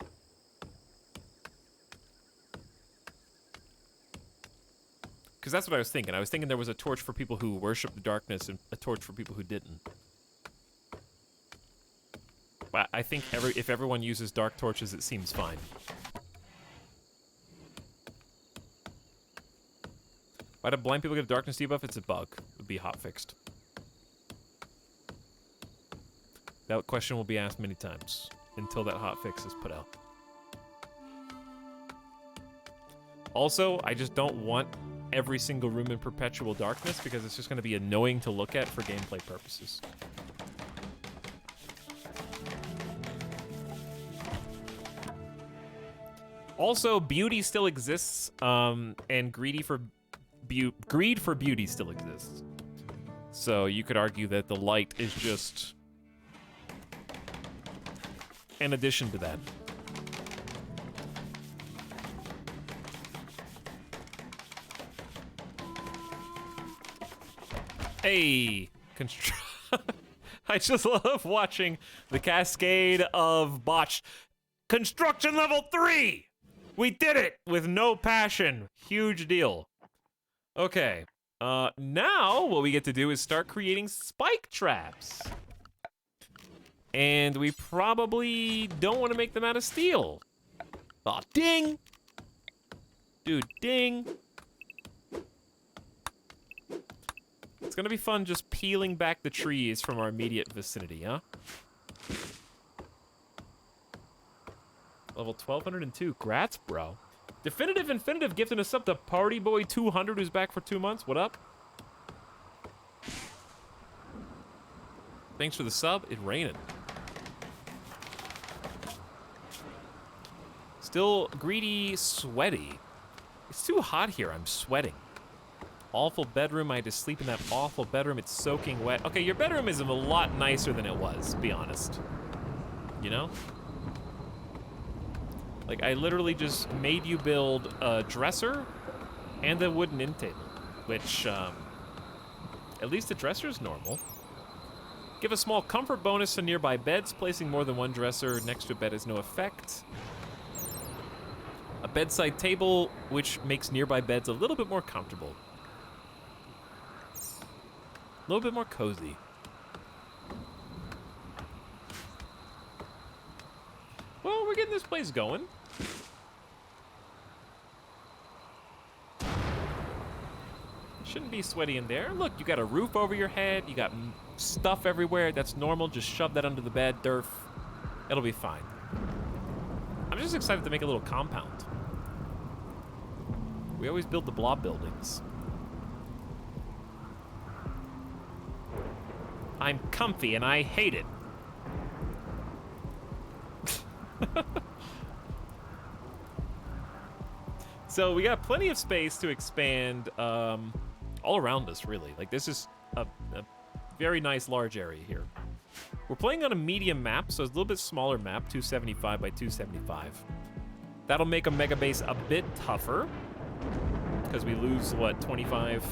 Because that's what I was thinking. I was thinking there was a torch for people who worship the darkness and a torch for people who didn't. But I think if everyone uses dark torches, it seems fine. Why do blind people get a darkness debuff? It's a bug. It would be hotfixed. That question will be asked many times until that hotfix is put out. Also, I just don't want every single room in perpetual darkness because it's just going to be annoying to look at for gameplay purposes. Also, beauty still exists, and greed for beauty still exists. So you could argue that the light is just an addition to that. Hey, I just love watching the cascade of botched construction level 3. We did it with no passion. Huge deal. Okay, now what we get to do is start creating spike traps. And we probably don't want to make them out of steel. Aw, ding! Dude, ding! It's gonna be fun just peeling back the trees from our immediate vicinity, huh? Level 1202, grats, bro. Definitive Infinitive gifting us up to Party Boy 200, who's back for 2 months. What up? Thanks for the sub. It raining. Still greedy, sweaty. It's too hot here. I'm sweating. Awful bedroom. I had to sleep in that awful bedroom. It's soaking wet. Okay, your bedroom is a lot nicer than it was, be honest. You know? Like, I literally just made you build a dresser and a wooden end table, which, at least the dresser is normal. Give a small comfort bonus to nearby beds. Placing more than one dresser next to a bed has no effect. A bedside table, which makes nearby beds a little bit more comfortable. A little bit more cozy. Well, we're getting this place going. Shouldn't be sweaty in there. Look, you got a roof over your head. You got stuff everywhere. That's normal. Just shove that under the bed, Durf. It'll be fine. I'm just excited to make a little compound. We always build the blob buildings. I'm comfy and I hate it. So we got plenty of space to expand all around us, really. Like, this is a very nice large area here. We're playing on a medium map, so it's a little bit smaller map, 275 by 275. That'll make a mega base a bit tougher, because we lose, what, 25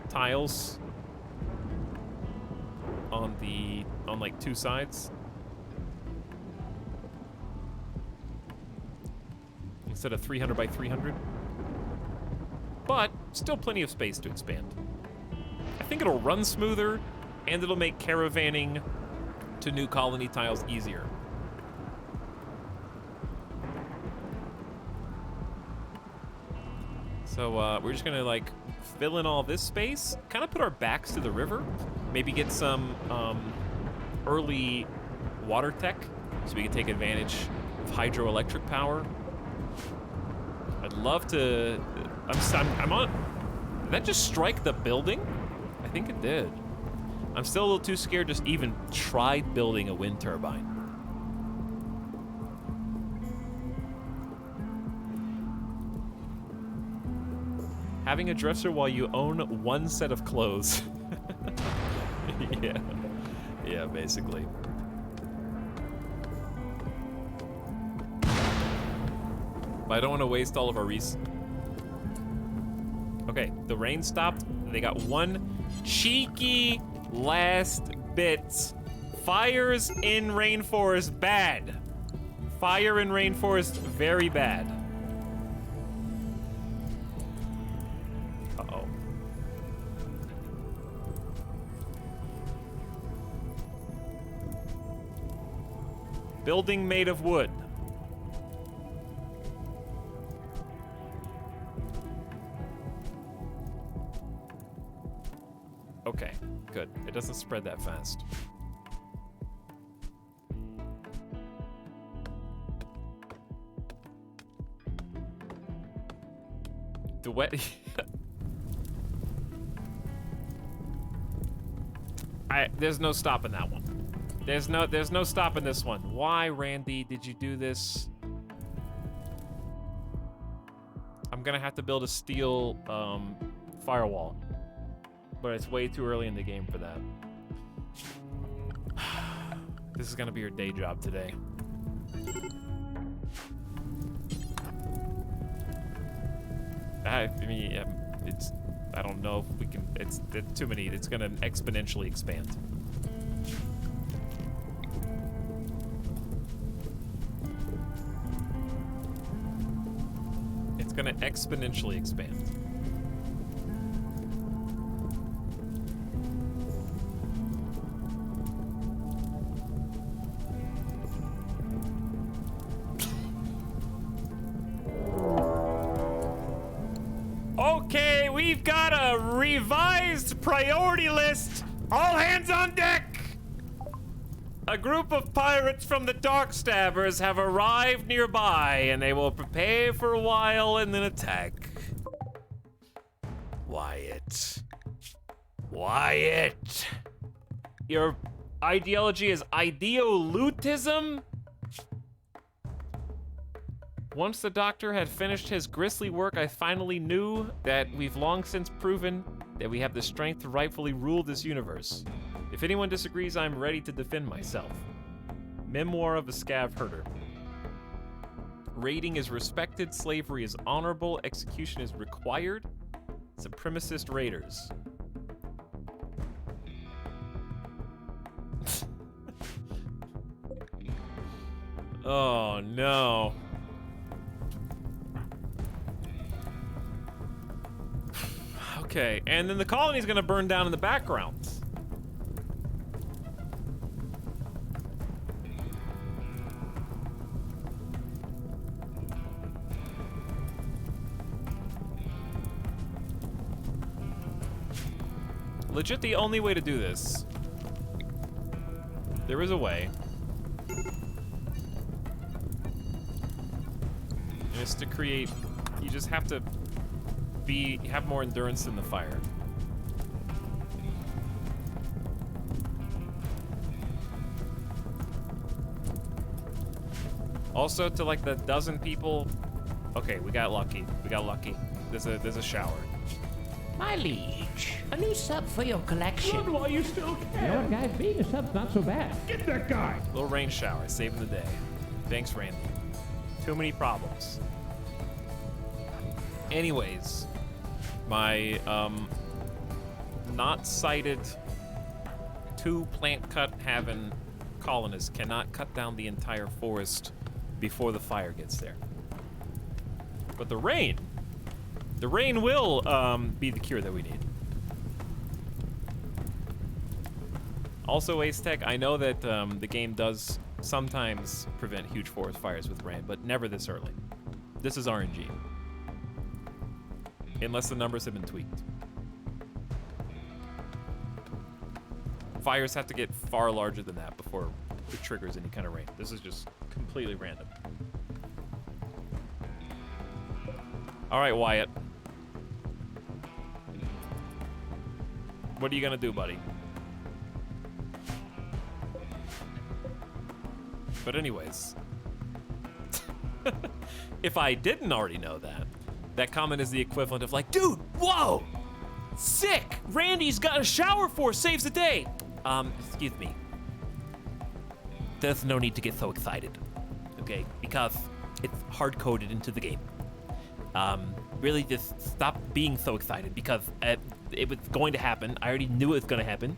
tiles on like 2 sides? Instead of 300 by 300. But still plenty of space to expand. I think it'll run smoother, and it'll make caravanning to new colony tiles easier. So we're just gonna like fill in all this space, kind of put our backs to the river, maybe get some early water tech so we can take advantage of hydroelectric power. I'd love to. I'm on. Did that just strike the building? I think it did. I'm still a little too scared to even try building a wind turbine. Having a dresser while you own one set of clothes. Yeah, basically. But I don't want to waste all of our Okay, the rain stopped. They got one cheeky last bit. Fires in rainforest, bad. Fire in rainforest, very bad. Uh-oh. Building made of wood. Okay, good. It doesn't spread that fast. The wet... There's no stopping that one. There's no stopping this one. Why, Randy, did you do this? I'm gonna have to build a steel firewall. But it's way too early in the game for that. This is gonna be your day job today. I mean, I don't know if we can, it's too many, it's gonna exponentially expand. It's gonna exponentially expand. Okay, we've got a revised priority list. All hands on deck. A group of pirates from the Darkstabbers have arrived nearby, and they will prepare for a while and then attack. Wyatt. Wyatt. Your ideology is ideolutism? Once the Doctor had finished his grisly work, I finally knew that we've long since proven that we have the strength to rightfully rule this universe. If anyone disagrees, I'm ready to defend myself. Memoir of a Scav Herder. Raiding is respected, slavery is honorable, execution is required. Supremacist raiders. Oh no. Okay, and then the colony's gonna burn down in the background. legit the only way to do this. There is a way. And it's to create, you just have to have more endurance in the fire. Also, to like the dozen people, okay, we got lucky. We got lucky. There's a shower. My liege, a new sub for your collection. Run while you still You know what, can. guys? Being a sub's not so bad. Get that guy. Little rain shower, saving the day. Thanks, Randy. Too many problems. Anyways, my not sighted 2 plant cut having colonists cannot cut down the entire forest before the fire gets there. But the rain will be the cure that we need. Also, Ace Tech, I know that the game does sometimes prevent huge forest fires with rain, but never this early. This is RNG. Unless the numbers have been tweaked. Fires have to get far larger than that before it triggers any kind of rain. This is just completely random. All right, Wyatt. What are you gonna do, buddy? But anyways, if I didn't already know that, that comment is the equivalent of like, dude, whoa, sick, Randy's got a shower force, saves the day. Excuse me. There's no need to get so excited, okay? Because it's hard-coded into the game. Really just stop being so excited because it was going to happen. I already knew it was gonna happen.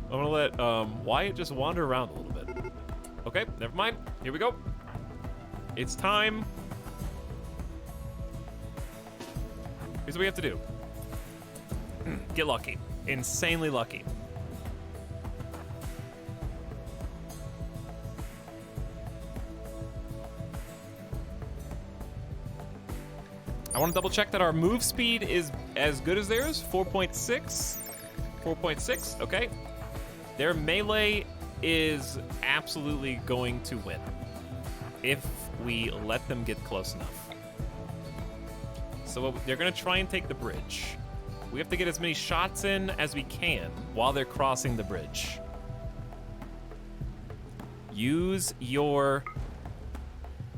I'm gonna let Wyatt just wander around a little bit. Okay, never mind. Here we go. It's time. Here's what we have to do. Get lucky. Insanely lucky. I want to double check that our move speed is as good as theirs. 4.6. 4.6, okay. Their melee is absolutely going to win if we let them get close enough. So they're going to try and take the bridge. We have to get as many shots in as we can while they're crossing the bridge. Use your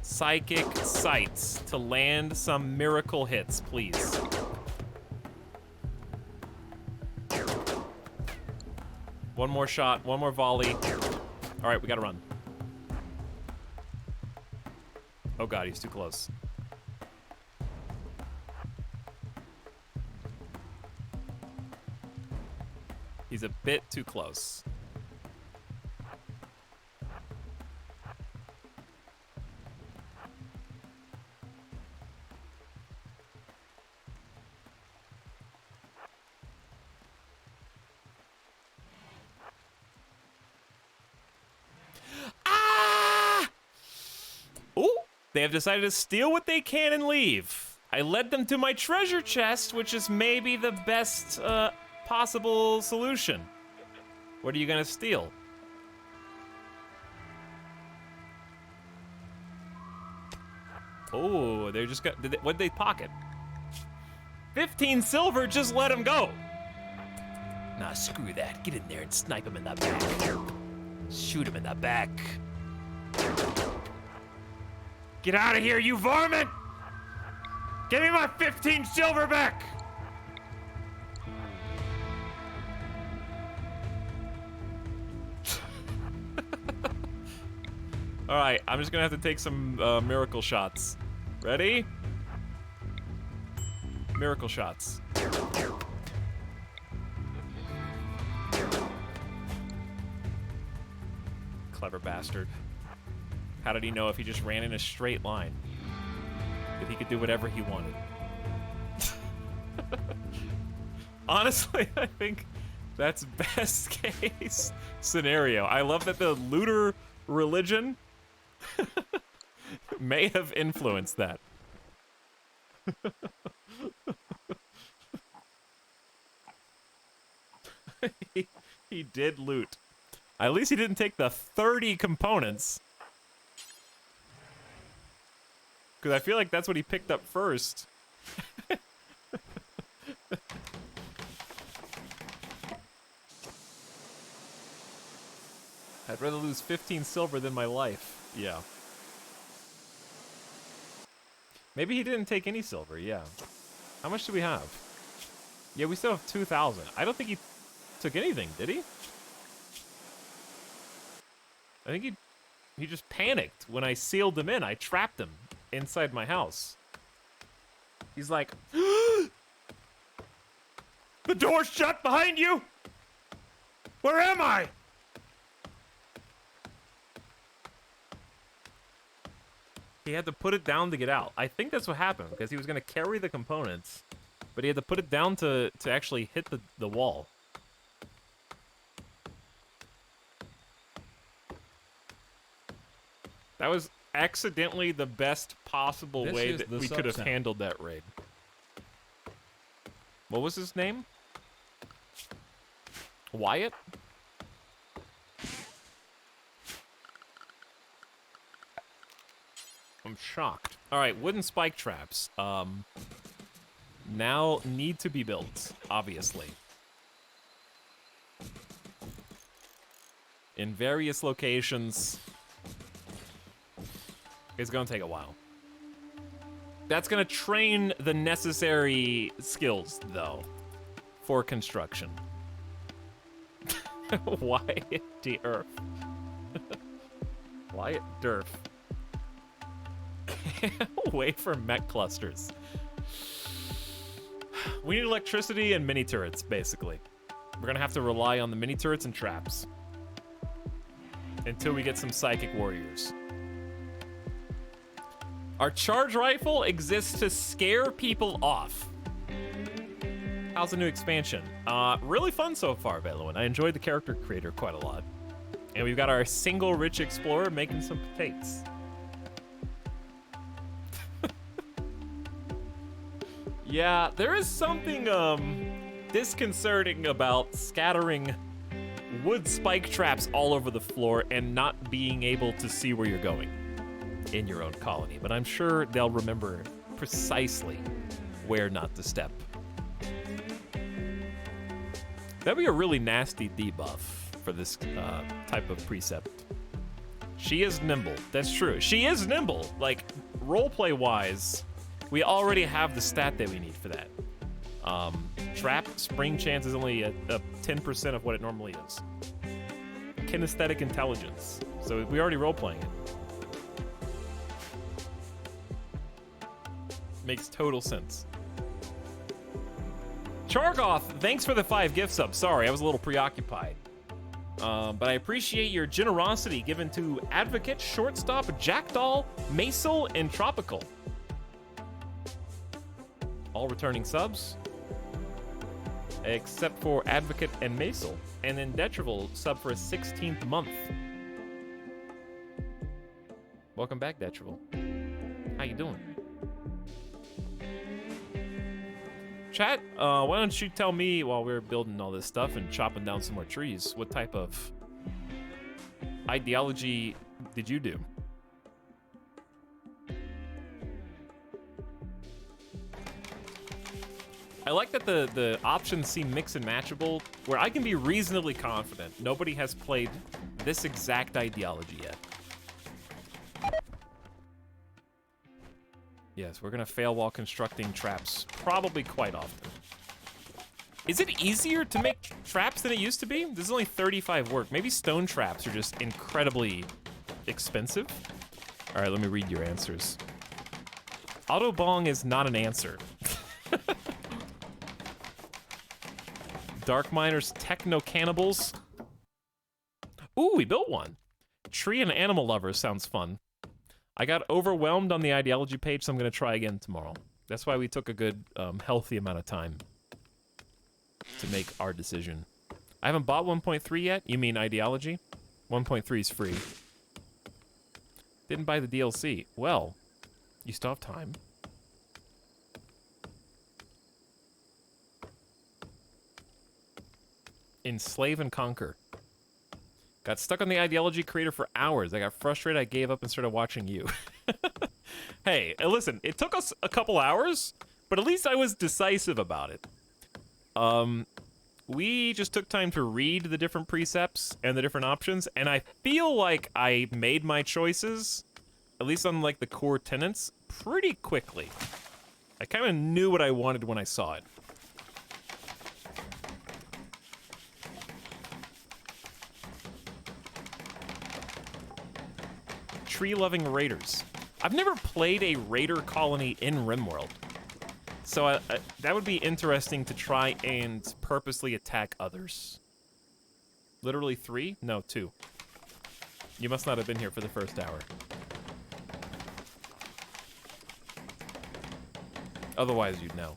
psychic sights to land some miracle hits, please. One more shot, one more volley. All right, we gotta run. Oh God, he's too close. He's a bit too close. Ah! Ooh, they have decided to steal what they can and leave. I led them to my treasure chest, which is maybe the best possible solution. What are you gonna steal? Oh, they're just got. What'd they pocket? 15 silver. Just let him go. Nah, screw that. Get in there and snipe him in the back. Shoot him in the back. Get out of here, you varmint! Give me my 15 silver back! All right, I'm just gonna have to take some miracle shots. Ready? Miracle shots. Clever bastard. How did he know if he just ran in a straight line? That he could do whatever he wanted? Honestly, I think That's best case scenario. I love that the looter religion may have influenced that. he did loot. At least he didn't take the 30 components. Because I feel like that's what he picked up first. I'd rather lose 15 silver than my life. Yeah. Maybe he didn't take any silver, yeah. How much do we have? Yeah, we still have 2,000. I don't think he took anything, did he? I think he just panicked when I sealed him in. I trapped him inside my house. He's like, The door's shut behind you? Where am I? he had to put it down to get out. I think that's what happened, because he was going to carry the components, but he had to put it down to actually hit the wall. That was accidentally the best possible This way is that the we could have sub-sound. handled that raid. What was his name? Wyatt? I'm shocked. All right, wooden spike traps. Now need to be built, obviously. In various locations. It's gonna take a while. That's gonna train the necessary skills, though, for construction. Wyatt Durf. Wyatt Durf. Can't wait for mech clusters. We need electricity and mini turrets, basically. We're gonna have to rely on the mini turrets and traps until we get some psychic warriors. Our charge rifle exists to scare people off. How's the new expansion? Really fun so far, Veloin. I enjoyed the character creator quite a lot. And we've got our single rich explorer making some potatoes. Yeah, there is something disconcerting about scattering wood spike traps all over the floor and not being able to see where you're going in your own colony, but I'm sure they'll remember precisely where not to step. That'd be a really nasty debuff for this type of precept. She is nimble. That's true. She is nimble. Like, roleplay wise, we already have the stat that we need for that. Trap spring chance is only a 10% of what it normally is. Kinesthetic intelligence. So we already role-playing it. Makes total sense. Chargoth, thanks for the 5 gift subs. Sorry, I was a little preoccupied. But I appreciate your generosity given to Advocate, Shortstop, Jackdaw, Maisel, and Tropical. All returning subs. Except for Advocate and Maisel. And then Detrival sub for a 16th month. Welcome back, Detrival. How you doing? Chat, why don't you tell me while we're building all this stuff and chopping down some more trees, what type of ideology did you do? I like that the options seem mix and matchable, where I can be reasonably confident nobody has played this exact ideology yet. Yes, we're gonna fail while constructing traps, probably quite often. Is it easier to make traps than it used to be? This is only 35 work. Maybe stone traps are just incredibly expensive. All right, let me read your answers. Autobong is not an answer. Dark Miners, Techno Cannibals. Ooh, we built one. Tree and Animal Lovers sounds fun. I got overwhelmed on the ideology page, so I'm going to try again tomorrow. That's why we took a good, healthy amount of time to make our decision. I haven't bought 1.3 yet? You mean Ideology? 1.3 is free. Didn't buy the DLC. Well, you still have time. Enslave and Conquer. Got stuck on the Ideology creator for hours. I got frustrated, I gave up and started watching you. Hey, listen, it took us a couple hours, but at least I was decisive about it. We just took time to read the different precepts and the different options, and I feel like I made my choices, at least on like the core tenets, pretty quickly. I kind of knew what I wanted when I saw it. Tree-loving raiders. I've never played a raider colony in RimWorld. So that would be interesting to try and purposely attack others. Literally 3? No, 2. You must not have been here for the first hour. Otherwise, you'd know.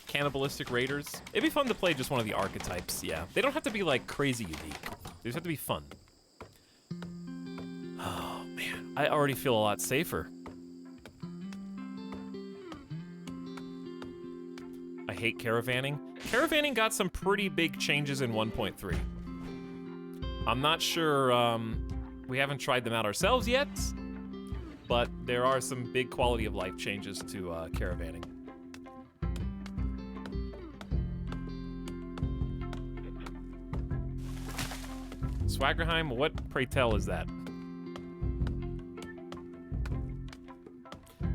Cannibalistic raiders. It'd be fun to play just one of the archetypes, yeah. They don't have to be, like, crazy unique. They just have to be fun. Oh, man. I already feel a lot safer. I hate caravanning. Caravanning got some pretty big changes in 1.3. I'm not sure, we haven't tried them out ourselves yet, but there are some big quality of life changes to caravanning. Swaggerheim, what pray tell is that?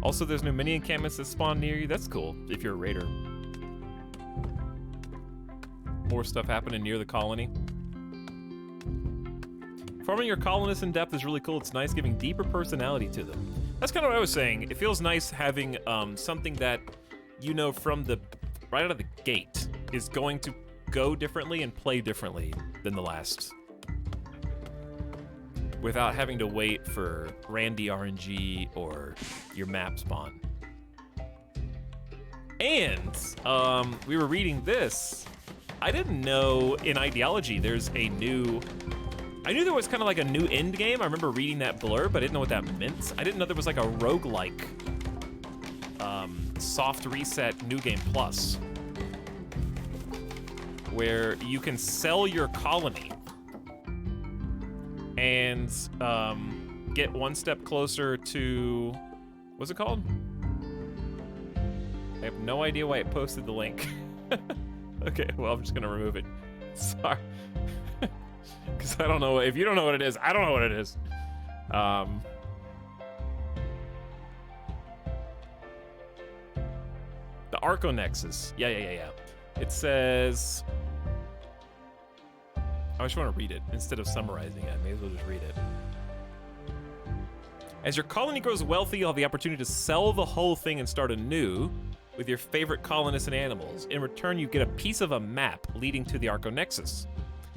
Also, there's new mini encampments that spawn near you. That's cool, if you're a raider. More stuff happening near the colony. Forming your colonists in depth is really cool. It's nice giving deeper personality to them. That's kind of what I was saying. It feels nice having something that, you know, from the right out of the gate is going to go differently and play differently than the last. Without having to wait for Randy RNG or your map spawn. And we were reading this. I didn't know in Ideology there's a new... I knew there was kind of like a new end game. I remember reading that blurb, but I didn't know what that meant. I didn't know there was like a roguelike soft reset New Game Plus where you can sell your colony and get one step closer to... What's it called? I have no idea why it posted the link. Okay, well, I'm just gonna remove it. Sorry. Because I don't know. If you don't know what it is, I don't know what it is. The Arconexus. Yeah. It says... I just want to read it instead of summarizing it. I may as well just read it. As your colony grows wealthy, you'll have the opportunity to sell the whole thing and start anew with your favorite colonists and animals. In return, you get a piece of a map leading to the Arconexus,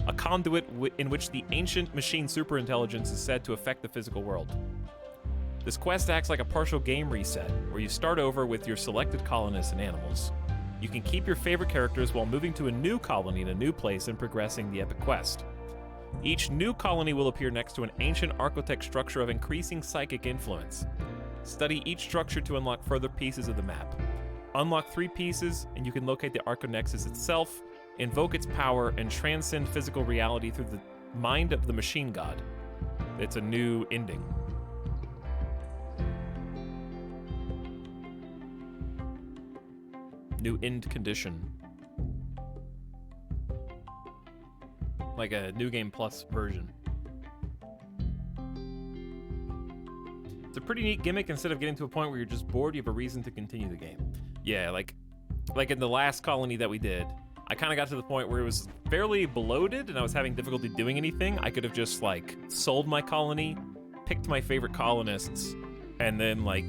a conduit in which the ancient machine superintelligence is said to affect the physical world. This quest acts like a partial game reset, where you start over with your selected colonists and animals. You can keep your favorite characters while moving to a new colony in a new place and progressing the epic quest. Each new colony will appear next to an ancient architect structure of increasing psychic influence. Study each structure to unlock further pieces of the map. Unlock 3 pieces, and you can locate the Arconexus itself, invoke its power, and transcend physical reality through the mind of the machine god. It's a new ending. New end condition. Like a New Game Plus version. It's a pretty neat gimmick. Instead of getting to a point where you're just bored, you have a reason to continue the game. Yeah, like in the last colony that we did, I kind of got to the point where it was fairly bloated and I was having difficulty doing anything. I could have just like sold my colony, picked my favorite colonists, and then like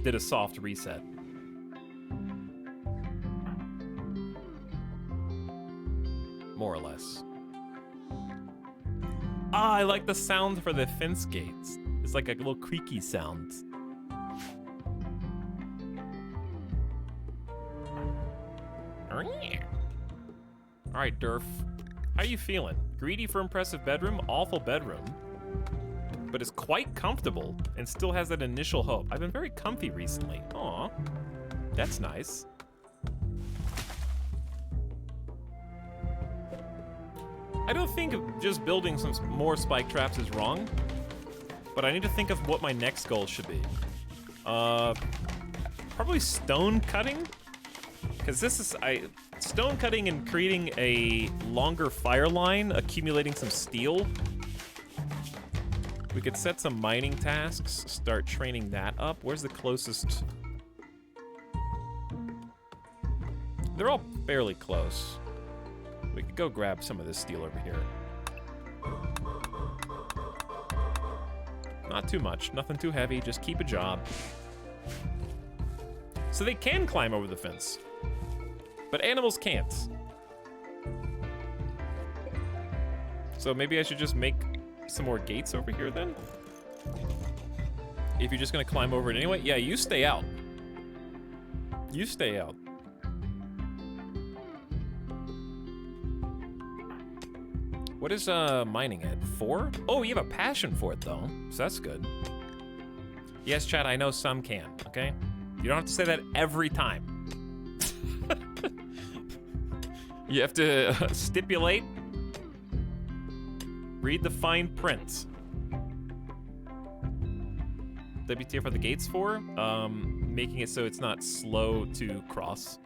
did a soft reset. More or less. Ah, I like the sound for the fence gates. It's like a little creaky sound. All right, Durf. How you feeling? Greedy for impressive bedroom, awful bedroom. But is quite comfortable and still has that initial hope. I've been very comfy recently. Aw, that's nice. I don't think just building some more spike traps is wrong, but I need to think of what my next goal should be. Probably stone cutting, because this is stone cutting and creating a longer fire line, accumulating some steel. We could set some mining tasks, start training that up. Where's the closest? They're all fairly close. We could go grab some of this steel over here. Not too much, nothing too heavy, just keep a job. So they can climb over the fence, but animals can't. So maybe I should just make some more gates over here then? If you're just gonna climb over it anyway? Yeah, you stay out. You stay out. What is mining at? 4? Oh, you have a passion for it though, so that's good. Yes, Chad, I know some can, okay? You don't have to say that every time. You have to stipulate. Read the fine print. WTF for the gates for? Making it so it's not slow to cross.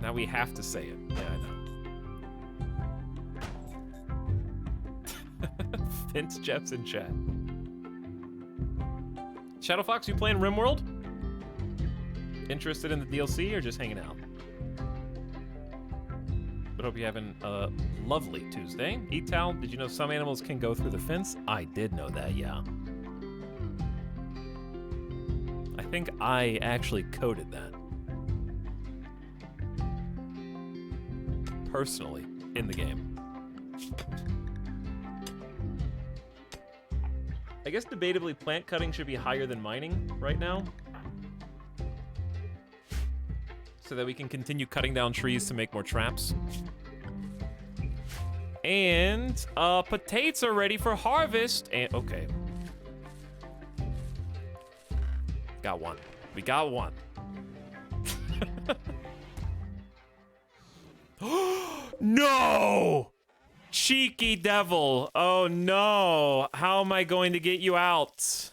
Now we have to say it. Yeah, I know. Vince Jeff's in chat. Shadow Fox, you playing RimWorld? Interested in the DLC or just hanging out? But hope you're having a lovely Tuesday. Etal, did you know some animals can go through the fence? I did know that, yeah. I think I actually coded that. Personally, in the game. I guess debatably plant cutting should be higher than mining right now. So that we can continue cutting down trees to make more traps. And potatoes are ready for harvest. And okay. Got one. We got one. No! Cheeky devil. Oh no. How am I going to get you out?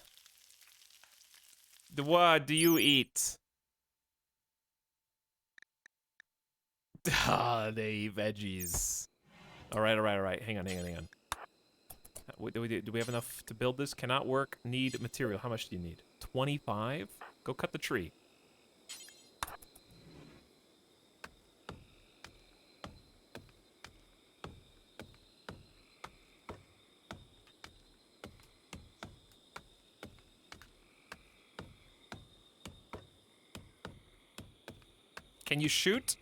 What do you eat? Ah, they eat veggies. All right. Hang on. Do we have enough to build this? Cannot work. Need material. How much do you need? 25? Go cut the tree. Can you shoot?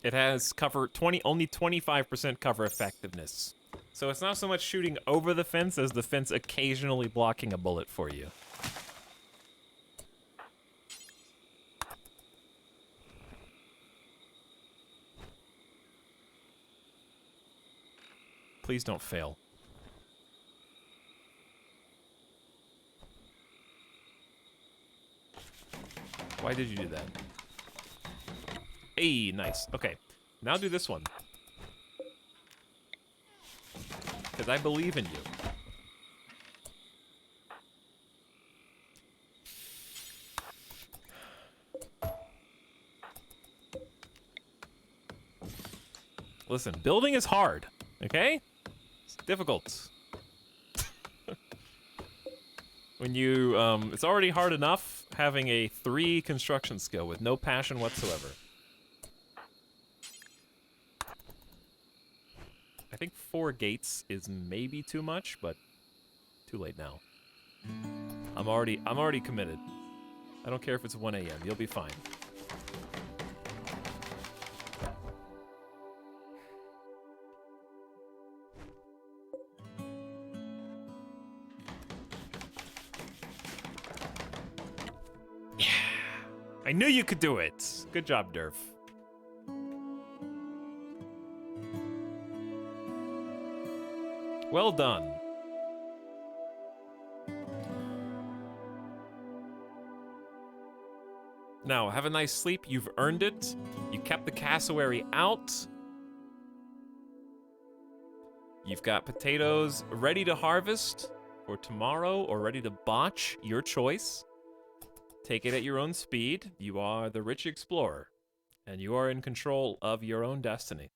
It has cover only 25% cover effectiveness. So it's not so much shooting over the fence as the fence occasionally blocking a bullet for you. Please don't fail. Why did you do that? Hey, nice. Okay, now do this one. Because I believe in you. Listen, building is hard, okay? It's difficult. When you, it's already hard enough having a 3 construction skill with no passion whatsoever. I think 4 gates is maybe too much, but too late now. I'm already committed. I don't care if it's 1 a.m. You'll be fine. Yeah. I knew you could do it. Good job, Durf. Well done. Now, have a nice sleep. You've earned it. You kept the cassowary out. You've got potatoes ready to harvest for tomorrow or ready to botch, your choice. Take it at your own speed. You are the rich explorer, and you are in control of your own destiny.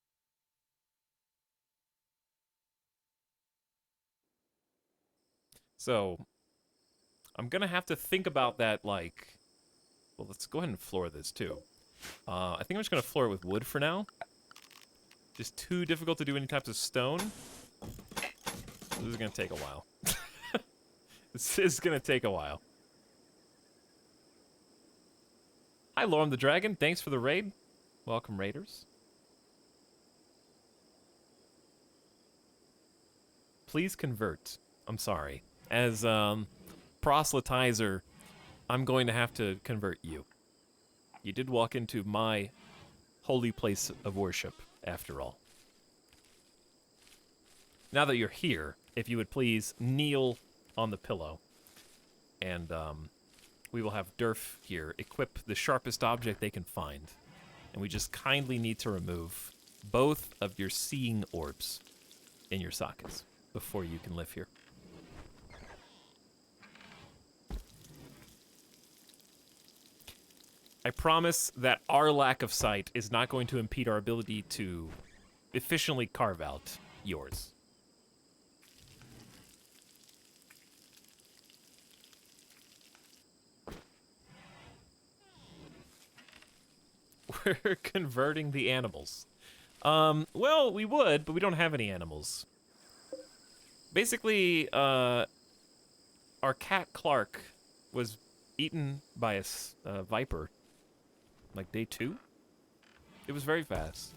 So, I'm gonna have to think about that, like... Well, let's go ahead and floor this, too. I think I'm just gonna floor it with wood for now. Just too difficult to do any types of stone. This is gonna take a while. This is gonna take a while. Hi, Lorem the Dragon. Thanks for the raid. Welcome, raiders. Please convert. I'm sorry. As proselytizer, I'm going to have to convert you. You did walk into my holy place of worship, after all. Now that you're here, if you would please kneel on the pillow. And we will have Durf here equip the sharpest object they can find. And we just kindly need to remove both of your seeing orbs in your sockets before you can live here. I promise that our lack of sight is not going to impede our ability to efficiently carve out yours. We're converting the animals. Well, we would, but we don't have any animals. Basically, our cat Clark was eaten by a viper. Like day 2? It was very fast.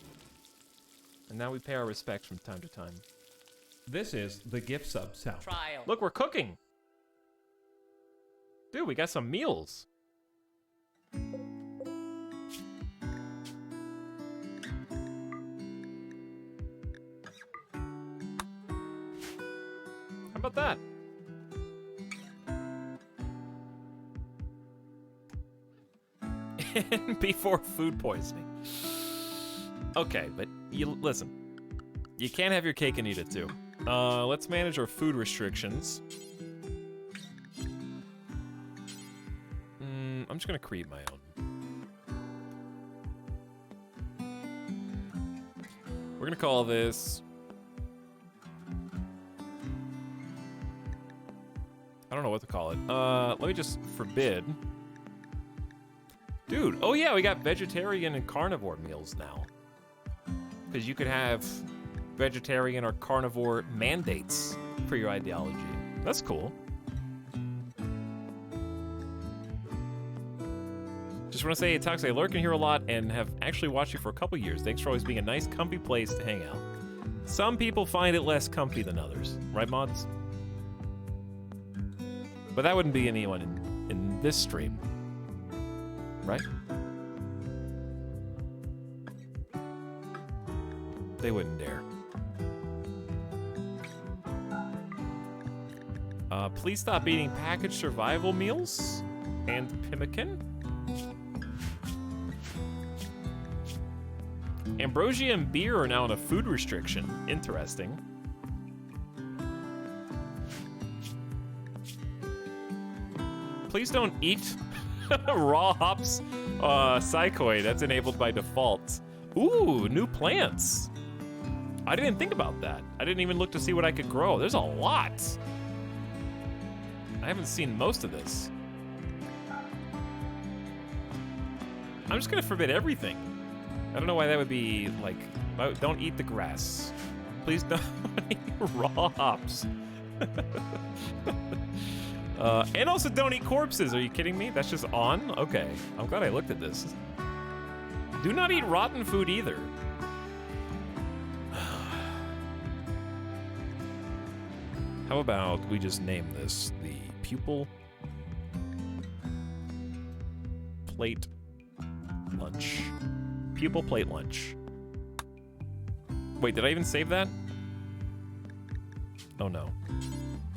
And now we pay our respects from time to time. This is the gift sub sound. Trial. Look, we're cooking! Dude, we got some meals. How about that? Before food poisoning. Okay, but you listen. You can't have your cake and eat it too. Let's manage our food restrictions. I'm just gonna create my own. We're gonna call this... I don't know what to call it. Let me just forbid... Dude, oh yeah, we got vegetarian and carnivore meals now. Because you could have vegetarian or carnivore mandates for your ideology. That's cool. Just want to say, Etalyx, I lurk in here a lot and have actually watched you for a couple years. Thanks for always being a nice, comfy place to hang out. Some people find it less comfy than others. Right, mods? But that wouldn't be anyone in this stream. Right? They wouldn't dare. Please stop eating packaged survival meals and pemmican. Ambrosia and beer are now on a food restriction. Interesting. Please don't eat raw hops psychoid. That's enabled by default. Ooh, new plants. I didn't think about that. I didn't even look to see what I could grow. There's a lot. I haven't seen most of this. I'm just gonna forbid everything. I don't know why that would be like, don't eat the grass. Please don't eat raw hops. And also don't eat corpses. Are you kidding me? That's just on? Okay. I'm glad I looked at this. Do not eat rotten food either. How about we just name this the pupil plate lunch. Pupil plate lunch. Wait, did I even save that? Oh no.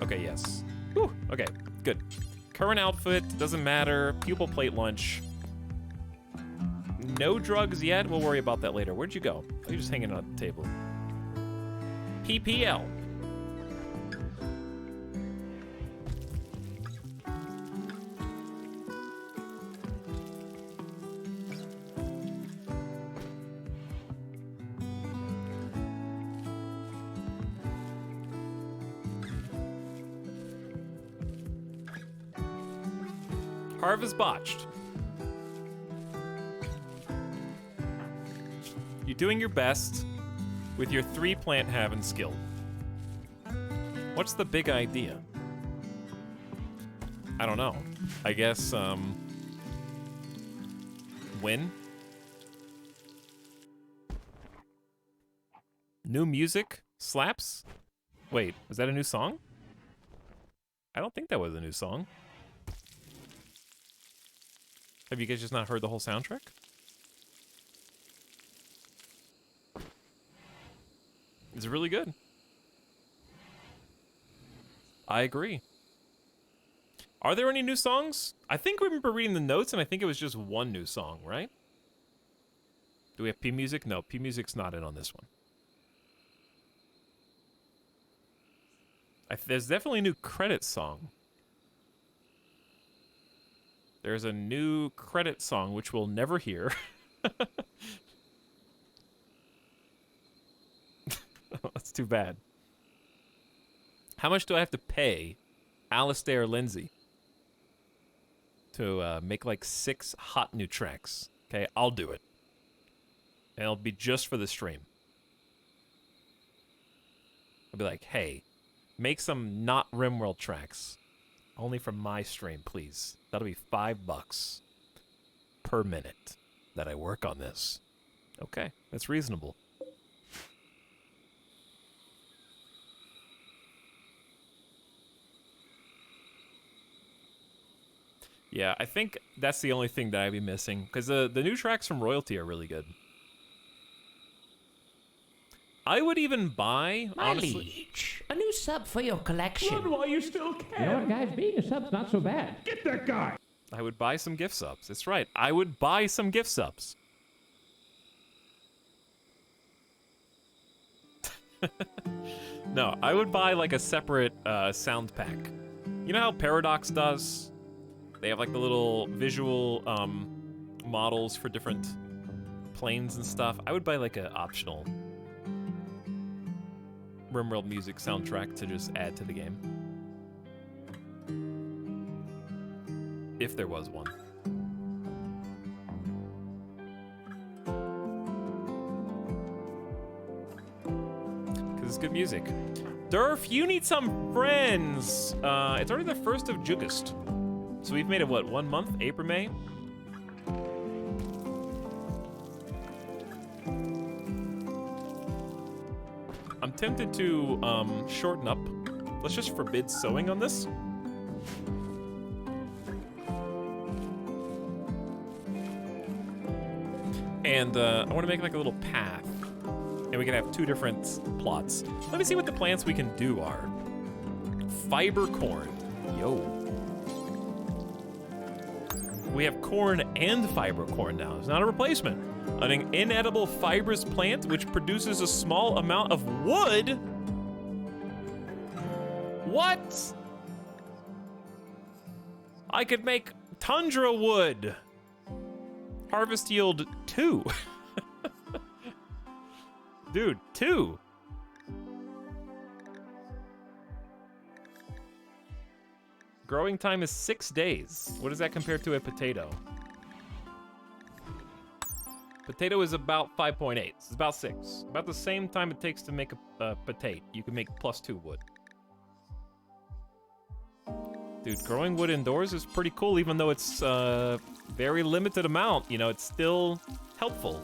Okay, yes. Whew, okay, good. Current outfit, doesn't matter. Pupil plate lunch. No drugs yet, we'll worry about that later. Where'd you go? Oh, you're just hanging out at the table. PPL. Harvest botched. You're doing your best with your 3 plant having skill. What's the big idea? I don't know. I guess, win? New music? Slaps? Wait, was that a new song? I don't think that was a new song. Have you guys just not heard the whole soundtrack? It's really good. I agree. Are there any new songs? I think I remember reading the notes and I think it was just one new song, right? Do we have P Music? No, P Music's not in on this one. There's definitely a new credit song. There's a new credit song, which we'll never hear. That's too bad. How much do I have to pay Alistair Lindsay to make like 6 hot new tracks? Okay, I'll do it. And it'll be just for the stream. I'll be like, hey, make some not RimWorld tracks. Only from my stream, please. That'll be $5 per minute that I work on this. Okay, that's reasonable. Yeah, I think that's the only thing that I'd be missing, because the new tracks from Royalty are really good. I would even buy, My honestly... liege, a new sub for your collection. Run while you still You know can. what, guys? Being a sub's not so bad. Get that guy. I would buy some gift subs. That's right. I would buy some gift subs. No, I would buy like a separate sound pack. You know how Paradox does? They have like the little visual models for different planes and stuff. I would buy like an optional RimWorld music soundtrack to just add to the game. If there was one. Because it's good music. Durf, you need some friends! It's already the 1st of August. So we've made it, what, 1 month? April, May? I'm tempted to shorten up. Let's just forbid sewing on this. And I want to make like a little path. And we can have 2 different plots. Let me see what the plants we can do are. Fiber corn. Yo. We have corn and fiber corn now. It's not a replacement. An inedible fibrous plant which produces a small amount of wood? What? I could make tundra wood. Harvest yield 2. Dude, 2. Growing time is 6 days. What does that compare to a potato? Potato is about 5.8. It's about 6. About the same time it takes to make a potato. You can make +2 wood. Dude, growing wood indoors is pretty cool, even though it's very limited amount. You know, it's still helpful.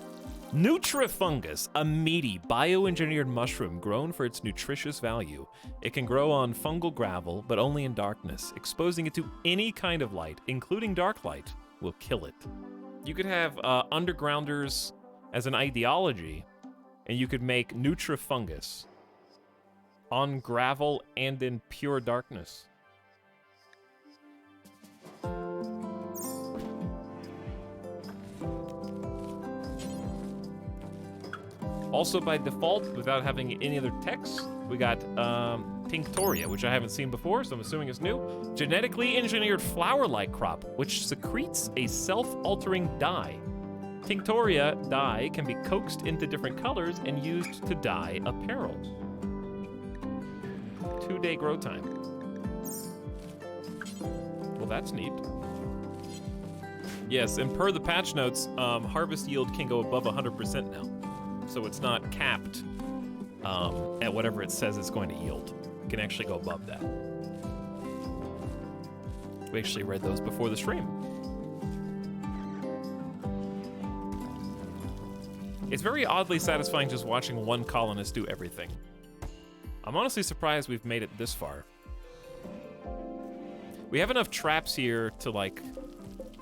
Nutrifungus, a meaty, bioengineered mushroom grown for its nutritious value. It can grow on fungal gravel, but only in darkness. Exposing it to any kind of light, including dark light, will kill it. You could have undergrounders as an ideology, and you could make Nutrifungus. On gravel and in pure darkness. Also, by default, without having any other text, we got Tinctoria, which I haven't seen before, so I'm assuming it's new. Genetically engineered flower-like crop, which secretes a self-altering dye. Tinctoria dye can be coaxed into different colors and used to dye apparel. 2-day grow time. Well, that's neat. Yes, and per the patch notes, harvest yield can go above 100% now. So it's not capped at whatever it says it's going to yield. It can actually go above that. We actually read those before the stream. It's very oddly satisfying just watching one colonist do everything. I'm honestly surprised we've made it this far. We have enough traps here to, like,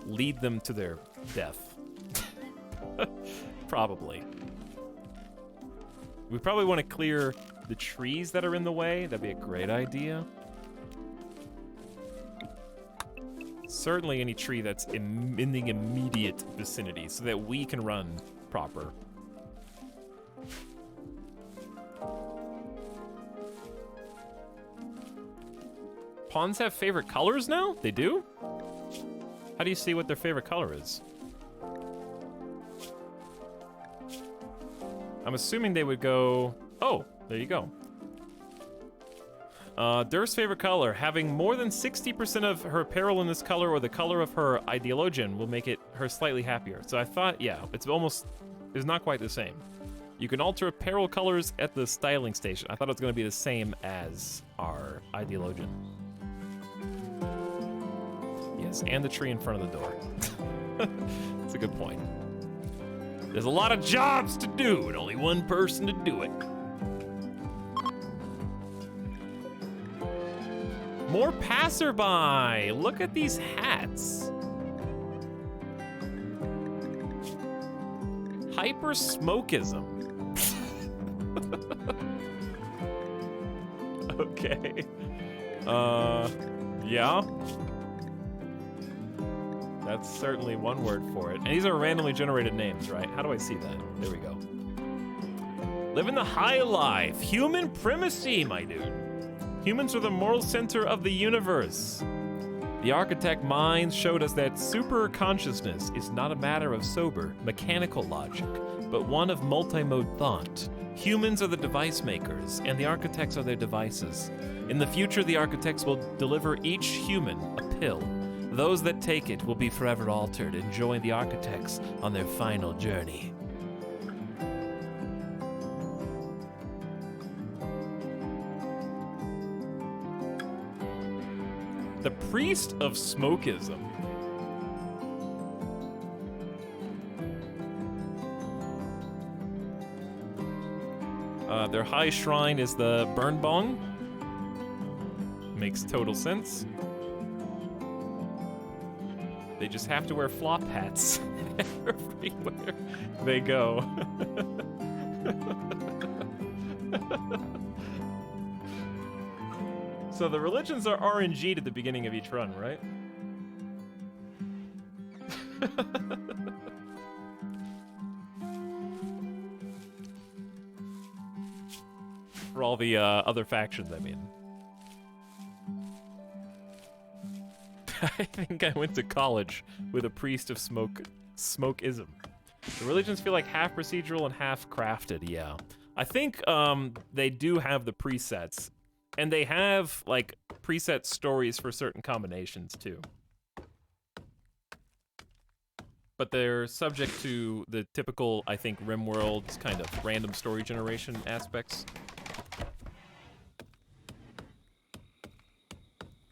lead them to their death. Probably. We probably want to clear the trees that are in the way. That'd be a great idea. Certainly any tree that's in the immediate vicinity so that we can run proper. Pawns have favorite colors now? They do? How do you see what their favorite color is? I'm assuming they would go... Oh, there you go. Durf's favorite color. Having more than 60% of her apparel in this color or the color of her ideogram will make it her slightly happier. So I thought, yeah, it's not quite the same. You can alter apparel colors at the styling station. I thought it was going to be the same as our ideogram. Yes, and the tree in front of the door. That's a good point. There's a lot of jobs to do and only one person to do it. More passerby. Look at these hats. Hyper smokeism. Okay. Yeah. That's certainly one word for it. And these are randomly generated names, right? How do I see that? There we go. Living the high life. Human primacy, my dude. Humans are the moral center of the universe. The architect minds showed us that super consciousness is not a matter of sober, mechanical logic, but one of multi-mode thought. Humans are the device makers, and the architects are their devices. In the future, the architects will deliver each human a pill. Those that take it will be forever altered and join the architects on their final journey. The priest of smokeism. Their high shrine is the burn bong. Makes total sense. They just have to wear flop hats everywhere they go. So the religions are RNG'd at the beginning of each run, right? For all the other factions, I mean. I think I went to college with a priest of smokeism. The religions feel like half procedural and half crafted, yeah. I think they do have the presets. And they have, like, preset stories for certain combinations, too. But they're subject to the typical, I think, RimWorld's kind of random story generation aspects.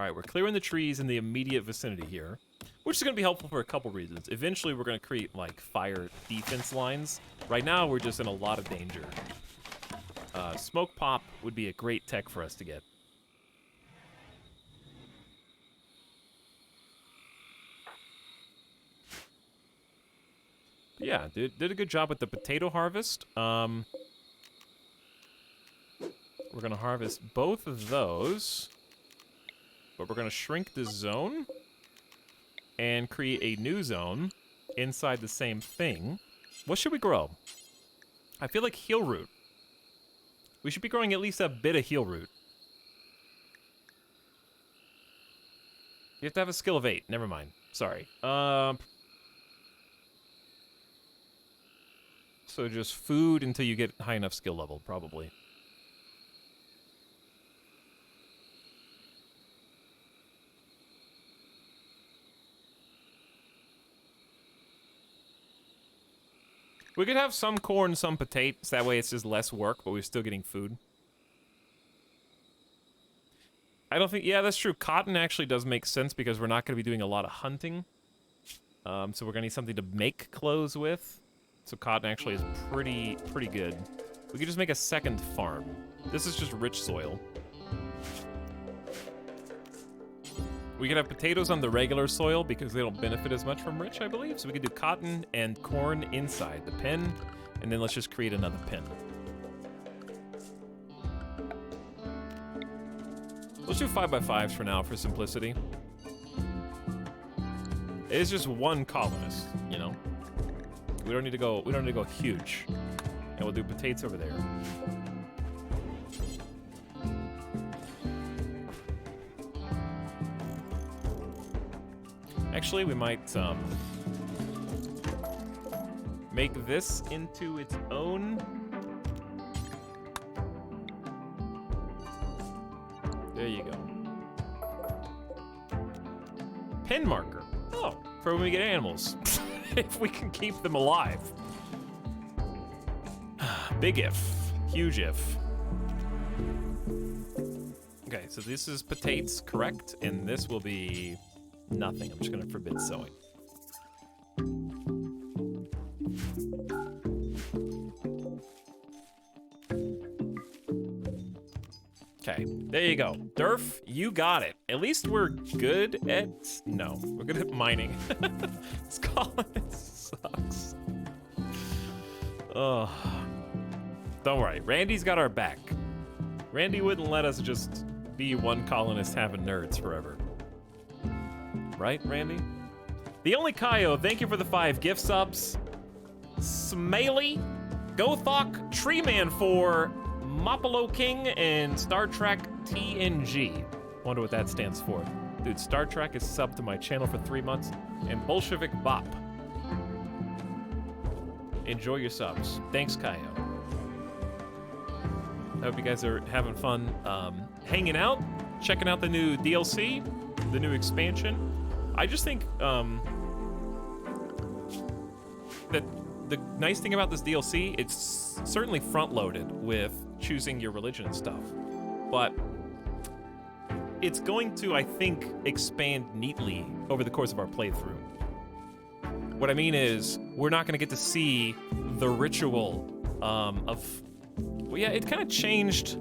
Alright, we're clearing the trees in the immediate vicinity here, which is going to be helpful for a couple reasons. Eventually, we're going to create, like, fire defense lines. Right now, we're just in a lot of danger. Smoke pop would be a great tech for us to get. But yeah, did a good job with the potato harvest. We're gonna harvest both of those, but we're gonna shrink the zone and create a new zone inside the same thing. What should we grow? I feel like heal root. We should be growing at least a bit of heal root. You have to have a skill of 8. Never mind. Sorry. So just food until you get high enough skill level, probably. We could have some corn, some potatoes. That way it's just less work, but we're still getting food. I don't think... Yeah, that's true. Cotton actually does make sense because we're not going to be doing a lot of hunting. So we're going to need something to make clothes with. So cotton actually is pretty good. We could just make a second farm. This is just rich soil. We could have potatoes on the regular soil because they don't benefit as much from rich, I believe. So we could do cotton and corn inside the pen, and then let's just create another pen. Let's do 5x5s for now for simplicity. It's just one colonist, you know. We don't need to go huge. And we'll do potatoes over there. Actually, we might make this into its own. There you go. Pen marker. Oh, for when we get animals. If we can keep them alive. Big if. Huge if. Okay, so this is potatoes, correct? And this will be nothing. I'm just gonna forbid sewing. Okay, there you go. Durf, you got it. At least we're good at... No, we're good at mining. This colonist sucks. Oh. Don't worry, Randy's got our back. Randy wouldn't let us just be one colonist having nerds forever. Right, Randy? The Only Kaio, thank you for the 5 gift subs. Smaley, Gothok, Treeman for Mapalo King, and Star Trek TNG. Wonder what that stands for. Dude, Star Trek is subbed to my channel for 3 months. And Bolshevik Bop. Enjoy your subs. Thanks, Kaio. I hope you guys are having fun hanging out, checking out the new DLC, the new expansion. I just think that the nice thing about this DLC, it's certainly front-loaded with choosing your religion and stuff, but it's going to, I think, expand neatly over the course of our playthrough. What I mean is, we're not going to get to see the ritual of... Well, yeah, it kind of changed...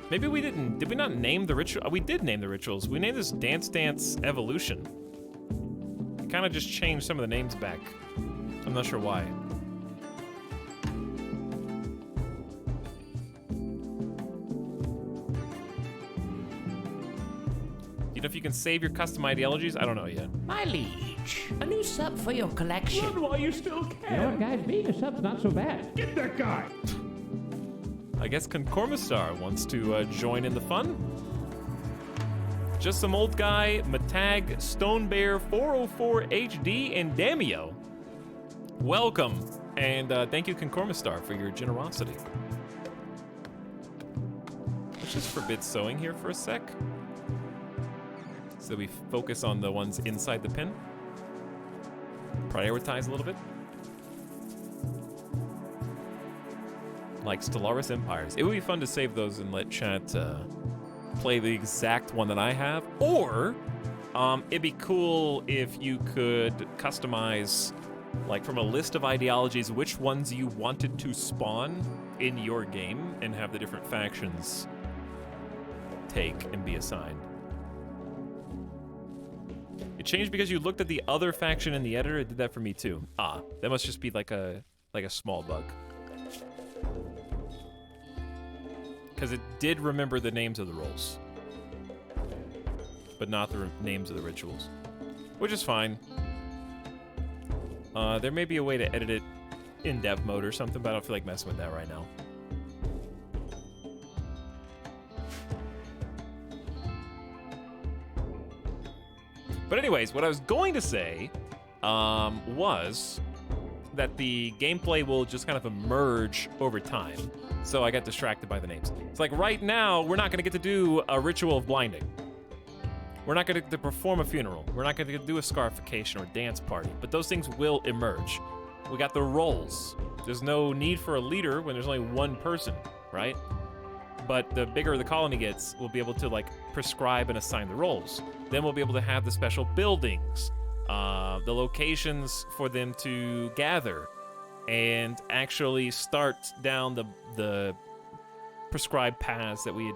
Maybe we didn't... Did we not name the ritual? We did name the rituals. We named this Dance Dance Evolution. It kind of just changed some of the names back. I'm not sure why. You know if you can save your custom ideologies? I don't know yet. My liege, a new sub for your collection. Run while you still You know what, can. guys? Being a sub's not so bad. Get that guy. I guess Concormistar wants to join in the fun. Just Some Old Guy, Matag, Stonebear, 404 HD, and Damio. Welcome, and thank you, Concormistar, for your generosity. Let's just forbid sewing here for a sec. So we focus on the ones inside the pin. Prioritize a little bit. Like Stellaris Empires. It would be fun to save those and let chat play the exact one that I have. Or, it'd be cool if you could customize, like from a list of ideologies, which ones you wanted to spawn in your game and have the different factions take and be assigned. It changed because you looked at the other faction in the editor. It did that for me too. Ah, that must just be like a small bug. Because it did remember the names of the roles, but not the names of the rituals, which is fine. There may be a way to edit it in dev mode or something, but I don't feel like messing with that right now. But anyways, what I was going to say was that the gameplay will just kind of emerge over time. So I got distracted by the names. It's like right now, we're not gonna get to do a ritual of blinding. We're not gonna get to perform a funeral. We're not gonna get to do a scarification or dance party, but those things will emerge. We got the roles. There's no need for a leader when there's only one person, right? But the bigger the colony gets, we'll be able to like prescribe and assign the roles. Then we'll be able to have the special buildings, the locations for them to gather, and actually start down the prescribed paths that we had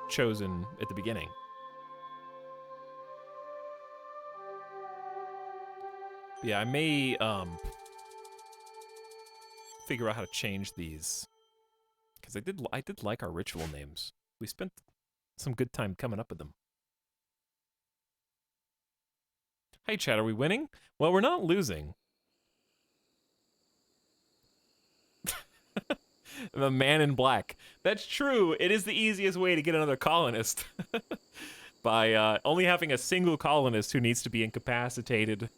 chosen at the beginning. Yeah, I may figure out how to change these, because I did like our ritual names. We spent some good time coming up with them. Hey chat, are we winning? Well, we're not losing. The man in black. That's true. It is the easiest way to get another colonist. By only having a single colonist who needs to be incapacitated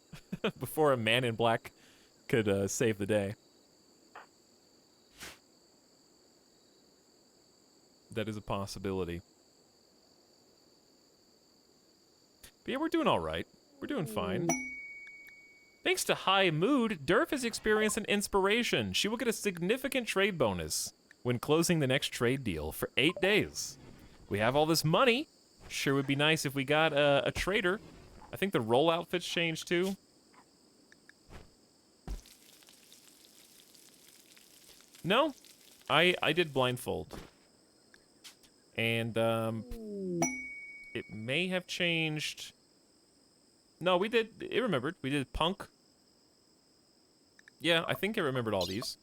before a man in black could save the day. That is a possibility. But yeah, we're doing all right. We're doing fine. Thanks to High Mood, Durf has experienced an inspiration. She will get a significant trade bonus when closing the next trade deal for 8 days. We have all this money. Sure would be nice if we got a trader. I think the role outfits changed too. No, I did blindfold. And it may have changed. No, we did. It remembered. We did punk. Yeah, I think it remembered all these.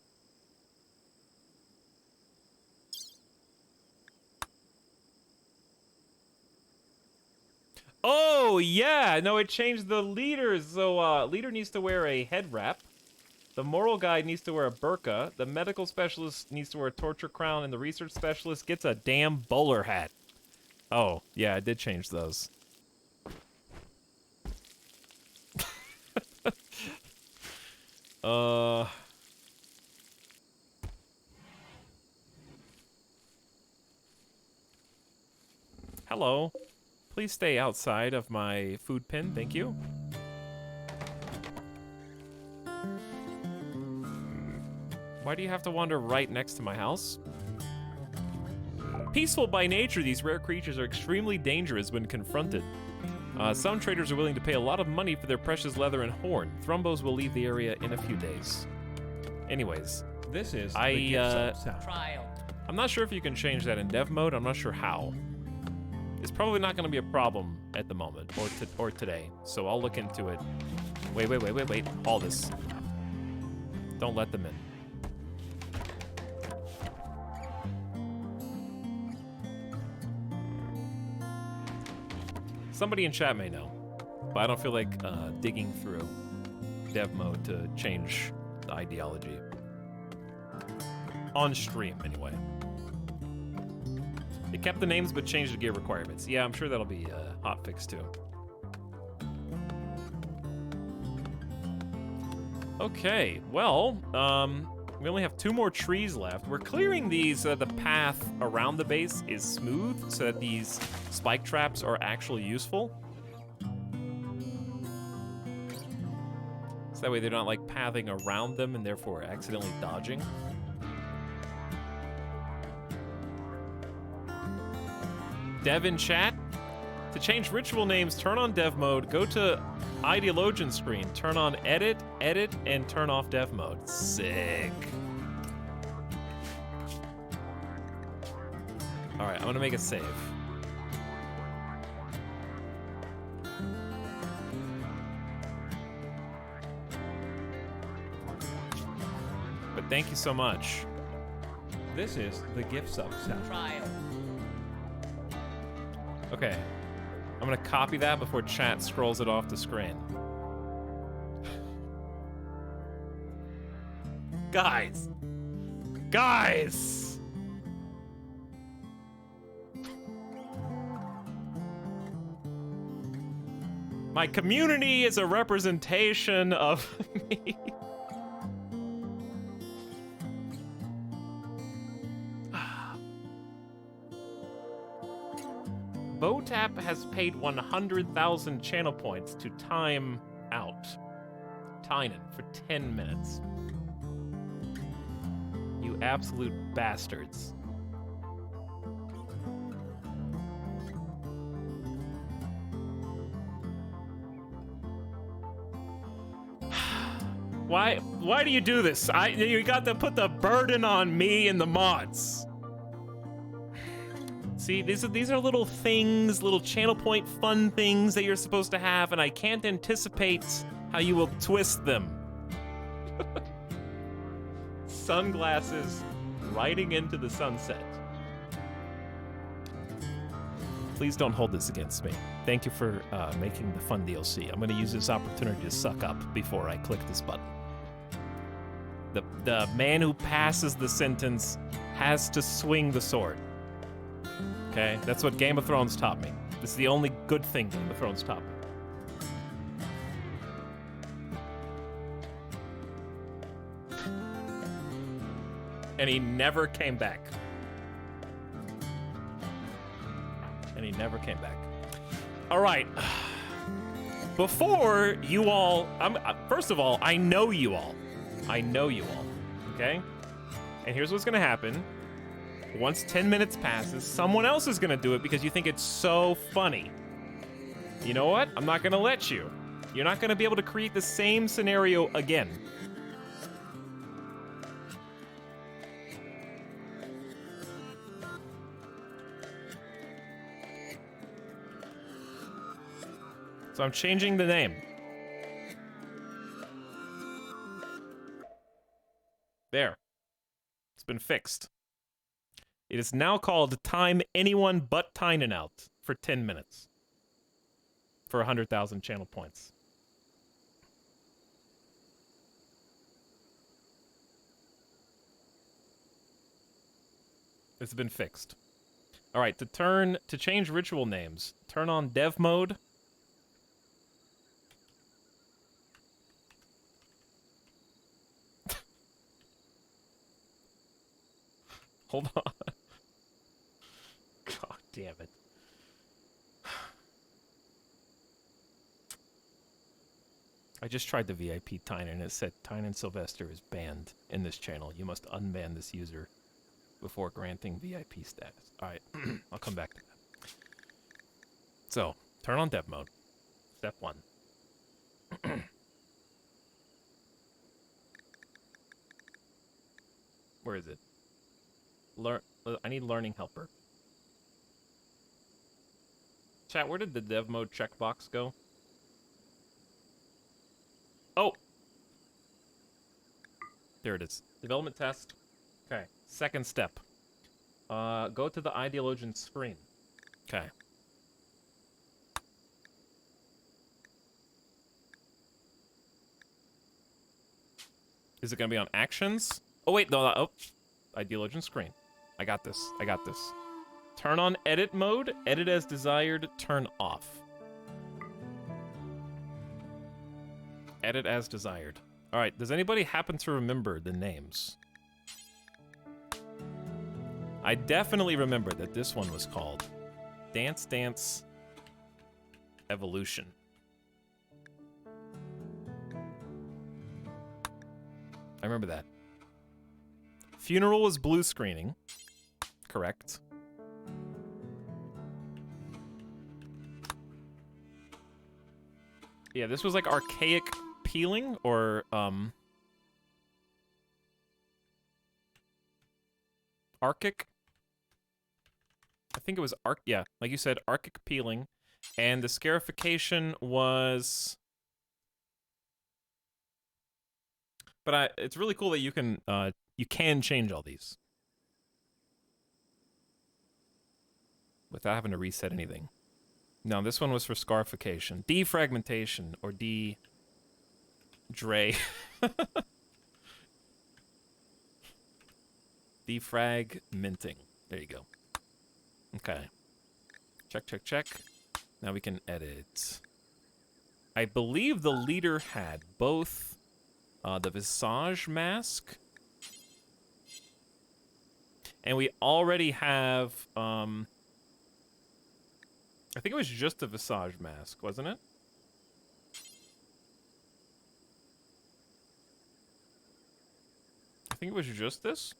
Oh, yeah. No, it changed the leaders. So, leader needs to wear a head wrap. The moral guide needs to wear a burqa. The medical specialist needs to wear a torture crown. And the research specialist gets a damn bowler hat. Oh, yeah, I did change those. Hello. Please stay outside of my food bin, thank you. Why do you have to wander right next to my house? Peaceful by nature, these rare creatures are extremely dangerous when confronted. Some traders are willing to pay a lot of money for their precious leather and horn. Thrumbos will leave the area in a few days. Anyways, This is the gift sub sound. Trial. I'm not sure if you can change that in dev mode. I'm not sure how. It's probably not going to be a problem at the moment or today. So I'll look into it. Wait. All this. Don't let them in. Somebody in chat may know, but I don't feel like digging through dev mode to change the ideology. On stream, anyway. It kept the names but changed the gear requirements. Yeah, I'm sure that'll be a hotfix too. Okay, well, we only have 2 more trees left. We're clearing these, the path around the base is smooth so that these spike traps are actually useful. So that way they're not like pathing around them and therefore accidentally dodging. Dev in chat, to change ritual names, turn on dev mode, go to ideologian screen, turn on edit, and turn off dev mode. Sick. All right, I'm gonna make a save. Thank you so much. This is the gift sub satchel. Okay. I'm gonna copy that before chat scrolls it off the screen. Guys! Guys! My community is a representation of me. Botap has paid 100,000 channel points to time out Tynan for 10 minutes. You absolute bastards. Why do you do this? You got to put the burden on me and the mods. See, these are little things, little channel point fun things that you're supposed to have, and I can't anticipate how you will twist them. Sunglasses riding into the sunset. Please don't hold this against me. Thank you for making the fun DLC. I'm going to use this opportunity to suck up before I click this button. The man who passes the sentence has to swing the sword. Okay? That's what Game of Thrones taught me. This is the only good thing Game of Thrones taught me. And he never came back. All right. Before you all, first of all, I know you all. Okay? And here's what's gonna happen. Once 10 minutes passes, someone else is gonna do it because you think it's so funny. You know what? I'm not gonna let you. You're not gonna be able to create the same scenario again. So I'm changing the name. There. It's been fixed. It is now called Time Anyone But Tynan Out for 10 minutes. For 100,000 channel points. It's been fixed. Alright, to change ritual names, turn on dev mode. Hold on. God damn it. I just tried the VIP Tynan and it said Tynan Sylvester is banned in this channel. You must unban this user before granting VIP status. Alright, I'll come back to that. So, turn on dev mode. Step 1. Where is it? I need learning helper. Chat, where did the dev mode checkbox go? Oh! There it is. Development test. Okay. Second step. Go to the ideologian screen. Okay. Is it gonna be on actions? Oh wait, no, oh. Ideologian screen. I got this. Turn on edit mode. Edit as desired. Turn off. Edit as desired. Alright, does anybody happen to remember the names? I definitely remember that this one was called Dance Dance Evolution. I remember that. Funeral was blue screening. Correct. Yeah, this was like archaic peeling or archic. I think it was yeah, like you said, archic peeling, and the scarification was. But it's really cool that you can You can change all these without having to reset anything. No, this one was for scarification. Defragmentation, or Dre. Defragmenting. There you go. Okay. Check, check, check. Now we can edit. I believe the leader had both the visage mask, and we already have, I think it was just a visage mask, wasn't it? I think it was just this.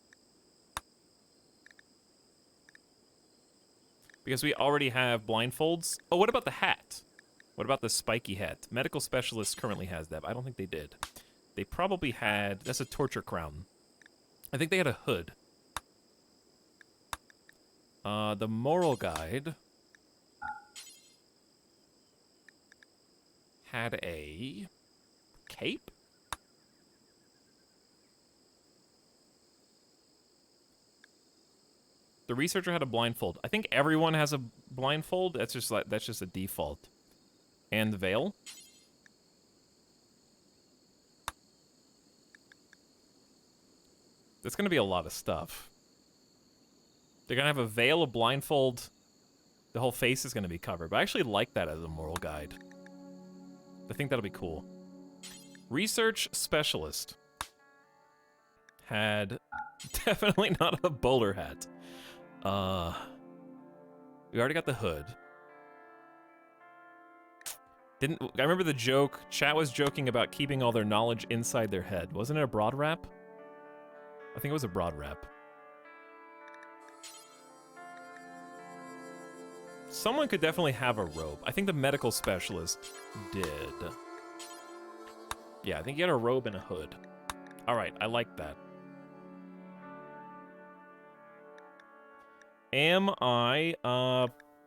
Because we already have blindfolds. Oh, what about the hat? What about the spiky hat? Medical specialist currently has that, but I don't think they did. They probably had... That's a torture crown. I think they had a hood. The moral guide had a cape? The researcher had a blindfold. I think everyone has a blindfold. That's just a default. And the veil. That's gonna be a lot of stuff. They're gonna have a veil, a blindfold. The whole face is gonna be covered. But I actually like that as a moral guide. I think that'll be cool. Research specialist had definitely not a bowler hat. We already got the hood. I remember the joke, chat was joking about keeping all their knowledge inside their head. Wasn't it a broad wrap? I think it was a broad wrap. Someone could definitely have a robe. I think the medical specialist did. Yeah, I think he had a robe and a hood. Alright, I like that. Am I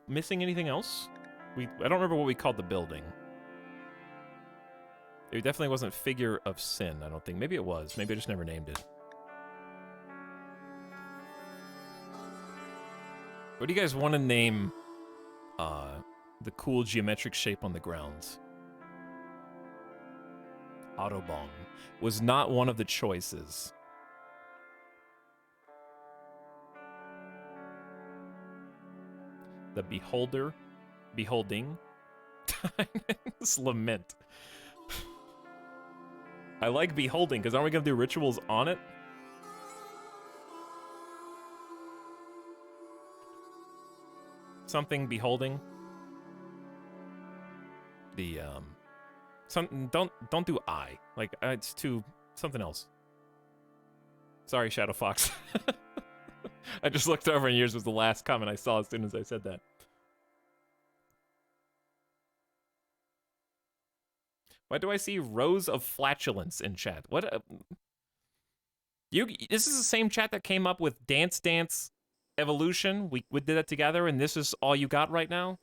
missing anything else? I don't remember what we called the building. It definitely wasn't Figure of Sin, I don't think. Maybe it was. Maybe I just never named it. What do you guys want to name the cool geometric shape on the grounds? Autobahn was not one of the choices. The beholder, beholding, this lament. I like beholding, because aren't we going to do rituals on it? Something beholding. The, don't do I. Like, it's too, something else. Sorry, Shadow Fox. I just looked over and yours was the last comment I saw as soon as I said that. Why do I see rows of flatulence in chat? What? This is the same chat that came up with Dance Dance Evolution. We did that together, and this is all you got right now?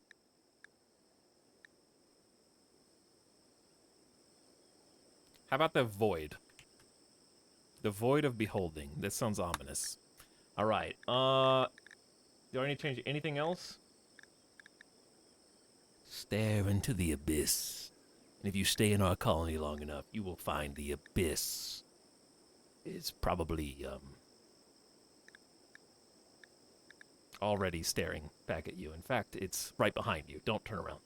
How about the void? The void of beholding. This sounds ominous. All right. Do I need to change anything else? Stare into the abyss. And if you stay in our colony long enough, you will find the abyss is probably already staring back at you. In fact, it's right behind you. Don't turn around.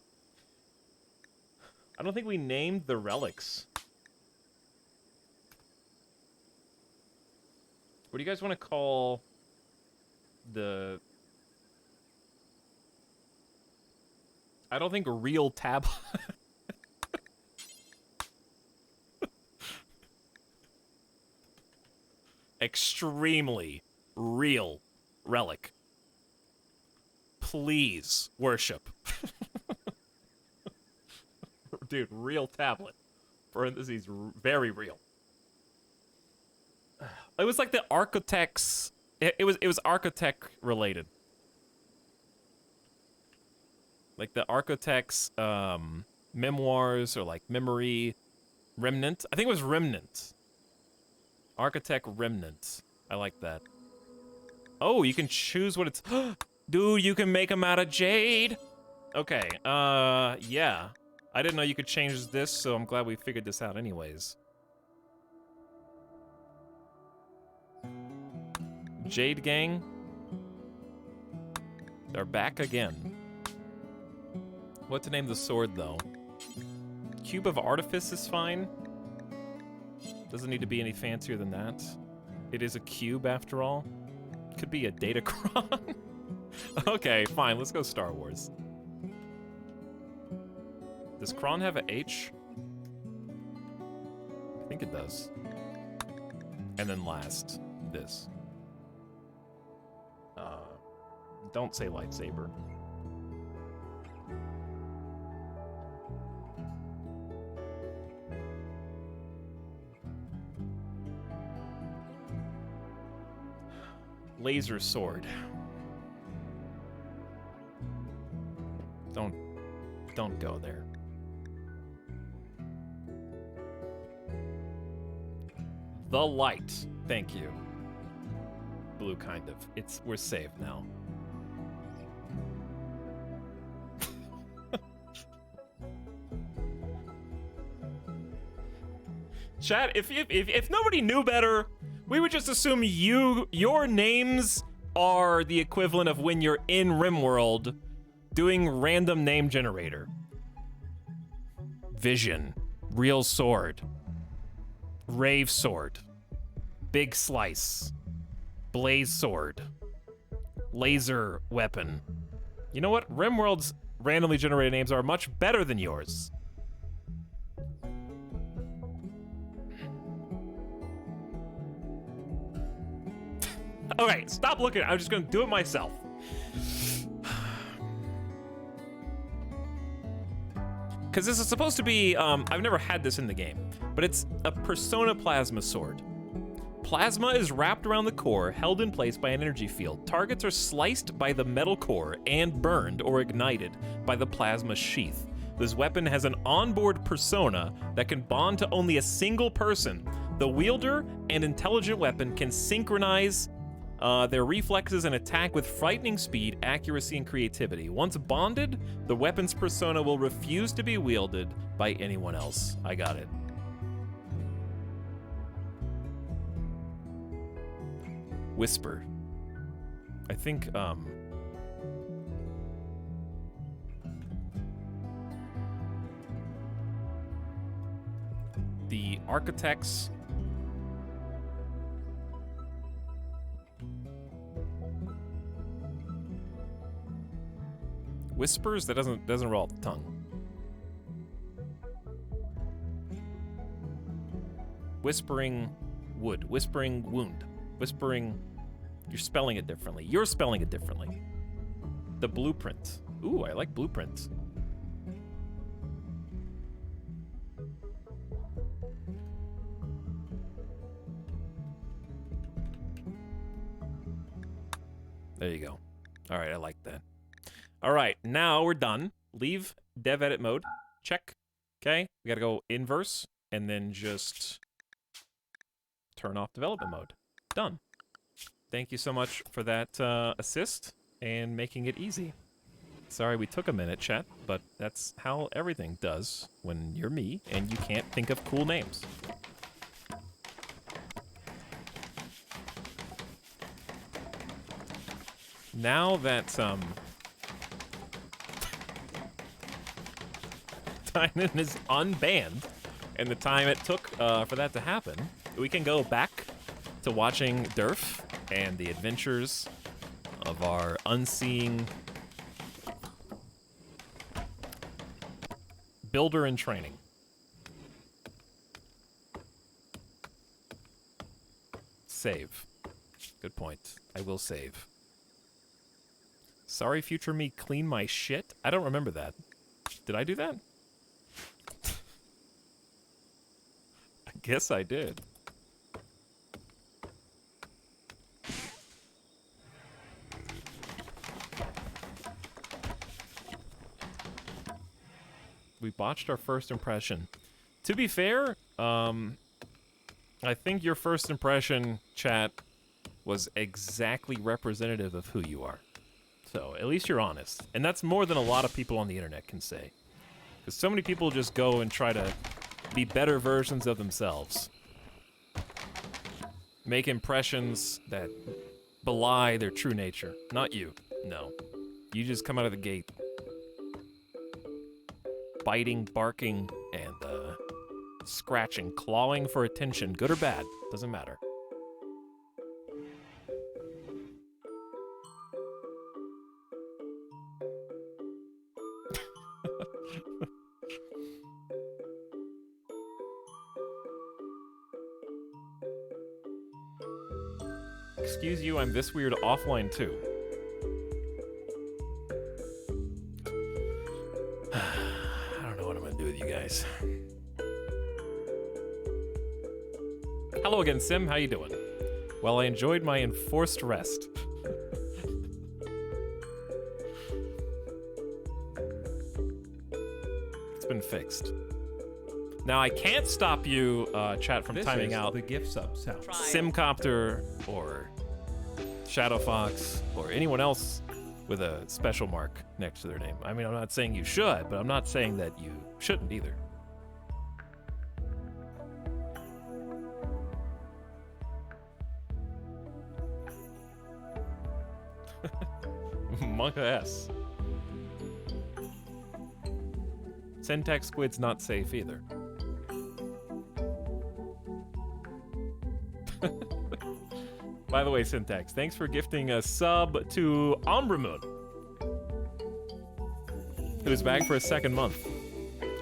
I don't think we named the relics. What do you guys want to call the... I don't think real tab... Extremely real relic. Please worship. Dude, real tablet. Parentheses, very real. It was like the architects. It was architect related. Like the architects memoirs or like memory remnant. I think it was remnant. Architect remnant. I like that. Oh, you can choose what it's... Dude, you can make them out of jade! Okay, yeah. I didn't know you could change this, so I'm glad we figured this out anyways. Jade Gang. They're back again. What to name the sword, though? Cube of Artifice is fine. Doesn't need to be any fancier than that. It is a cube, after all. Could be a Datacron. Okay, fine. Let's go Star Wars. Does Kron have a H? I think it does. And then last, this. Don't say lightsaber. Laser sword. Don't go there. The light. Thank you. Blue, kind of. We're saved now. Chat, if nobody knew better, we would just assume your names are the equivalent of when you're in RimWorld doing random name generator. Vision, real sword, rave sword, big slice, blaze sword, laser weapon. You know what? RimWorld's randomly generated names are much better than yours. Okay, stop looking. I'm just gonna do it myself. Because this is supposed to be, I've never had this in the game, but it's a Persona Plasma sword. Plasma is wrapped around the core, held in place by an energy field. Targets are sliced by the metal core and burned or ignited by the plasma sheath. This weapon has an onboard persona that can bond to only a single person. The wielder and intelligent weapon can synchronize their reflexes and attack with frightening speed, accuracy, and creativity. Once bonded, the weapon's persona will refuse to be wielded by anyone else. I got it. Whisper. I think, the architects... Whispers? That doesn't roll off the tongue. Whispering wood. Whispering wound. Whispering... You're spelling it differently. You're spelling it differently. The blueprint. Ooh, I like blueprint. There you go. All right, I like that. All right, now we're done. Leave dev edit mode. Check. Okay, we gotta go inverse and then just turn off development mode. Done. Thank you so much for that assist and making it easy. Sorry we took a minute, chat, but that's how everything does when you're me and you can't think of cool names. Now that Tynan is unbanned, and the time it took for that to happen, we can go back to watching Durf and the adventures of our unseeing builder in training. Save. Good point. I will save. Sorry, future me, clean my shit? I don't remember that. Did I do that? I guess I did. We botched our first impression. To be fair, I think your first impression, chat, was exactly representative of who you are. So at least you're honest. And that's more than a lot of people on the internet can say. Because so many people just go and try to be better versions of themselves. Make impressions that belie their true nature. Not you. No. You just come out of the gate biting, barking, and scratching, clawing for attention, good or bad, doesn't matter. Excuse you, I'm this weird offline too. I don't know what I'm gonna do with you guys. Hello again, Sim. How you doing? Well, I enjoyed my enforced rest. It's been fixed. Now, I can't stop you, chat, from timing out the gift sub sound. Simcopter or Shadow Fox or anyone else with a special mark next to their name. I mean, I'm not saying you should, but I'm not saying that you shouldn't either. Monka S. Syntax Squid's not safe either. By the way, Syntax, thanks for gifting a sub to Ombramoon, who's back for a second month.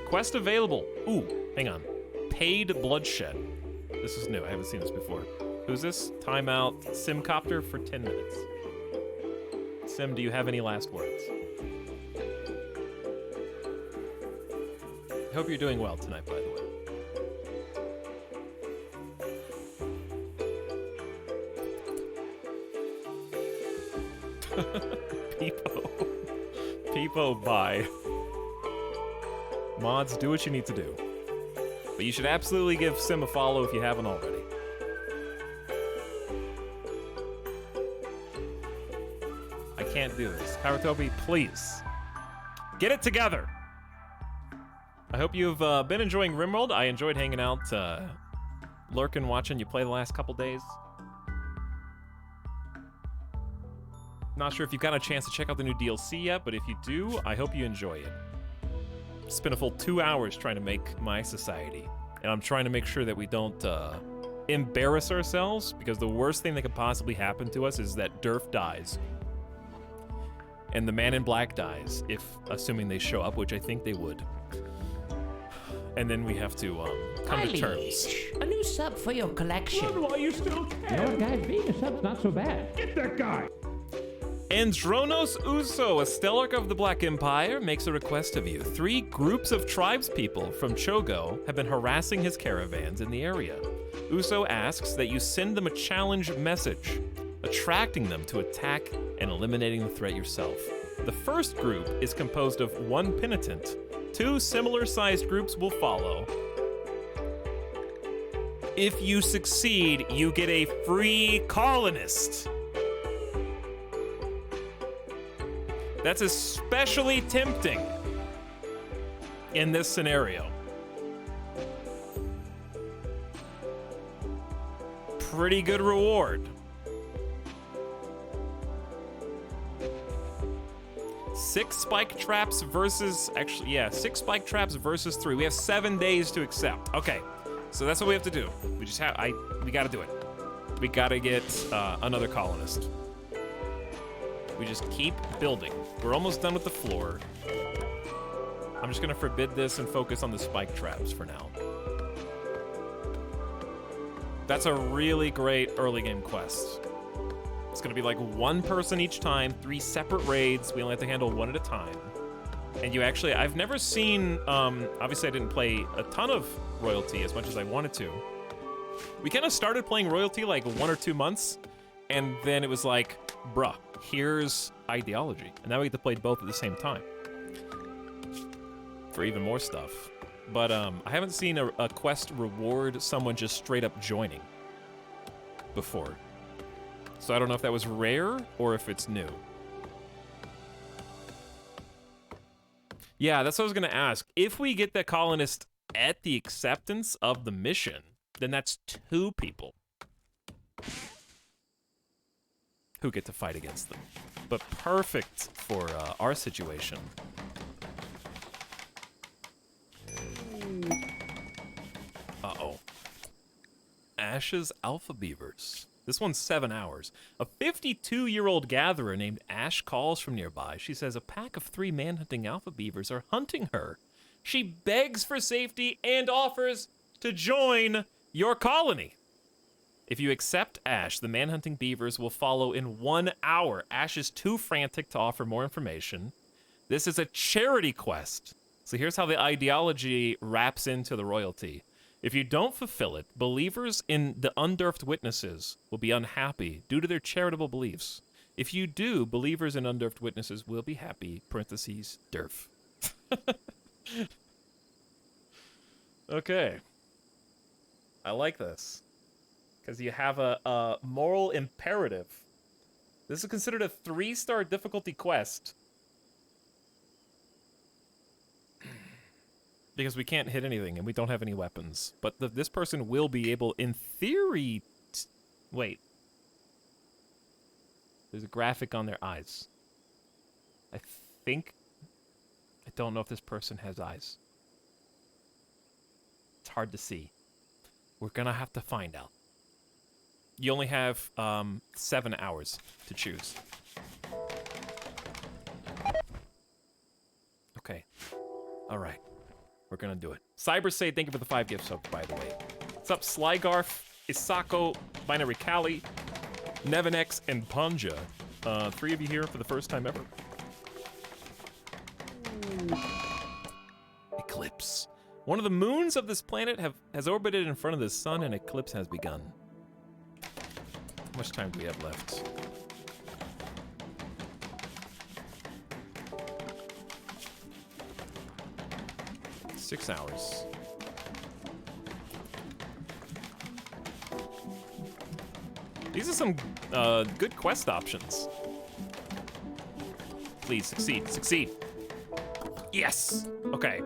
Quest available. Ooh, hang on. Paid Bloodshed. This is new. I haven't seen this before. Who's this? Timeout Simcopter for 10 minutes. Sim, do you have any last words? I hope you're doing well tonight, by the way. Peepo, bye. Mods, do what you need to do. But you should absolutely give Sim a follow if you haven't already. I can't do this. Harutobi, please. Get it together! I hope you've been enjoying RimWorld. I enjoyed hanging out, lurking, watching you play the last couple days. Not sure if you've got a chance to check out the new DLC yet, but if you do, I hope you enjoy it. Spent a full 2 hours trying to make my society, and I'm trying to make sure that we don't embarrass ourselves, because the worst thing that could possibly happen to us is that Durf dies. And the Man in Black dies, if assuming they show up, which I think they would. And then we have to come to terms. A new sub for your collection. Why you still You know what, guys? Being a sub's not so bad. Get that guy! Andronos Uso, a Stellarch of the Black Empire, makes a request of you. 3 groups of tribespeople from Chogo have been harassing his caravans in the area. Uso asks that you send them a challenge message, attracting them to attack and eliminating the threat yourself. The first group is composed of 1 penitent. 2 similar-sized groups will follow. If you succeed, you get a free colonist. That's especially tempting in this scenario. Pretty good reward. 6 spike traps versus, actually, yeah, 6 spike traps versus 3. We have 7 days to accept. Okay, so that's what we have to do. We just have, we gotta do it. We gotta get another colonist. We just keep building. We're almost done with the floor. I'm just gonna forbid this and focus on the spike traps for now. That's a really great early game quest. It's gonna be like 1 person each time, 3 separate raids. We only have to handle 1 at a time. And you actually, I've never seen, obviously I didn't play a ton of Royalty as much as I wanted to. We kind of started playing Royalty like 1 or 2 months, and then it was like, bruh, here's Ideology. And now we get to play both at the same time. For even more stuff. But I haven't seen a quest reward someone just straight up joining before. So I don't know if that was rare or if it's new. Yeah, that's what I was gonna ask. If we get the Colonist at the acceptance of the mission, then that's 2 people who get to fight against them. But perfect for our situation. Uh-oh. Ash's Alpha Beavers. This one's 7 hours. A 52-year-old gatherer named Ash calls from nearby. She says a pack of 3 manhunting alpha beavers are hunting her. She begs for safety and offers to join your colony. If you accept Ash, the manhunting beavers will follow in 1 hour. Ash is too frantic to offer more information. This is a charity quest. So here's how the ideology wraps into the royalty. If you don't fulfill it, believers in the undurfed witnesses will be unhappy due to their charitable beliefs. If you do, believers in undurfed witnesses will be happy, parentheses, derf. Okay. I like this. Because you have a moral imperative. This is considered a 3-star difficulty quest. Because we can't hit anything and we don't have any weapons. But this person will be able, in theory... Wait. There's a graphic on their eyes. I think... I don't know if this person has eyes. It's hard to see. We're gonna have to find out. You only have 7 hours to choose. Okay. All right. We're gonna do it. Cybersay, thank you for the 5 gift subs, by the way. What's up, Slygarf, Isako, Binary Kali, Nevinex, and Panja. 3 of you here for the first time ever. Eclipse. One of the moons of this planet has orbited in front of the sun, and eclipse has begun. How much time do we have left? Six hours. These are some good quest options. Please succeed, succeed. Yes. Okay.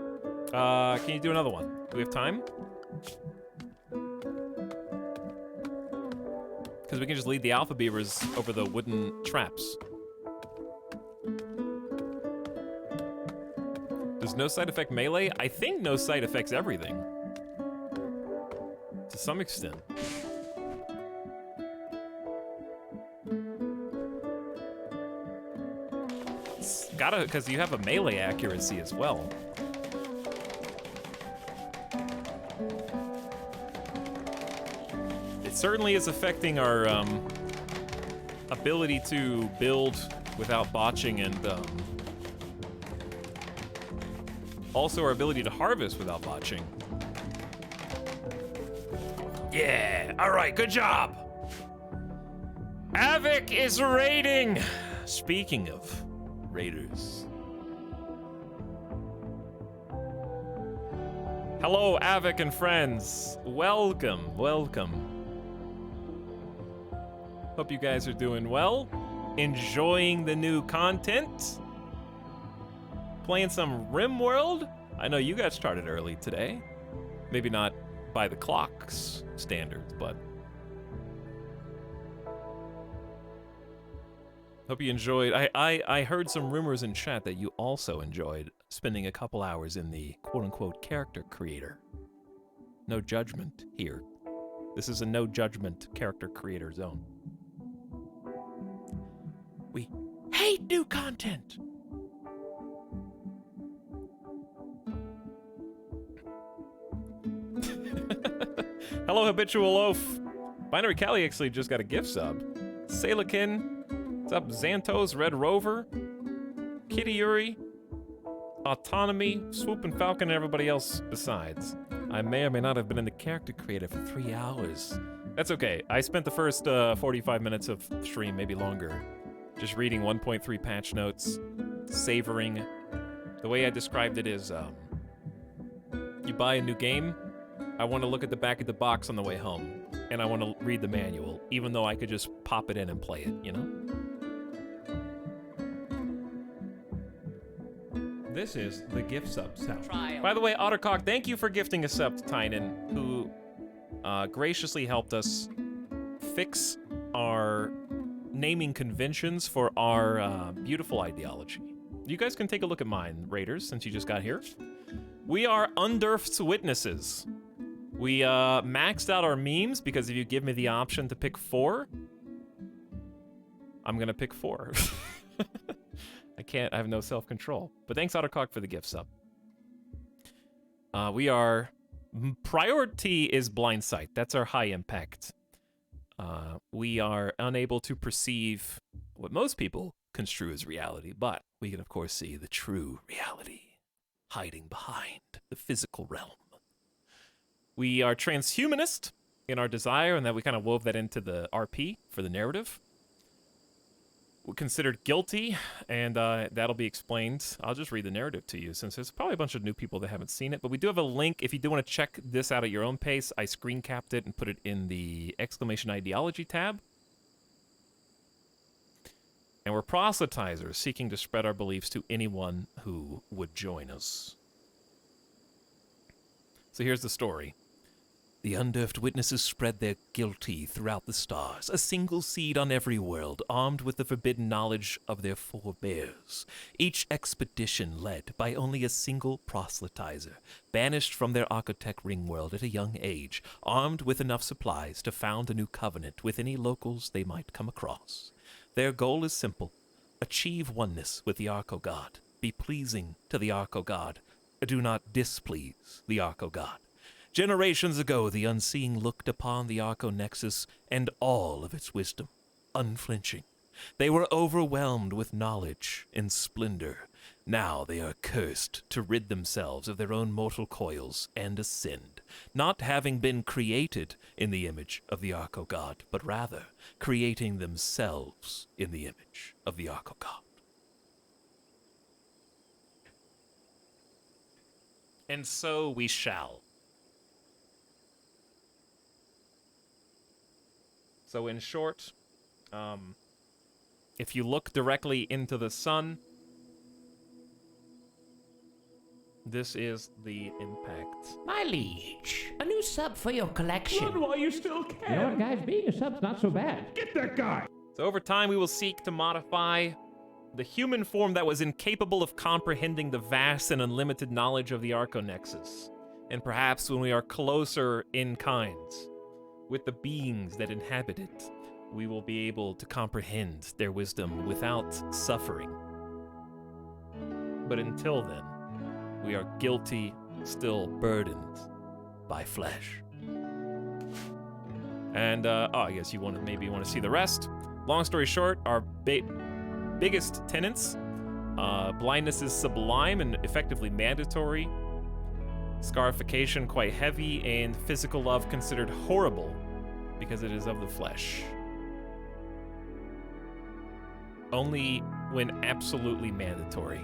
Can you do another one? Do we have time? Because we can just lead the alpha beavers over the wooden traps. Does no side effect melee? I think no side affects everything. To some extent. It's gotta, because you have a melee accuracy as well. It certainly is affecting our ability to build without botching and also our ability to harvest without botching. Yeah, all right, good job. Avic is raiding. Speaking of raiders. Hello, Avic and friends. Welcome, welcome. Hope you guys are doing well. Enjoying the new content. Playing some RimWorld. I know you got started early today. Maybe not by the clock's standards, but hope you enjoyed. I heard some rumors in chat that you also enjoyed spending a couple hours in the quote-unquote character creator. No judgment here. This is a no judgment character creator zone. We hate new content. Hello, Habitual Oaf. Binary Cali actually just got a gift sub. Salikin. What's up, Xantos, Red Rover, Kitty Yuri, Autonomy, Swoopin' Falcon, and everybody else besides. I may or may not have been in the character creator for 3 hours. That's okay. I spent the first 45 minutes of stream, maybe longer, just reading 1.3 patch notes, savoring. The way I described it is, you buy a new game, I want to look at the back of the box on the way home. and I want to read the manual, even though I could just pop it in and play it, you know? This is the gift sub soundtrack. By the way, Ottercock, thank you for gifting a sub to Tynan, who graciously helped us fix our naming conventions for our beautiful ideology. You guys can take a look at mine, Raiders, since you just got here. We are Undurft's witnesses. We maxed out our memes because if you give me the option to pick 4, I'm gonna pick 4. I have no self-control. But thanks, Ottercock, for the gift sub. Priority is blind sight. That's our high impact. We are unable to perceive what most people construe as reality, but we can, of course, see the true reality hiding behind the physical realm. We are transhumanist in our desire, and that we kind of wove that into the RP for the narrative. We're considered guilty, and that'll be explained. I'll just read the narrative to you, since there's probably a bunch of new people that haven't seen it, but we do have a link. If you do want to check this out at your own pace, I screen capped it and put it in the exclamation ideology tab. And we're proselytizers seeking to spread our beliefs to anyone who would join us. So here's the story. The Undurft witnesses spread their guilty throughout the stars, a single seed on every world, armed with the forbidden knowledge of their forebears. Each expedition led by only a single proselytizer, banished from their architect RimWorld at a young age, armed with enough supplies to found a new covenant with any locals they might come across. Their goal is simple: achieve oneness with the Arco God, be pleasing to the Arco God, do not displease the Arco God. Generations ago, the Unseeing looked upon the Arco Nexus and all of its wisdom, unflinching. They were overwhelmed with knowledge and splendor. Now they are cursed to rid themselves of their own mortal coils and ascend, not having been created in the image of the Arco God, but rather creating themselves in the image of the Arco God. And so we shall. So in short, if you look directly into the sun, this is the impact. My liege, a new sub for your collection. Run while you still You know what, can. guys? Being a sub's not so bad. Get that guy. So over time, we will seek to modify the human form that was incapable of comprehending the vast and unlimited knowledge of the Arco Nexus. And perhaps when we are closer in kinds with the beings that inhabit it, we will be able to comprehend their wisdom without suffering. But until then, we are guilty, still burdened by flesh. And, I guess you maybe want to see the rest. Long story short, our biggest tenets, blindness is sublime and effectively mandatory. Scarification quite heavy, and physical love considered horrible because it is of the flesh. Only when absolutely mandatory.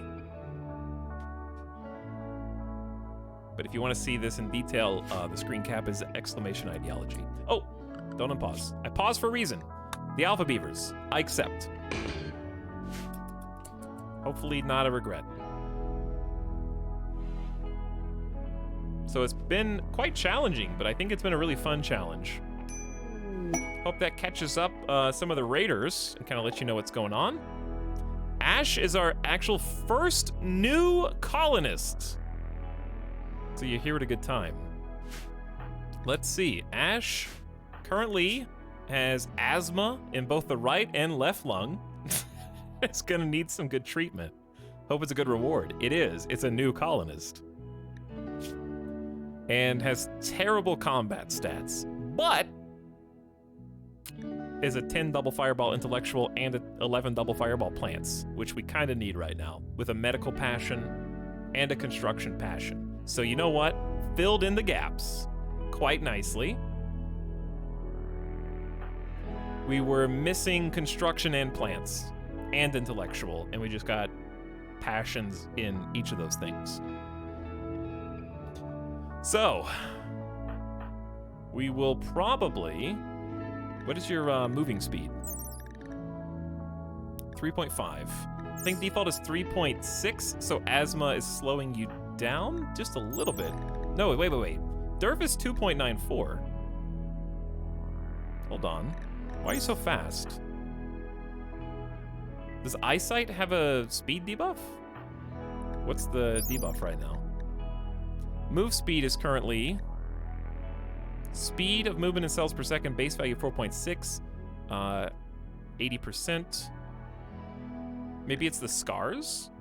But if you want to see this in detail, the screen cap is exclamation ideology. Oh, don't unpause. I pause for a reason. The Alpha Beavers, I accept. Hopefully not a regret. So it's been quite challenging, but I think it's been a really fun challenge. Hope that catches up some of the raiders and kind of let you know what's going on. Ash is our actual first new colonist. So you're here at a good time. Let's see. Ash currently has asthma in both the right and left lung. It's gonna need some good treatment. Hope it's a good reward. It is. It's a new colonist. And has terrible combat stats, but is a 10 double fireball intellectual and a 11 double fireball plants, which we kind of need right now, with a medical passion and a construction passion. So you know what? Filled in the gaps quite nicely. We were missing construction and plants and intellectual, and we just got passions in each of those things. So, we will probably... What is your moving speed? 3.5. I think default is 3.6, so asthma is slowing you down just a little bit. No, wait. Derf is 2.94. Hold on. Why are you so fast? Does eyesight have a speed debuff? What's the debuff right now? Move speed is currently... Speed of movement in cells per second, base value 4.6. 80%. Maybe it's the scars?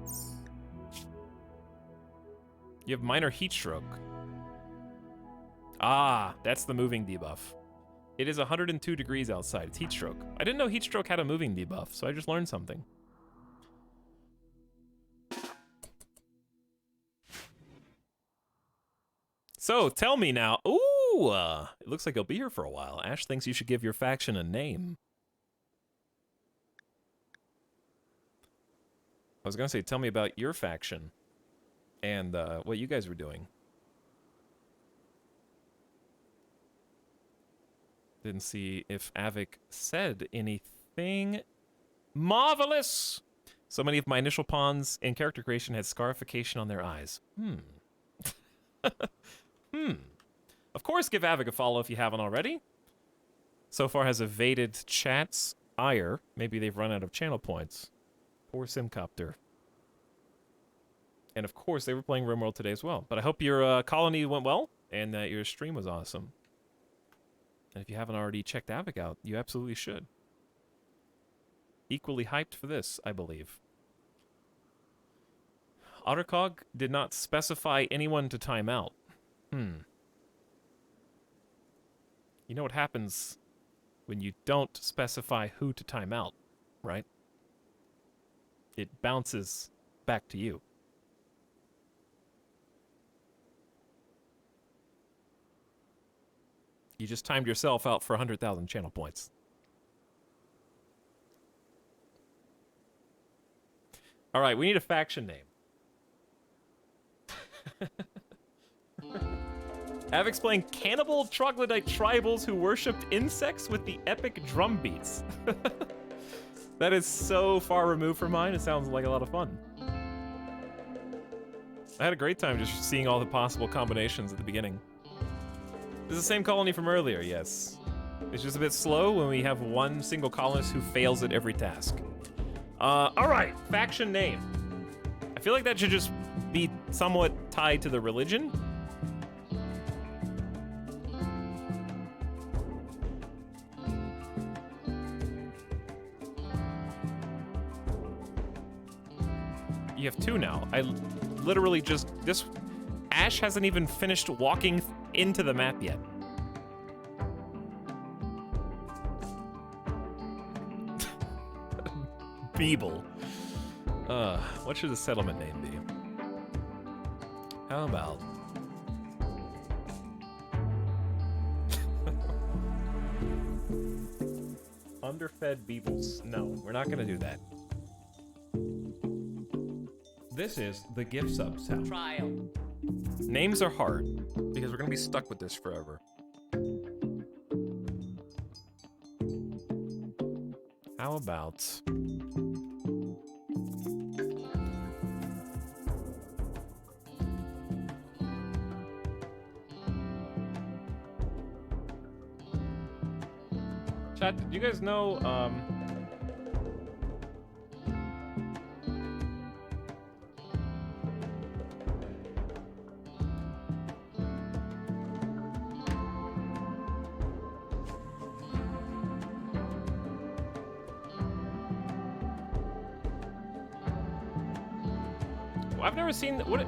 You have minor heat stroke. Ah, that's the moving debuff. It is 102 degrees outside. It's heat stroke. I didn't know heat stroke had a moving debuff, so I just learned something. So, tell me now. Ooh, it looks like he'll be here for a while. Ash thinks you should give your faction a name. I was gonna say, tell me about your faction and what you guys were doing. Didn't see if Avik said anything. Marvelous! So many of my initial pawns in character creation had scarification on their eyes. Of course, give Avik a follow if you haven't already. So far has evaded chat's ire. Maybe they've run out of channel points. Poor Simcopter. And of course, they were playing RimWorld today as well. But I hope your colony went well and that your stream was awesome. And if you haven't already checked Avik out, you absolutely should. Equally hyped for this, I believe. Ottercog did not specify anyone to time out. You know what happens when you don't specify who to time out, right? It bounces back to you. You just timed yourself out for 100,000 channel points. All right, we need a faction name. Have explained cannibal troglodyte tribals who worshipped insects with the epic drum beats. That is so far removed from mine, it sounds like a lot of fun. I had a great time just seeing all the possible combinations at the beginning. This is the same colony from earlier, yes. It's just a bit slow when we have one single colonist who fails at every task. Alright, faction name. I feel like that should just be somewhat tied to the religion. You have two now. I literally just... Ash hasn't even finished walking into the map yet. Beeble. What should the settlement name be? How about... Underfed Beebles. No, we're not gonna do that. This is the gift sub sound. Trial. Names are hard, because we're gonna be stuck with this forever. How about... Chat, did you guys know, I've never seen what.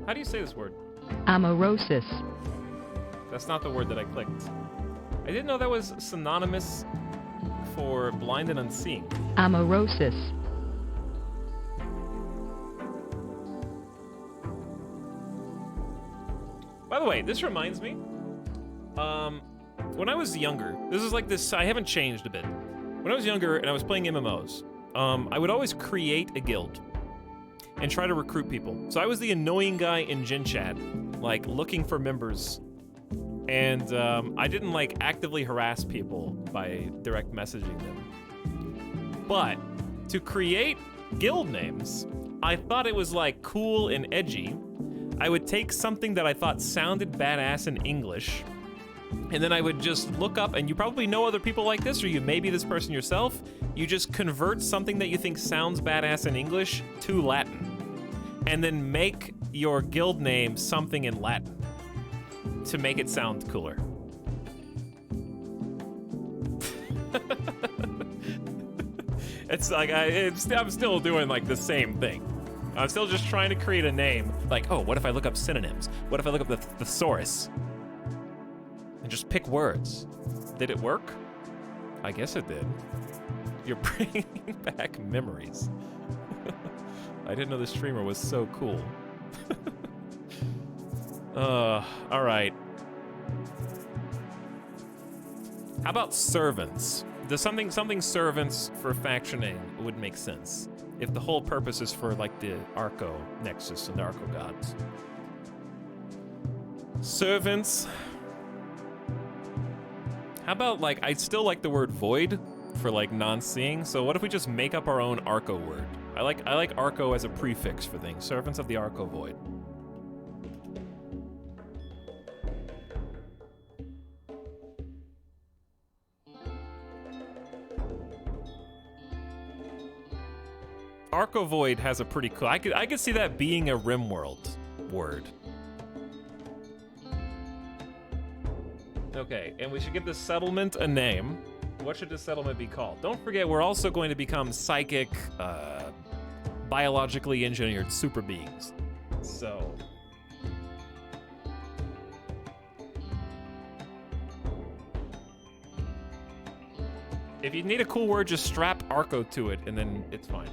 How do you say this word? Amaurosis. That's not the word that I clicked. I didn't know that was synonymous for blind and unseeing. Amaurosis. By the way, this reminds me. When I was younger, this is like this. I haven't changed a bit. When I was younger and I was playing MMOs, I would always create a guild and try to recruit people. So I was the annoying guy in Gen Chat, like looking for members And I didn't like actively harass people by direct messaging them. But to create guild names, I thought it was like cool and edgy. I would take something that I thought sounded badass in English, and then I would just look up, and you probably know other people like this, or you may be this person yourself. You just convert something that you think sounds badass in English to Latin, and then make your guild name something in Latin to make it sound cooler. It's like I'm still doing like the same thing. I'm still just trying to create a name. Like, oh, what if I look up synonyms? What if I look up the thesaurus? And just pick words. Did it work? I guess it did. You're bringing back memories. I didn't know the streamer was so cool. All right. How about servants? Does something servants for factioning would make sense if the whole purpose is for like the Arco Nexus and the Arco gods. Servants. How about like, I still like the word void for like non-seeing, so what if we just make up our own Arco word? I like Arco as a prefix for things. Servants of the Arco void. Arco void has a pretty cool, I could see that being a RimWorld word. Okay, and we should give this settlement a name. What should this settlement be called? Don't forget, we're also going to become psychic, biologically engineered super beings. So. If you need a cool word, just strap Arco to it, and then it's fine.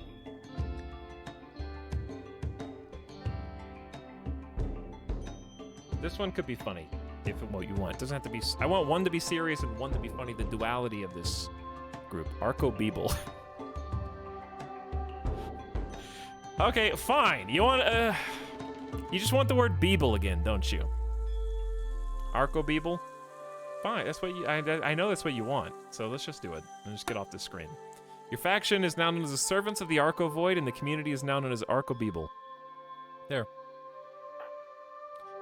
This one could be funny, if what you want. It doesn't have to be. I want one to be serious and one to be funny. The duality of this group. Arco Beeble. Okay, fine. You want you just want the word Beeble again, don't you? Arco Beeble. Fine. That's what you. I know that's what you want. So let's just do it and just get off the screen. Your faction is now known as the Servants of the Arco Void, and the community is now known as Arco Beeble. There.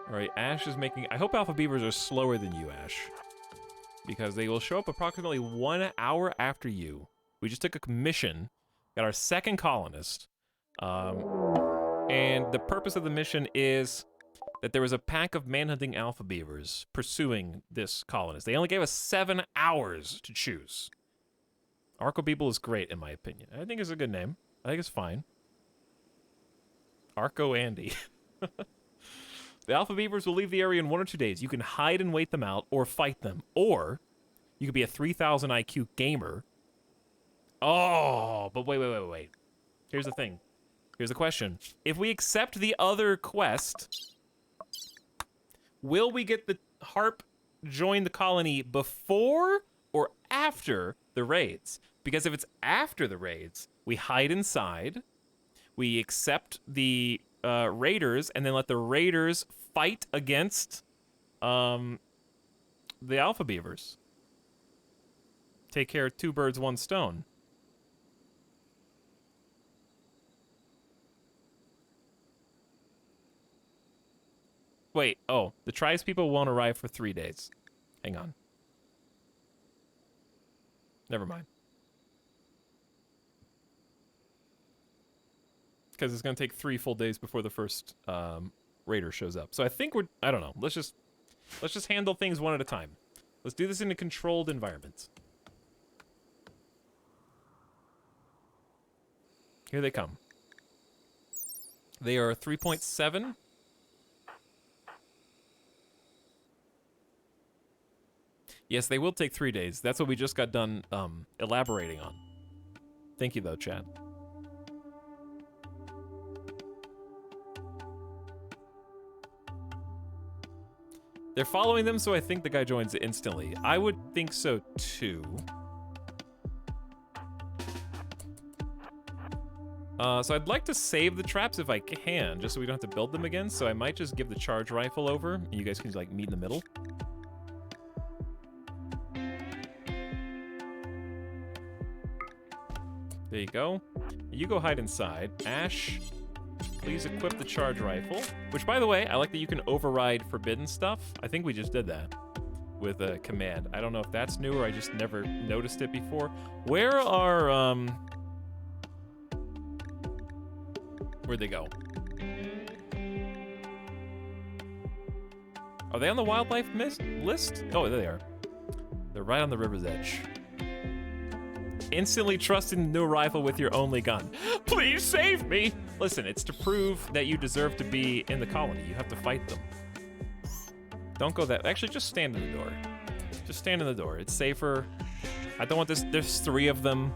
All right, Ash is making... I hope Alpha Beavers are slower than you, Ash. Because they will show up approximately 1 hour after you. We just took a mission, got our second colonist. And the purpose of the mission is that there was a pack of manhunting Alpha Beavers pursuing this colonist. They only gave us 7 hours to choose. Arco Beeble is great, in my opinion. I think it's a good name. I think it's fine. Arco Andy. The Alpha Beavers will leave the area in 1 or 2 days. You can hide and wait them out or fight them. Or you could be a 3,000 IQ gamer. Oh, but wait. Here's the thing. Here's the question. If we accept the other quest, will we get the harp join the colony before or after the raids? Because if it's after the raids, we hide inside, we accept the raiders, and then let the raiders fight against the Alpha Beavers. Take care of 2 birds, 1 stone. Wait, oh, the Trice people won't arrive for 3 days. Hang on. Never mind. Because it's going to take 3 full days before the first raider shows up. So I think I don't know. Let's just handle things one at a time. Let's do this in a controlled environment. Here they come. They are 3.7. Yes, they will take 3 days. That's what we just got done elaborating on. Thank you, though, chat. They're following them, so I think the guy joins instantly. I would think so, too. So I'd like to save the traps if I can, just so we don't have to build them again. So I might just give the charge rifle over, and you guys can, like, meet in the middle. There you go. You go hide inside. Ash, please equip the charge rifle. Which, by the way, I like that you can override forbidden stuff. I think we just did that with a command. I don't know if that's new or I just never noticed it before. Where are, where'd they go? Are they on the wildlife list? Oh, there they are. They're right on the river's edge. Instantly trusting the new rifle with your only gun. Please save me! Listen, it's to prove that you deserve to be in the colony. You have to fight them. Don't go that... Actually, just stand in the door. Just stand in the door. It's safer. I don't want this... There's 3 of them.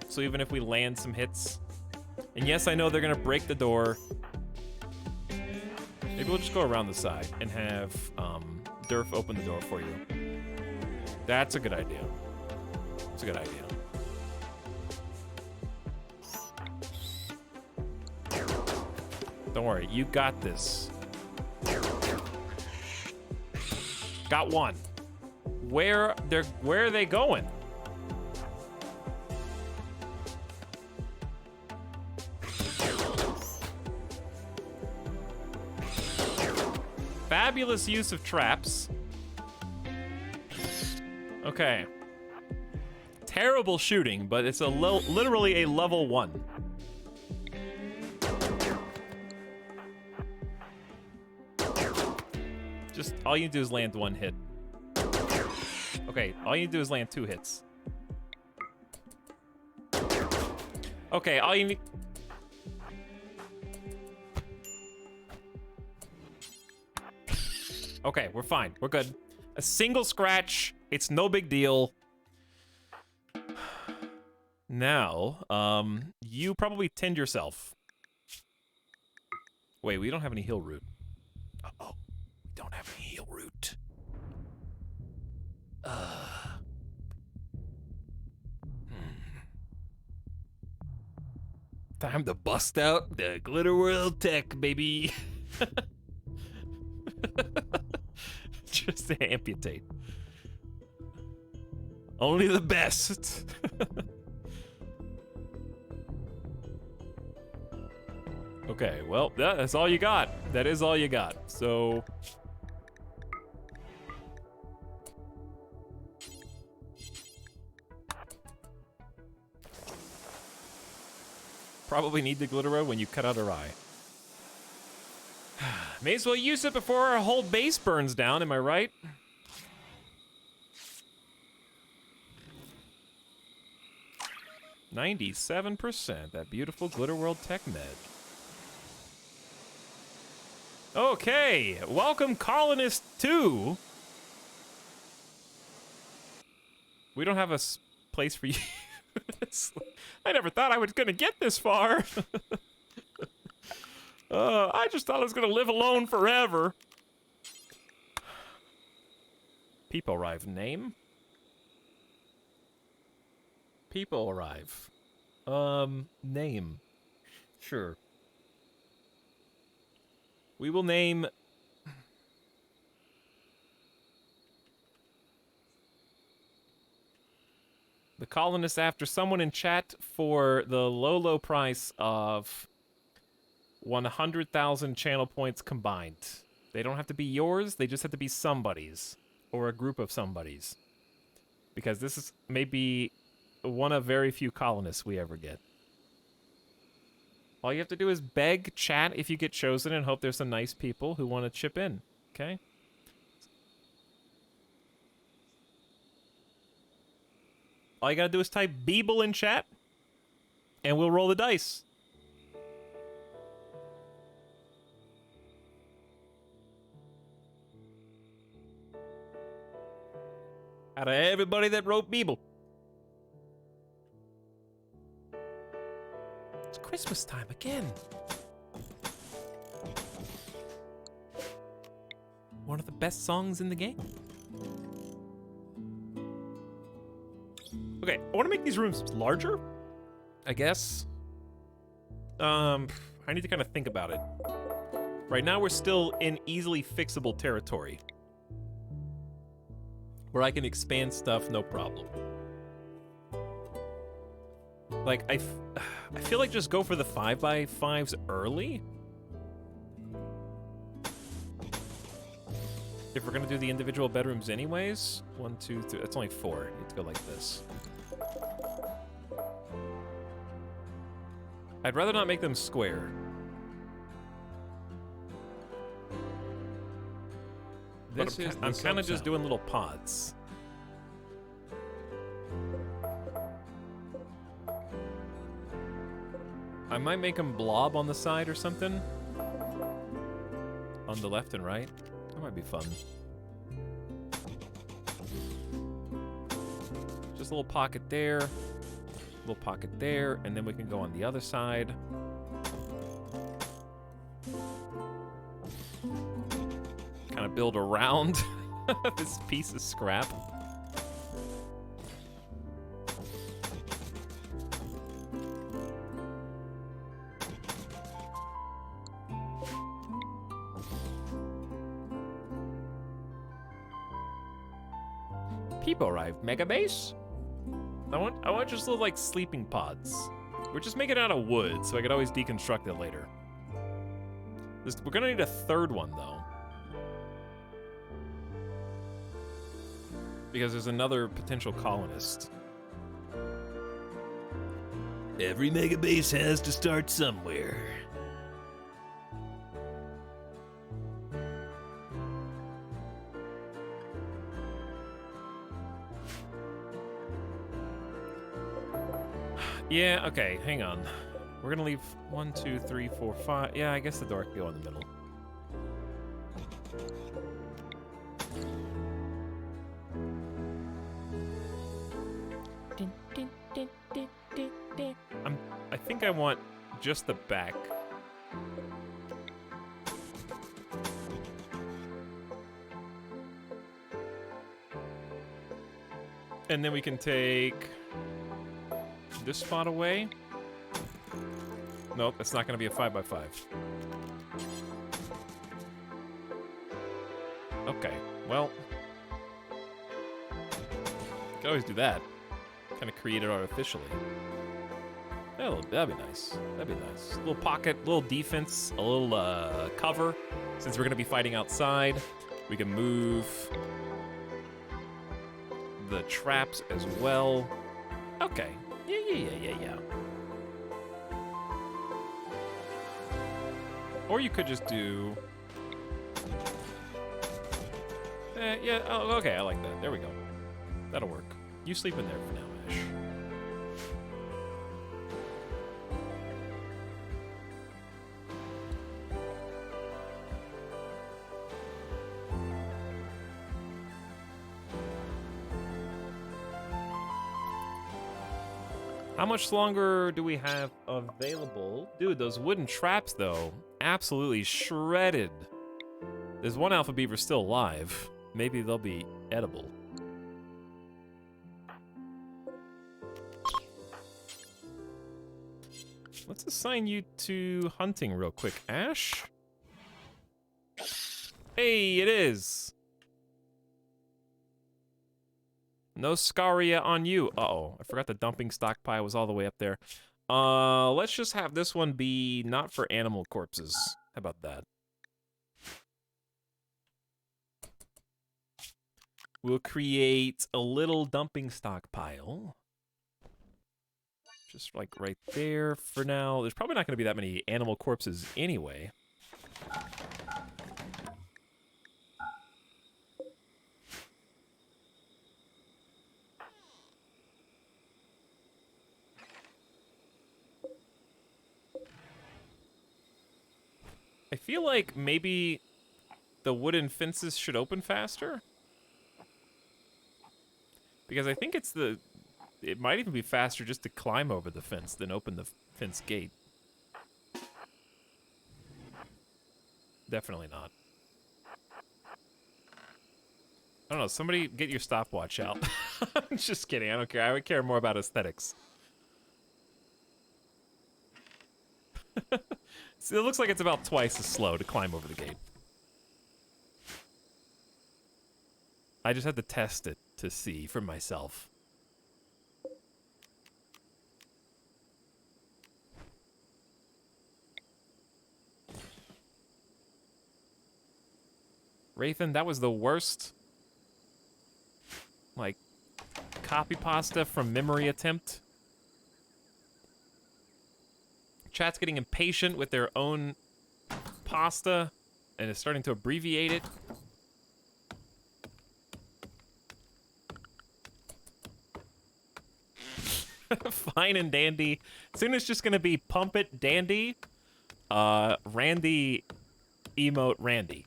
So even if we land some hits... And yes, I know they're gonna break the door. Maybe we'll just go around the side and have Durf open the door for you. That's a good idea. It's a good idea. Don't worry, you got this. Got one. Where are they going? Fabulous use of traps. Okay. Terrible shooting, but it's literally a level 1. Just all you do is land 1 hit. Okay, all you do is land 2 hits. Okay, all you need... Okay, we're fine. We're good. A single scratch. It's no big deal. Now, you probably tend yourself. Wait, we don't have any heal root. Uh-oh. We don't have any heal root. Time to bust out the Glitter World tech, baby. Just to amputate. Only the best. Okay, well, that's all you got. That is all you got. So... Probably need the Glitterer when you cut out her eye. May as well use it before our whole base burns down, am I right? %, that beautiful Glitter World Tech Med. Okay, welcome Colonist 2. We don't have a place for you. I never thought I was gonna get this far. I just thought I was gonna live alone forever. People arrive. Name? People arrive. Name. Sure. We will name... the colonists after someone in chat for the low price of 100,000 channel points combined. They don't have to be yours, they just have to be somebody's. Or a group of somebody's. Because this is maybe one of very few colonists we ever get. All you have to do is beg chat if you get chosen and hope there's some nice people who want to chip in, okay? All you gotta do is type Beeble in chat, and we'll roll the dice. Out of everybody that wrote Beeble. It's Christmas time again. One of the best songs in the game. Okay, I want to make these rooms larger, I guess. I need to kind of think about it. Right now, we're still in easily fixable territory, where I can expand stuff, no problem. Like, I feel like just go for the 5x5s early. If we're gonna do the individual bedrooms anyways. 1, 2, 3, that's only 4. You have to go like this. I'd rather not make them square. I'm kind of just doing little pods. I might make them blob on the side or something. On the left and right. That might be fun. Just a little pocket there. Little pocket there. And then we can go on the other side. Kind of build around this piece of scrap. People arrived. Mega base? I want just little like sleeping pods. We're just making it out of wood, so I could always deconstruct it later. We're gonna need a third one though. Because there's another potential colonist. Every mega base has to start somewhere. Yeah, okay, hang on. We're gonna leave 1, 2, 3, 4, 5. Yeah, I guess the door could go in the middle. I think I want just the back. And then we can take this spot away. Nope, it's not going to be a 5x5. Okay, well, can always do that. Kind of create it artificially. Yeah, that'd be nice. That'd be nice. A little pocket, little defense, a little cover. Since we're going to be fighting outside, we can move the traps as well. Okay. Yeah. Or you could just do... yeah, oh, okay, I like that. There we go. That'll work. You sleep in there for now, Ash. How much longer do we have available? Dude, those wooden traps, though, absolutely shredded. There's one alpha beaver still alive. Maybe they'll be edible. Let's assign you to hunting real quick. Ash? Hey, it is! No scaria on you. Uh-oh, I forgot the dumping stockpile was all the way up there. Let's just have this one be not for animal corpses. How about that? We'll create a little dumping stockpile. Just like right there for now. There's probably not going to be that many animal corpses anyway. I feel like maybe the wooden fences should open faster. Because I think it might even be faster just to climb over the fence than open the fence gate. Definitely not. I don't know, somebody get your stopwatch out. I'm just kidding, I don't care. I would care more about aesthetics. See, it looks like it's about twice as slow to climb over the gate. I just had to test it to see for myself. Rathan, that was the worst, like, copy pasta from memory attempt. Chat's getting impatient with their own pasta and is starting to abbreviate it. Fine and dandy. Soon it's just gonna be pump it dandy. Randy emote Randy.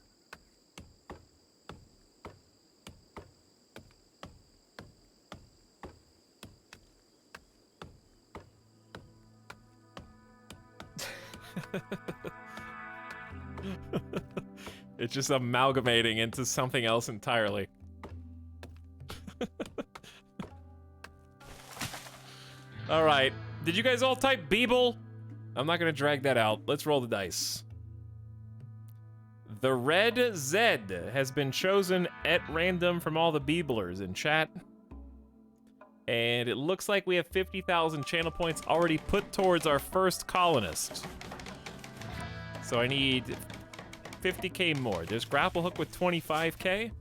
It's just amalgamating into something else entirely. All right. Did you guys all type Beeble? I'm not going to drag that out. Let's roll the dice. The red Zed has been chosen at random from all the Beeblers in chat. And it looks like we have 50,000 channel points already put towards our first colonist. So I need 50k more. There's Grapple Hook with 25k.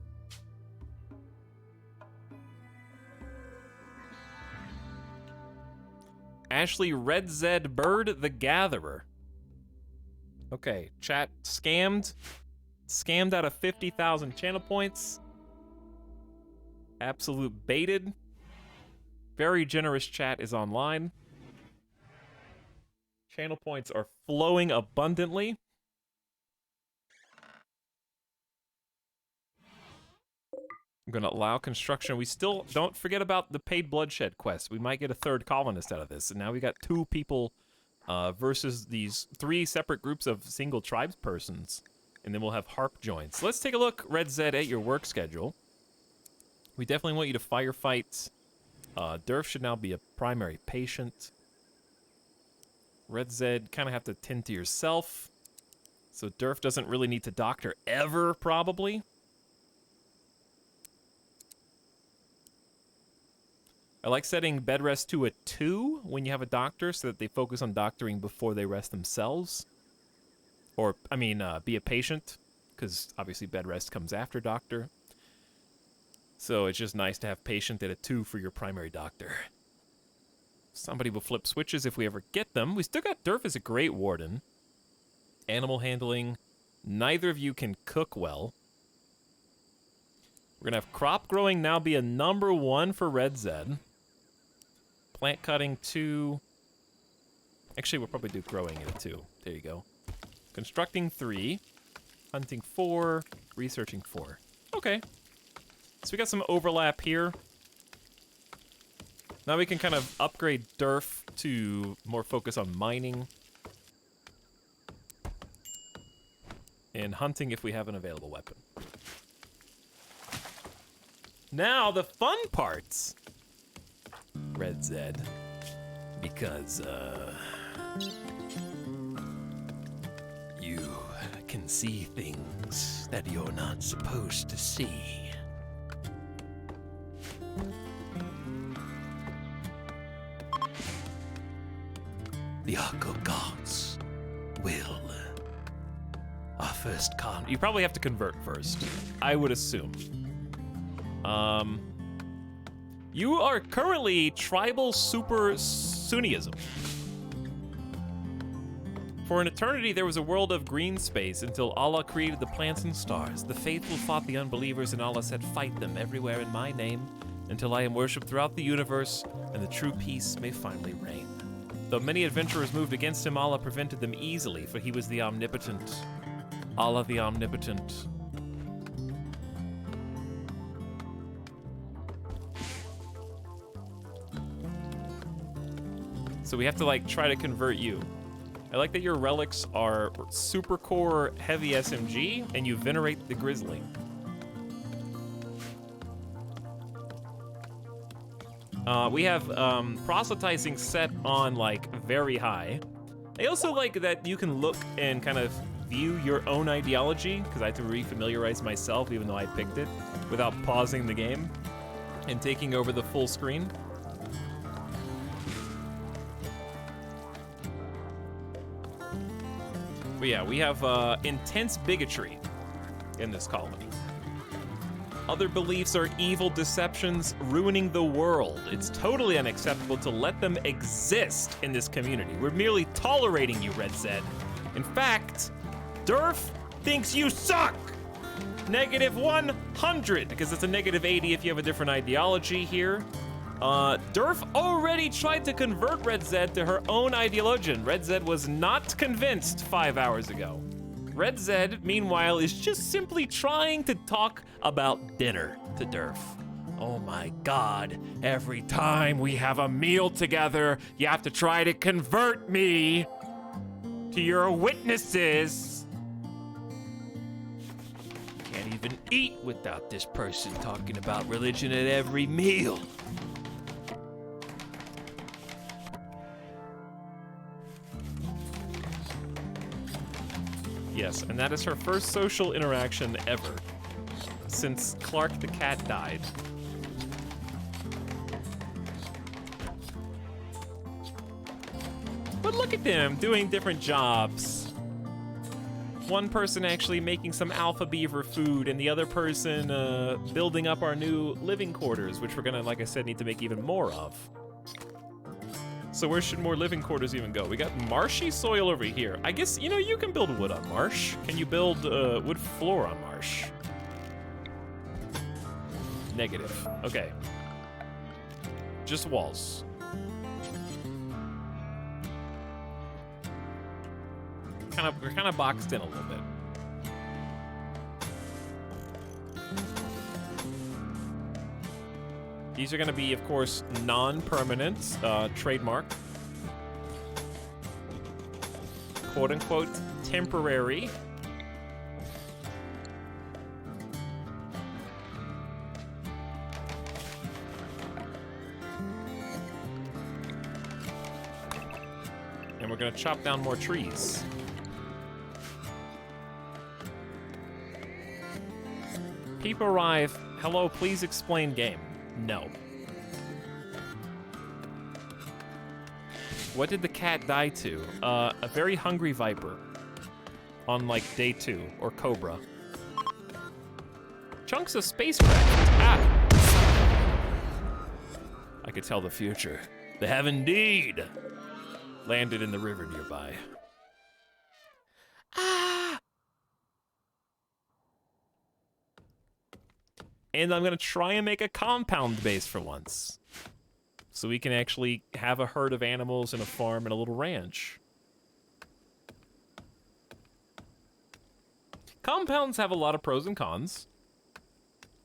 Ashley Red Zed Bird the Gatherer. Okay, chat scammed. Scammed out of 50,000 channel points. Absolute baited. Very generous chat is online. Channel points are flowing abundantly. I'm going to allow construction. We still don't forget about the paid bloodshed quest. We might get a third colonist out of this. And now we got 2 people versus these 3 separate groups of single tribes persons. And then we'll have harp joints. Let's take a look, Red Zed, at your work schedule. We definitely want you to firefight. Durf should now be a primary patient. Red Zed kind of have to tend to yourself. So Durf doesn't really need to doctor ever, probably. I like setting bed rest to a 2 when you have a doctor so that they focus on doctoring before they rest themselves. Or, I mean, be a patient, because obviously bed rest comes after doctor. So it's just nice to have patient at a 2 for your primary doctor. Somebody will flip switches if we ever get them. We still got Durf as a great warden. Animal handling. Neither of you can cook well. We're going to have crop growing now be a number 1 for Red Zed. Plant cutting 2. Actually, we'll probably do growing at a 2. There you go. Constructing 3. Hunting 4. Researching 4. Okay. So we got some overlap here. Now we can kind of upgrade Durf to more focus on mining. And hunting if we have an available weapon. Now the fun parts. Red Zed. Because, you can see things that you're not supposed to see. The Arco Gods will. Our first con. You probably have to convert first, I would assume. You are currently tribal super Sunniism. For an eternity, there was a world of green space until Allah created the plants and stars. The faithful fought the unbelievers, and Allah said, "Fight them everywhere in my name, until I am worshipped throughout the universe, and the true peace may finally reign." Though many adventurers moved against him, Allah prevented them easily, for he was the omnipotent. Allah the omnipotent. So we have to, like, try to convert you. I like that your relics are super core heavy SMG, and you venerate the grizzly. We have proselytizing set on, like, very high. I also like that you can look and kind of view your own ideology, because I have to refamiliarize myself, even though I picked it, without pausing the game and taking over the full screen. But yeah, we have intense bigotry in this colony. Other beliefs are evil deceptions ruining the world. It's totally unacceptable to let them exist in this community. We're merely tolerating you, Red Zed. In fact, Durf thinks you suck! Negative 100, because it's a negative 80 if you have a different ideology here. Durf already tried to convert Red Zed to her own ideologian. Red Zed was not convinced 5 hours ago. Red Zed, meanwhile, is just simply trying to talk about dinner to Durf. Oh my god, every time we have a meal together, you have to try to convert me to your witnesses. Can't even eat without this person talking about religion at every meal. Yes, and that is her first social interaction ever since Clark the cat died. But look at them doing different jobs. One person actually making some alpha beaver food, and the other person building up our new living quarters, which we're gonna, like I said, need to make even more of. So where should more living quarters even go? We got marshy soil over here. I guess, you know, you can build wood on marsh. Can you build wood floor on marsh? Negative. Okay. Just walls. We're kind of boxed in a little bit. These are going to be, of course, non-permanent, trademark. Quote-unquote temporary. And we're going to chop down more trees. People arrive. Hello, please explain game. No. What did the cat die to? A very hungry viper. On like day 2, or cobra. Chunks of spacecraft. Ah! I could tell the future. They have indeed landed in the river nearby. Ah! And I'm gonna try and make a compound base for once. So we can actually have a herd of animals and a farm and a little ranch. Compounds have a lot of pros and cons.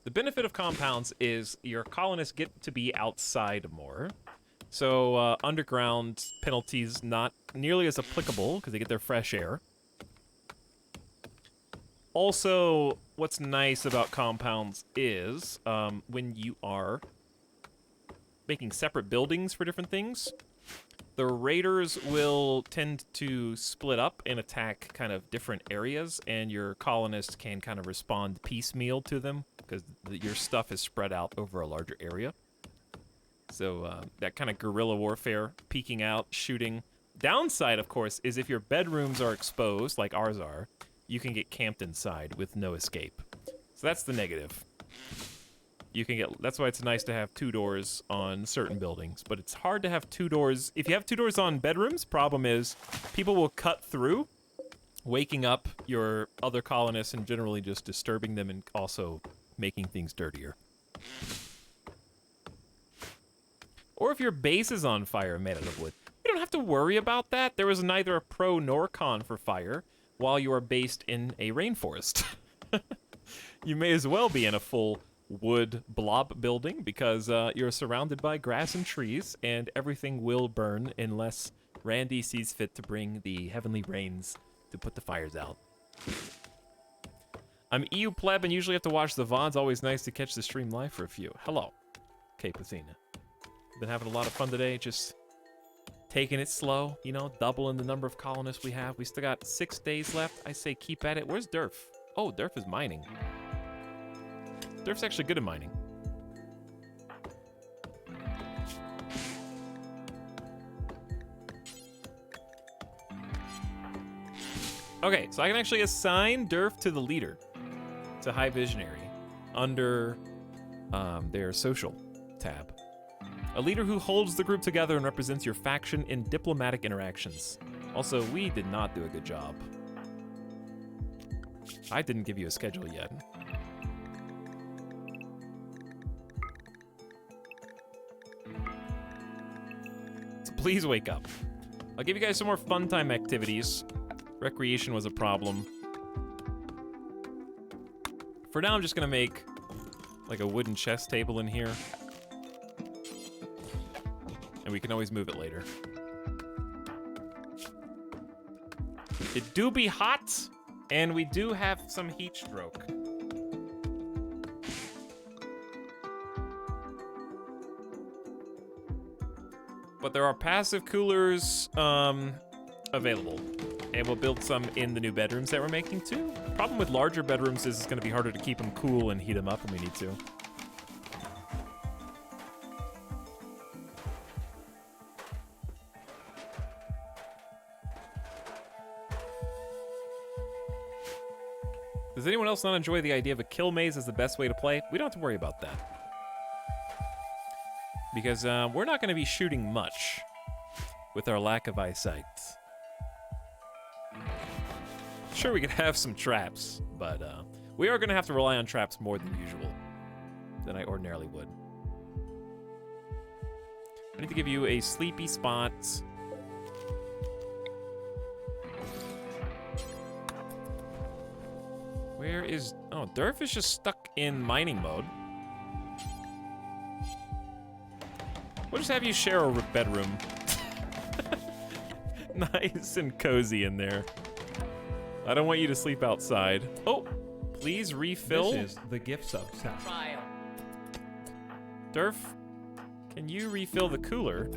The benefit of compounds is your colonists get to be outside more. So underground penalties not nearly as applicable because they get their fresh air. Also, what's nice about compounds is when you are making separate buildings for different things, the raiders will tend to split up and attack kind of different areas, and your colonists can kind of respond piecemeal to them because your stuff is spread out over a larger area. So that kind of guerrilla warfare, peeking out, shooting. Downside, of course, is if your bedrooms are exposed, like ours are, you can get camped inside with no escape. So that's the negative. You can get, that's why it's nice to have 2 doors on certain buildings, but it's hard to have 2 doors. If you have 2 doors on bedrooms, problem is people will cut through, waking up your other colonists and generally just disturbing them and also making things dirtier. Or if your base is on fire made out of wood, you don't have to worry about that. There is neither a pro nor con for fire while you are based in a rainforest. You may as well be in a full wood blob building because you're surrounded by grass and trees and everything will burn unless Randy sees fit to bring the heavenly rains to put the fires out. I'm EU pleb and usually have to watch the VODs. Always nice to catch the stream live for a few. Hello, Cape Athena. Been having a lot of fun today, just taking it slow, you know, doubling the number of colonists we have. We still got 6 days left. I say keep at it. Where's Durf? Oh, Durf is mining. Durf's actually good at mining. Okay, so I can actually assign Durf to the leader, to High Visionary. under their social tab. A leader who holds the group together and represents your faction in diplomatic interactions. Also, we did not do a good job. I didn't give you a schedule yet. So please wake up. I'll give you guys some more fun time activities. Recreation was a problem. For now, I'm just gonna make like a wooden chess table in here. And we can always move it later. It do be hot, and we do have some heat stroke. But there are passive coolers available. And we'll build some in the new bedrooms that we're making too. Problem with larger bedrooms is it's gonna be harder to keep them cool and heat them up when we need to. Does anyone else not enjoy the idea of a kill maze as the best way to play? We don't have to worry about that. Because we're not gonna be shooting much with our lack of eyesight. Sure, we could have some traps, but we are going to have to rely on traps more than usual, than I ordinarily would. I need to give you a sleepy spot. Where is... Oh, Durf is just stuck in mining mode. We'll just have you share a bedroom. Nice and cozy in there. I don't want you to sleep outside. Oh, please refill. This is the gift sub satchel. Durf, can you refill the cooler?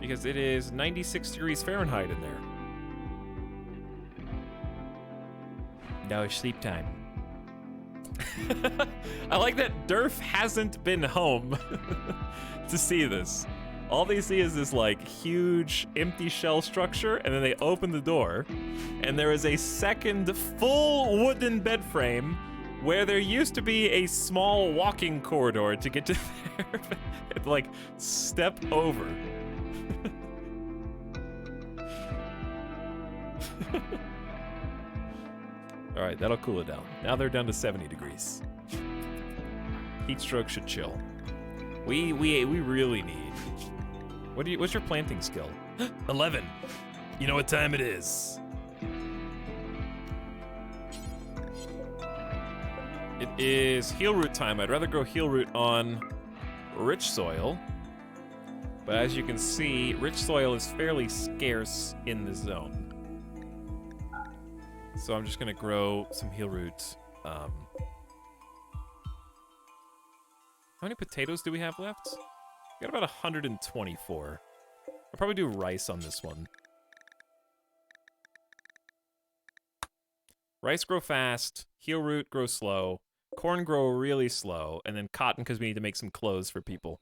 Because it is 96 degrees Fahrenheit in there. No sleep time. I like that Durf hasn't been home to see this. All they see is this like huge empty shell structure, and then they open the door, and there is a second full wooden bed frame where there used to be a small walking corridor to get to there. Like, step over. All right, that'll cool it down. Now they're down to 70 degrees. Heat stroke should chill. We really need. What's your planting skill? 11. You know what time it is. It is heel root time. I'd rather grow heel root on rich soil. But as you can see, rich soil is fairly scarce in the zone. So I'm just gonna grow some heel root. How many potatoes do we have left? We got about 124. I'll probably do rice on this one. Rice grow fast, heel root grow slow, corn grow really slow, and then cotton because we need to make some clothes for people.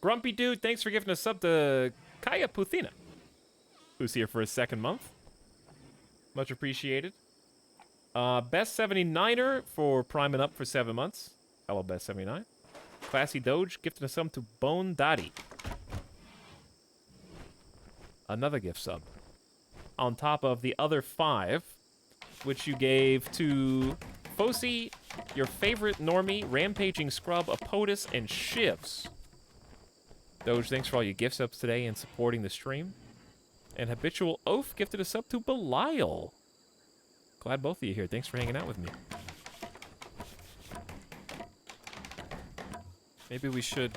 Grumpy Dude, thanks for giving a sub to Kaya Puthina, who's here for a second month. Much appreciated. Best 79er for priming up for 7 months. Hello, Best 79. Classy Doge gifted a sub to Bone Daddy. Another gift sub. On top of the other 5, which you gave to Fosi, your favorite normie, Rampaging Scrub, Apotus, and Shivs. Doge, thanks for all your gift subs today and supporting the stream. And Habitual Oaf gifted a sub to Belial. Glad both of you here. Thanks for hanging out with me. Maybe we should,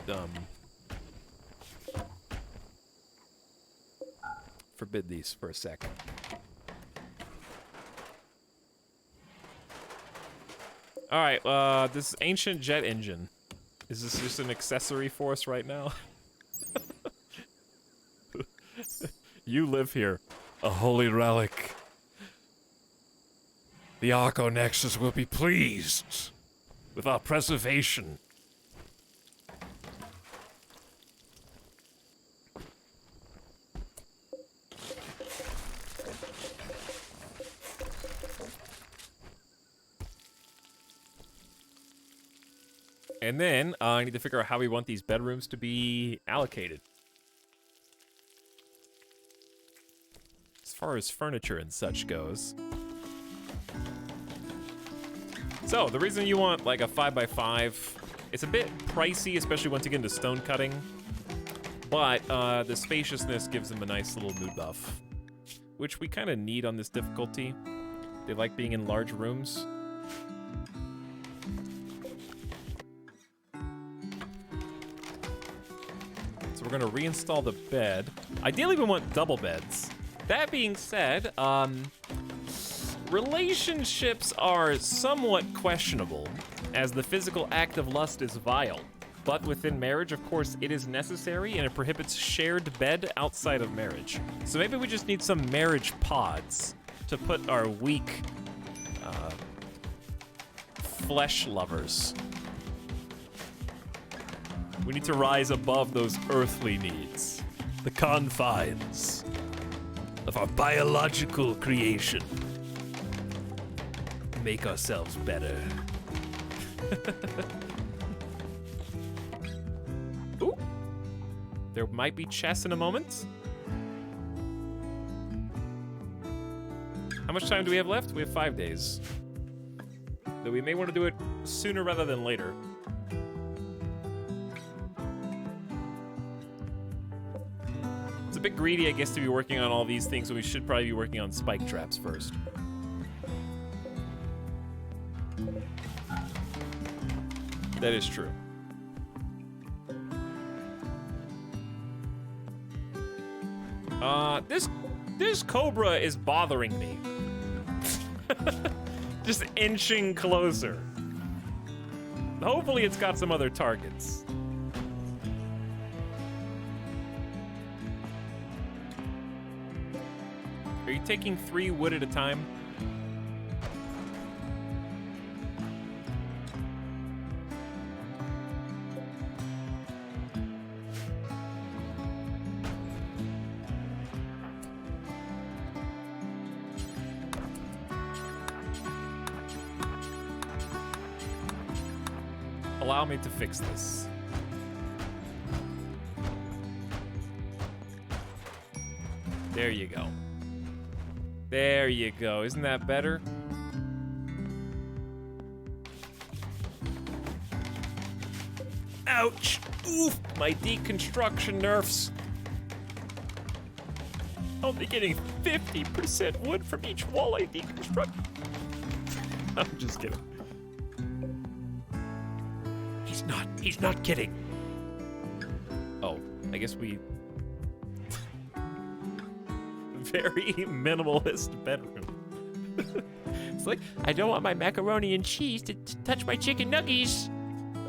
forbid these for a second. Alright, this ancient jet engine. Is this just an accessory for us right now? You live here. A holy relic. The Arco Nexus will be pleased with our preservation. And then I need to figure out how we want these bedrooms to be allocated. As far as furniture and such goes. So, the reason you want like a 5x5, it's a bit pricey, especially once you get into stone cutting. But the spaciousness gives them a nice little mood buff, which we kind of need on this difficulty. They like being in large rooms. So we're gonna reinstall the bed. Ideally, we want double beds. That being said, relationships are somewhat questionable, as the physical act of lust is vile. But within marriage, of course, it is necessary, and it prohibits shared bed outside of marriage. So maybe we just need some marriage pods to put our weak flesh lovers. We need to rise above those earthly needs, the confines of our biological creation. Make ourselves better. Ooh. There might be chess in a moment. How much time do we have left? We have 5 days. Though we may want to do it sooner rather than later. It's a bit greedy, I guess, to be working on all these things, so we should probably be working on spike traps first. That is true. This cobra is bothering me. Just inching closer. Hopefully it's got some other targets. Are you taking 3 wood at a time? Allow me to fix this. There you go. There you go. Isn't that better? Ouch! Oof! My deconstruction nerfs. Only getting 50% wood from each wall I deconstruct. I'm just kidding. He's not kidding. Oh, I guess we... Very minimalist bedroom. It's like, I don't want my macaroni and cheese to touch my chicken nuggies.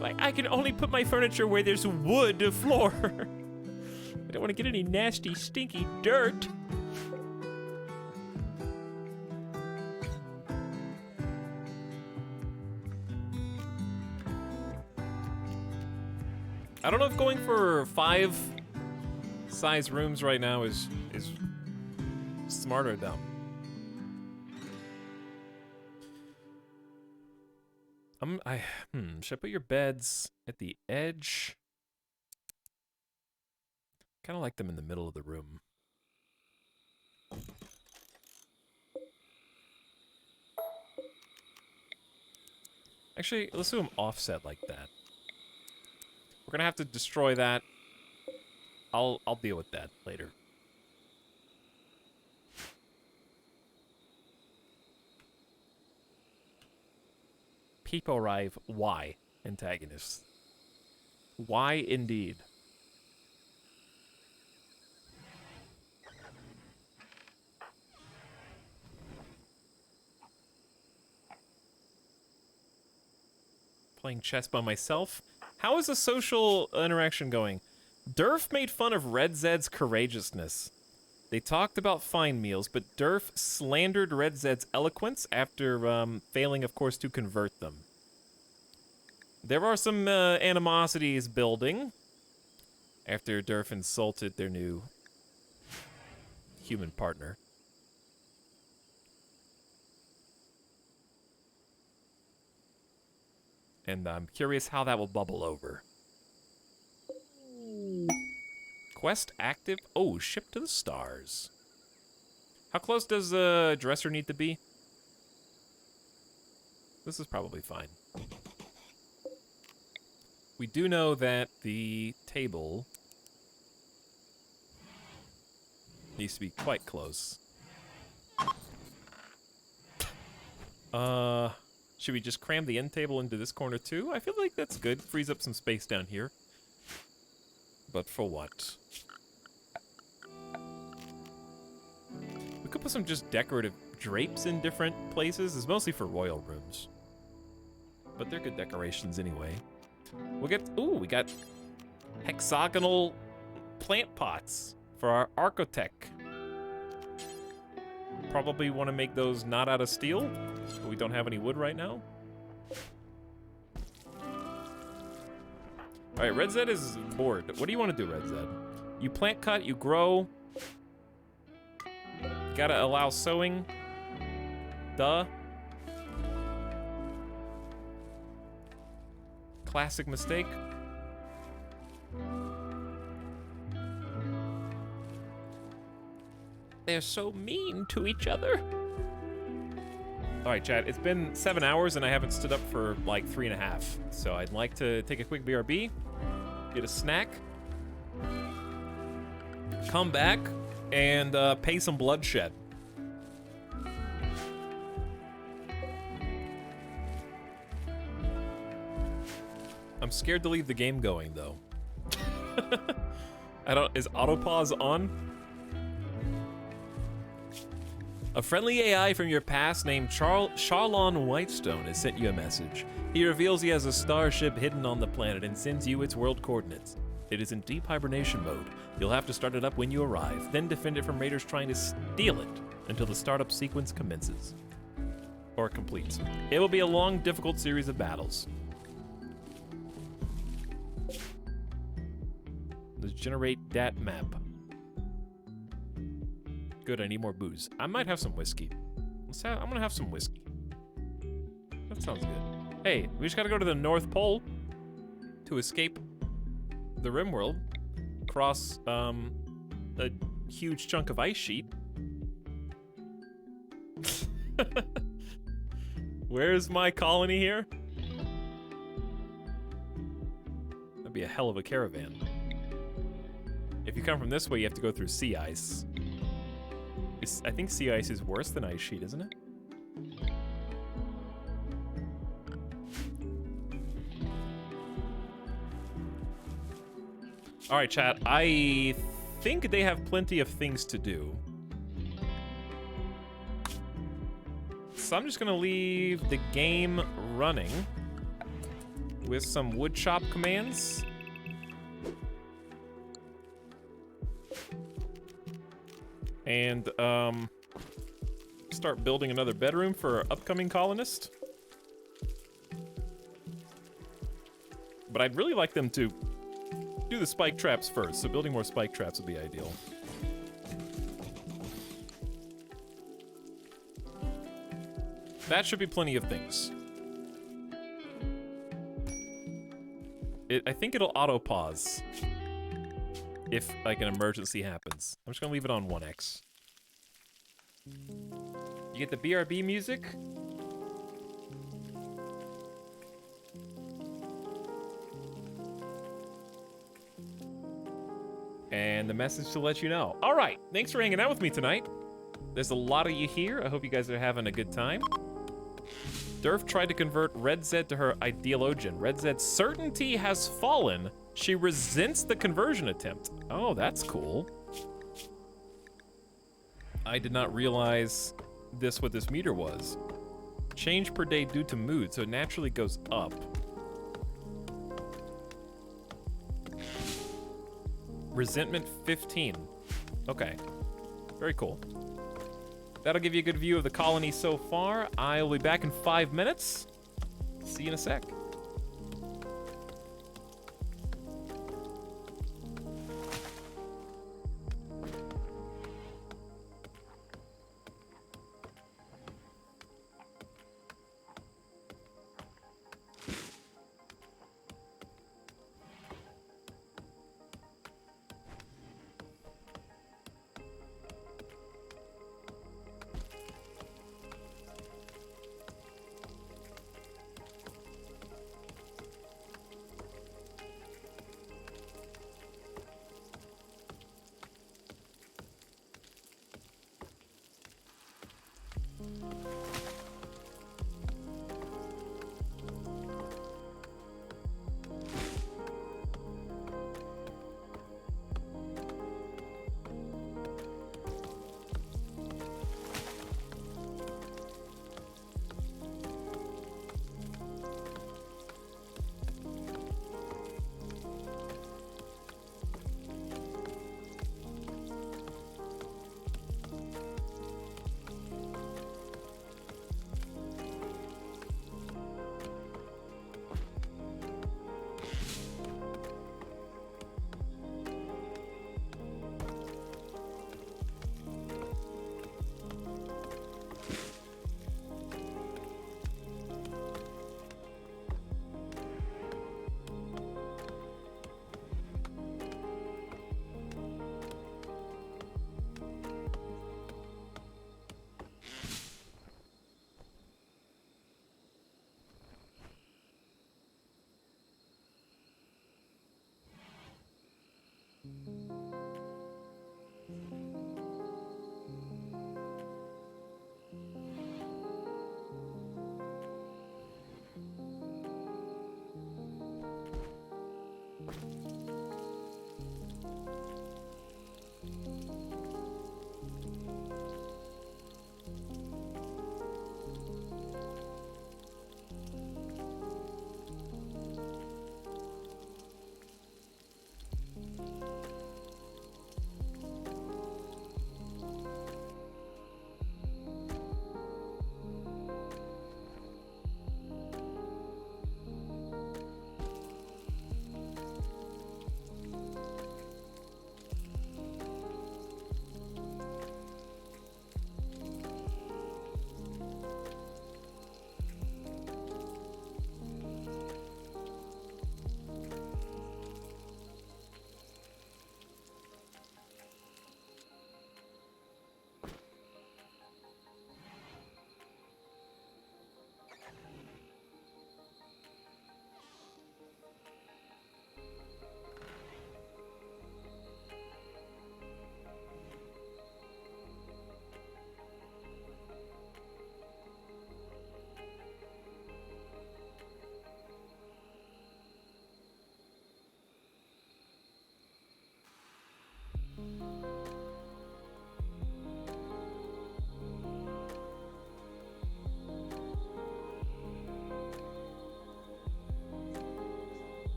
Like, I can only put my furniture where there's wood floor. I don't want to get any nasty, stinky dirt. I don't know if going for 5 size rooms right now is smart or dumb. Should I put your beds at the edge? Kind of like them in the middle of the room. Actually, let's do them offset like that. We're gonna have to destroy that. I'll deal with that later. People arrive. Why? Antagonists. Why indeed? Playing chess by myself? How is the social interaction going? Durf made fun of Red Zed's courageousness. They talked about fine meals, but Durf slandered Red Zed's eloquence after failing, of course, to convert them. There are some animosities building after Durf insulted their new human partner. And I'm curious how that will bubble over. Quest active. Oh, ship to the stars. How close does the dresser need to be? This is probably fine. We do know that the table needs to be quite close. Should we just cram the end table into this corner too? I feel like that's good. Frees up some space down here. But for what? We could put some just decorative drapes in different places. It's mostly for royal rooms. But they're good decorations anyway. We'll get, ooh, we got hexagonal plant pots for our architect. Probably want to make those not out of steel, but we don't have any wood right now. All right, Red Zed is bored. What do you want to do, Red Zed? You plant cut, you grow. Gotta allow sowing. Duh. Classic mistake. They're so mean to each other. All right, chat, it's been 7 hours and I haven't stood up for like 3.5. So I'd like to take a quick BRB, get a snack, come back, and pay some bloodshed. I'm scared to leave the game going, though. Is autopause on? A friendly AI from your past named Charlon Whitestone has sent you a message. He reveals he has a starship hidden on the planet and sends you its world coordinates. It is in deep hibernation mode. You'll have to start it up when you arrive, then defend it from raiders trying to steal it until the startup sequence commences. Or completes. It will be a long, difficult series of battles. Let's generate that map. Good, I need more booze. I might have some whiskey. I'm gonna have some whiskey. That sounds good. Hey, we just gotta go to the North Pole to escape the RimWorld. Cross, a huge chunk of ice sheet. Where's my colony here? That'd be a hell of a caravan. If you come from this way, you have to go through sea ice. I think sea ice is worse than ice sheet, isn't it? All right, chat. I think they have plenty of things to do. So I'm just gonna leave the game running with some woodshop commands. And start building another bedroom for our upcoming colonist. But I'd really like them to do the spike traps first, so building more spike traps would be ideal. That should be plenty of things. I think it'll auto-pause if, like, an emergency happens. I'm just gonna leave it on 1x. You get the BRB music. And the message to let you know. All right, thanks for hanging out with me tonight. There's a lot of you here. I hope you guys are having a good time. Durf tried to convert Red Zed to her ideologian. Red Zed's certainty has fallen. She resents the conversion attempt. Oh, that's cool. I did not realize what this meter was. Change per day due to mood, so it naturally goes up. Resentment 15. Okay. Very cool. That'll give you a good view of the colony so far. I'll be back in 5 minutes. See you in a sec.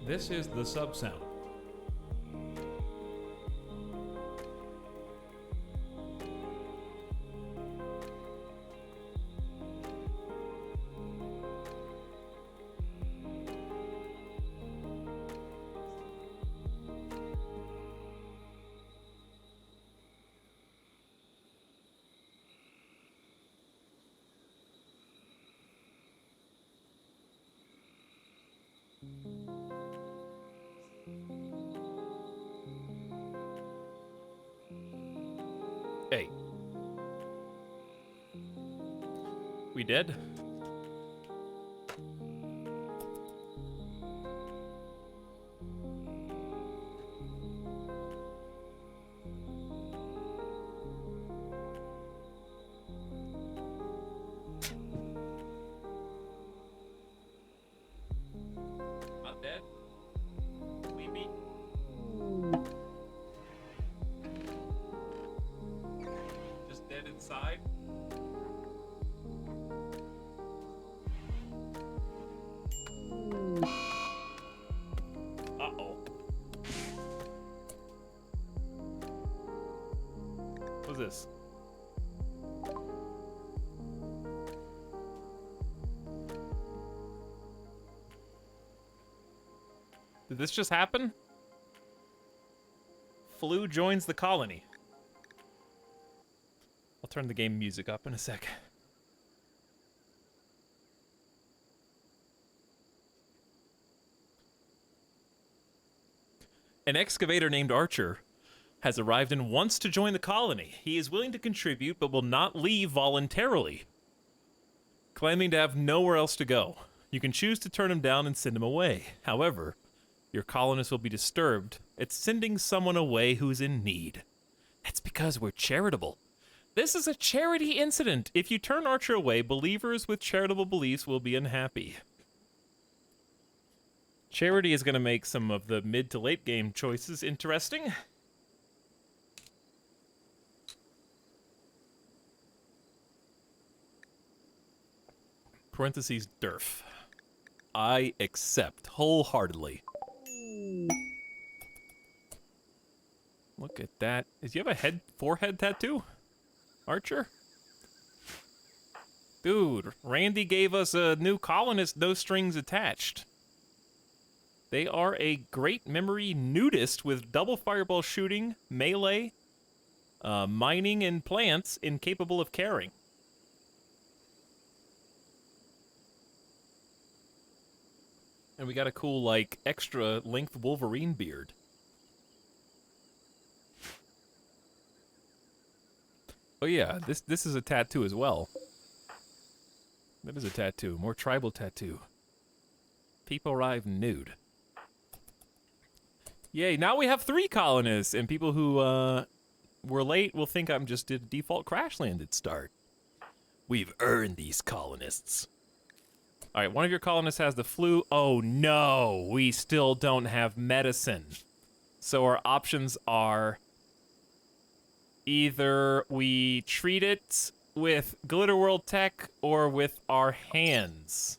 This is the sub sound. Hey. We dead? Not dead? We beat. Just dead inside? Uh-oh. What's this? Did this just happen? Flu joins the colony. I'll turn the game music up in a sec. An excavator named Archer has arrived and wants to join the colony. He is willing to contribute, but will not leave voluntarily, claiming to have nowhere else to go. You can choose to turn him down and send him away. However, your colonists will be disturbed at sending someone away who's in need. That's because we're charitable. This is a charity incident. If you turn Archer away, believers with charitable beliefs will be unhappy. Charity is going to make some of the mid to late game choices interesting. Parentheses derf. I accept wholeheartedly. Look at that. Does you have a forehead tattoo? Archer? Dude, Randy gave us a new colonist, no strings attached. They are a great memory nudist with double fireball shooting, melee, mining, and plants incapable of caring. And we got a cool, like, extra length Wolverine beard. Oh yeah, this is a tattoo as well. That is a tattoo. More tribal tattoo. People arrive nude. Yay, now we have 3 colonists, and people who were late will think I'm just did default crash landed start. We've earned these colonists. Alright, one of your colonists has the flu. Oh no, we still don't have medicine. So our options are either we treat it with Glitter World tech or with our hands.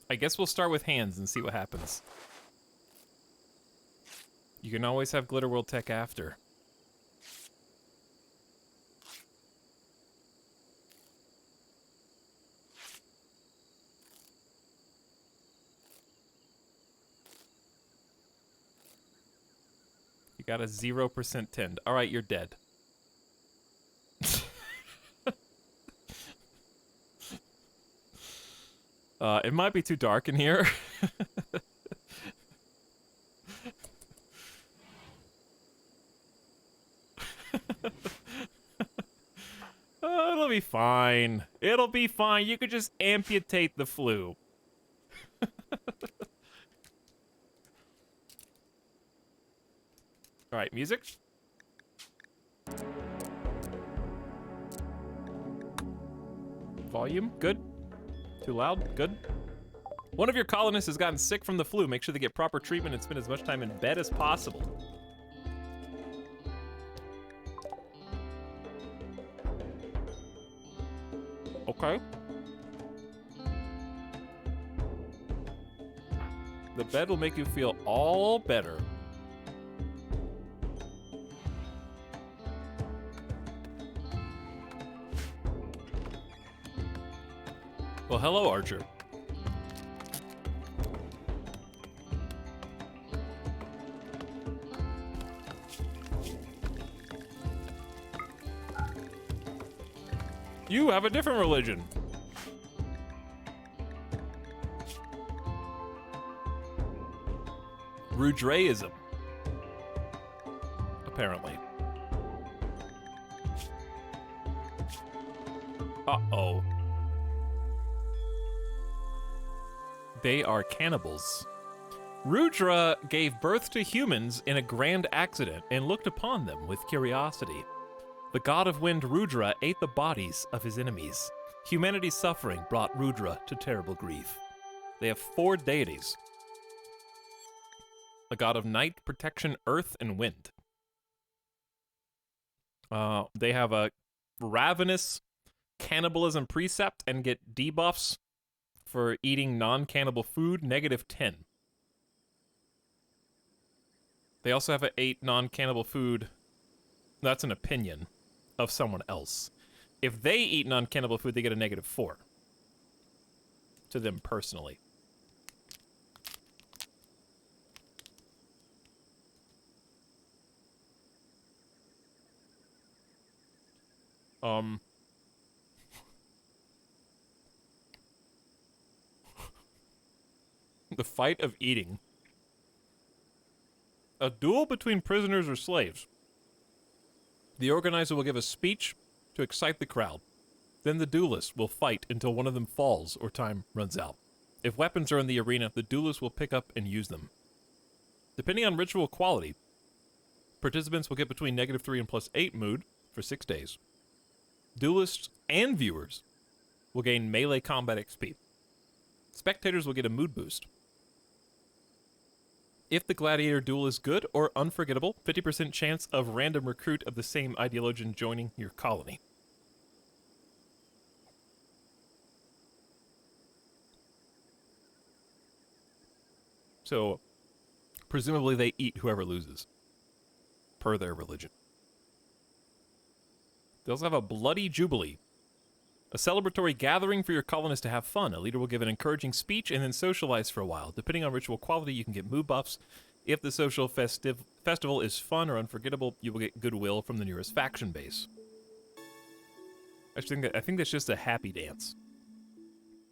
I guess we'll start with hands and see what happens. You can always have Glitter World tech after. You got a 0% tend. All right, you're dead. It might be too dark in here. It'll be fine. It'll be fine. You could just amputate the flu. All right, music. Volume, good. Too loud, good. One of your colonists has gotten sick from the flu. Make sure they get proper treatment and spend as much time in bed as possible. Okay. The bed will make you feel all better. Well, hello, Archer. You have a different religion. Rudraism. Apparently. Uh-oh. They are cannibals. Rudra gave birth to humans in a grand accident and looked upon them with curiosity. The god of wind Rudra ate the bodies of his enemies. Humanity's suffering brought Rudra to terrible grief. They have 4 deities. A god of night, protection, earth, and wind. They have a ravenous cannibalism precept and get debuffs for eating non-cannibal food, -10. They also have an 8 non-cannibal food. That's an opinion of someone else. If they eat non-cannibal food, they get a -4. To them personally. The fight of eating. A duel between prisoners or slaves. The organizer will give a speech to excite the crowd. Then the duelists will fight until one of them falls or time runs out. If weapons are in the arena, the duelists will pick up and use them. Depending on ritual quality, participants will get between -3 and +8 mood for 6 days. Duelists and viewers will gain melee combat XP. Spectators will get a mood boost. If the gladiator duel is good or unforgettable, 50% chance of random recruit of the same ideologian joining your colony. So, presumably they eat whoever loses, per their religion. They also have a bloody jubilee. A celebratory gathering for your colonists to have fun. A leader will give an encouraging speech and then socialize for a while. Depending on ritual quality, you can get mood buffs. If the social festival is fun or unforgettable, you will get goodwill from the nearest faction base. I think that's just a happy dance.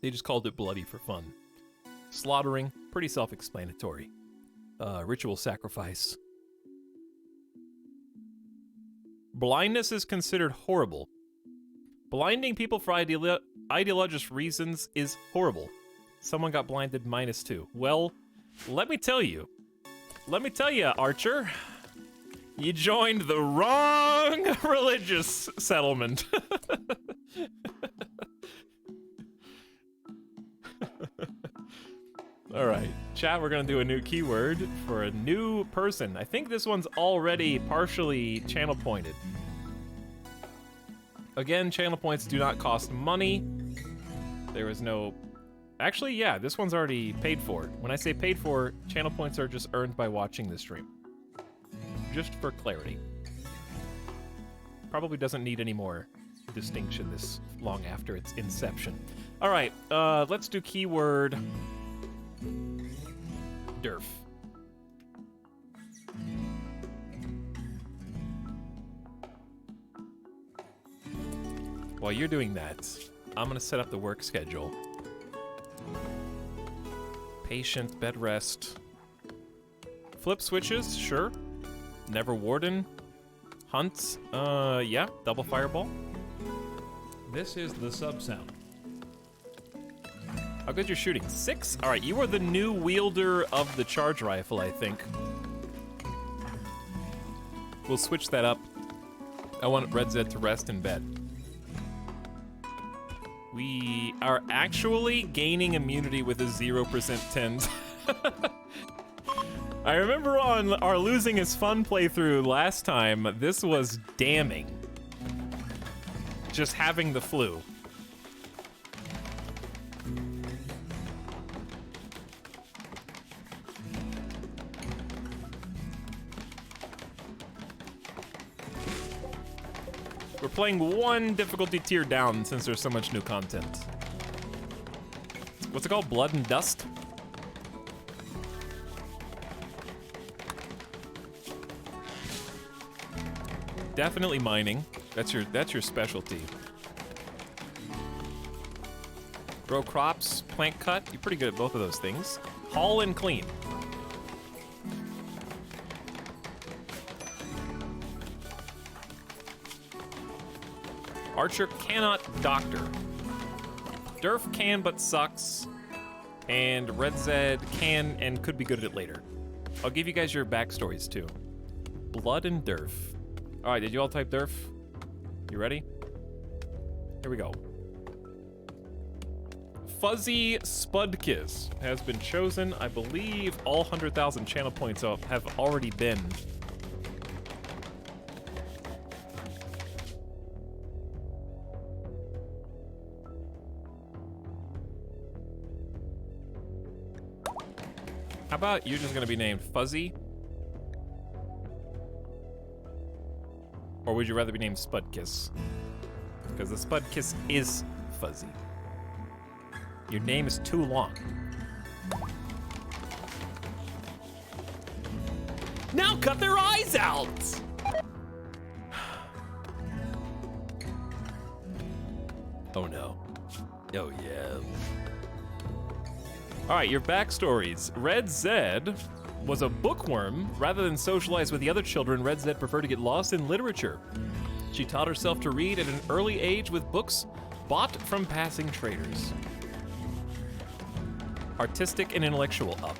They just called it bloody for fun. Slaughtering, pretty self-explanatory. Ritual sacrifice. Blindness is considered horrible. Blinding people for ideologious reasons is horrible. Someone got blinded -2. Well, let me tell you, Archer, you joined the wrong religious settlement. All right, chat, we're gonna do a new keyword for a new person. I think this one's already partially channel pointed. Again, channel points do not cost money. There is no... Actually, yeah, this one's already paid for. When I say paid for, channel points are just earned by watching the stream. Just for clarity. Probably doesn't need any more distinction this long after its inception. All right, let's do keyword... Derf. While you're doing that, I'm gonna set up the work schedule. Patient, bed rest. Flip switches, sure. Never warden. Hunt, yeah, double fireball. This is the sub sound. How good you're shooting? 6? All right, you are the new wielder of the charge rifle, I think. We'll switch that up. I want Red Zed to rest in bed. We are actually gaining immunity with a 0% tend. I remember on our Losing is Fun playthrough last time, this was damning. Just having the flu. We're playing one difficulty tier down since there's so much new content. What's it called? Blood and Dust? Definitely mining. That's your specialty. Grow crops, plant cut. You're pretty good at both of those things. Haul and clean. Archer cannot doctor. Derf can but sucks. And Red Zed can and could be good at it later. I'll give you guys your backstories too. Blood and Derf. All right, did you all type Derf? You ready? Here we go. Fuzzy Spudkiss has been chosen. I believe all 100,000 channel points have already been. How about you're just gonna be named Fuzzy? Or would you rather be named Spudkiss? Because the Spudkiss is fuzzy. Your name is too long. Now cut their eyes out! Oh no. Oh yeah. Alright, your backstories. Red Zed was a bookworm. Rather than socialize with the other children, Red Zed preferred to get lost in literature. She taught herself to read at an early age with books bought from passing traders. Artistic and intellectual up.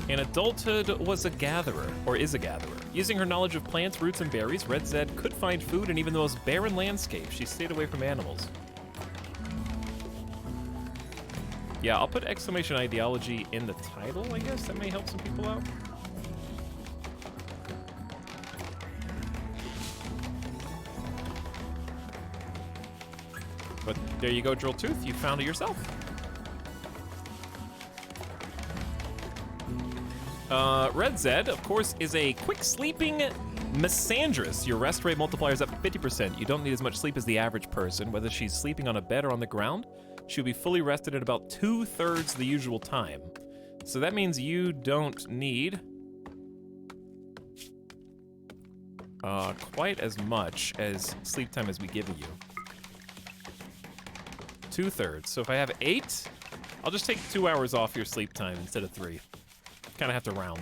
In adulthood was a gatherer, or is a gatherer. Using her knowledge of plants, roots, and berries, Red Zed could find food in even the most barren landscapes. She stayed away from animals. Yeah, I'll put exclamation ideology in the title, I guess. That may help some people out. But there you go, Drill Tooth. You found it yourself. Red Zed, of course, is a quick sleeping misandrous. Your rest rate multiplier is up 50%. You don't need as much sleep as the average person. Whether she's sleeping on a bed or on the ground, she'll be fully rested at about 2/3 the usual time. So that means you don't need quite as much as sleep time as we give you. 2/3. So if I have 8, I'll just take 2 hours off your sleep time instead of 3. Kind of have to round.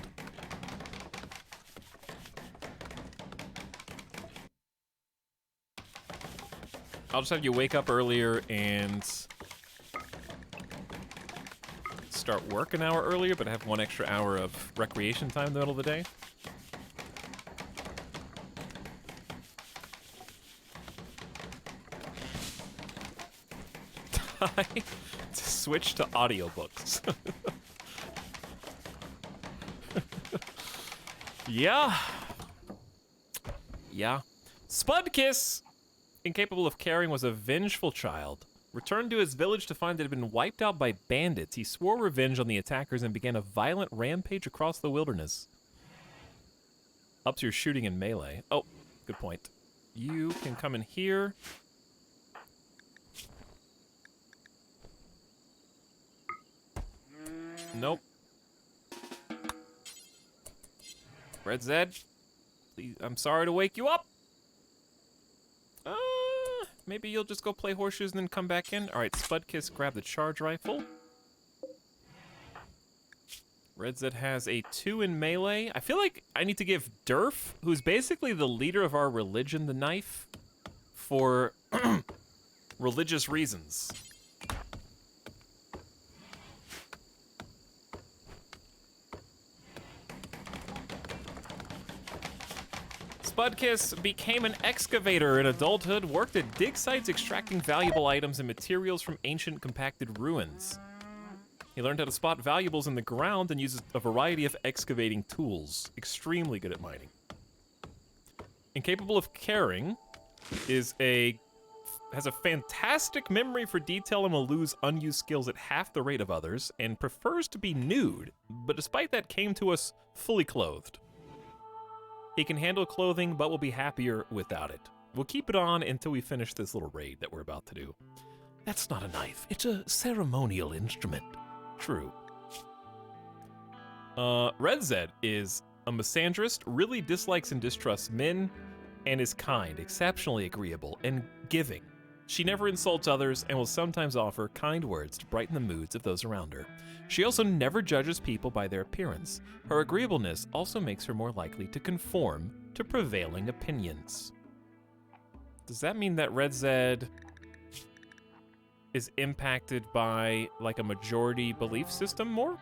I'll just have you wake up earlier and start work an hour earlier, but have 1 extra hour of recreation time in the middle of the day. To switch to audiobooks. Yeah. Yeah. Spudkiss, incapable of caring, was a vengeful child. Returned to his village to find it had been wiped out by bandits. He swore revenge on the attackers and began a violent rampage across the wilderness. Ups your shooting in melee. Oh, good point. You can come in here. Nope. Red Zed, please, I'm sorry to wake you up. Maybe you'll just go play horseshoes and then come back in. All right, Spudkiss, grab the charge rifle. Red Zed has a 2 in melee. I feel like I need to give Durf, who's basically the leader of our religion, the knife for religious reasons. Spudkiss became an excavator in adulthood, worked at dig sites extracting valuable items and materials from ancient compacted ruins. He learned how to spot valuables in the ground and uses a variety of excavating tools. Extremely good at mining. Incapable of caring, has a fantastic memory for detail and will lose unused skills at half the rate of others, and prefers to be nude, but despite that came to us fully clothed. He can handle clothing, but will be happier without it. We'll keep it on until we finish this little raid that we're about to do. That's not a knife. It's a ceremonial instrument. True. Red Zed is a misandrist, really dislikes and distrusts men, and is kind, exceptionally agreeable, and giving. She never insults others and will sometimes offer kind words to brighten the moods of those around her. She also never judges people by their appearance. Her agreeableness also makes her more likely to conform to prevailing opinions. Does that mean that Red Zed is impacted by, like, a majority belief system more?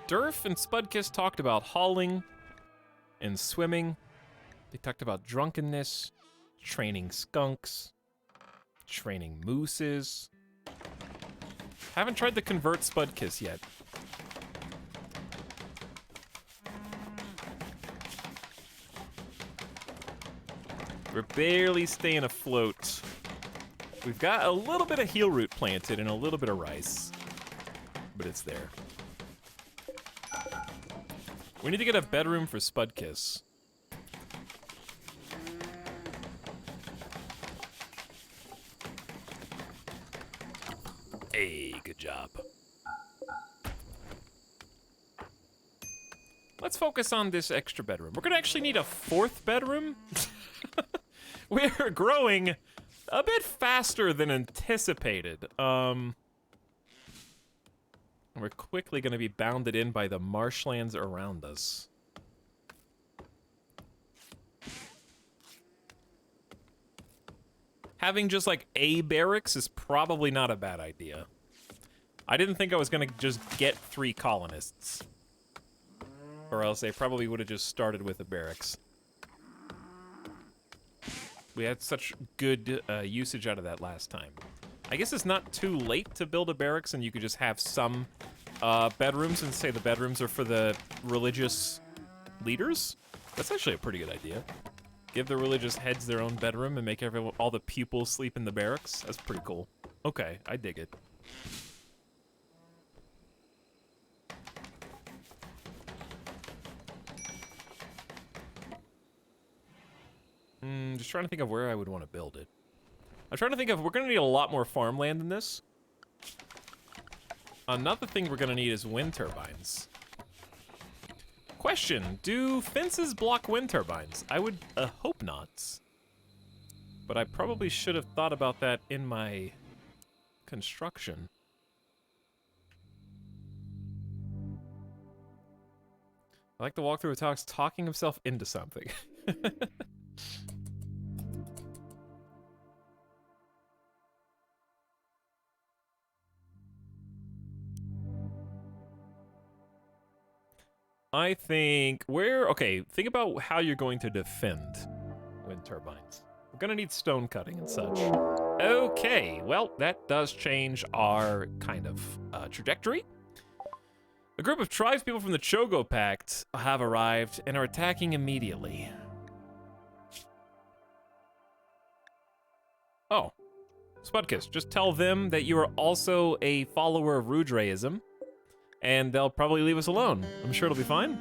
Durf and Spudkiss talked about hauling and swimming. They talked about drunkenness, training skunks, training mooses. Haven't tried to convert Spudkiss yet. We're barely staying afloat. We've got a little bit of heel root planted and a little bit of rice, but it's there. We need to get a bedroom for Spudkiss. Hey, good job. Let's focus on this extra bedroom. We're gonna actually need a 4th bedroom. We're growing a bit faster than anticipated. We're quickly going to be bounded in by the marshlands around us. Having just like a barracks is probably not a bad idea. I didn't think I was going to just get 3 colonists. Or else they probably would have just started with a barracks. We had such good usage out of that last time. I guess it's not too late to build a barracks and you could just have some bedrooms and say the bedrooms are for the religious leaders. That's actually a pretty good idea. Give the religious heads their own bedroom and make all the pupils sleep in the barracks. That's pretty cool. Okay, I dig it. Just trying to think of where I would want to build it. I'm trying to think of, we're going to need a lot more farmland than this. Another thing we're going to need is wind turbines. Question, do fences block wind turbines? I would hope not. But I probably should have thought about that in my construction. I like the walkthrough of Talks talking himself into something. I think okay, think about how you're going to defend wind turbines. We're gonna need stone cutting and such. Okay, well, that does change our kind of trajectory. A group of tribespeople from the Chogo Pact have arrived and are attacking immediately. Oh, Spudkiss, just tell them that you are also a follower of Rudraism, and they'll probably leave us alone. I'm sure it'll be fine.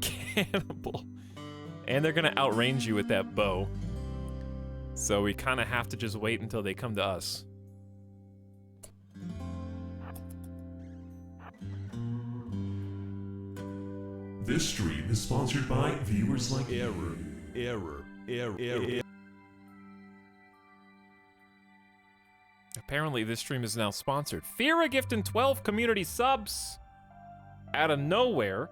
Cannibal. And they're gonna outrange you with that bow. So we kind of have to just wait until they come to us. This stream is sponsored by viewers like Error. Apparently this stream is now sponsored. Fira gifting 12 community subs out of nowhere.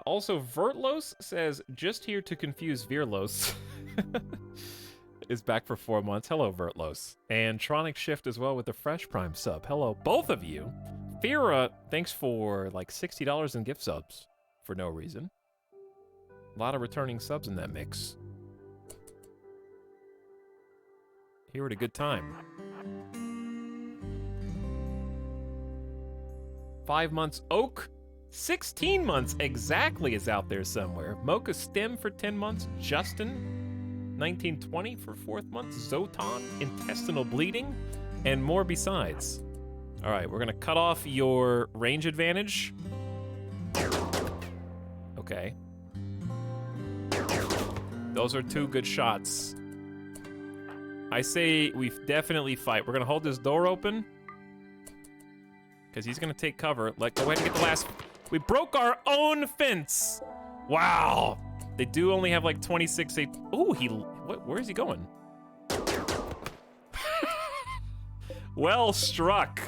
Also, Vertlos says, just here to confuse Virlos. Is back for 4 months. Hello, Vertlos. And Tronic Shift as well with the Fresh Prime sub. Hello, both of you. Fira, thanks for like $60 in gift subs for no reason. A lot of returning subs in that mix. Here at a good time. 5 months Oak. 16 months exactly is out there somewhere. Mocha Stem for 10 months. Justin, 1920 for 4th month. Zotan, Intestinal Bleeding, and more besides. All right, we're gonna cut off your range advantage. Okay. Those are 2 good shots. I say we definitely fight. We're gonna hold this door open because he's gonna take cover. Go ahead and get the last. We broke our own fence. Wow. They do only have like 26. Ooh, where is he going? Well struck.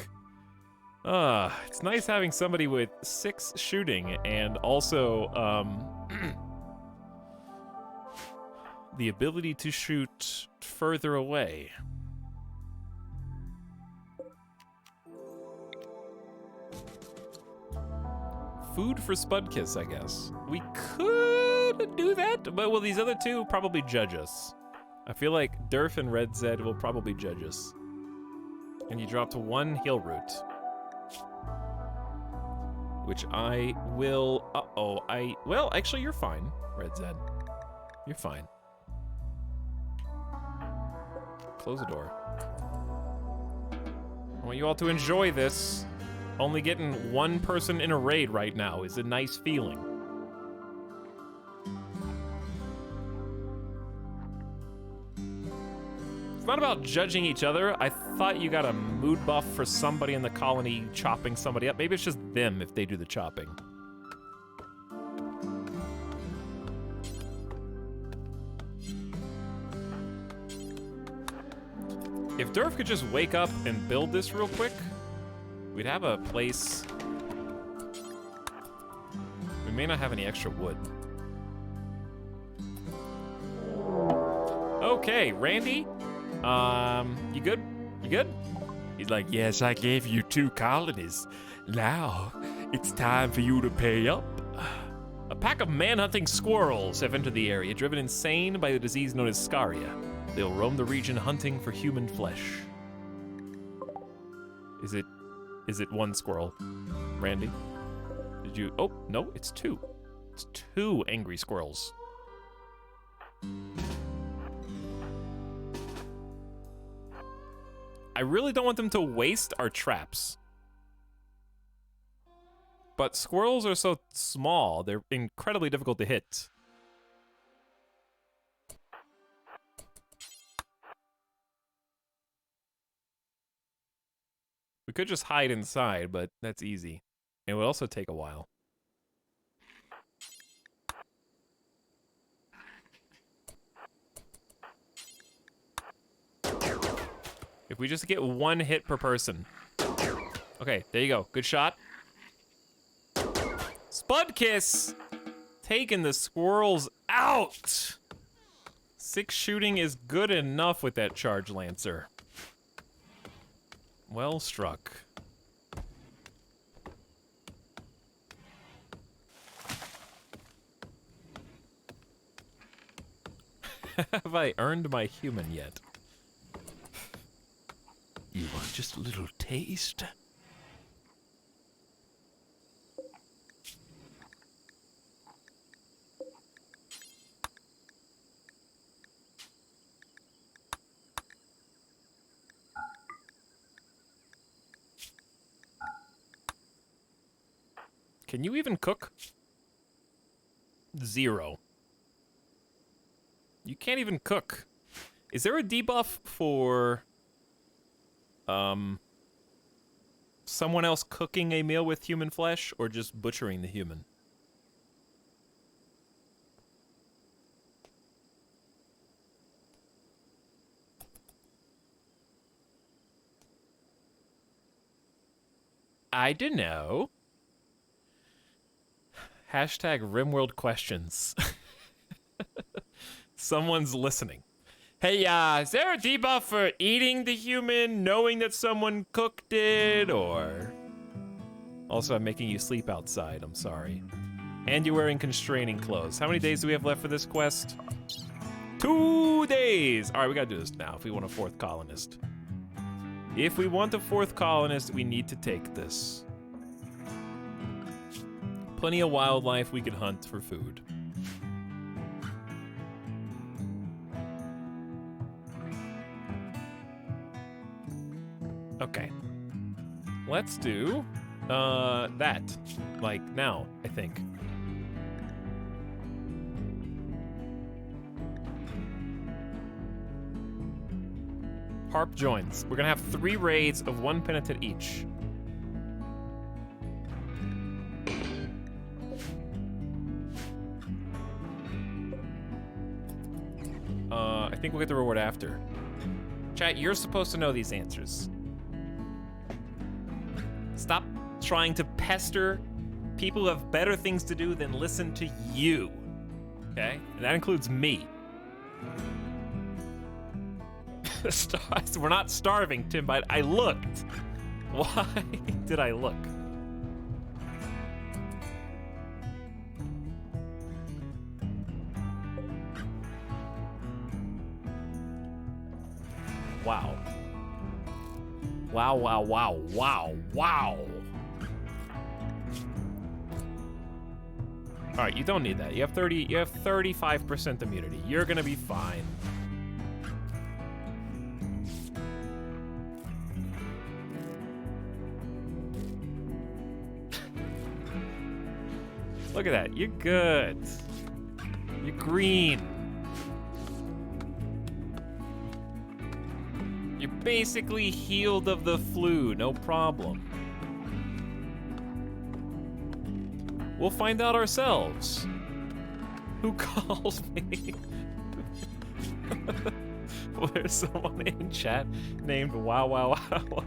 It's nice having somebody with 6 shooting and also the ability to shoot further away. Food for Spudkiss, I guess. We could do that, but will these other 2 probably judge us? I feel like Durf and Red Zed will probably judge us. And you dropped 1 heal root. Which I will... Well, actually, you're fine, Red Zed. You're fine. Close the door. I want you all to enjoy this. Only getting 1 person in a raid right now is a nice feeling. It's not about judging each other. I thought you got a mood buff for somebody in the colony chopping somebody up. Maybe it's just them if they do the chopping. If Durf could just wake up and build this real quick, we'd have a place. We may not have any extra wood. Okay, Randy. You good? You good? He's like, yes, I gave you 2 colonies. Now, it's time for you to pay up. A pack of man-hunting squirrels have entered the area, driven insane by the disease known as Scaria. They'll roam the region hunting for human flesh. Is it 1 squirrel, Randy? Did you... Oh, no, it's 2. It's 2 angry squirrels. I really don't want them to waste our traps. But squirrels are so small, they're incredibly difficult to hit. could just hide inside, but that's easy. It would also take a while. If we just get 1 hit per person. Okay, there you go. Good shot. Spud Kiss! Taking the squirrels out! 6 shooting is good enough with that Charge Lancer. Well struck. Have I earned my human yet? You want just a little taste? Can you even cook? 0. You can't even cook. Is there a debuff for someone else cooking a meal with human flesh, or just butchering the human? I don't know. Hashtag RimWorld questions. Someone's listening. Hey, is there a debuff for eating the human, knowing that someone cooked it, or... Also, I'm making you sleep outside, I'm sorry. And you're wearing constraining clothes. How many days do we have left for this quest? 2 days! Alright, we gotta do this now if we want a 4th colonist. If we want a 4th colonist, we need to take this. Plenty of wildlife we could hunt for food. Okay. Let's do that. Like now, I think. Harp joins. We're gonna have 3 raids of 1 penitent each. I think we'll get the reward after. Chat, you're supposed to know these answers. Stop trying to pester people who have better things to do than listen to you. Okay? And that includes me. We're not starving, Tim, but I looked. Why did I look? Wow. Wow, wow, wow, wow, wow. All right, you don't need that. You have 35% immunity. You're gonna be fine. Look at that. You're good. You're green. You're basically healed of the flu, no problem. We'll find out ourselves. Who calls me? There's someone in chat named Wow Wow Wow.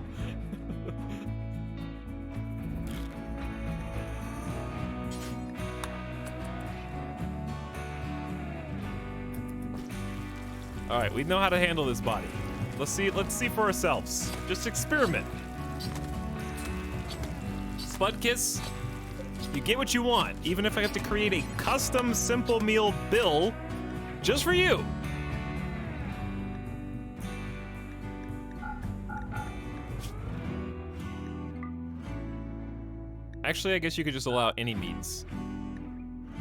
All right, we know how to handle this body. Let's see for ourselves. Just experiment. Spud Kiss, you get what you want, even if I have to create a custom simple meal bill just for you. Actually, I guess you could just allow any meats.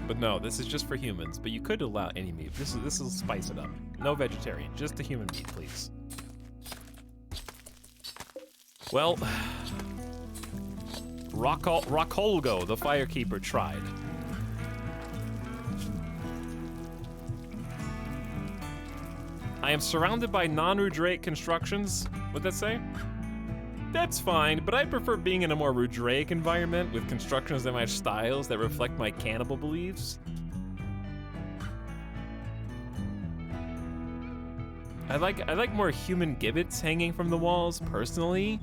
But no, this is just for humans, but you could allow any meat. This will spice it up. No vegetarian, just the human meat, please. Well, Rockholgo, the Firekeeper, tried. I am surrounded by non-Rudraic constructions. What'd that say? That's fine, but I prefer being in a more Rudraic environment with constructions that match styles that reflect my cannibal beliefs. I like more human gibbets hanging from the walls, personally.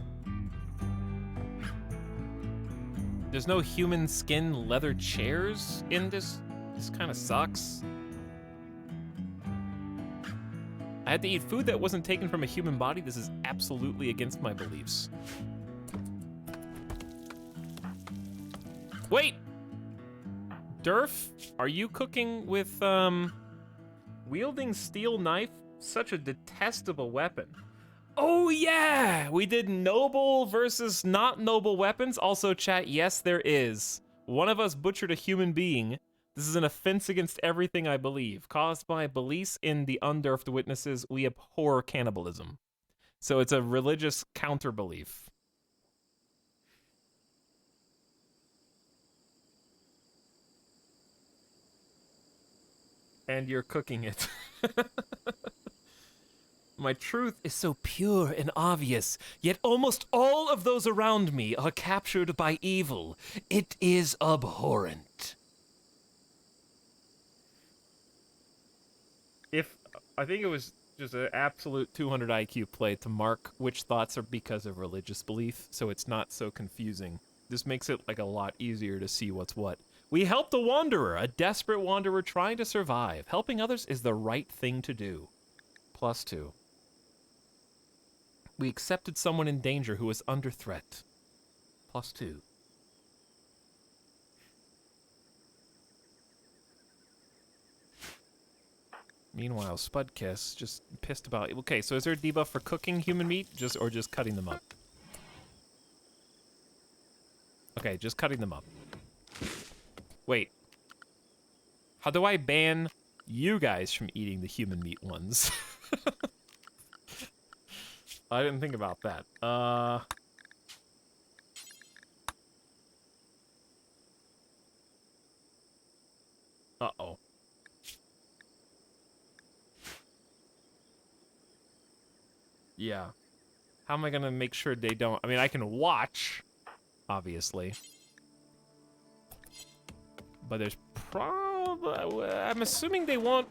There's no human skin leather chairs in this. This kind of sucks. I had to eat food that wasn't taken from a human body. This is absolutely against my beliefs. Wait! Durf, are you cooking with, wielding steel knife? Such a detestable weapon. Oh yeah! We did noble versus not noble weapons. Also, chat, yes, there is. One of us butchered a human being. This is an offense against everything I believe. Caused by beliefs in the undurfed witnesses, we abhor cannibalism. So it's a religious counter-belief. And you're cooking it. My truth is so pure and obvious, yet almost all of those around me are captured by evil. It is abhorrent. I think it was just an absolute 200 IQ play to mark which thoughts are because of religious belief, so it's not so confusing. This makes it like a lot easier to see what's what. We helped a wanderer, a desperate wanderer trying to survive. Helping others is the right thing to do. +2. We accepted someone in danger who was under threat. +2. Meanwhile, Spudkiss just pissed about. Okay, so is there a debuff for cooking human meat, or just cutting them up? Okay, just cutting them up. Wait. How do I ban you guys from eating the human meat ones? I didn't think about that. Uh-oh. Yeah. How am I gonna make sure they don't? I mean, I can watch, obviously. But there's probably... I'm assuming they won't...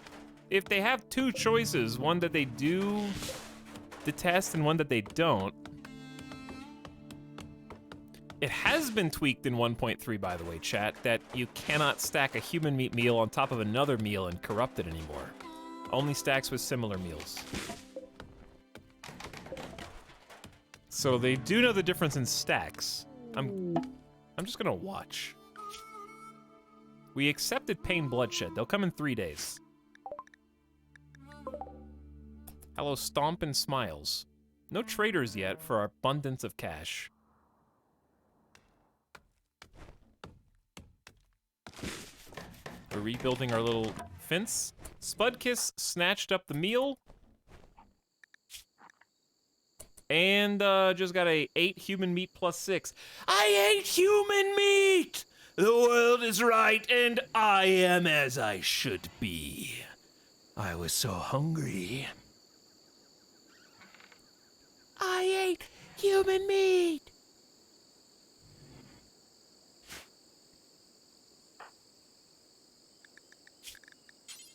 If they have two choices, one that they do detest and one that they don't. It has been tweaked in 1.3, by the way, chat, that you cannot stack a human meat meal on top of another meal and corrupt it anymore. Only stacks with similar meals. So they do know the difference in stacks. I'm just gonna watch. We accepted Pain Bloodshed. They'll come in 3 days. Hello, Stomp and Smiles. No traders yet for our abundance of cash. We're rebuilding our little fence. Spudkiss snatched up the meal. And just got a 8 human meat +6. I ate human meat! The world is right, and I am as I should be. I was so hungry. I ate human meat!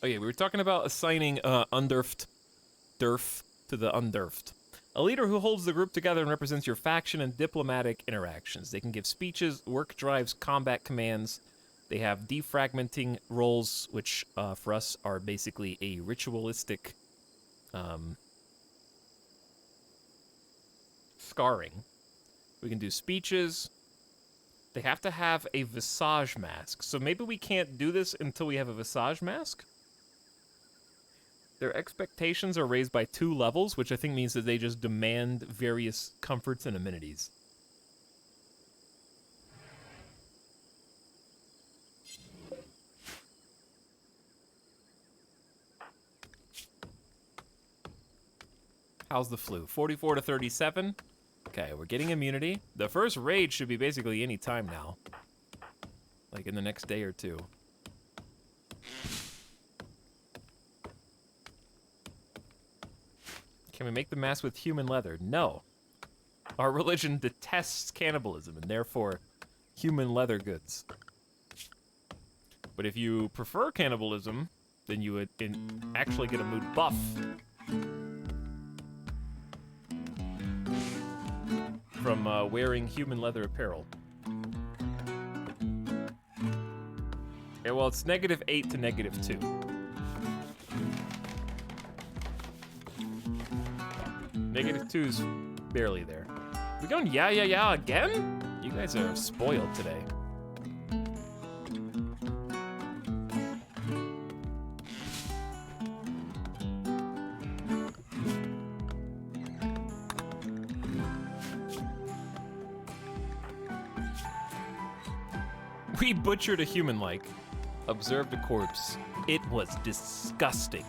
Oh yeah, we were talking about assigning undurfed durf to the undurfed. A leader who holds the group together and represents your faction and diplomatic interactions. They can give speeches, work drives, combat commands. They have defragmenting roles, which for us are basically a ritualistic scarring. We can do speeches. They have to have a visage mask. So maybe we can't do this until we have a visage mask? Their expectations are raised by 2 levels, which I think means that they just demand various comforts and amenities. How's the flu? 44 to 37. Okay, we're getting immunity. The first raid should be basically any time now. Like in the next day or 2. Can we make the mask with human leather? No. Our religion detests cannibalism and therefore human leather goods. But if you prefer cannibalism, then you would actually get a mood buff. From wearing human leather apparel. Yeah, well, it's -8 to -2. -2's barely there. We going yeah again? You guys are spoiled today. We butchered a human-like. Observed a corpse. It was disgusting.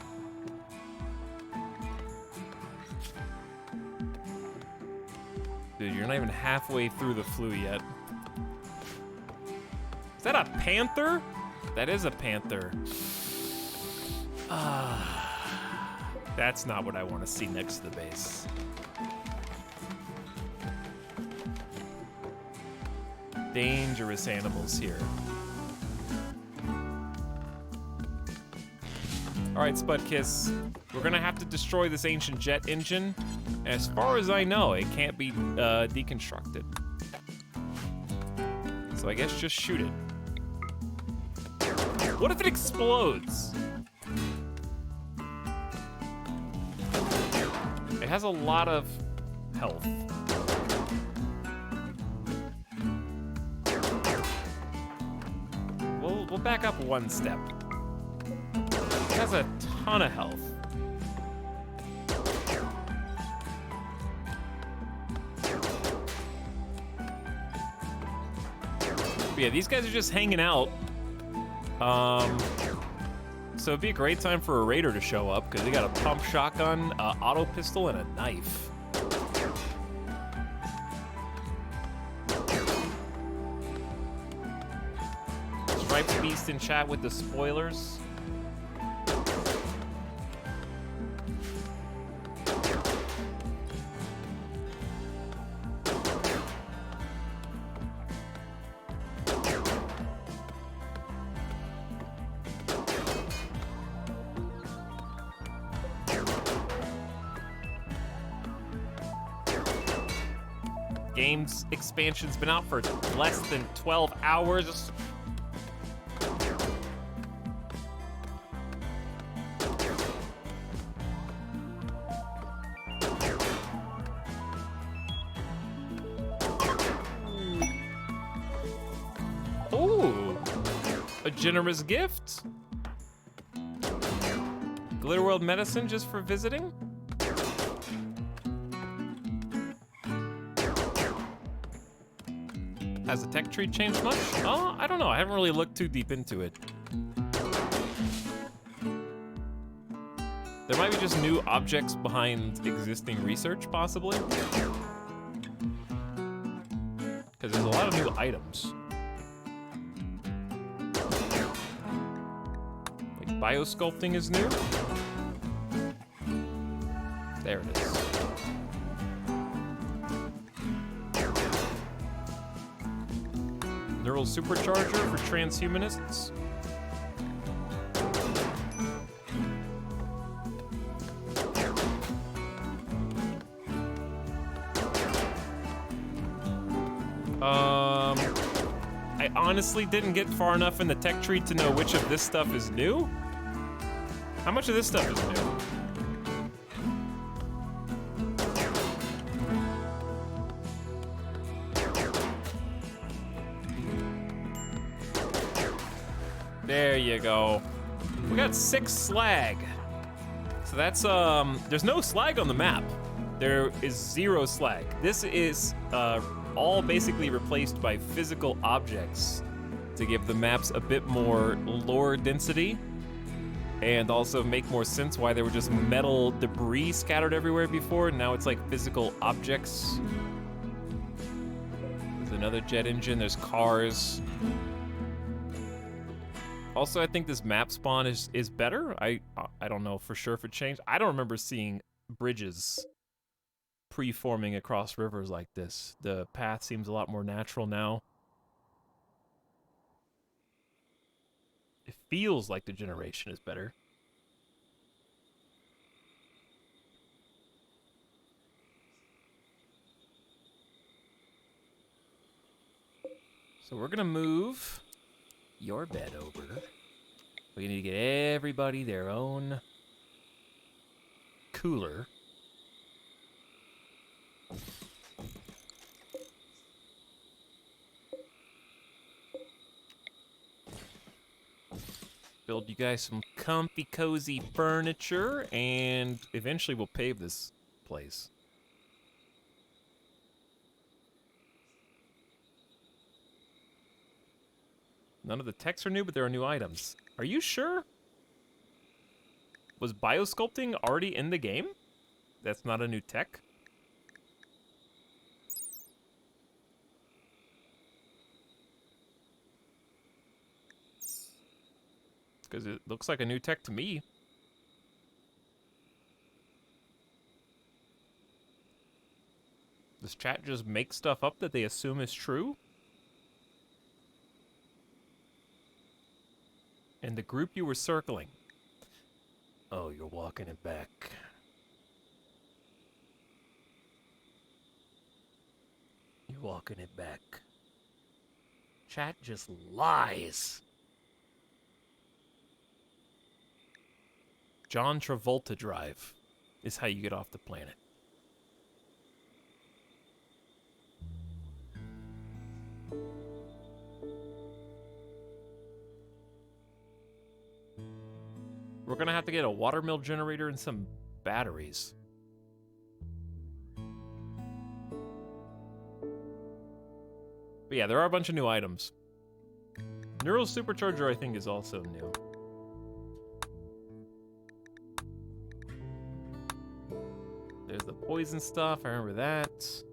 Dude, you're not even halfway through the flu yet. Is that a panther? That is a panther. That's not what I want to see next to the base. Dangerous animals here. All right, Spudkiss, we're gonna have to destroy this ancient jet engine. As far as I know, it can't be deconstructed. So I guess just shoot it. What if it explodes? It has a lot of health. We'll back up one step. It has a ton of health. But yeah, these guys are just hanging out. So it'd be a great time for a raider to show up because they got a pump shotgun, auto pistol, and a knife. Striped Beast in chat with the spoilers. Game's expansion's been out for less than 12 hours. Ooh, a generous gift. Glitterworld medicine just for visiting. Has the tech tree changed much? Oh, I don't know. I haven't really looked too deep into it. There might be just new objects behind existing research, possibly. Because there's a lot of new items. Like biosculpting is new. There it is. Neural supercharger for transhumanists. I honestly didn't get far enough in the tech tree to know which of this stuff is new. How much of this stuff is new? There you go. We got 6 slag. So that's, there's no slag on the map. There is 0 slag. This is all basically replaced by physical objects to give the maps a bit more lore density and also make more sense why there were just metal debris scattered everywhere before. Now it's like physical objects. There's another jet engine, there's cars. Also, I think this map spawn is better. I don't know for sure if it changed. I don't remember seeing bridges preforming across rivers like this. The path seems a lot more natural now. It feels like the generation is better. So we're gonna move your bed over. We need to get everybody their own cooler. Build you guys some comfy, cozy furniture, and eventually we'll pave this place. None of the techs are new, but there are new items. Are you sure? Was biosculpting already in the game? That's not a new tech? Because it looks like a new tech to me. Does chat just make stuff up that they assume is true? And the group you were circling. Oh, you're walking it back. You're walking it back. Chat just lies. John Travolta drive is how you get off the planet. We're gonna have to get a watermill generator and some batteries. But yeah, there are a bunch of new items. Neural Supercharger, I think, is also new. There's the poison stuff, I remember that.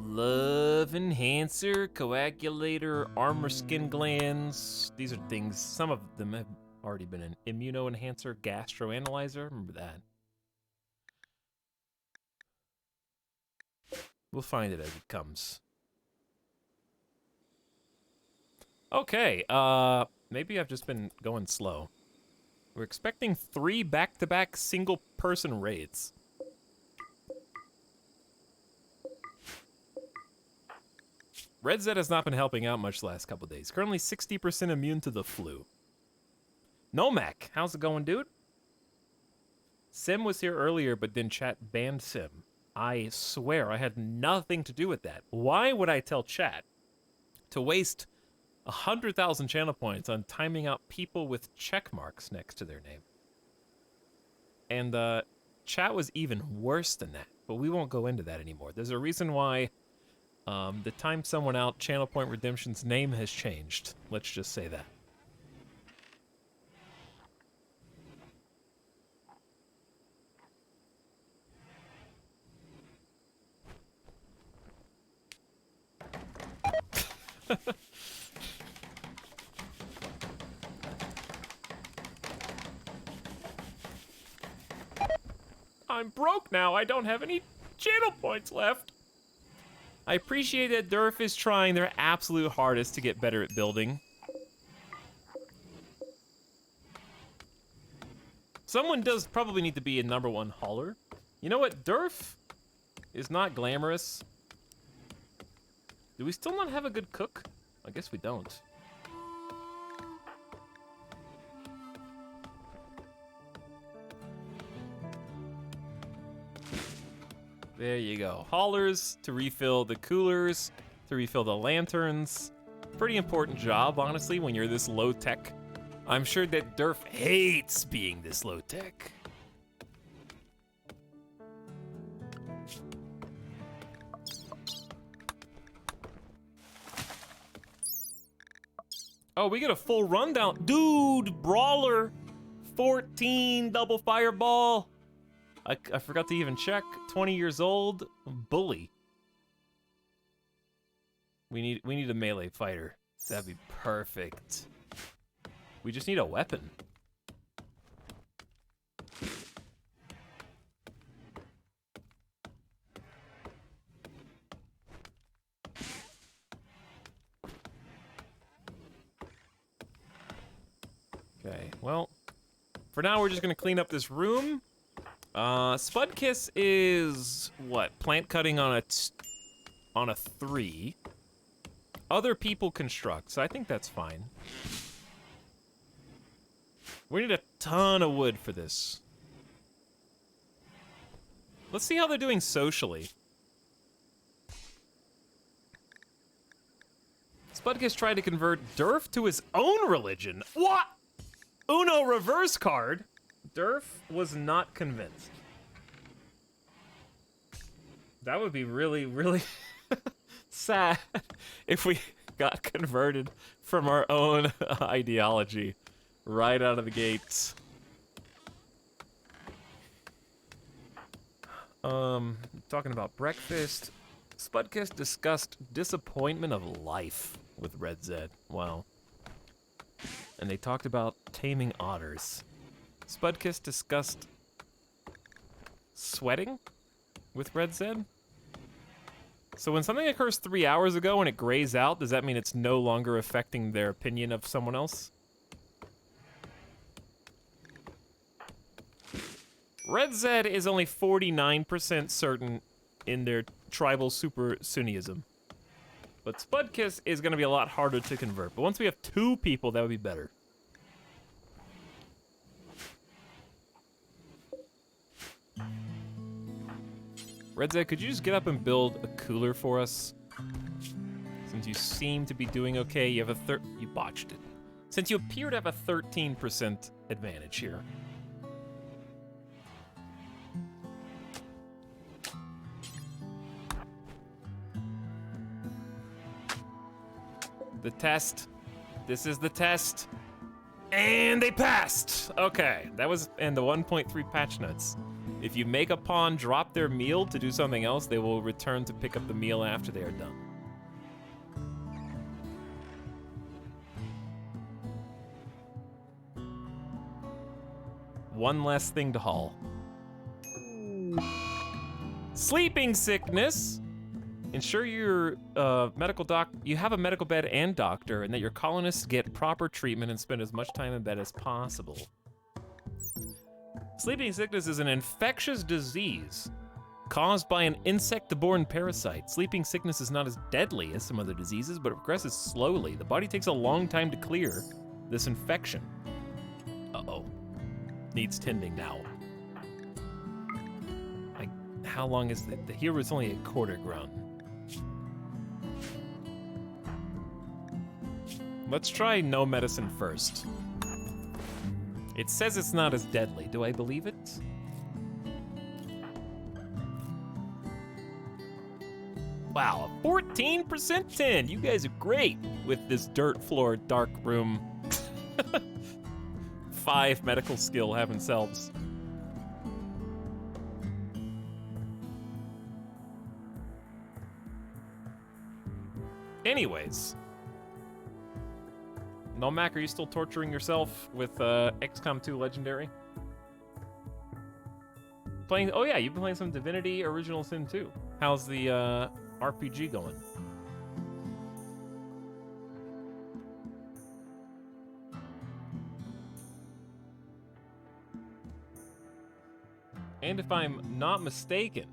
Love enhancer, coagulator, armor skin glands. These are things, some of them have already been an immuno enhancer, gastroanalyzer. Remember that. We'll find it as it comes. Okay, maybe I've just been going slow. We're expecting 3 back-to-back single-person raids. Red Zed has not been helping out much the last couple days. Currently 60% immune to the flu. Nomac, how's it going, dude? Sim was here earlier, but then chat banned Sim. I swear I had nothing to do with that. Why would I tell chat to waste 100,000 channel points on timing out people with check marks next to their name? And chat was even worse than that, but we won't go into that anymore. There's a reason why the time someone out, Channel Point Redemption's name has changed. Let's just say that. I'm broke now. I don't have any channel points left. I appreciate that Durf is trying their absolute hardest to get better at building. Someone does probably need to be a #1 hauler. You know what? Durf is not glamorous. Do we still not have a good cook? I guess we don't. There you go. Haulers to refill the coolers, to refill the lanterns. Pretty important job, honestly, when you're this low tech. I'm sure that Durf hates being this low tech. Oh, we get a full rundown. Dude, Brawler, 14 double fireball. I forgot to even check. 20 years old. Bully. We need a melee fighter. That'd be perfect. We just need a weapon. Okay, well, for now we're just gonna clean up this room. Spudkiss is what? Plant cutting on a 3. Other people construct, so I think that's fine. We need a ton of wood for this. Let's see how they're doing socially. Spudkiss tried to convert Durf to his own religion. What? Uno reverse card? Durf was not convinced. That would be really, really sad if we got converted from our own ideology right out of the gates. Talking about breakfast, Spudkiss discussed disappointment of life with Red Zed. Wow. And they talked about taming otters. Spudkiss discussed sweating with Red Zed. So when something occurs 3 hours ago and it grays out, does that mean it's no longer affecting their opinion of someone else? Red Zed is only 49% certain in their tribal super Sunniism. But Spudkiss is going to be a lot harder to convert. But once we have 2 people, that would be better. Red Zed, could you just get up and build a cooler for us? Since you seem to be doing okay, you have you botched it. Since you appear to have a 13% advantage here. The test. This is the test. And they passed! Okay, that was in the 1.3 patch notes. If you make a pawn drop their meal to do something else, they will return to pick up the meal after they are done. One less thing to haul. Sleeping sickness. Ensure your you have a medical bed and doctor, and that your colonists get proper treatment and spend as much time in bed as possible. Sleeping sickness is an infectious disease caused by an insect-borne parasite. Sleeping sickness is not as deadly as some other diseases, but it progresses slowly. The body takes a long time to clear this infection. Uh-oh. Needs tending now. How long is it? The hero is only a quarter grown. Let's try no medicine first. It says it's not as deadly. Do I believe it? Wow, a 14% 10. You guys are great with this dirt floor, dark room. 5 medical skill having selves. Anyways. Nomak, are you still torturing yourself with XCOM 2 Legendary? Playing, oh yeah, you've been playing some Divinity Original Sin 2. How's the RPG going? And if I'm not mistaken,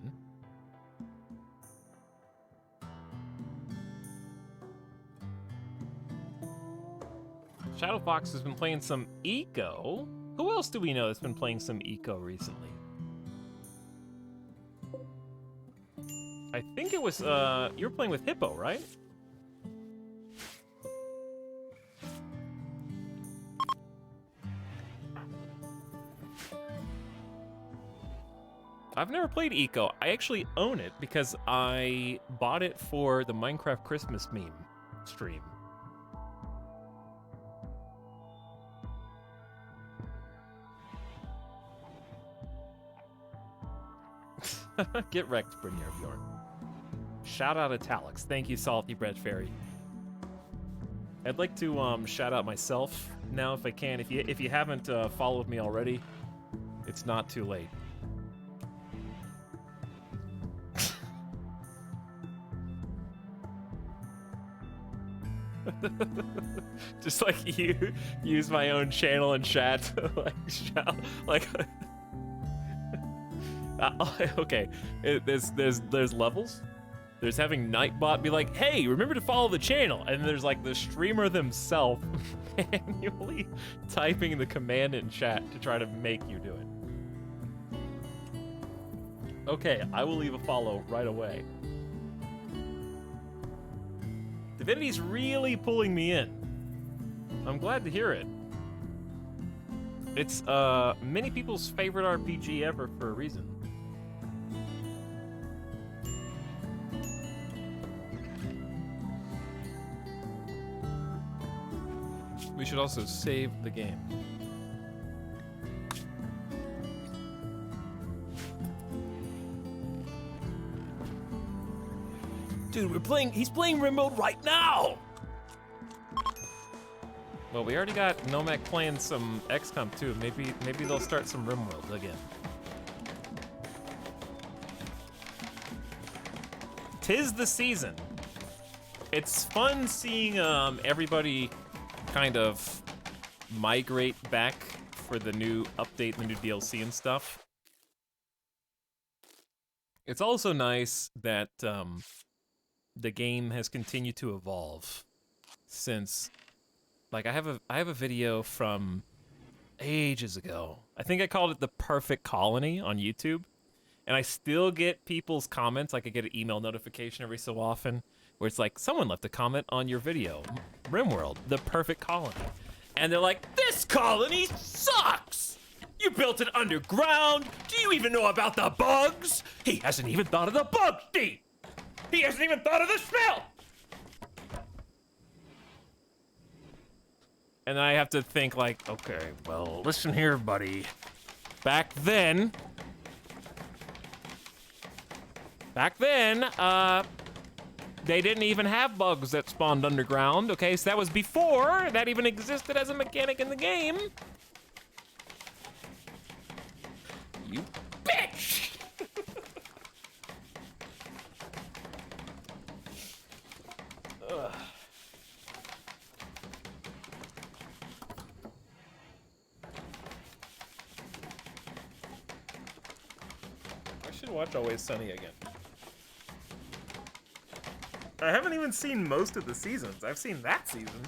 Shadow Fox has been playing some Eco. Who else do we know that's been playing some Eco recently? I think it was, you were playing with Hippo, right? I've never played Eco. I actually own it because I bought it for the Minecraft Christmas meme stream. Get wrecked, Brynjar Bjorn. Shout out Etalyx. Thank you, Salty Bread Fairy. I'd like to shout out myself now if I can. If you haven't followed me already, it's not too late. Just like you use my own channel and chat to like shout like okay. There's levels. There's having Nightbot be like, hey, remember to follow the channel. And there's like the streamer themselves manually typing the command in chat to try to make you do it. Okay, I will leave a follow right away. Divinity's really pulling me in. I'm glad to hear it. It's many people's favorite RPG ever for a reason. We should also save the game. Dude, he's playing RimWorld right now! Well, we already got Nomak playing some XCOM too. Maybe they'll start some RimWorld again. Tis the season. It's fun seeing everybody kind of migrate back for the new update, the new DLC and stuff. It's also nice that the game has continued to evolve since, like, I have a video from ages ago. I think I called it the Perfect Colony on YouTube, and I still get people's comments. Like, I get an email notification every so often where it's like, someone left a comment on your video, RimWorld, the Perfect Colony, and they're like, this colony sucks. You built it underground. Do you even know about the bugs? He hasn't even thought of the bugs, D. He hasn't even thought of the smell! And I have to think like, okay, well, listen here, buddy. Back then, they didn't even have bugs that spawned underground, okay? So that was before that even existed as a mechanic in the game. You bitch! I should watch Always Sunny again. I haven't even seen most of the seasons. I've seen that season.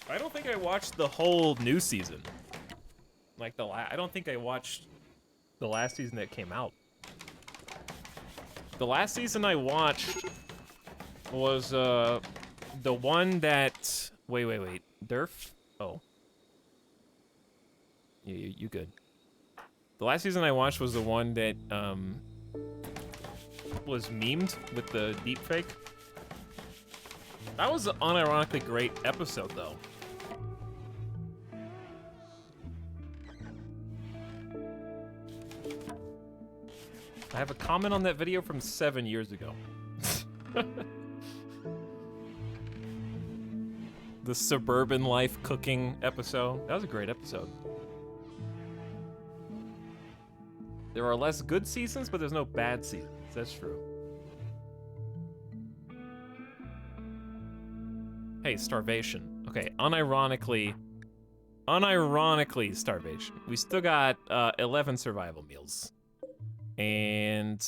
I don't think I watched the whole new season. Like I don't think I watched the last season that came out. The last season I watched was the one that wait. Durf? Oh. You good. The last season I watched was the one that was memed with the deepfake. That was an unironically great episode though. I have a comment on that video from 7 years ago. The suburban life cooking episode. That was a great episode. There are less good seasons, but there's no bad seasons. That's true. Hey, starvation. Okay, unironically starvation. We still got 11 survival meals. And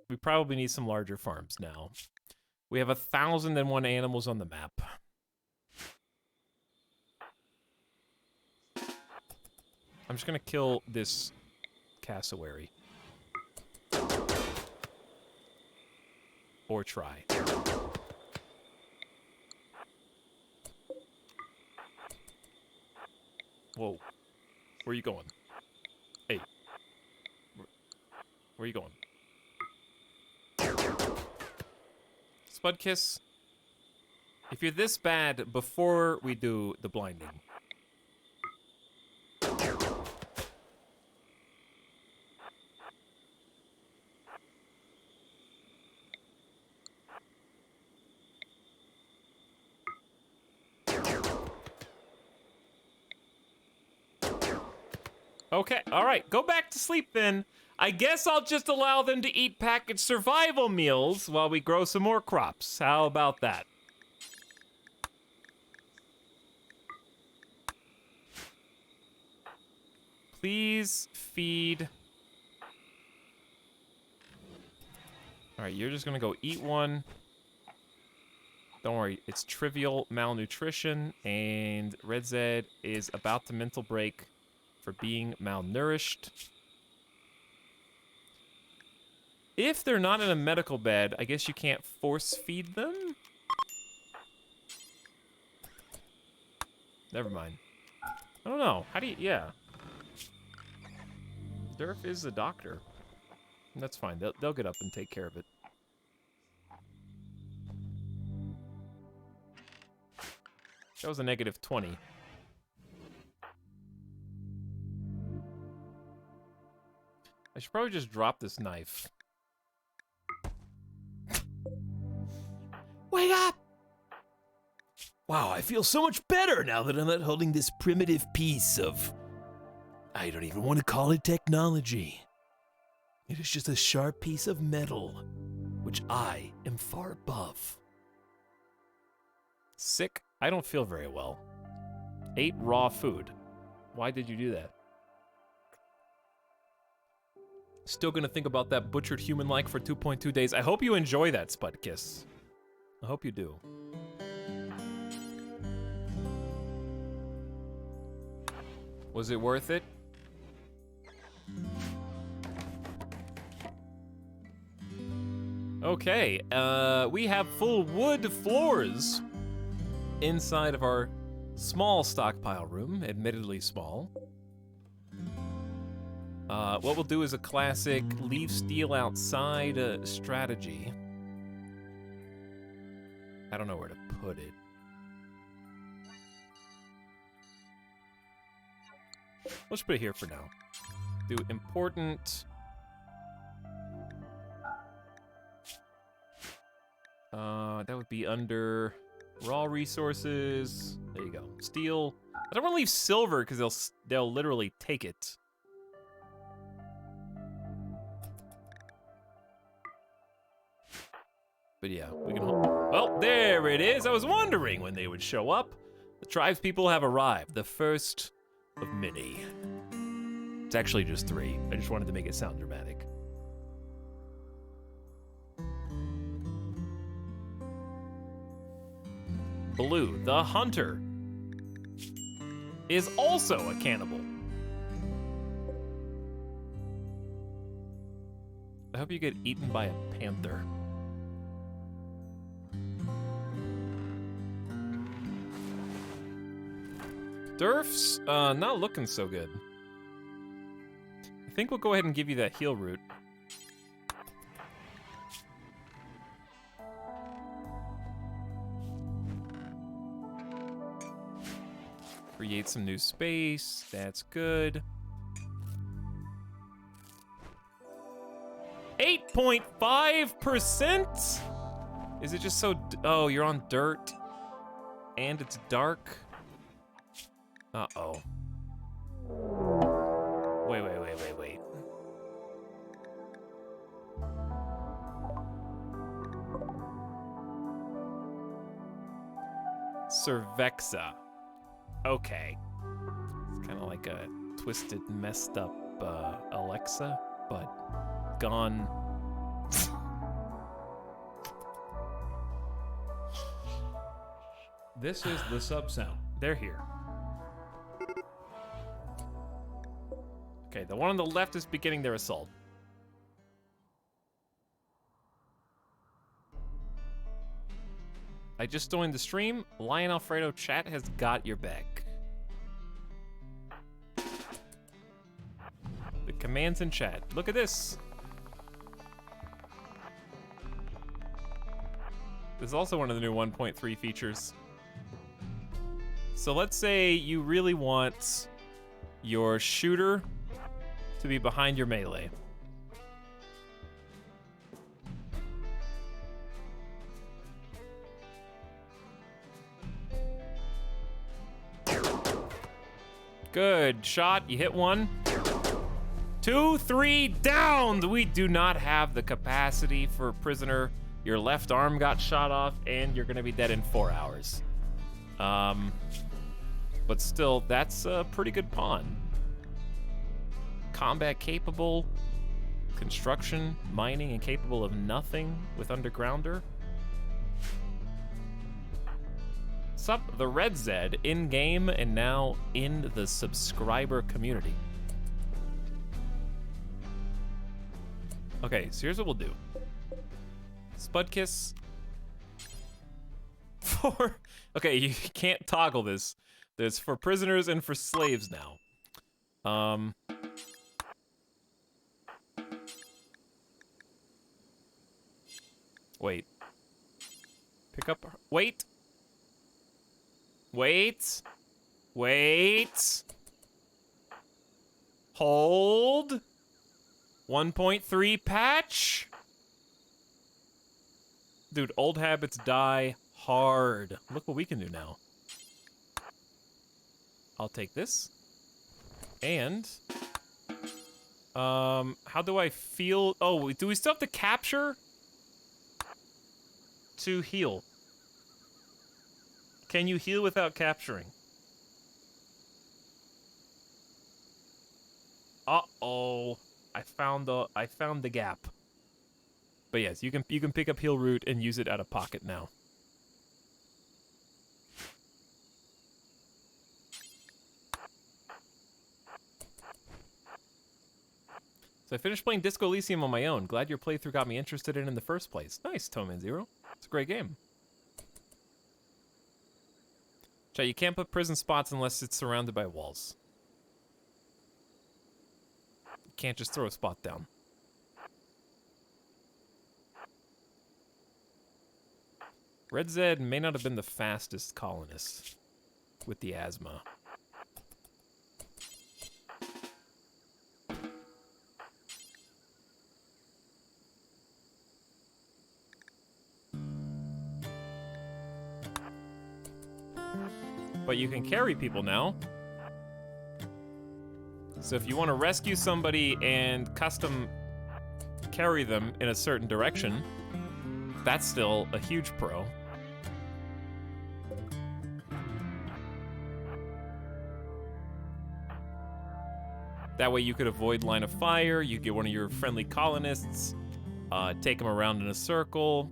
we probably need some larger farms now. We have 1,001 animals on the map. I'm just gonna kill this cassowary. Or try. Whoa. Where are you going? Hey. Where are you going? Spudkiss, if you're this bad before we do the blinding. Okay, all right, go back to sleep then. I guess I'll just allow them to eat packaged survival meals while we grow some more crops. How about that? Please feed. All right, you're just gonna go eat one. Don't worry, it's trivial malnutrition, and Red Zed is about to mental break for being malnourished. If they're not in a medical bed, I guess you can't force feed them? Never mind. I don't know. How do you... Yeah. Durf is a doctor. That's fine. They'll get up and take care of it. That was a negative 20. I should probably just drop this knife. Wake up! Wow, I feel so much better now that I'm not holding this primitive piece of... I don't even want to call it technology. It is just a sharp piece of metal, which I am far above. Sick. I don't feel very well. Ate raw food. Why did you do that? Still gonna think about that butchered human-like for 2.2 days. I hope you enjoy that, Spudkiss. I hope you do. Was it worth it? Okay, we have full wood floors inside of our small stockpile room, admittedly small. What we'll do is a classic leave steel outside strategy. I don't know where to put it. Let's put it here for now. Do important. That would be under raw resources. There you go. Steel. I don't want to leave silver because they'll literally take it. But yeah, we can hold. Well, there it is. I was wondering when they would show up. The tribespeople have arrived. The first of many. It's actually just 3. I just wanted to make it sound dramatic. Blue, the hunter, is also a cannibal. I hope you get eaten by a panther. Durf's not looking so good. I think we'll go ahead and give you that heal root. Create some new space. That's good. 8.5%? Is it just so... Oh, you're on dirt. And it's dark. Uh-oh. Wait. Cervexa. Okay. It's kind of like a twisted, messed up Alexa, but gone. This is the sub sound. They're here. Okay, the one on the left is beginning their assault. I just joined the stream. Lion Alfredo chat has got your back. The commands in chat. Look at this. This is also one of the new 1.3 features. So let's say you really want your shooter to be behind your melee. Good shot. You hit one. 2, 3 downed. We do not have the capacity for a prisoner. Your left arm got shot off, and you're gonna be dead in 4 hours. But still, that's a pretty good pawn. Combat capable, construction, mining, and capable of nothing with Undergrounder. Sup, the Red Zed in game and now in the subscriber community. Okay, so here's what we'll do. Spudkiss. For okay, you can't toggle this. There's for prisoners and for slaves now. Wait. Pick up. Wait. Wait. Wait. Hold. 1.3 patch. Dude, old habits die hard. Look what we can do now. I'll take this. And how do I feel? Oh, do we still have to capture to heal? Can you heal without capturing? Uh-oh. I found the gap. But yes, you can pick up heal root and use it out of pocket now. So I finished playing Disco Elysium on my own. Glad your playthrough got me interested in the first place. Nice, Toeman Zero. It's a great game. Chat, you can't put prison spots unless it's surrounded by walls. You can't just throw a spot down. Red Zed may not have been the fastest colonist with the asthma. But you can carry people now. So if you want to rescue somebody and custom carry them in a certain direction, that's still a huge pro. That way you could avoid line of fire, you get one of your friendly colonists, take them around in a circle.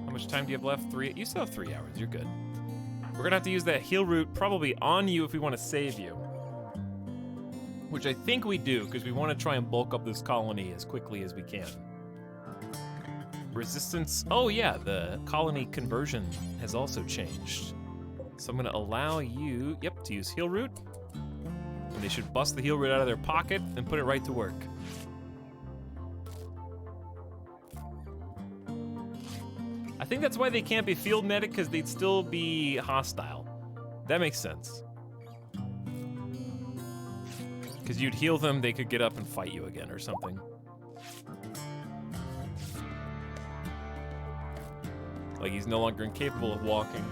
How much time do you have left? 3? You still have 3 hours, you're good. We're gonna have to use that heal root probably on you if we want to save you. Which I think we do, because we want to try and bulk up this colony as quickly as we can. Resistance, oh yeah, the colony conversion has also changed. So I'm gonna allow you, yep, to use heal root. And they should bust the heal root out of their pocket and put it right to work. I think that's why they can't be field medic, because they'd still be hostile. That makes sense. Because you'd heal them, they could get up and fight you again or something. Like he's no longer incapable of walking.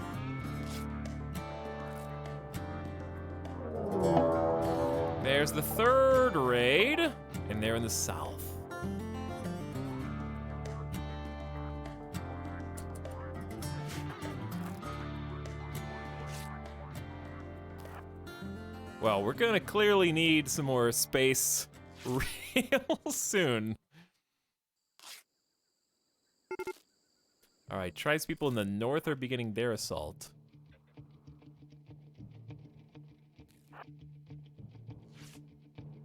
There's the third raid, and they're in the south. Well, we're gonna clearly need some more space real soon. All right, tribespeople in the north are beginning their assault.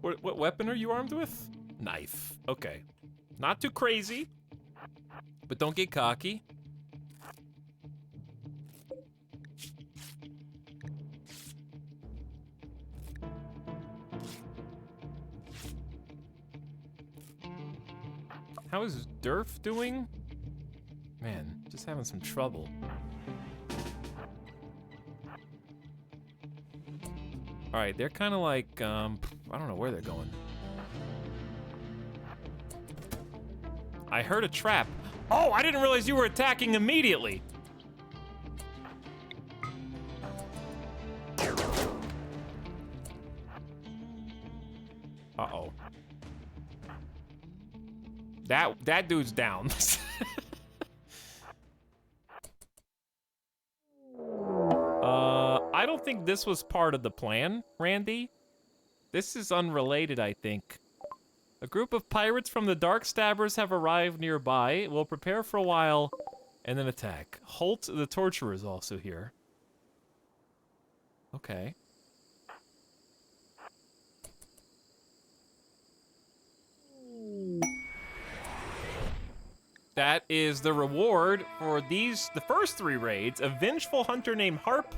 What weapon are you armed with? Knife. Okay. Not too crazy, but don't get cocky. How is Durf doing? Man, just having some trouble. All right, they're kind of like, I don't know where they're going. I heard a trap. Oh, I didn't realize you were attacking immediately. Uh-oh. That dude's down. I don't think this was part of the plan, Randy. This is unrelated, I think. A group of pirates from the Dark Stabbers have arrived nearby. We'll prepare for a while and then attack. Holt the Torturer is also here. Okay. That is the reward for the first 3 raids. A vengeful hunter named Harp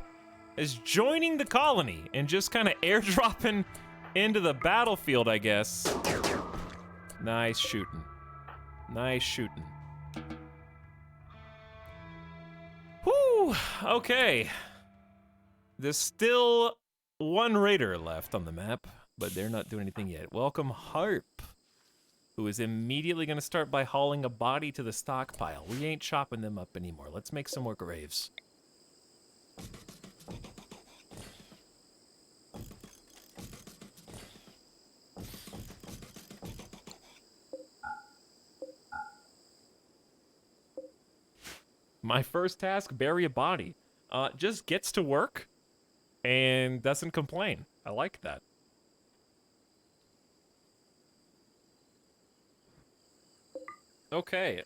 is joining the colony and just kind of airdropping into the battlefield, I guess. Nice shooting. Nice shooting. Whew, okay. There's still 1 raider left on the map, but they're not doing anything yet. Welcome, Harp, who is immediately going to start by hauling a body to the stockpile. We ain't chopping them up anymore. Let's make some more graves. My first task, bury a body. Just gets to work and doesn't complain. I like that. Okay,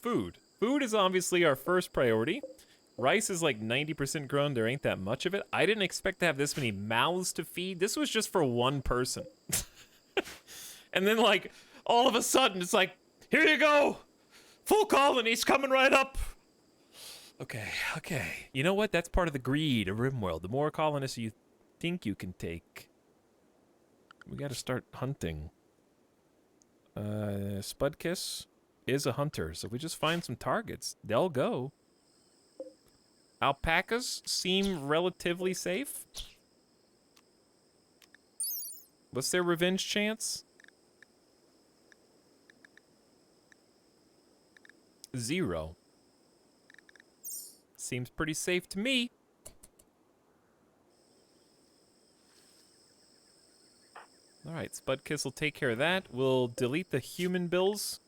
food. Food is obviously our first priority. Rice is like 90% grown. There ain't that much of it. I didn't expect to have this many mouths to feed. This was just for 1 person. And then, like, all of a sudden, it's like, here you go! Full colony's coming right up! Okay, okay. You know what? That's part of the greed of RimWorld. The more colonists you think you can take, we gotta start hunting. Spudkiss is a hunter, so if we just find some targets, they'll go. Alpacas seem relatively safe. What's their revenge chance? 0. Seems pretty safe to me. Alright, Spudkiss will take care of that. We'll delete the human bills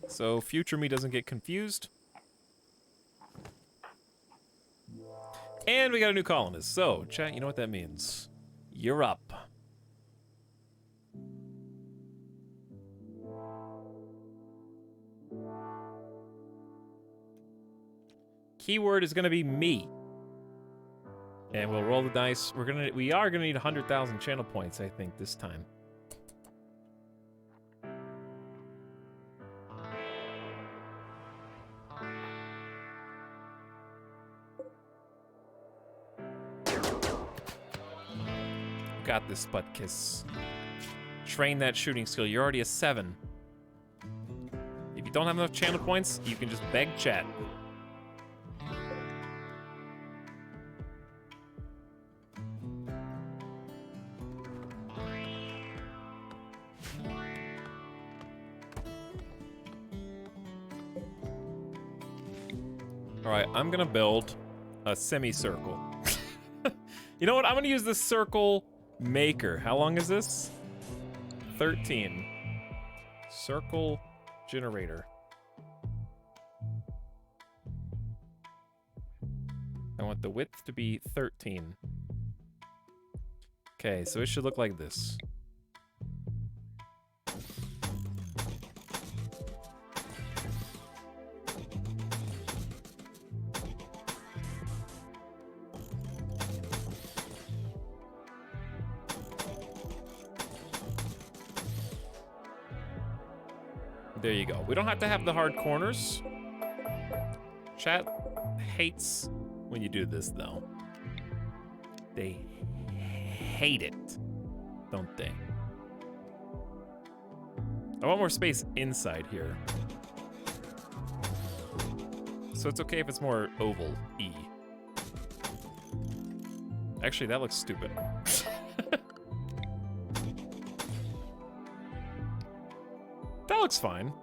so future me doesn't get confused. And we got a new colonist. So, chat, you know what that means. You're up. Keyword is gonna be me. And we'll roll the dice. We are gonna need 100,000 channel points, I think, this time. Got this, Spudkiss. Train that shooting skill. You're already a 7. If you don't have enough channel points, you can just beg chat. All right, I'm gonna build a semicircle. You know what? I'm gonna use the circle maker. How long is this? 13. Circle generator. I want the width to be 13. Okay, so it should look like this. There you go. We don't have to have the hard corners. Chat hates when you do this, though. They hate it, don't they? I want more space inside here. So it's okay if it's more oval-y. Actually, that looks stupid. That looks fine.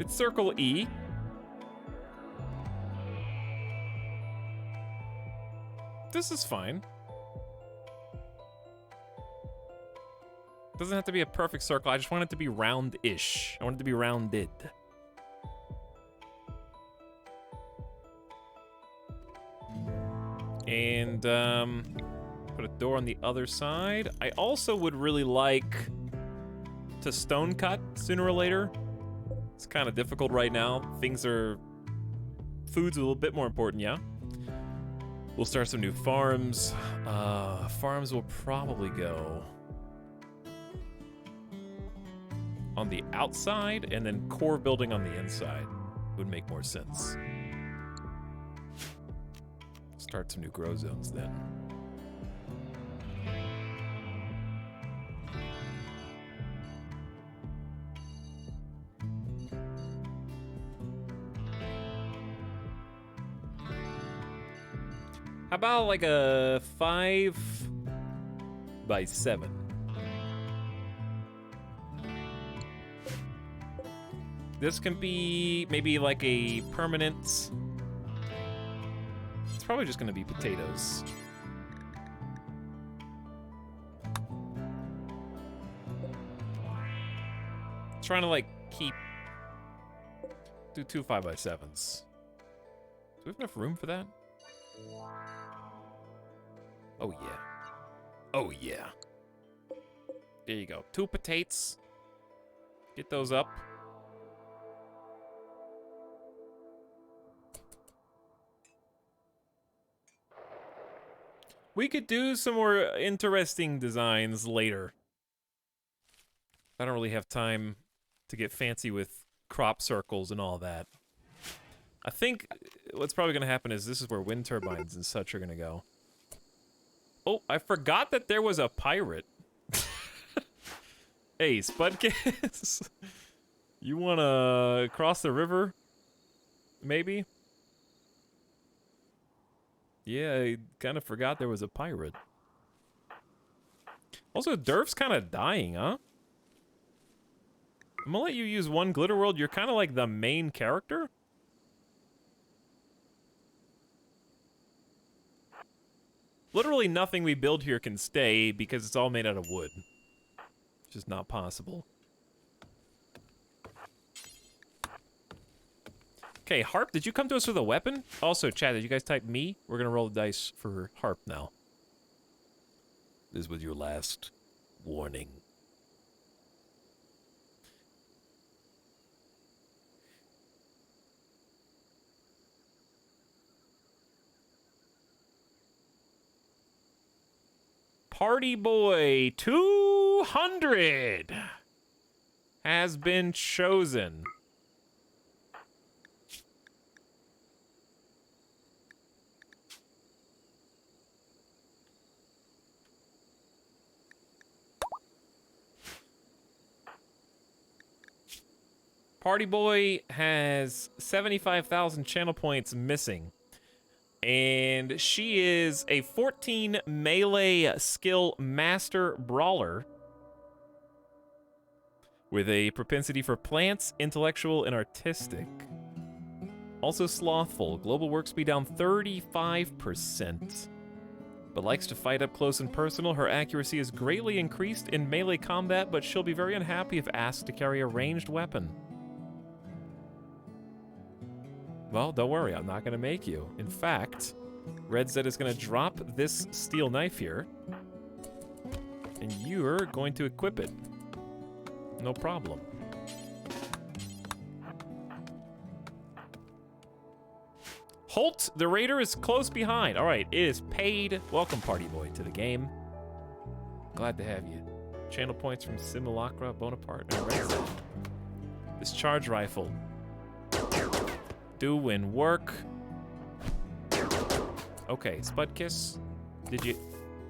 It's circle E. This is fine. Doesn't have to be a perfect circle. I just want it to be round-ish. I want it to be rounded. And put a door on the other side. I also would really like to stone cut sooner or later. It's kind of difficult right now. Food's a little bit more important, yeah. We'll start some new farms. Farms will probably go on the outside, and then core building on the inside would make more sense. Start some new grow zones then. How about like a 5x7? This can be maybe like a permanent. It's probably just gonna be potatoes. Trying to like do 2 5x7s. Do we have enough room for that? Oh yeah. Oh yeah. There you go. 2 potatoes. Get those up. We could do some more interesting designs later. I don't really have time to get fancy with crop circles and all that. I think what's probably going to happen is this is where wind turbines and such are going to go. Oh, I forgot that there was a pirate. Hey, Spudkiss. You want to cross the river? Maybe? Yeah, I kind of forgot there was a pirate. Also, Durf's kind of dying, huh? I'm gonna let you use one Glitter World. You're kind of like the main character. Literally nothing we build here can stay because it's all made out of wood. It's just not possible. Okay, Harp, did you come to us with a weapon? Also, chat, did you guys type me? We're gonna roll the dice for Harp now. This was your last warning. Party Boy 200 has been chosen. Party Boy has 75,000 channel points missing. And she is a 14 melee skill master brawler with a propensity for plants, intellectual, and artistic. Also slothful. Global work speed down 35%. But likes to fight up close and personal. Her accuracy is greatly increased in melee combat, but she'll be very unhappy if asked to carry a ranged weapon. Well, don't worry, I'm not gonna make you. In fact, Red Zed is gonna drop this steel knife here, and you're going to equip it. No problem. Holt, the raider, is close behind. All right, it is paid. Welcome, Party Boy, to the game. Glad to have you. Channel points from Simulacra, Bonaparte, and Red Zed. This charge rifle. Doing work. Okay, Spudkiss. Did you...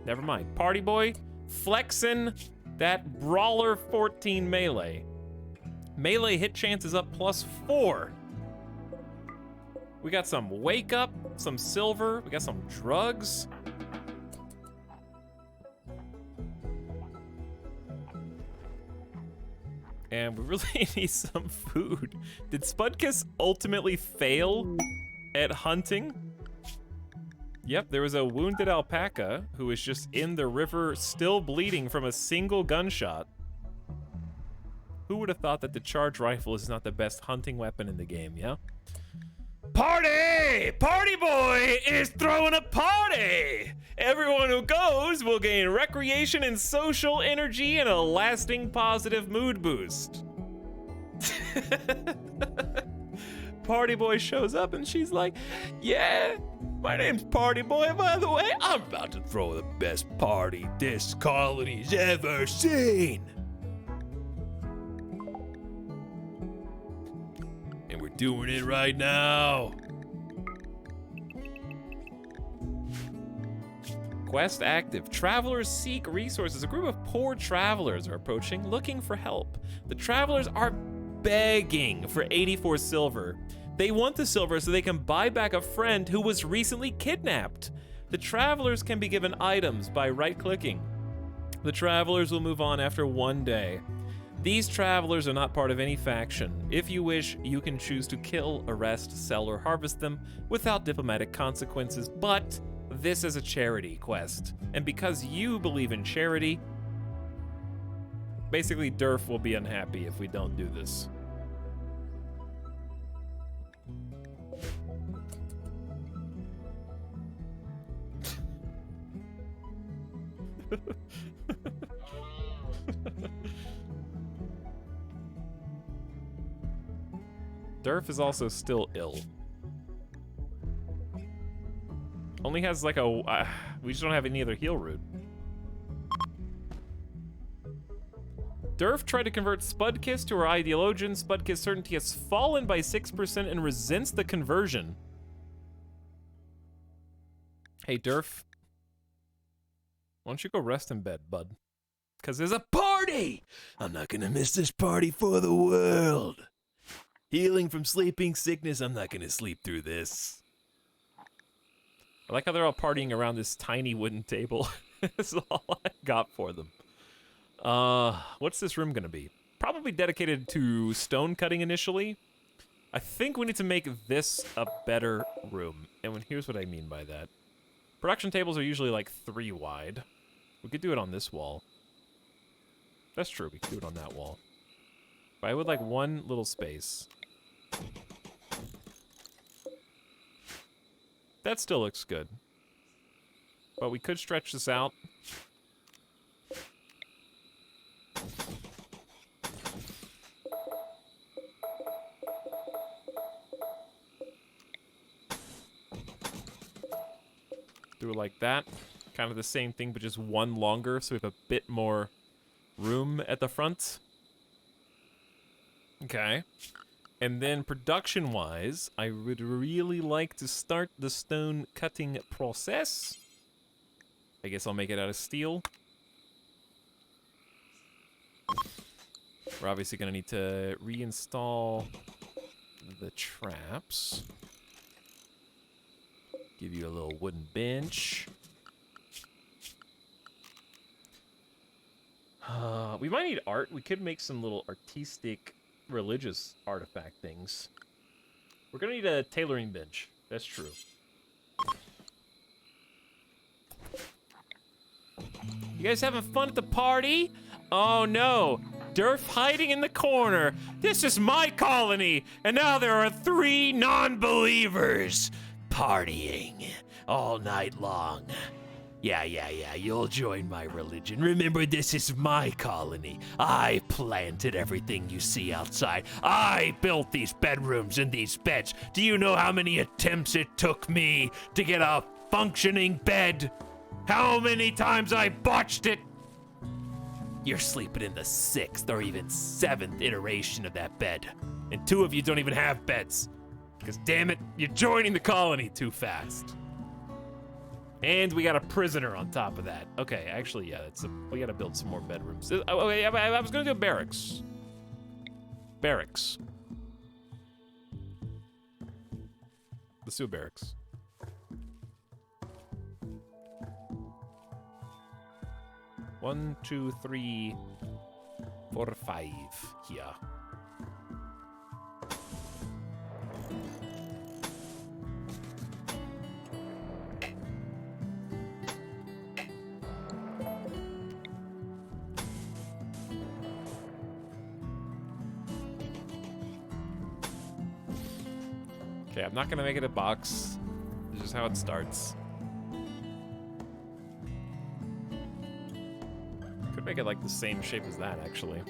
Never mind. Party Boy, flexing that Brawler 14 melee. Melee hit chance is up +4. We got some wake up, some silver, we got some drugs. And we really need some food. Did Spudkiss ultimately fail at hunting? Yep, there was a wounded alpaca who was just in the river still bleeding from a single gunshot. Who would have thought that the charge rifle is not the best hunting weapon in the game, yeah? Party! Party boy is throwing a party! Everyone who goes will gain recreation and social energy and a lasting positive mood boost. Party boy shows up and she's like, yeah, my name's Party Boy, by the way. I'm about to throw the best party this colony's ever seen. And we're doing it right now. Quest active. Travelers seek resources. A group of poor travelers are approaching, looking for help. The travelers are begging for 84 silver. They want the silver so they can buy back a friend who was recently kidnapped. The travelers can be given items by right-clicking. The travelers will move on after 1 day. These travelers are not part of any faction. If you wish, you can choose to kill, arrest, sell, or harvest them without diplomatic consequences, but this is a charity quest. And because you believe in charity, basically Durf will be unhappy if we don't do this. Durf is also still ill. Only has like a... we just don't have any other heal route. Durf tried to convert Spudkiss to her ideologian. Spudkiss certainty has fallen by 6% and resents the conversion. Hey, Durf. Why don't you go rest in bed, bud? Because there's a party! I'm not gonna miss this party for the world. Healing from sleeping sickness, I'm not gonna sleep through this. I like how they're all partying around this tiny wooden table. That's all I got for them. What's this room gonna be? Probably dedicated to stone cutting initially. I think we need to make this a better room. And here's what I mean by that. Production tables are usually like 3 wide. We could do it on this wall. That's true, we could do it on that wall. But I would like one little space. That still looks good. But we could stretch this out. Do it like that. Kind of the same thing, but just one longer, so we have a bit more room at the front. Okay. And then production-wise, I would really like to start the stone cutting process. I guess I'll make it out of steel. We're obviously going to need to reinstall the traps. Give you a little wooden bench. We might need art. We could make some little artistic, religious artifact things. We're gonna need a tailoring bench. That's true. You guys having fun at the party? Oh no, Durf hiding in the corner. This is my colony, and now there are 3 non-believers partying all night long. Yeah, you'll join my religion. Remember, this is my colony. I planted everything you see outside. I built these bedrooms and these beds. Do you know how many attempts it took me to get a functioning bed? How many times I botched it? You're sleeping in the 6th or even 7th iteration of that bed. And 2 of you don't even have beds. Because damn it, you're joining the colony too fast. And we got a prisoner on top of that. Okay, actually, yeah, we gotta build some more bedrooms. Okay, I was gonna do barracks. Barracks. Let's do a barracks. One, two, three, 4 or 5 here. Okay, I'm not gonna make it a box. This is how it starts. Could make it like the same shape as that, actually.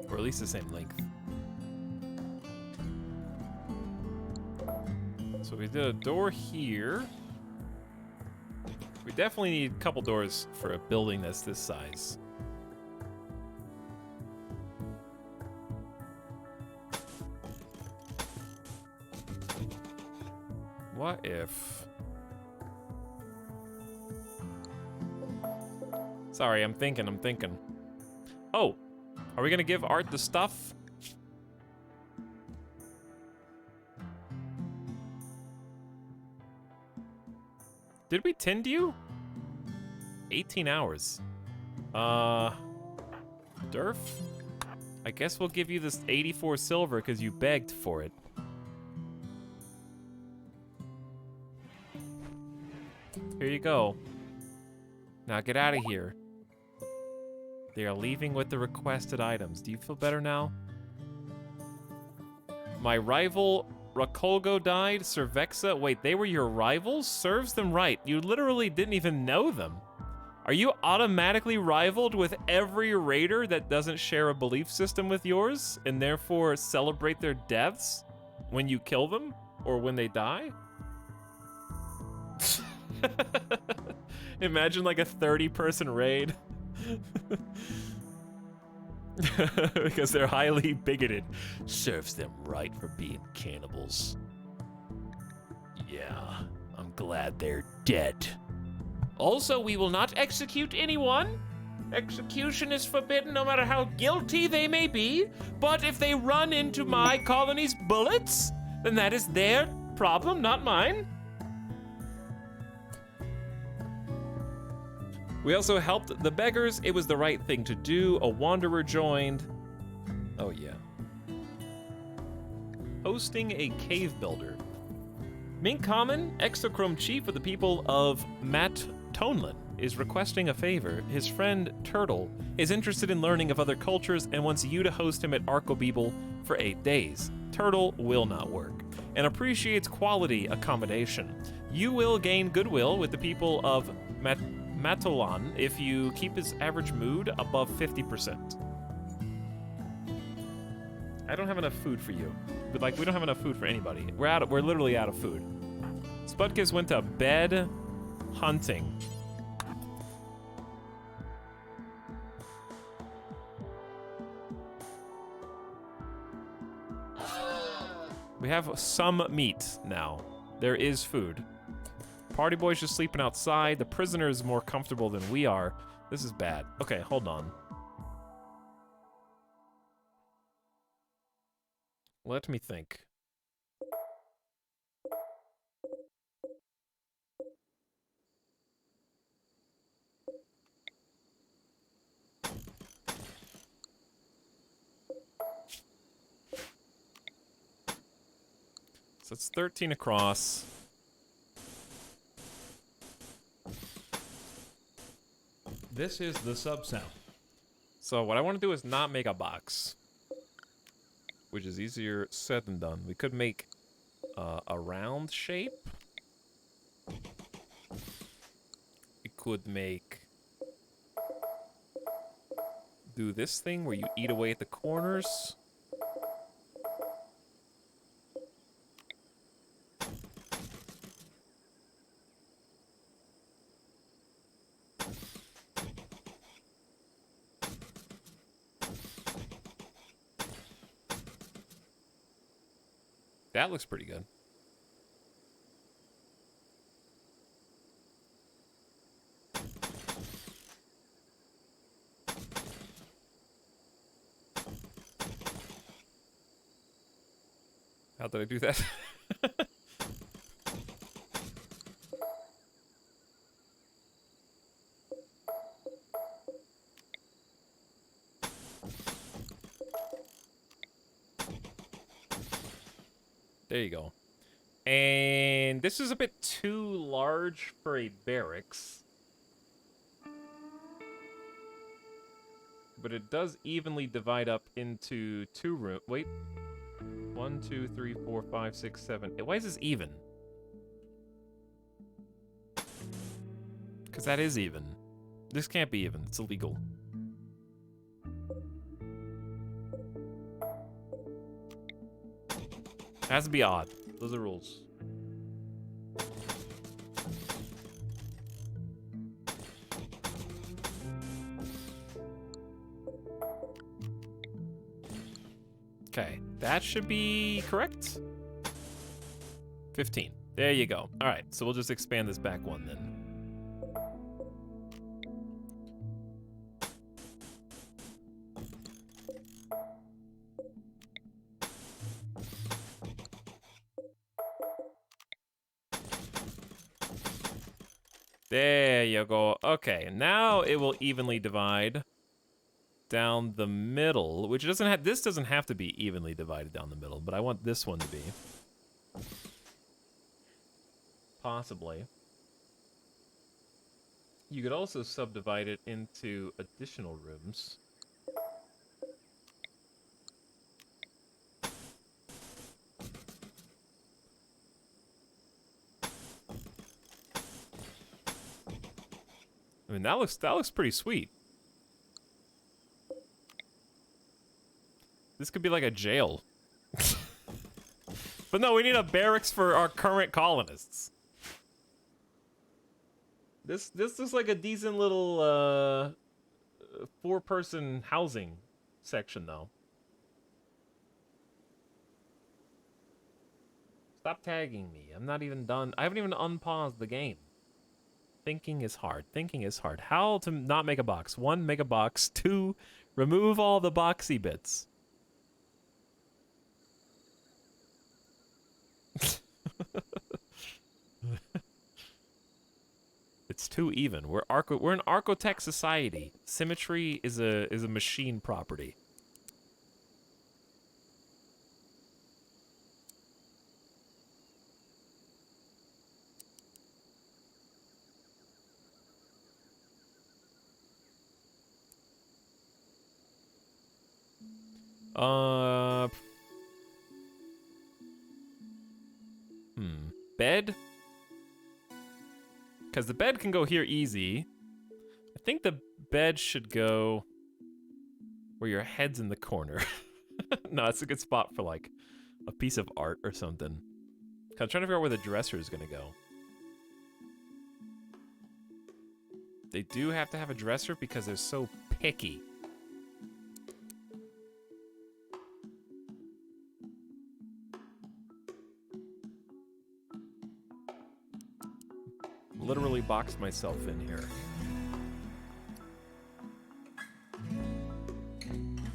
Or at least the same length. So we did a door here. We definitely need a couple doors for a building that's this size. What if... Sorry, I'm thinking. Oh! Are we gonna give Art the stuff? Did we tend you? 18 hours. Durf? I guess we'll give you this 84 silver because you begged for it. Here you go. Now get out of here. They are leaving with the requested items. Do you feel better now? My rival Rakolgo died. Cervexa. Wait, they were your rivals? Serves them right. You literally didn't even know them. Are you automatically rivaled with every raider that doesn't share a belief system with yours and therefore celebrate their deaths when you kill them or when they die? Imagine like a 30-person raid. Because they're highly bigoted. Serves them right for being cannibals. Yeah, I'm glad they're dead. Also, we will not execute anyone. Execution is forbidden no matter how guilty they may be. But if they run into my colony's bullets, then that is their problem, not mine. We also helped the beggars. It was the right thing to do. A wanderer joined. Oh, yeah. Hosting a cave builder. Mink Common, Exochrome Chief of the people of Matt Tonlin, is requesting a favor. His friend Turtle is interested in learning of other cultures and wants you to host him at Arkobibel for 8 days. Turtle will not work and appreciates quality accommodation. You will gain goodwill with the people of Matolan if you keep his average mood above 50%. I don't have enough food for you. But like, we don't have enough food for anybody. We're literally out of food. Sputkus went to bed hunting. We have some meat now. There is food. Party boy's just sleeping outside. The prisoner is more comfortable than we are. This is bad. Okay, hold on. Let me think. So it's 13 across. This is the sub sound. So what I want to do is not make a box, which is easier said than done. We could make a round shape. We could do this thing where you eat away at the corners. That looks pretty good. How did I do that? There you go. And this is a bit too large for a barracks. But it does evenly divide up into 2 rooms. Wait. 1, 2, 3, 4, 5, 6, 7. Why is this even? Because that is even. This can't be even. It's illegal. It has to be odd. Those are rules. Okay, that should be correct. 15. There you go. All right, so we'll just expand this back one then. There you go. Okay, now it will evenly divide down the middle, which doesn't have, this doesn't have to be evenly divided down the middle, but I want this one to be. Possibly. You could also subdivide it into additional rooms. I mean, that looks pretty sweet. This could be like a jail. But no, we need a barracks for our current colonists. This looks like a decent little 4-person housing section though. Stop tagging me. I'm not even done. I haven't even unpaused the game. Thinking is hard. Thinking is hard. How to not make a box. 1, make a box. 2, remove all the boxy bits. It's too even. We're an Architect society. Symmetry is a machine property. Bed? Because the bed can go here easy. I think the bed should go where your head's in the corner. No, it's a good spot for like a piece of art or something. 'Cause I'm trying to figure out where the dresser is gonna go. They do have to have a dresser because they're so picky. Literally boxed myself in here.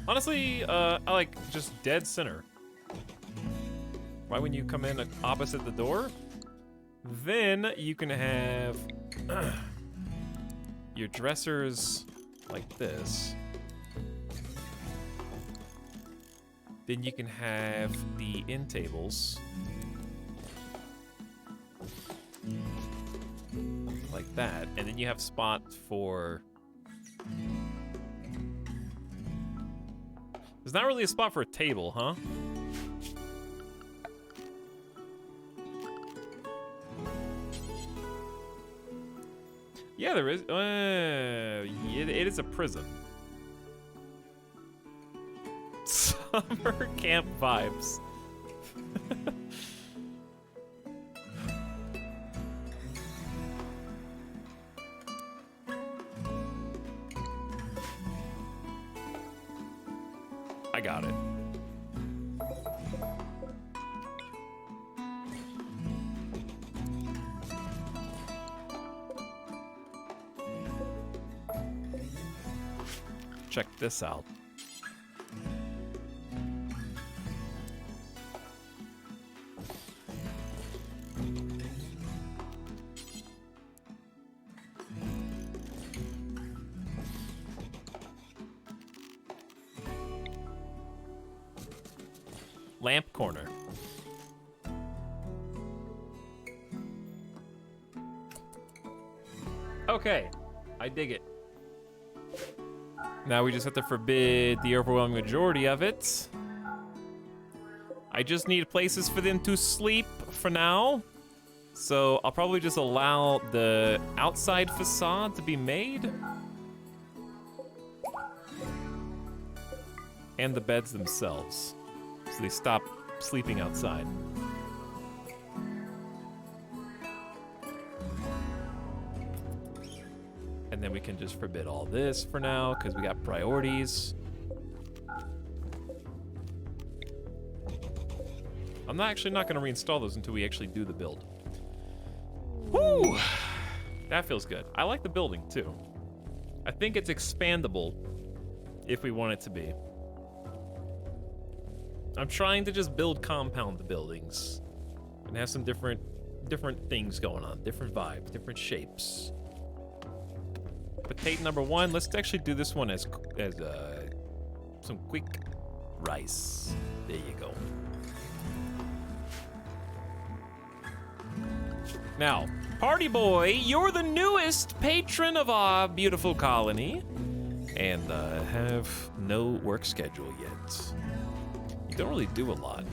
Honestly, I like just dead center. Why wouldn't you come in opposite the door? Then you can have your dressers like this. Then you can have the end tables like that, and then you have spots for... There's not really a spot for a table, huh? Yeah, there is. It is a prison. Summer camp vibes. I got it. Check this out. Lamp corner. Okay, I dig it. Now we just have to forbid the overwhelming majority of it. I just need places for them to sleep for now. So I'll probably just allow the outside facade to be made. And the beds themselves. So they stop sleeping outside. And then we can just forbid all this for now, because we got priorities. I'm not going to reinstall those until we actually do the build. Woo! That feels good. I like the building, too. I think it's expandable if we want it to be. I'm trying to just compound the buildings and have some different things going on, different vibes, different shapes. Potato number 1. Let's actually do this one as some quick rice. There you go. Now, Party Boy, you're the newest patron of our beautiful colony, and have no work schedule yet. You don't really do a lot.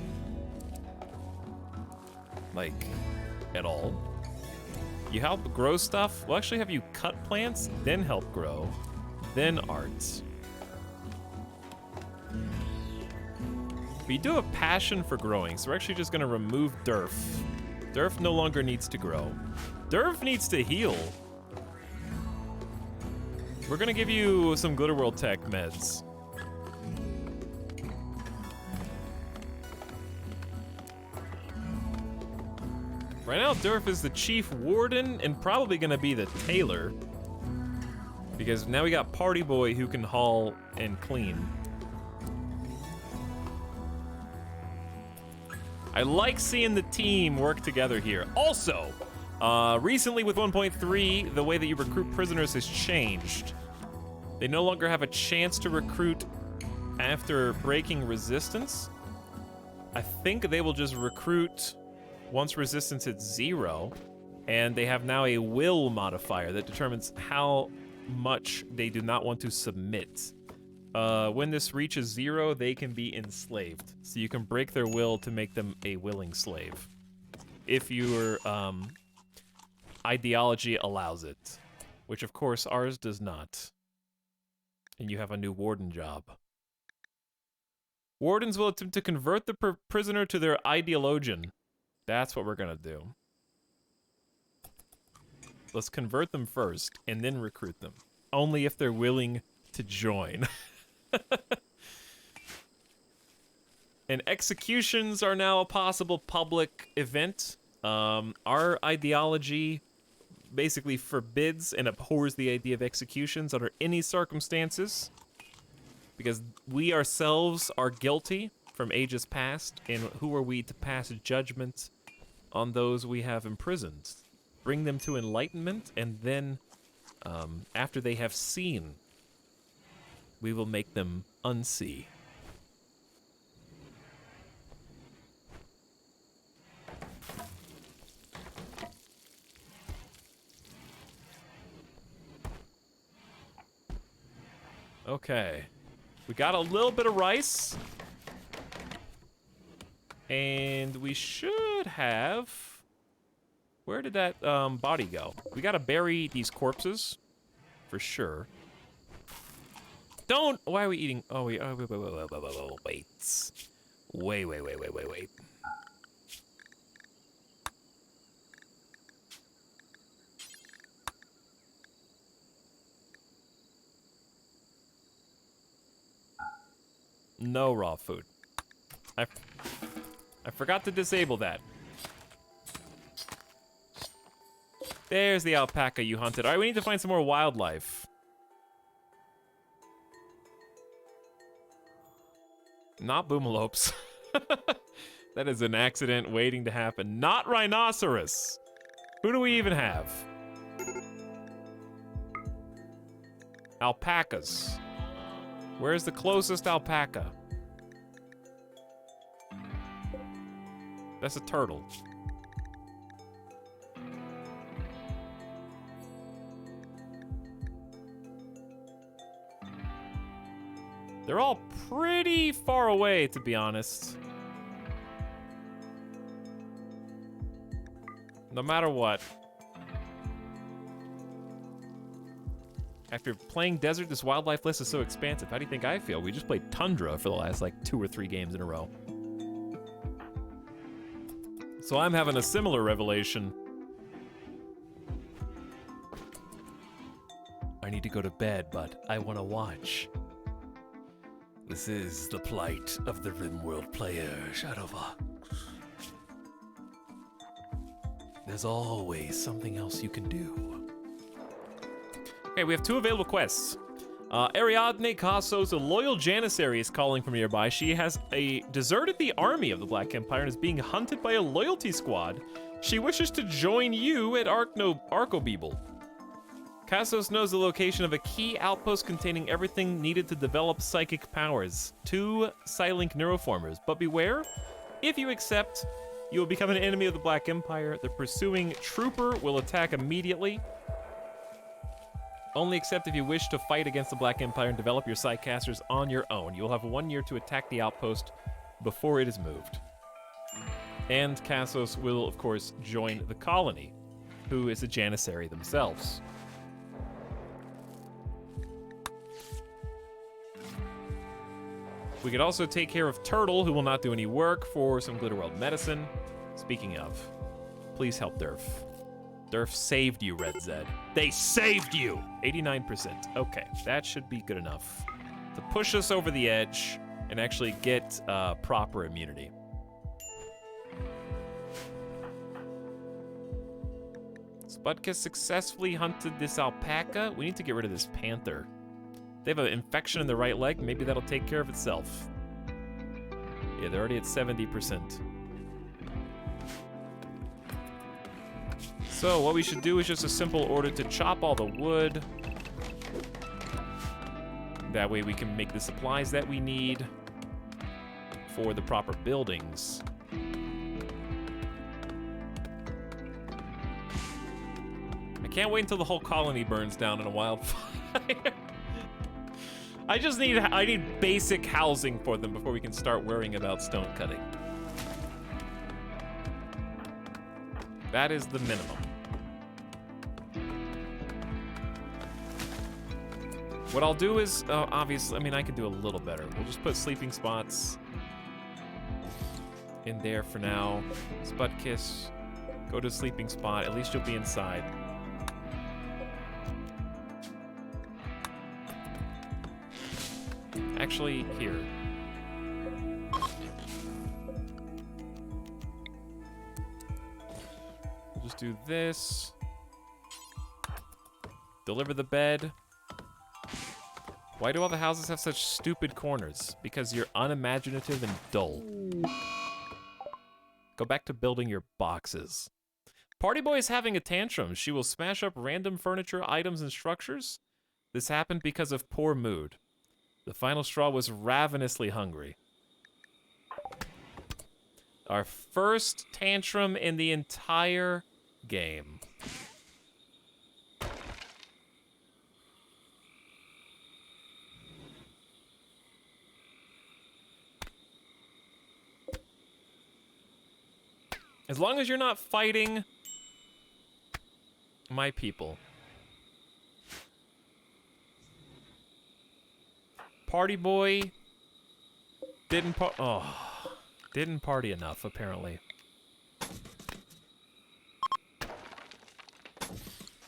Like, at all. You help grow stuff. We'll actually have you cut plants, then help grow, then art. But you do have a passion for growing, so we're actually just gonna remove Durf. Durf no longer needs to grow. Durf needs to heal. We're gonna give you some Glitterworld Tech meds. Right now, Durf is the chief warden and probably gonna be the tailor. Because now we got Party Boy who can haul and clean. I like seeing the team work together here. Also, recently with 1.3, the way that you recruit prisoners has changed. They no longer have a chance to recruit after breaking resistance. I think they will just recruit once resistance hits 0, and they have now a will modifier that determines how much they do not want to submit. When this reaches 0, they can be enslaved. So you can break their will to make them a willing slave. If your ideology allows it. Which, of course, ours does not. And you have a new warden job. Wardens will attempt to convert the prisoner to their ideologian. That's what we're gonna do. Let's convert them first, and then recruit them. Only if they're willing to join. And executions are now a possible public event. Our ideology basically forbids and abhors the idea of executions under any circumstances, because we ourselves are guilty from ages past, and who are we to pass judgment on those we have imprisoned? Bring them to enlightenment, and then after they have seen, we will make them unsee. Okay. We got a little bit of rice. And we should have... Where did that body go? We gotta bury these corpses. For sure. Don't... Why are we eating... Oh, wait. Oh, wait. Wait. No raw food. I forgot to disable that. There's the alpaca you hunted. All right, we need to find some more wildlife. Not boomalopes. That is an accident waiting to happen. Not rhinoceros. Who do we even have? Alpacas. Where's the closest alpaca? That's a turtle. They're all pretty far away, to be honest. No matter what. After playing Desert, this wildlife list is so expansive. How do you think I feel? We just played Tundra for the last, like, 2 or 3 games in a row. So I'm having a similar revelation. I need to go to bed, but I want to watch. This is the plight of the RimWorld player, Shadowfox. There's always something else you can do. Okay, we have 2 available quests. Ariadne Cassos, a loyal Janissary, is calling from nearby. She has deserted the army of the Black Empire and is being hunted by a loyalty squad. She wishes to join you at Arkobibel. Cassos knows the location of a key outpost containing everything needed to develop psychic powers. 2 Psylink neuroformers, but beware, if you accept, you will become an enemy of the Black Empire. The pursuing trooper will attack immediately. Only accept if you wish to fight against the Black Empire and develop your Psycasters on your own. You'll have 1 year to attack the outpost before it is moved. And Cassos will, of course, join the colony, who is a Janissary themselves. We could also take care of Turtle, who will not do any work, for some Glitterworld medicine. Speaking of, please help Durf. Durf saved you, Red Zed. They saved you! 89%. Okay, that should be good enough to push us over the edge and actually get proper immunity. Spudka successfully hunted this alpaca. We need to get rid of this panther. They have an infection in the right leg. Maybe that'll take care of itself. Yeah, they're already at 70%. So what we should do is just a simple order to chop all the wood. That way we can make the supplies that we need for the proper buildings. I can't wait until the whole colony burns down in a wildfire. I need basic housing for them before we can start worrying about stone cutting. That is the minimum. What I'll do is, obviously, I mean, I could do a little better. We'll just put sleeping spots in there for now. Spudkiss, go to sleeping spot. At least you'll be inside. Actually, here. We'll just do this. Deliver the bed. Why do all the houses have such stupid corners? Because you're unimaginative and dull. Go back to building your boxes. Party Boy is having a tantrum. She will smash up random furniture, items, and structures. This happened because of poor mood. The final straw was ravenously hungry. Our first tantrum in the entire game. As long as you're not fighting my people. Party Boy didn't party enough, apparently.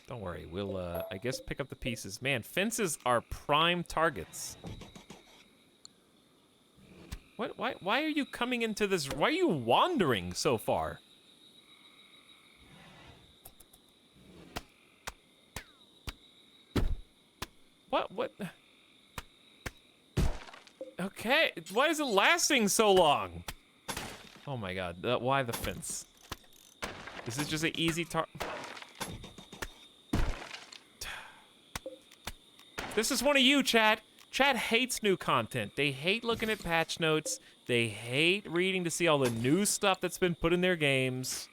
Don't worry, we'll, I guess pick up the pieces. Man, fences are prime targets. What, why are you coming into this? Why are you wandering so far? What? Okay, why is it lasting so long? Oh my god, why the fence? Is this just an easy This is one of you, chat. Chat hates new content. They hate looking at patch notes. They hate reading to see all the new stuff that's been put in their games.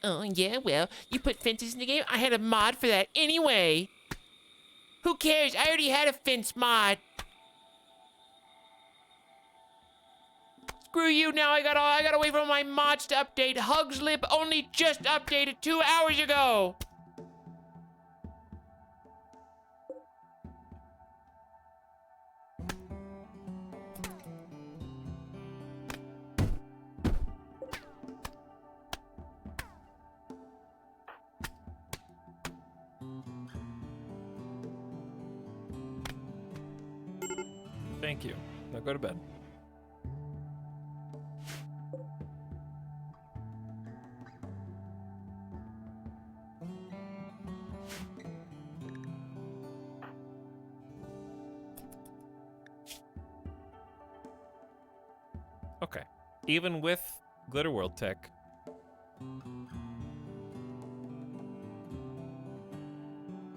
Oh, yeah, well, you put fences in the game. I had a mod for that anyway. Who cares? I already had a fence mod. screw you now. I gotta wait for my mods to update. Hugslip only just updated 2 hours ago. Thank you. Now go to bed. Okay. Even with Glitter World tech,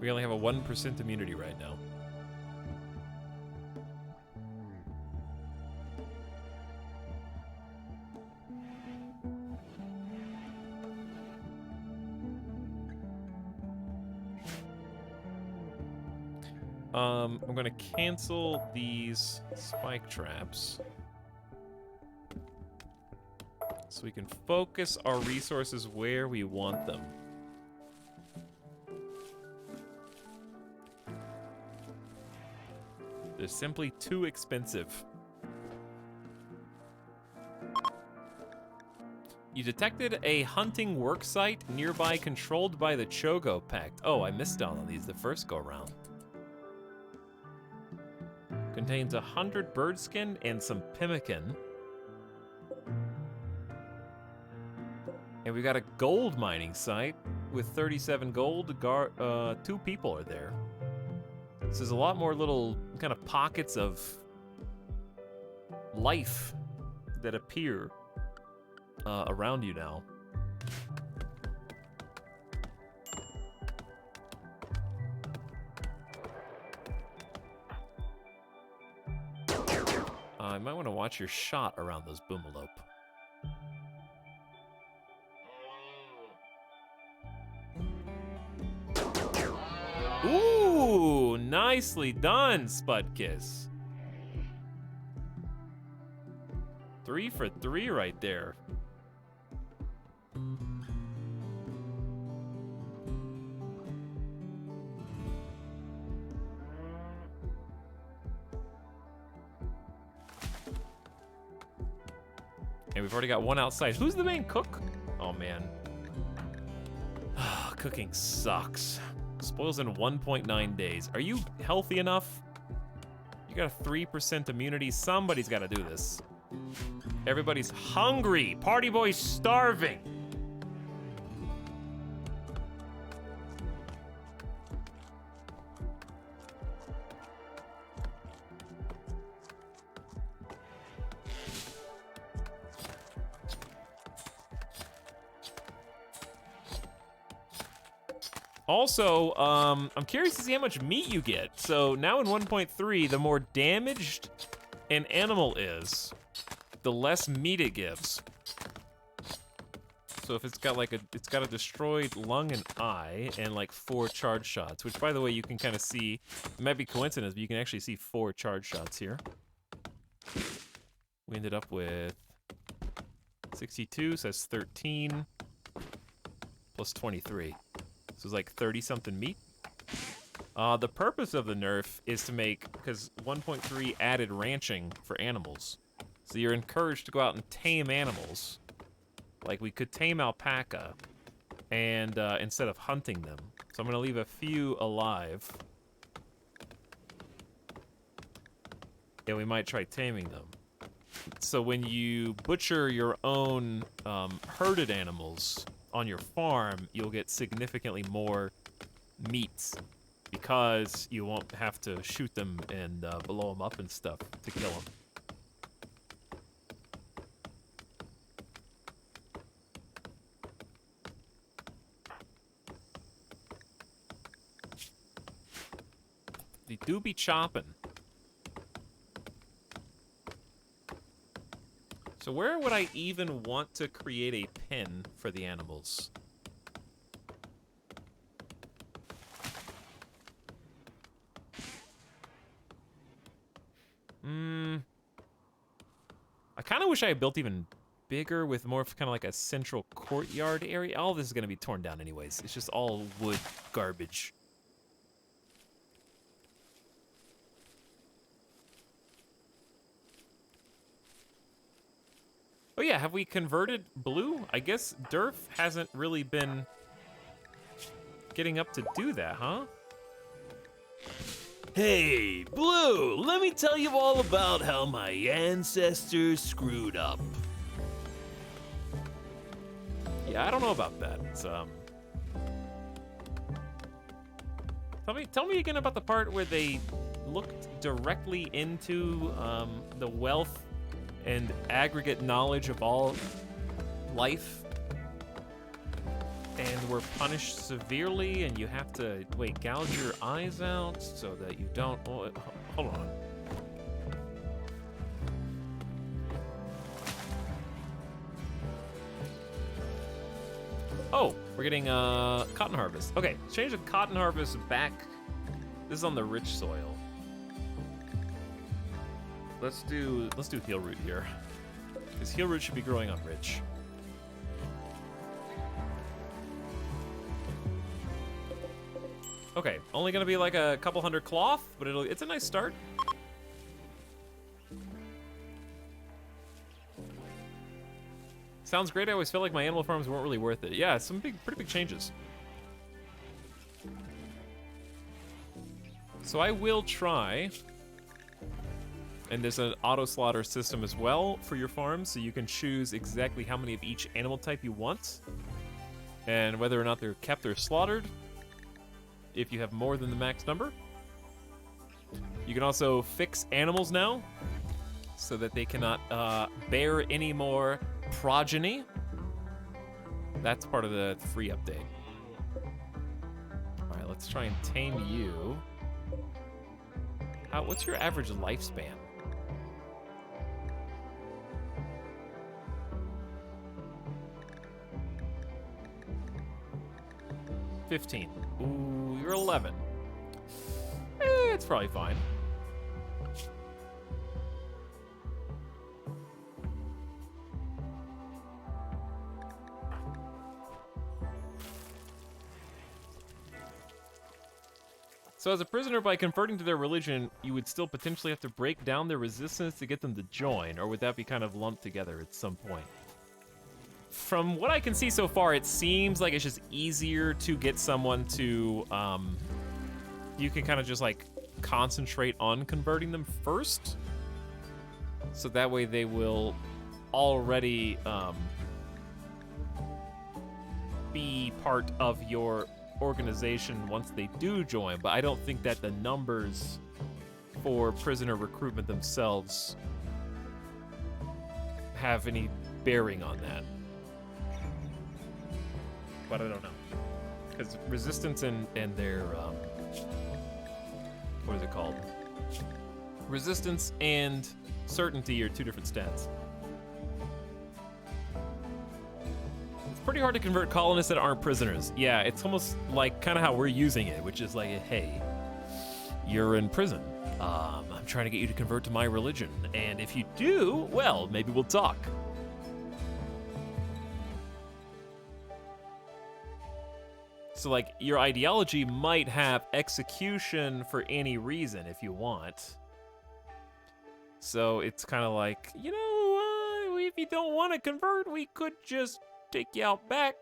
we only have a 1% immunity right now. I'm gonna cancel these spike traps so we can focus our resources where we want them. They're simply too expensive. You detected a hunting work site nearby controlled by the Chogo Pact. Oh, I missed out on these the first go around. Contains 100 bird skin and some pemmican. And we got a gold mining site with 37 gold. 2 people are there. So there's a lot more little kind of pockets of life that appear around you now. You might want to watch your shot around those boomalope. Ooh, nicely done, Spudkiss. 3 for 3 right there. And we've already got one outside. Who's the main cook? Oh, man. Cooking sucks. Spoils in 1.9 days. Are you healthy enough? You got a 3% immunity. Somebody's got to do this. Everybody's hungry. Party boy's starving. Also, I'm curious to see how much meat you get. So now in 1.3, the more damaged an animal is, the less meat it gives. So if it's got like it's got a destroyed lung and eye and like 4 charge shots, which by the way, you can kind of see, it might be coincidence, but you can actually see 4 charge shots here. We ended up with 62, so that's 13 plus 23. So it's like 30-something meat. The purpose of the nerf is to make, because 1.3 added ranching for animals. So you're encouraged to go out and tame animals. Like we could tame alpaca, and instead of hunting them. So I'm gonna leave a few alive. And we might try taming them. So when you butcher your own herded animals on your farm, you'll get significantly more meats because you won't have to shoot them and blow them up and stuff to kill them. They do be chopping. So where would I even want to create a pen for the animals? I kind of wish I had built even bigger with more of kind of like a central courtyard area. All this is going to be torn down anyways. It's just all wood garbage. Oh yeah, have we converted Blue? I guess Durf hasn't really been getting up to do that, huh? Hey, Blue, let me tell you all about how my ancestors screwed up. Yeah, I don't know about that. Tell me again about the part where they looked directly into the wealth and aggregate knowledge of all life, and were punished severely, and you have to gouge your eyes out so that you don't. Oh, hold on. Oh, we're getting cotton harvest. Okay, change the cotton harvest back. This is on the rich soil. Let's do heel root here, because heel root should be growing on rich. Okay, only gonna be like a couple hundred cloth, but it's a nice start. Sounds great. I always felt like my animal farms weren't really worth it. Yeah, some pretty big changes. So I will try. And there's an auto slaughter system as well for your farm, so you can choose exactly how many of each animal type you want, and whether or not they're kept or slaughtered, if you have more than the max number. You can also fix animals now, so that they cannot bear any more progeny. That's part of the free update. All right, let's try and tame you. What's your average lifespan? 15. Ooh, you're 11. It's probably fine. So as a prisoner, by converting to their religion, you would still potentially have to break down their resistance to get them to join, or would that be kind of lumped together at some point? From what I can see so far, it seems like it's just easier to get someone to, you can kind of just like concentrate on converting them first. So that way they will already be part of your organization once they do join, but I don't think that the numbers for prisoner recruitment themselves have any bearing on that. But I don't know, because resistance and their what is it called? Resistance and certainty are two different stats. It's pretty hard to convert colonists that aren't prisoners. Yeah, it's almost like kind of how we're using it, which is like, hey, you're in prison. I'm trying to get you to convert to my religion, and if you do, well, maybe we'll talk. So, like, your ideology might have execution for any reason if you want. So it's kind of like, you know, if you don't want to convert, we could just take you out back.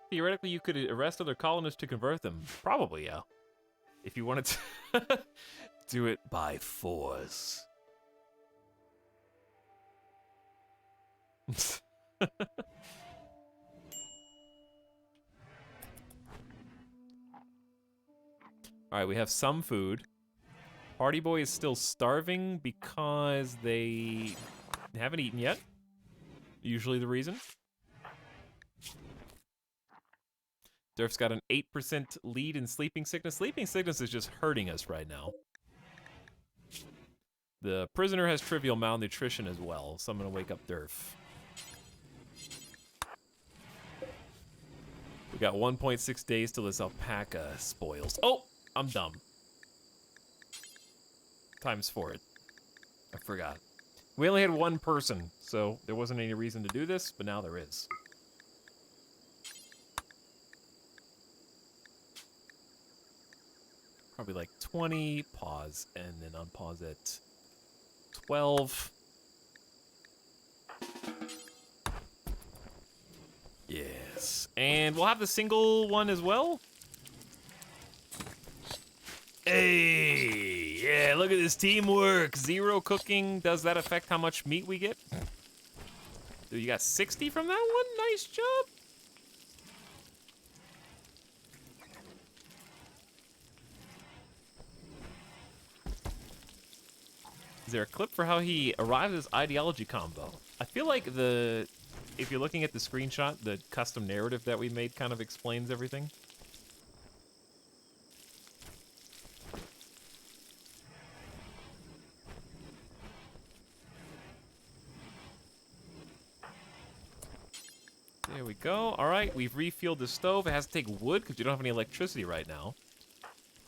Theoretically, you could arrest other colonists to convert them. Probably, yeah. If you wanted to do it by force. All right, we have some food. Party Boy is still starving because they haven't eaten yet. Usually the reason. Durf's got an 8% lead in sleeping sickness. Sleeping sickness is just hurting us right now. The prisoner has trivial malnutrition as well, so I'm gonna wake up Durf. We got 1.6 days till this alpaca spoils. Oh! I'm dumb. Times for it. I forgot. We only had one person, so there wasn't any reason to do this, but now there is. Probably like 20, pause, and then unpause at 12. Yes. And we'll have the single one as well. Hey, yeah, look at this teamwork. 0 cooking. Does that affect how much meat we get? Dude, you got 60 from that one? Nice job. Is there a clip for how he arrives at his ideology combo? I feel like if you're looking at the screenshot, the custom narrative that we made kind of explains everything. There we go. All right, we've refueled the stove. It has to take wood because we don't have any electricity right now.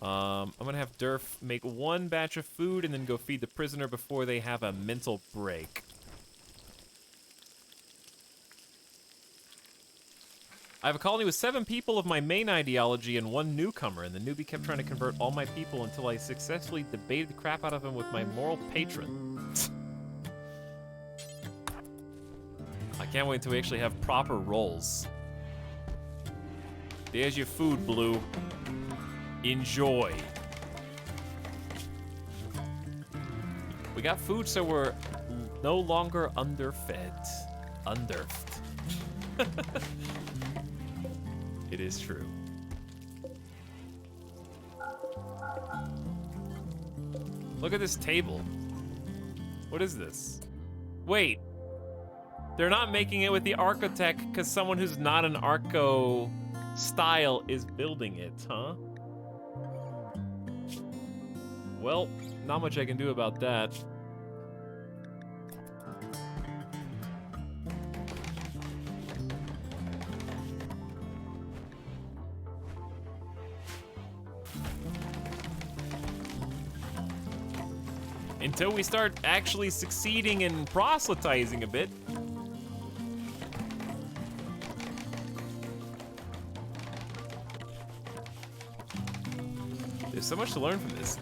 I'm gonna have Durf make 1 batch of food and then go feed the prisoner before they have a mental break. I have a colony with 7 people of my main ideology and 1 newcomer, and the newbie kept trying to convert all my people until I successfully debated the crap out of him with my moral patron. I can't wait until we actually have proper roles. There's your food, Blue. Enjoy. We got food, so we're no longer underfed. Underfed. It is true. Look at this table. What is this? Wait. They're not making it with the architect because someone who's not an Arco style is building it, huh? Well, not much I can do about that. Until we start actually succeeding in proselytizing a bit. There's so much to learn from this.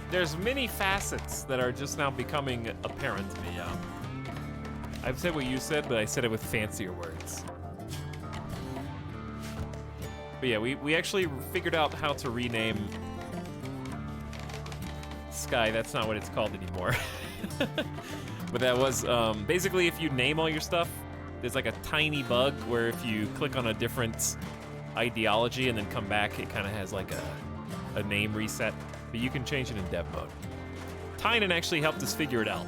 There's many facets that are just now becoming apparent to me. I've said what you said, but I said it with fancier words. But yeah, we actually figured out how to rename Sky. That's not what it's called anymore. But that was, basically if you name all your stuff, there's like a tiny bug where if you click on a different ideology and then come back, it kind of has like a name reset. But you can change it in dev mode. Tynan actually helped us figure it out.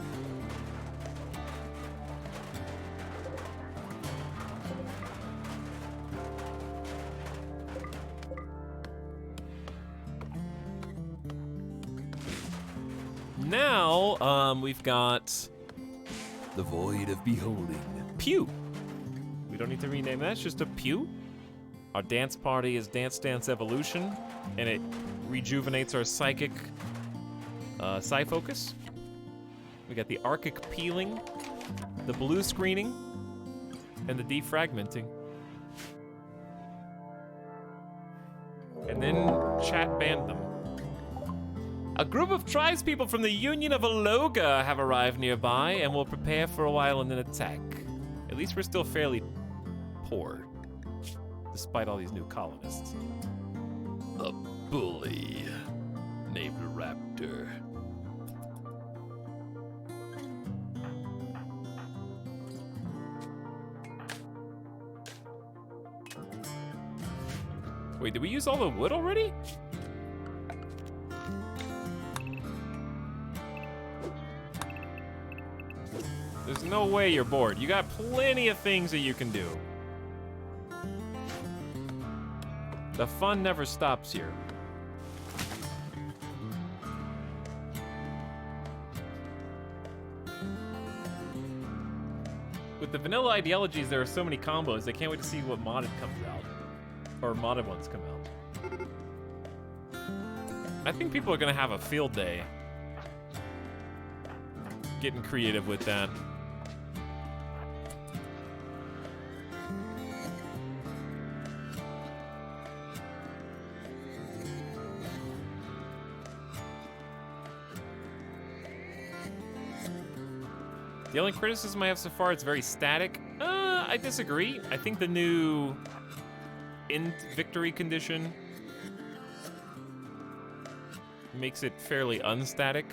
Now, we've got the Void of Beholding. Pew. We don't need to rename that, it's just a pew. Our dance party is Dance Dance Evolution, and it rejuvenates our psychic psi focus. We got the Archic Peeling, the blue screening, and the defragmenting. And then chat banned them. A group of tribespeople from the Union of Aloga have arrived nearby and will prepare for a while and then attack. At least we're still fairly poor, despite all these new colonists. A bully named Raptor. Wait, did we use all the wood already? There's no way you're bored. You got plenty of things that you can do. The fun never stops here. With the vanilla ideologies, there are so many combos. I can't wait to see what modded comes out. Or modded ones come out. I think people are gonna have a field day getting creative with that. The only criticism I have so far, it's very static. I disagree. I think the new int victory condition makes it fairly unstatic.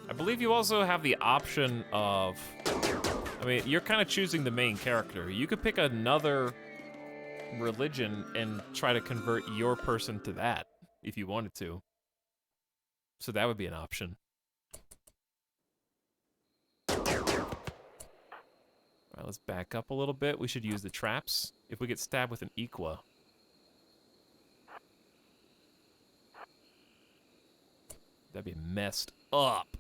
I believe you also have the option of, I mean, you're kind of choosing the main character. You could pick another religion and try to convert your person to that if you wanted to. So that would be an option. All right, let's back up a little bit. We should use the traps if we get stabbed with an equa. That'd be messed up.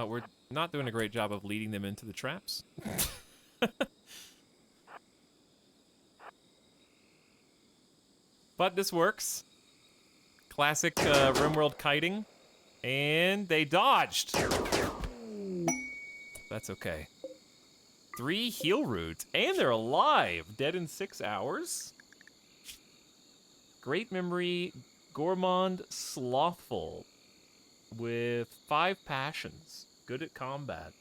We're not doing a great job of leading them into the traps. But this works. Classic RimWorld kiting. And they dodged. That's okay. 3 heal roots. And they're alive. Dead in 6 hours. Great memory. Gourmand Slothful. With 5 passions. Good at combat.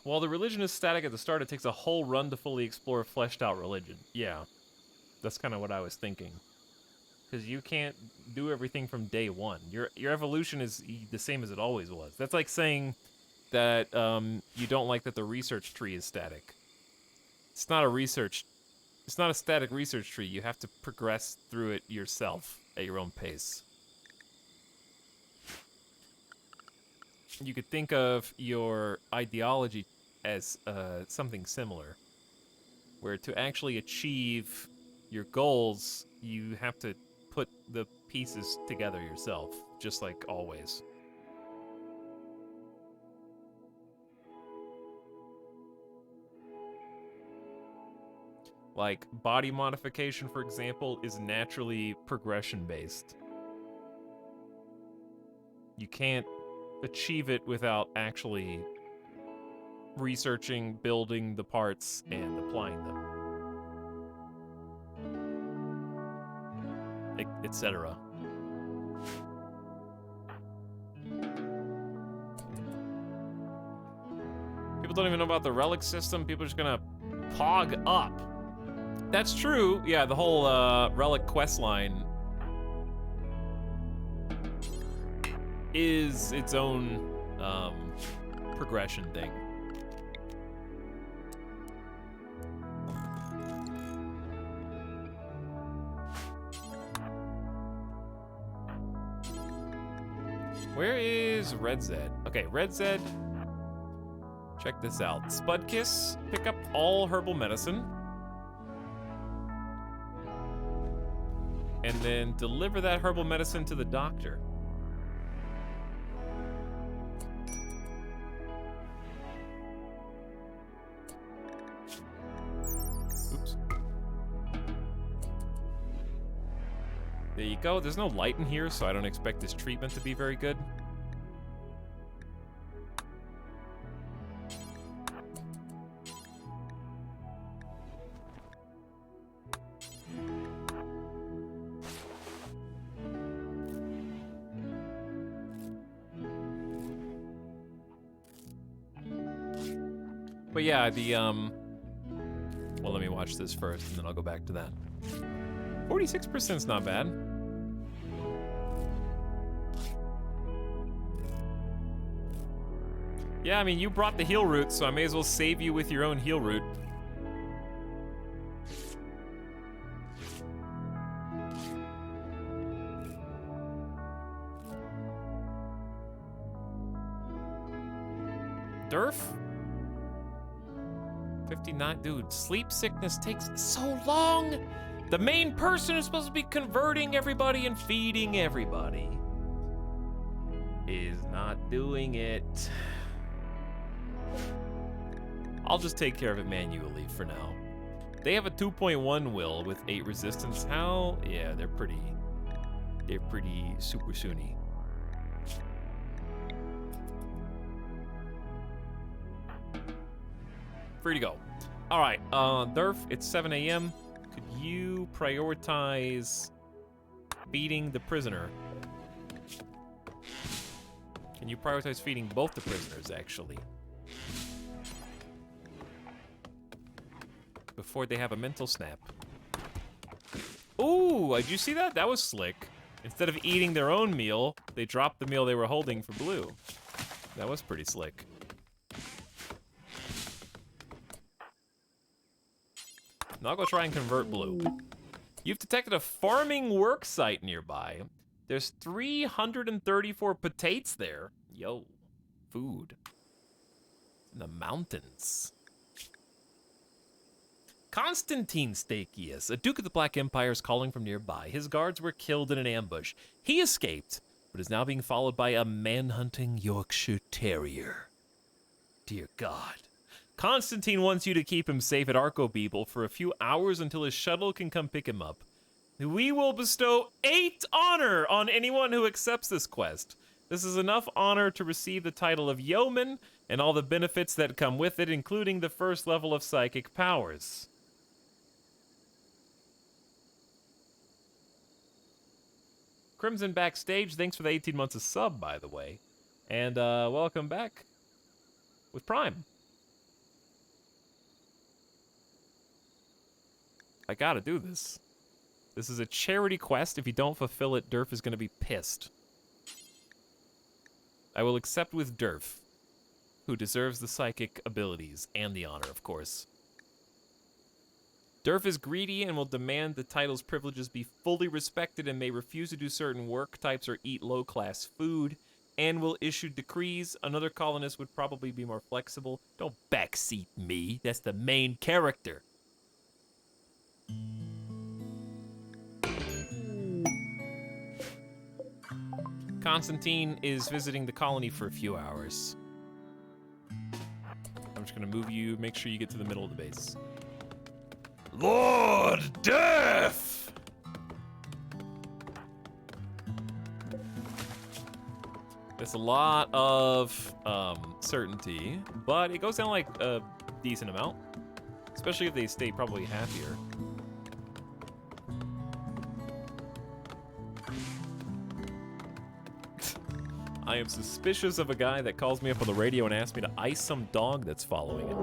While the religion is static at the start, it takes a whole run to fully explore a fleshed out religion. Yeah, that's kind of what I was thinking. Because you can't do everything from day one. Your evolution is the same as it always was. That's like saying that you don't like that the research tree is static. It's not a static research tree. You have to progress through it yourself at your own pace. You could think of your ideology as something similar, where to actually achieve your goals, you have to put the pieces together yourself, just like always. Like body modification, for example, is naturally progression-based. You can't achieve it without actually researching, building the parts, and applying them. Etc. People don't even know about the Relic system. People are just gonna pog up. That's true. Yeah, the whole Relic quest line is its own progression thing. Where is Red Zed? Okay, Red Zed. Check this out. Spudkiss, pick up all herbal medicine. And then deliver that herbal medicine to the doctor. Oops. There you go. There's no light in here, so I don't expect this treatment to be very good. But yeah, the well, let me watch this first, and then I'll go back to that. 46% is not bad. Yeah, I mean, you brought the heal root, so I may as well save you with your own heal root. Durf? 59, dude, sleep sickness takes so long. The main person who's supposed to be converting everybody and feeding everybody is not doing it. I'll just take care of it manually for now. They have a 2.1 will with 8 resistance. How? Yeah, they're pretty super soony. Free to go. All right, Durf, it's 7 a.m. Could you prioritize feeding the prisoner? Can you prioritize feeding both the prisoners, actually? Before they have a mental snap. Ooh, did you see that? That was slick. Instead of eating their own meal, they dropped the meal they were holding for Blue. That was pretty slick. Now I'll go try and convert Blue. You've detected a farming work site nearby. There's 334 potates there. Yo, food. In the mountains. Constantine Stakius, a Duke of the Black Empire, is calling from nearby. His guards were killed in an ambush. He escaped, but is now being followed by a man-hunting Yorkshire Terrier. Dear God. Constantine wants you to keep him safe at Arcobeeble for a few hours until his shuttle can come pick him up. We will bestow 8 honor on anyone who accepts this quest. This is enough honor to receive the title of Yeoman and all the benefits that come with it, including the first level of psychic powers. Crimson Backstage, thanks for the 18 months of sub, by the way. And welcome back with Prime. I gotta do this. This is a charity quest. If you don't fulfill it, Durf is gonna be pissed. I will accept with Durf, who deserves the psychic abilities and the honor, of course. Durf is greedy and will demand the title's privileges be fully respected and may refuse to do certain work types or eat low-class food, and will issue decrees. Another colonist would probably be more flexible. Don't backseat me. That's the main character. Constantine is visiting the colony for a few hours. I'm just gonna move you, make sure you get to the middle of the base. Lord Death! There's a lot of certainty, but it goes down like a decent amount, especially if they stay probably happier. I am suspicious of a guy that calls me up on the radio and asks me to ice some dog that's following him.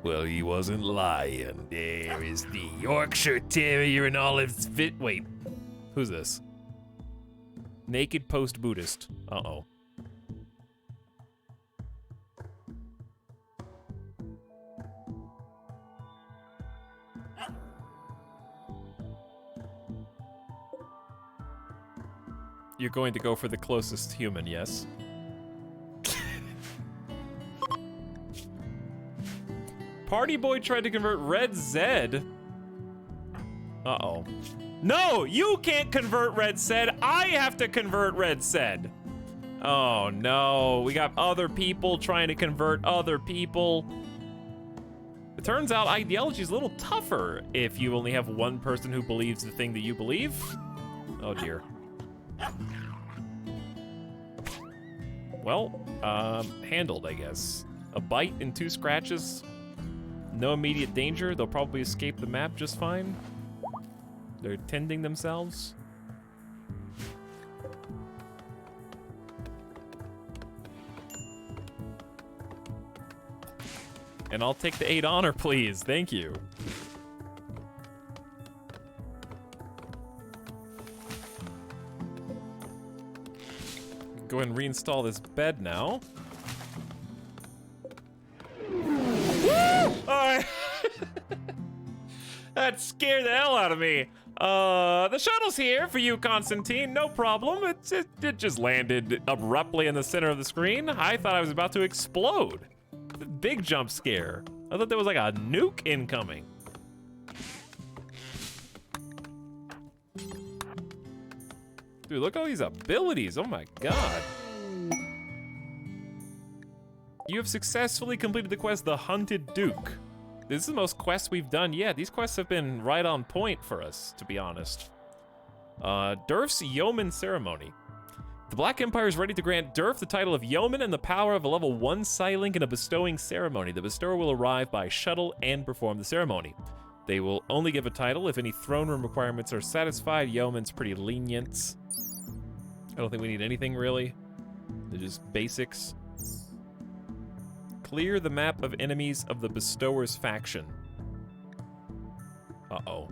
Well, he wasn't lying. There is the Yorkshire Terrier and all its fit. Wait, who's this? Naked post-Buddhist. Uh-oh. You're going to go for the closest human, yes? Party Boy tried to convert Red Zed. Uh-oh. No, you can't convert Red Zed. I have to convert Red Zed. Oh, no. We got other people trying to convert other people. It turns out ideology is a little tougher if you only have one person who believes the thing that you believe. Oh, dear. Well, handled, I guess. A bite and 2 scratches. No immediate danger. They'll probably escape the map just fine. They're tending themselves. And I'll take the 8 honor, please. Thank you. Go ahead and reinstall this bed now. Oh, that scared the hell out of me. The shuttle's here for you, Constantine. No problem. It just landed abruptly in the center of the screen. I thought I was about to explode. big jump scare. I thought there was like a nuke incoming. Dude, look at all these abilities. Oh my god. You have successfully completed the quest, The Hunted Duke. This is the most quests we've done yet. These quests have been right on point for us, to be honest. Durf's Yeoman Ceremony. The Black Empire is ready to grant Durf the title of Yeoman and the power of a level 1 Psylink in a bestowing ceremony. The bestower will arrive by shuttle and perform the ceremony. They will only give a title if any throne room requirements are satisfied. Yeoman's pretty lenient. I don't think we need anything really. They're just basics. Clear the map of enemies of the bestower's faction. Uh-oh.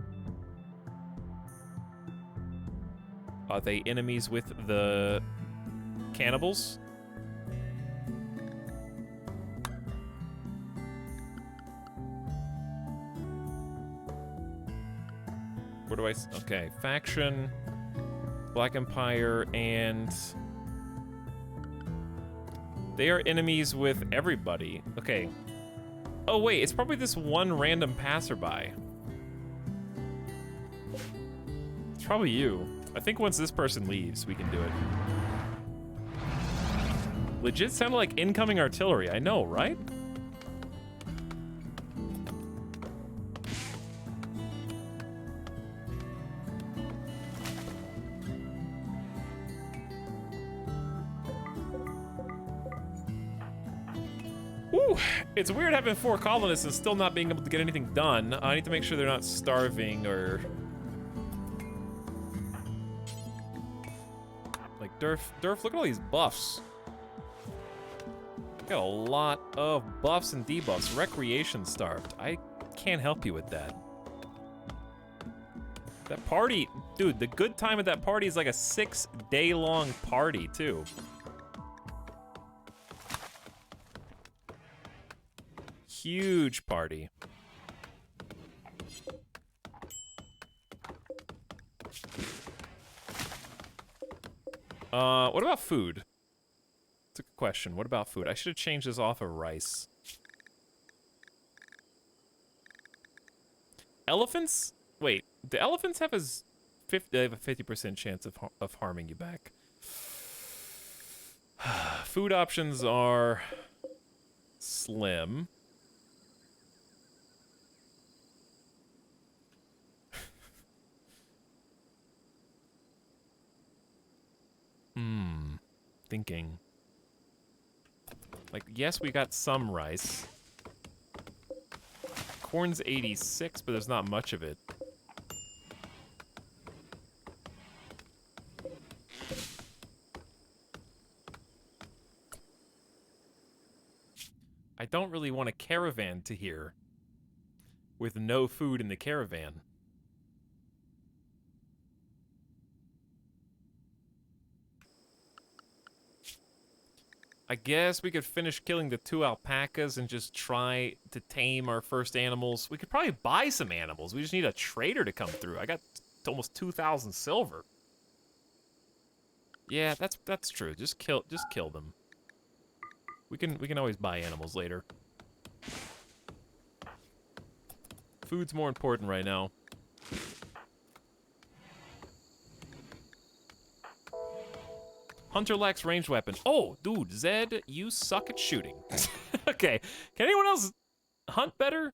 Are they enemies with the cannibals? Where do I... Okay, faction, Black Empire, and... They are enemies with everybody. Okay. Oh wait, it's probably this one random passerby. It's probably you. I think once this person leaves, we can do it. Legit sounded like incoming artillery. I know, right? Ooh, it's weird having 4 colonists and still not being able to get anything done. I need to make sure they're not starving or... Like, Durf, look at all these buffs. Got a lot of buffs and debuffs. Recreation starved. I can't help you with that. That party, dude, the good time at that party is like a 6-day-long party, too. Huge party. What about food? It's a good question. What about food? I should have changed this off of rice. Elephants? Wait, do elephants have they have a 50% chance of harming you back? Food options are slim. Thinking. Like, yes, we got some rice. Corn's 86, but there's not much of it. I don't really want a caravan to here with no food in the caravan. I guess we could finish killing the 2 alpacas and just try to tame our first animals. We could probably buy some animals. We just need a trader to come through. I got almost 2,000 silver. Yeah, that's true. Just kill them. We can always buy animals later. Food's more important right now. Hunter lacks ranged weapon. Oh, dude, Zed, you suck at shooting. Okay, can anyone else hunt better?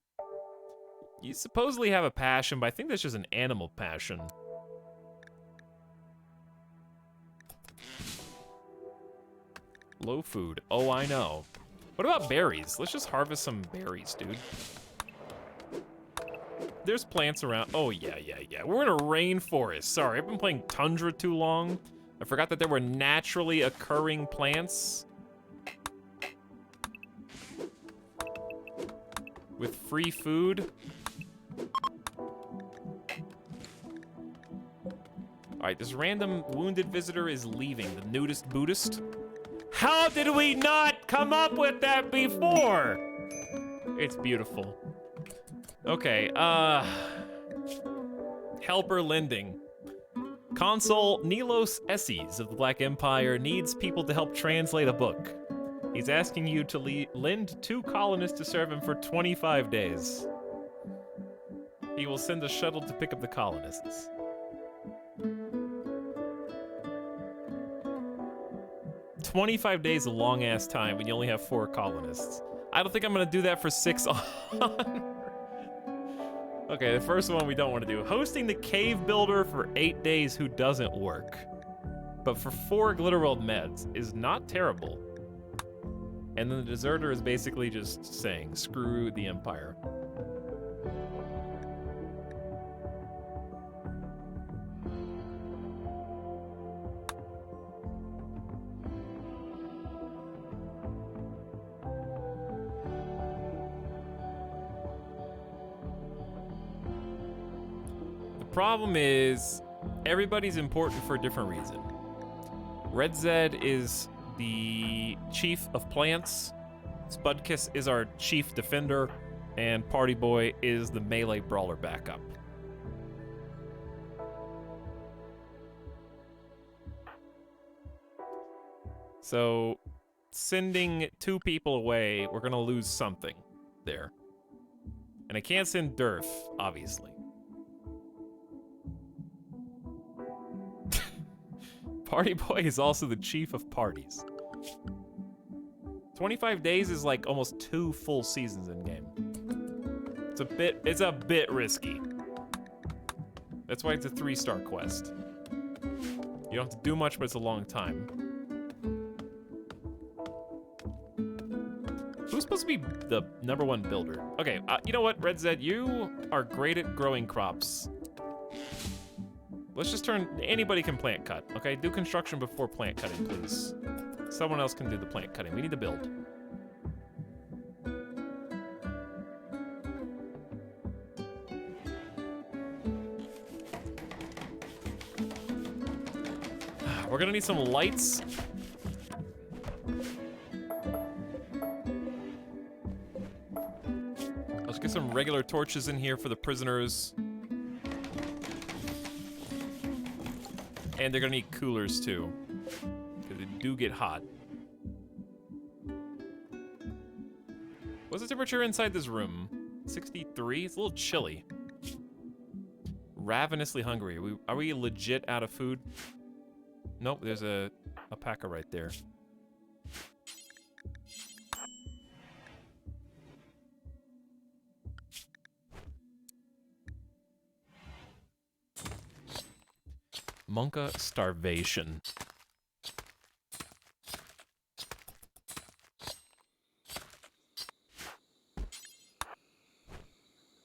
You supposedly have a passion, but I think that's just an animal passion. Low food. Oh, I know. What about berries? Let's just harvest some berries, dude. There's plants around. Oh, yeah. We're in a rainforest. Sorry, I've been playing Tundra too long. I forgot that there were naturally occurring plants with free food. Alright, this random wounded visitor is leaving, the nudist Buddhist. How did we not come up with that before? It's beautiful. Okay, helper lending. Consul Nilos Esses of the Black Empire needs people to help translate a book. He's asking you to lend 2 colonists to serve him for 25 days. He will send a shuttle to pick up the colonists. "25 days is a long-ass time when you only have 4 colonists. I don't think I'm gonna do that for 6 on. Okay, the first one we don't want to do. Hosting the cave builder for 8 days who doesn't work. But for 4 Glitterworld meds is not terrible. And then the deserter is basically just saying, screw the Empire. The problem is, everybody's important for a different reason. Red Zed is the chief of plants, Spudkiss is our chief defender, and Party Boy is the melee brawler backup. So, sending 2 people away, we're gonna lose something there. And I can't send Durf, obviously. Party Boy is also the chief of parties. 25 days is like almost 2 full seasons in game. It's a bit risky. That's why it's a 3-star quest. You don't have to do much, but it's a long time. Who's supposed to be the #1 builder? Okay, you know what, Red Zed, you are great at growing crops. Let's just anybody can plant cut, okay? Do construction before plant cutting, please. Someone else can do the plant cutting. We need to build. We're gonna need some lights. Let's get some regular torches in here for the prisoners. And they're gonna need coolers too, because they do get hot. What's the temperature inside this room? 63? It's a little chilly. Ravenously hungry. Are we legit out of food? Nope, there's a alpaca right there. Monka starvation.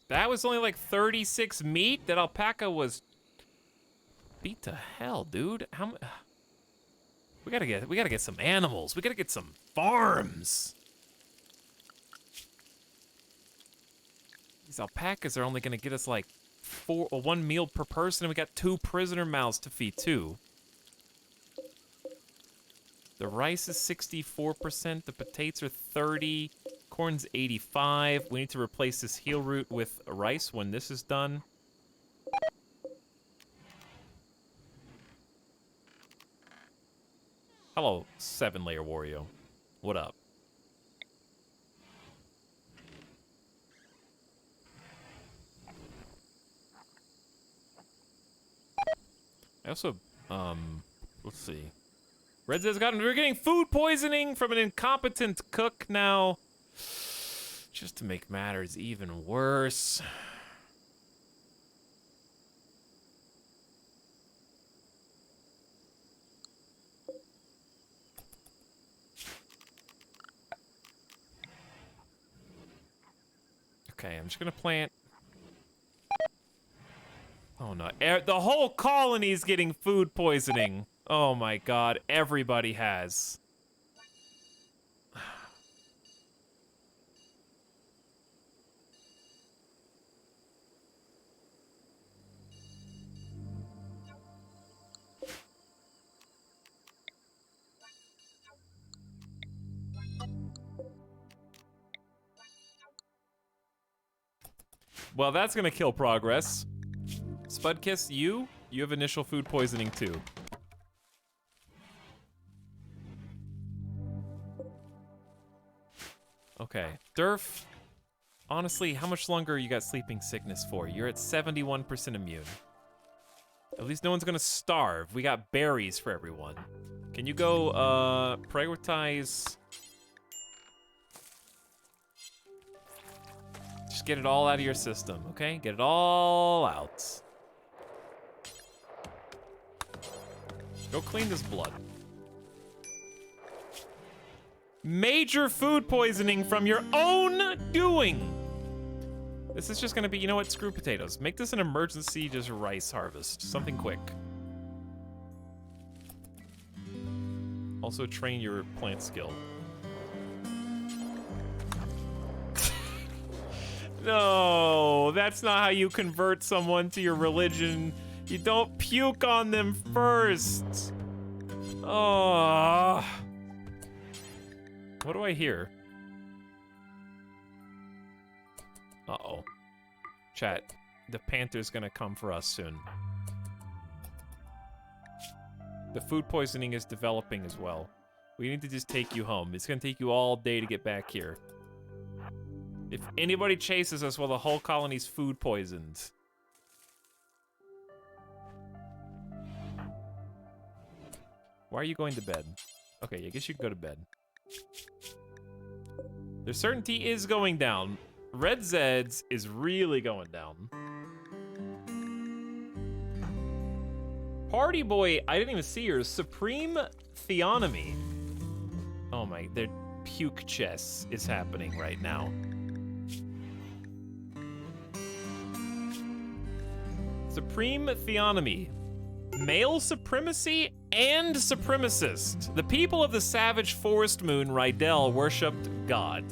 That was only like 36 meat? That alpaca was beat to hell, dude. We gotta get some animals. We gotta get some farms. These alpacas are only gonna get us like 1 meal per person, and we got 2 prisoner mouths to feed too. The rice is 64%, the potatoes are 30, corn's 85. We need to replace this heel root with rice when this is done. Hello, 7-layer Wario. What up? I also, let's see. Red Zed's we're getting food poisoning from an incompetent cook now. Just to make matters even worse. Okay, I'm just gonna plant. Oh no, the whole colony is getting food poisoning. Oh my god, everybody has. Well, that's gonna kill progress. Spudkiss, you have initial food poisoning too. Okay. Durf, honestly, how much longer you got sleeping sickness for? You're at 71% immune. At least no one's gonna starve. We got berries for everyone. Can you go, prioritize... Just get it all out of your system, okay? Get it all out. Go clean this blood. Major food poisoning from your own doing. This is just gonna be, you know what, screw potatoes. Make this an emergency, just rice harvest. Something quick. Also train your plant skill. No, that's not how you convert someone to your religion. You don't puke on them first. Oh. What do I hear? Uh-oh. Chat, the panther's gonna come for us soon. The food poisoning is developing as well. We need to just take you home. It's gonna take you all day to get back here. If anybody chases us, well, the whole colony's food poisoned. Why are you going to bed? Okay, I guess you can go to bed. Their certainty is going down. Red Zed's is really going down. Party Boy, I didn't even see yours. Supreme Theonomy. Oh my, their puke chess is happening right now. Supreme Theonomy. Male supremacy and supremacist. The people of the savage forest moon Rydell worshipped God.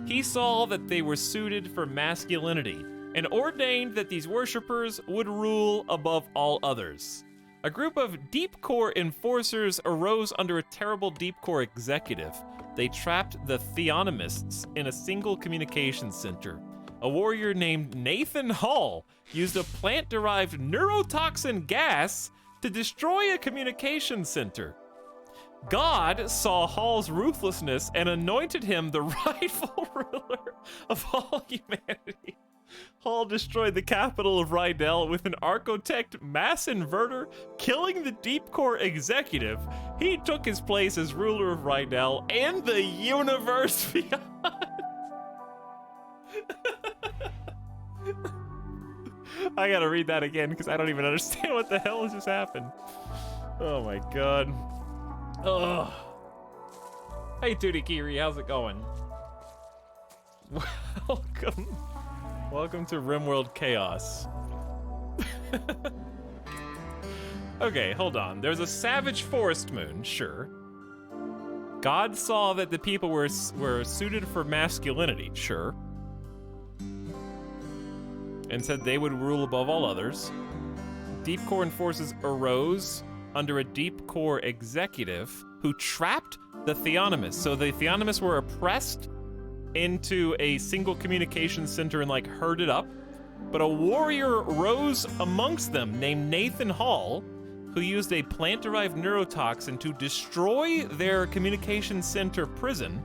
He saw that they were suited for masculinity and ordained that these worshippers would rule above all others. A group of deep core enforcers arose under a terrible deep core executive. They trapped the Theonomists in a single communication center. A warrior named Nathan Hall used a plant-derived neurotoxin gas to destroy a communication center. God saw Hall's ruthlessness and anointed him the rightful ruler of all humanity. Hall destroyed the capital of Rydell with an Architect mass inverter, killing the Deep Core executive. He took his place as ruler of Rydell and the universe beyond. I gotta read that again because I don't even understand what the hell just happened. Oh my god. Ugh. Hey Tootie Kiri, how's it going? Welcome. Welcome to RimWorld Chaos. Okay, hold on. There's a savage forest moon, sure. God saw that the people were suited for masculinity, sure. And said they would rule above all others. Deep Core forces arose under a Deep Core executive who trapped the Theonomists. So the Theonomists were oppressed into a single communication center and like herded up. But a warrior rose amongst them named Nathan Hall, who used a plant-derived neurotoxin to destroy their communication center prison.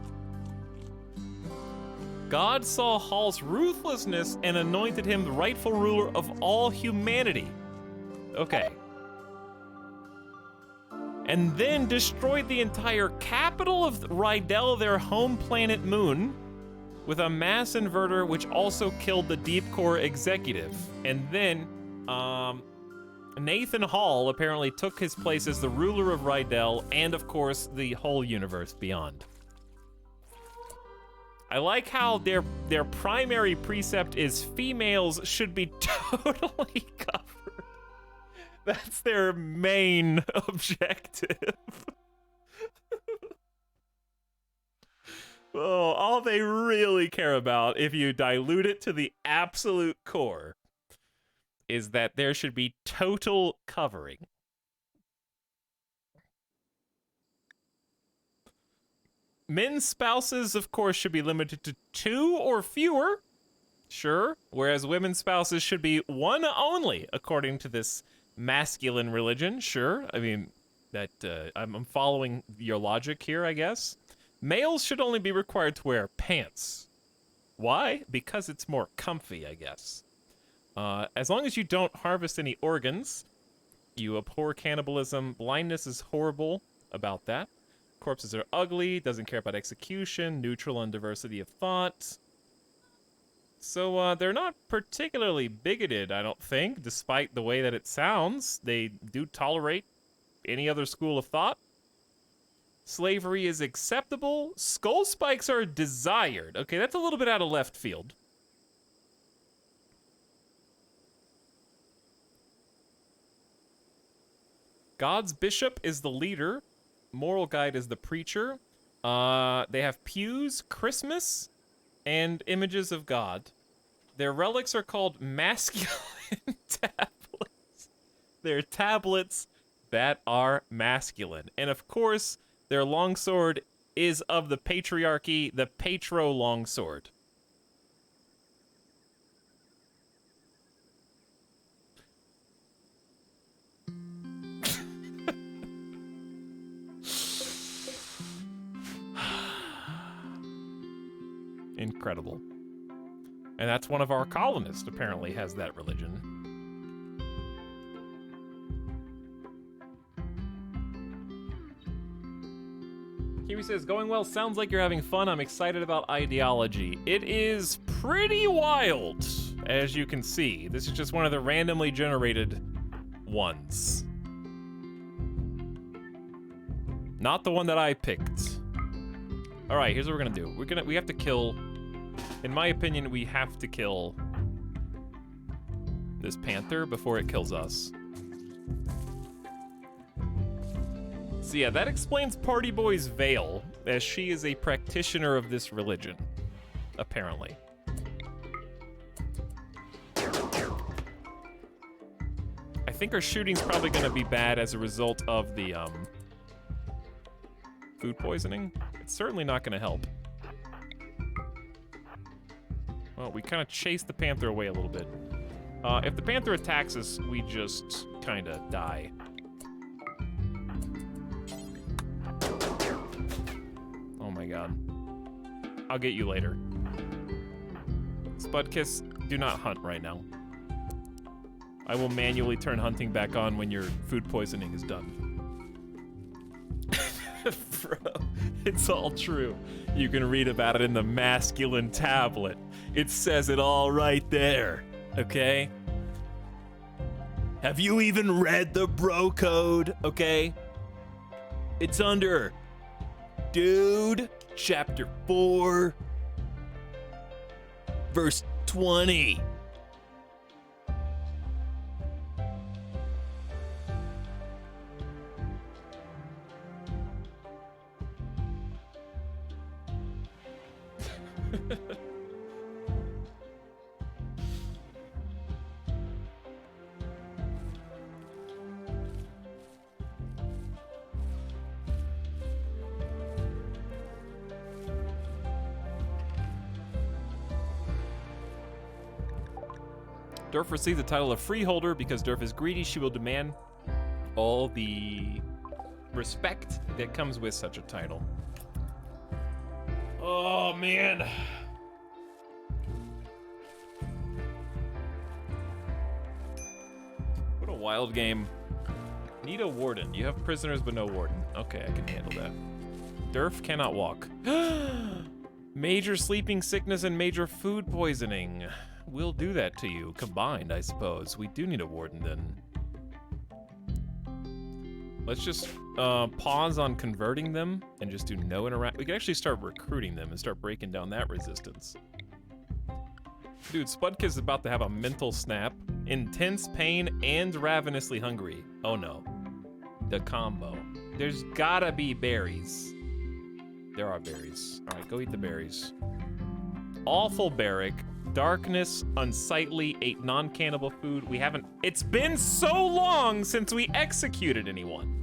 God saw Hall's ruthlessness and anointed him the rightful ruler of all humanity. Okay. And then destroyed the entire capital of Rydell, their home planet moon, with a mass inverter which also killed the Deep Core executive. And then, Nathan Hall apparently took his place as the ruler of Rydell and, of course, the whole universe beyond. I like how their primary precept is females should be totally covered. That's their main objective. Oh, all they really care about, if you dilute it to the absolute core, is that there should be total covering. Men's spouses, of course, should be limited to 2 or fewer, sure, whereas women's spouses should be 1 only, according to this masculine religion, sure. I mean, that I'm following your logic here, I guess. Males should only be required to wear pants. Why? Because it's more comfy, I guess. As long as you don't harvest any organs, you abhor cannibalism. Blindness is horrible about that. Corpses are ugly, doesn't care about execution, neutral on diversity of thought. So they're not particularly bigoted, I don't think, despite the way that it sounds. They do tolerate any other school of thought. Slavery is acceptable. Skull spikes are desired. Okay, that's a little bit out of left field. God's bishop is the leader. Moral guide is the preacher. They have pews, Christmas, and images of God. Their relics are called masculine tablets. They're tablets that are masculine. And of course, their longsword is of the patriarchy, the Patro longsword. Incredible. And that's one of our colonists, apparently, has that religion. Kiwi says, going well, sounds like you're having fun. I'm excited about ideology. It is pretty wild, as you can see. This is just one of the randomly generated ones. Not the one that I picked. All right, here's what we're gonna do. We have to kill, in my opinion, we have to kill this panther before it kills us. So yeah, that explains Party Boy's veil, as she is a practitioner of this religion, apparently. I think our shooting's probably gonna be bad as a result of the, food poisoning. It's certainly not gonna help. Well, we kind of chased the panther away a little bit. If the panther attacks us, we just kind of die. Oh my god. I'll get you later. Spudkiss, do not hunt right now. I will manually turn hunting back on when your food poisoning is done. Bro, it's all true. You can read about it in the masculine tablet. It says it all right there, okay? Have you even read the bro code, okay? It's under Dude, chapter 4, verse 20. Durf receives the title of freeholder because Durf is greedy. She will demand all the respect that comes with such a title. Oh, man. What a wild game. Need a warden. You have prisoners but no warden. Okay, I can handle that. Durf cannot walk. Major sleeping sickness and major food poisoning. We'll do that to you, combined, I suppose. We do need a warden, then. Let's just pause on converting them and just do no interact. We can actually start recruiting them and start breaking down that resistance. Dude, Spudkiss is about to have a mental snap. Intense pain and ravenously hungry. Oh no. The combo. There's gotta be berries. There are berries. All right, go eat the berries. Awful barrack. Darkness, unsightly, ate non-cannibal food. We haven't, it's been so long since we executed anyone.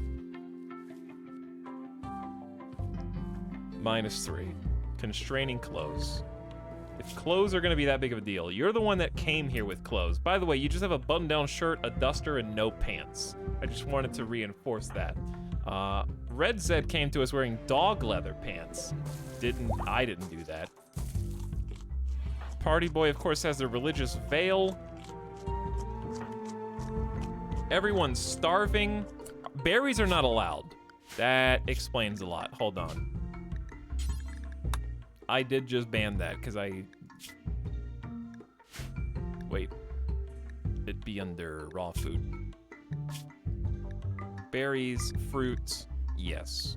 -3. Constraining clothes. If clothes are gonna be that big of a deal, you're the one that came here with clothes. By the way, you just have a button-down shirt, a duster, and no pants. I just wanted to reinforce that. Red Zed came to us wearing dog leather pants. I didn't do that. Party Boy, of course, has the religious veil. Everyone's starving. Berries are not allowed. That explains a lot. Hold on. I did just ban that because wait. It'd be under raw food. Berries, fruits, yes.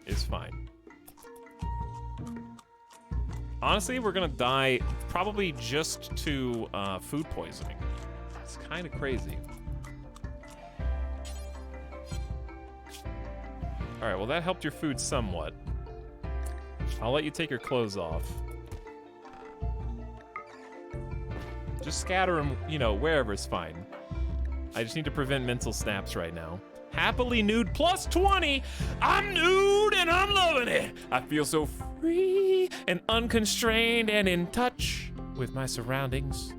Is fine. Honestly, we're gonna die probably just to food poisoning. It's kind of crazy. All right, well that helped your food somewhat. I'll let you take your clothes off. Just scatter them, you know, wherever's fine. I just need to prevent mental snaps right now. Happily nude plus 20. I'm nude and I'm loving it. I feel so free and unconstrained and in touch with my surroundings.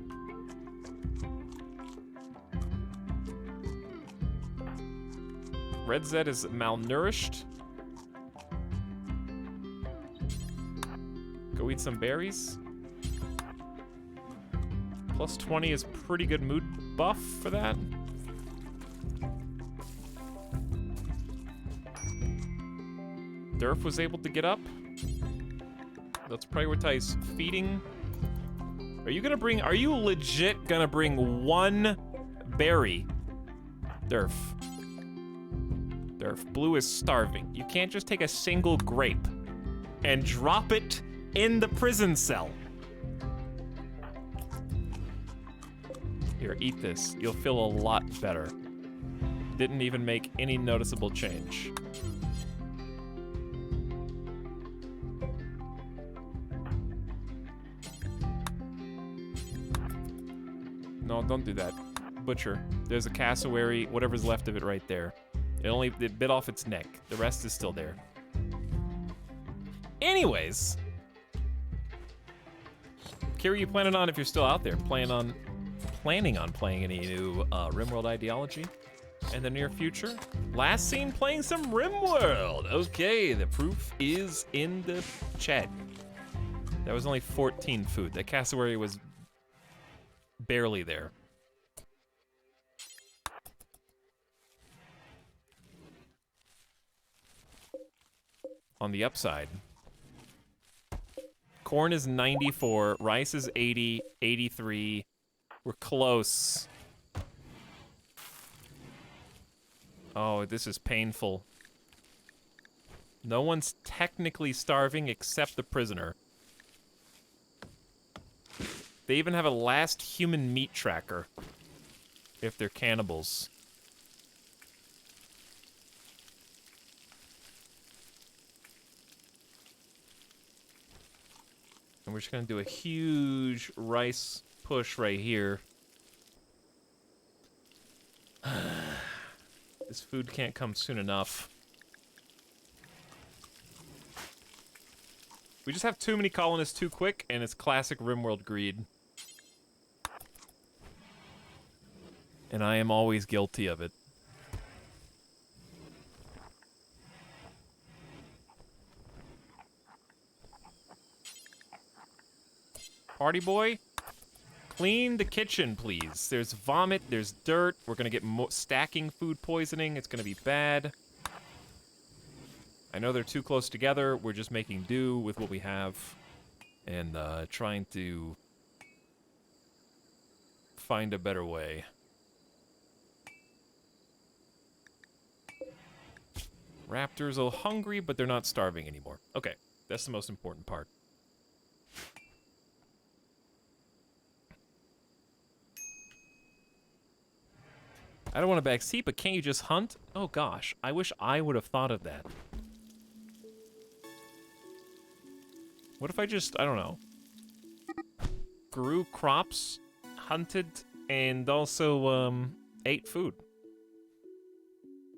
Red Zed is malnourished. Go eat some berries. Plus 20 is pretty good mood buff for that. Durf was able to get up. Let's prioritize feeding. Are you legit gonna bring one berry? Durf. Blue is starving. You can't just take a single grape and drop it in the prison cell. Here, eat this. You'll feel a lot better. Didn't even make any noticeable change. No, don't do that. Butcher. There's a cassowary, whatever's left of it right there. It bit off its neck. The rest is still there. Anyways. Kira, you planning on, if you're still out there, planning on playing any new RimWorld ideology in the near future? Last seen playing some RimWorld. Okay, the proof is in the chat. That was only 14 food. That cassowary was barely there. On the upside, corn is 94, rice is 80, 83. We're close. Oh, this is painful. No one's technically starving except the prisoner. They even have a last human meat tracker, if they're cannibals. And we're just gonna do a huge rice push right here. This food can't come soon enough. We just have too many colonists too quick, and it's classic RimWorld greed. And I am always guilty of it. Party boy, clean the kitchen, please. There's vomit, there's dirt. We're gonna get stacking food poisoning. It's gonna be bad. I know they're too close together. We're just making do with what we have and trying to find a better way. Raptors are hungry, but they're not starving anymore. Okay, that's the most important part. I don't want to backseat, but can't you just hunt? Oh gosh, I wish I would have thought of that. What if I just, I don't know, grew crops, hunted, and also ate food?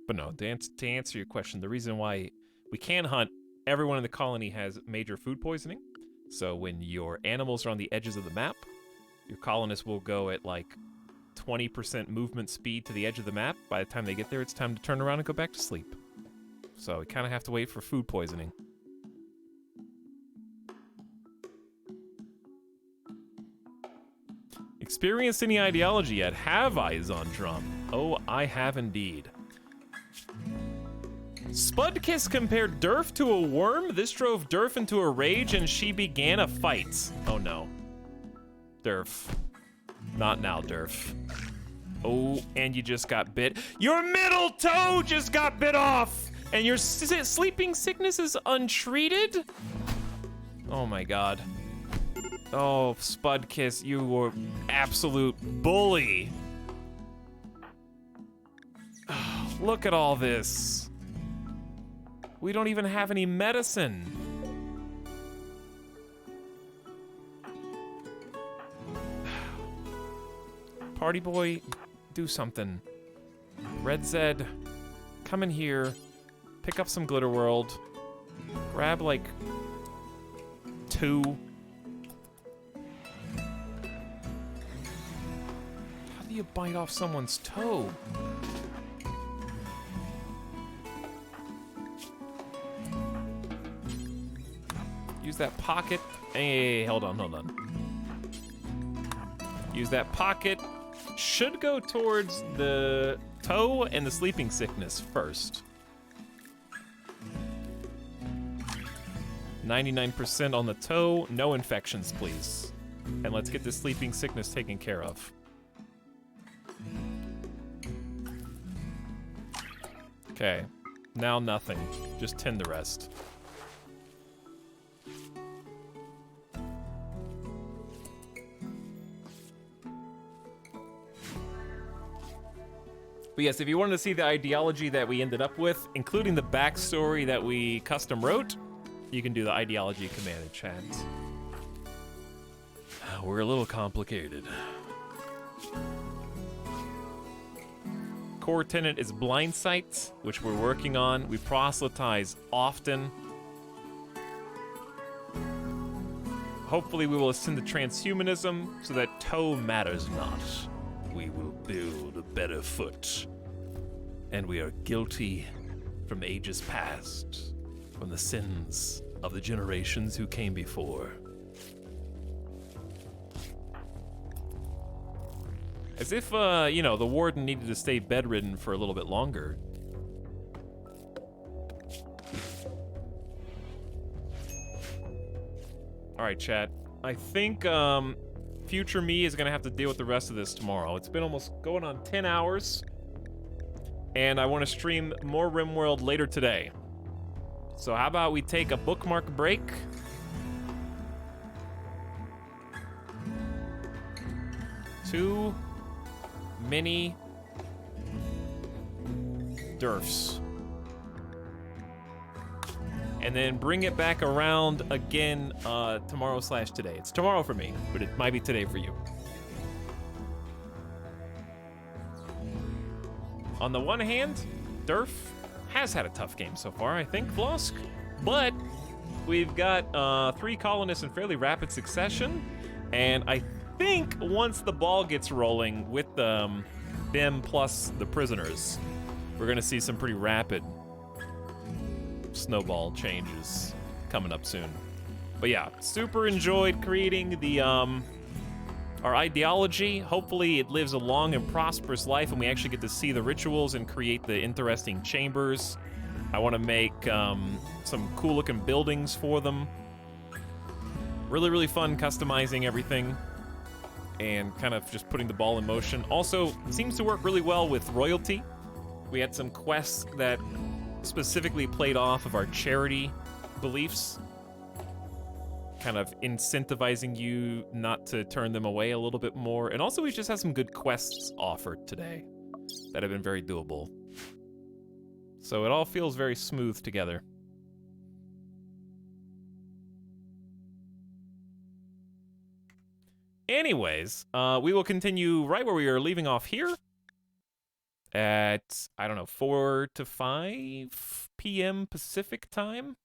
But no, to answer your question, the reason why we can hunt, everyone in the colony has major food poisoning. So when your animals are on the edges of the map, your colonists will go at like 20% movement speed to the edge of the map. By the time they get there, it's time to turn around and go back to sleep. So we kind of have to wait for food poisoning. Experienced any ideology yet? Have I, Zondrum? Oh, I have indeed. Spudkiss compared Durf to a worm. This drove Durf into a rage and she began a fight. Oh no. Durf. Not now, Durf. Oh, and you just got bit. Your middle toe just got bit off! And your sleeping sickness is untreated? Oh my god. Oh, Spudkiss, you were absolute bully. Look at all this. We don't even have any medicine. Party boy, do something. Red Zed, come in here. Pick up some Glitter World. Grab like 2. How do you bite off someone's toe? Use that pocket. Hey, hold on. Use that pocket. Should go towards the toe and the sleeping sickness first. 99% on the toe. No infections, please. And let's get the sleeping sickness taken care of. Okay. Now nothing. Just tend the rest. But yes, if you wanted to see the ideology that we ended up with, including the backstory that we custom wrote, you can do the ideology command in chat. We're a little complicated. Core tenet is blind sight, which we're working on. We proselytize often. Hopefully we will ascend to transhumanism so that toe matters not. We will build a better foot. And we are guilty from ages past, from the sins of the generations who came before. As if, you know, the warden needed to stay bedridden for a little bit longer. Alright, chat. I think, future me is gonna have to deal with the rest of this tomorrow. It's been almost going on 10 hours. And I want to stream more RimWorld later today. So how about we take a bookmark break? Too many Durfs. And then bring it back around again tomorrow/today. It's tomorrow for me, but it might be today for you. On the one hand, Durf has had a tough game so far, I think, Vlosk. But we've got 3 colonists in fairly rapid succession. And I think once the ball gets rolling with them plus the prisoners, we're going to see some pretty rapid snowball changes coming up soon. But yeah, super enjoyed creating the our ideology. Hopefully it lives a long and prosperous life and we actually get to see the rituals and create the interesting chambers. I want to make some cool looking buildings for them. Really fun customizing everything and kind of just putting the ball in motion. Also, seems to work really well with royalty. We had some quests that specifically played off of our charity beliefs, kind of incentivizing you not to turn them away a little bit more. And also we just had some good quests offered today that have been very doable. So it all feels very smooth together. Anyways, we will continue right where we are leaving off here at, I don't know, 4 to 5 p.m. Pacific time.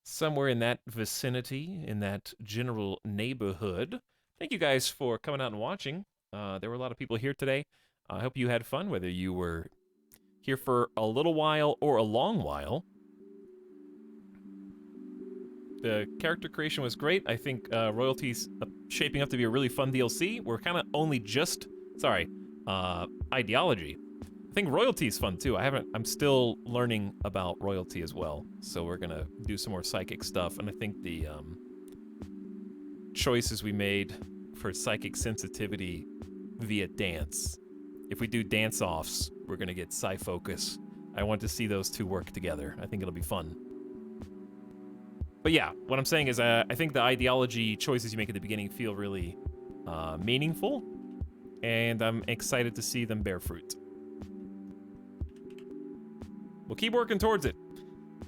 Somewhere in that vicinity, in that general neighborhood. Thank you guys for coming out and watching. There were a lot of people here today. I hope you had fun, whether you were here for a little while or a long while. The character creation was great. I think Royalty's shaping up to be a really fun DLC. We're kind of only just, Ideology. I think Royalty's fun too. I'm still learning about Royalty as well. So we're gonna do some more psychic stuff. And I think the choices we made for psychic sensitivity via dance. If we do dance-offs, we're gonna get Psy Focus. I want to see those two work together. I think it'll be fun. But yeah, what I'm saying is I think the ideology choices you make at the beginning feel really meaningful, and I'm excited to see them bear fruit. We'll keep working towards it.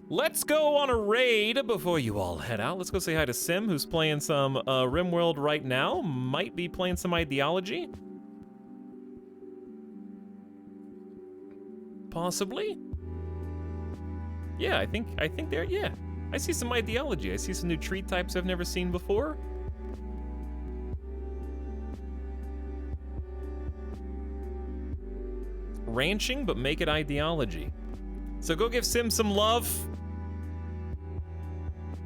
Let's go on a raid before you all head out. Let's go say hi to Sim, who's playing some RimWorld right now. Might be playing some ideology. Possibly. Yeah, I think they're, yeah. I see some ideology. I see some new tree types I've never seen before. Ranching, but make it ideology. So go give Sim some love.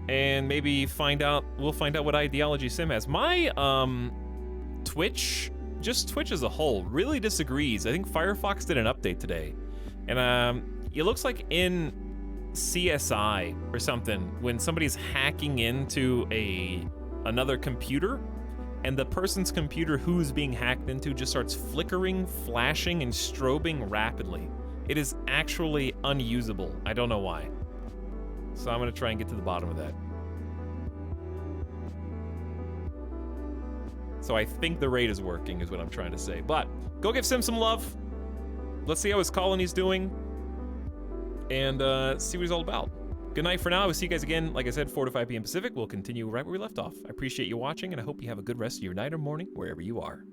And maybe we'll find out what ideology Sim has. My Twitch, just Twitch as a whole, really disagrees. I think Firefox did an update today. And it looks like in CSI or something, when somebody's hacking into another computer, and the person's computer who's being hacked into just starts flickering, flashing, and strobing rapidly. It is actually unusable. I don't know why. So I'm gonna try and get to the bottom of that. So I think the raid is working, is what I'm trying to say. But go give Sim some love. Let's see how his colony's doing. And see what he's all about. Good night for now. We'll see you guys again, like I said, 4 to 5 p.m. Pacific. We'll continue right where we left off. I appreciate you watching, and I hope you have a good rest of your night or morning, wherever you are.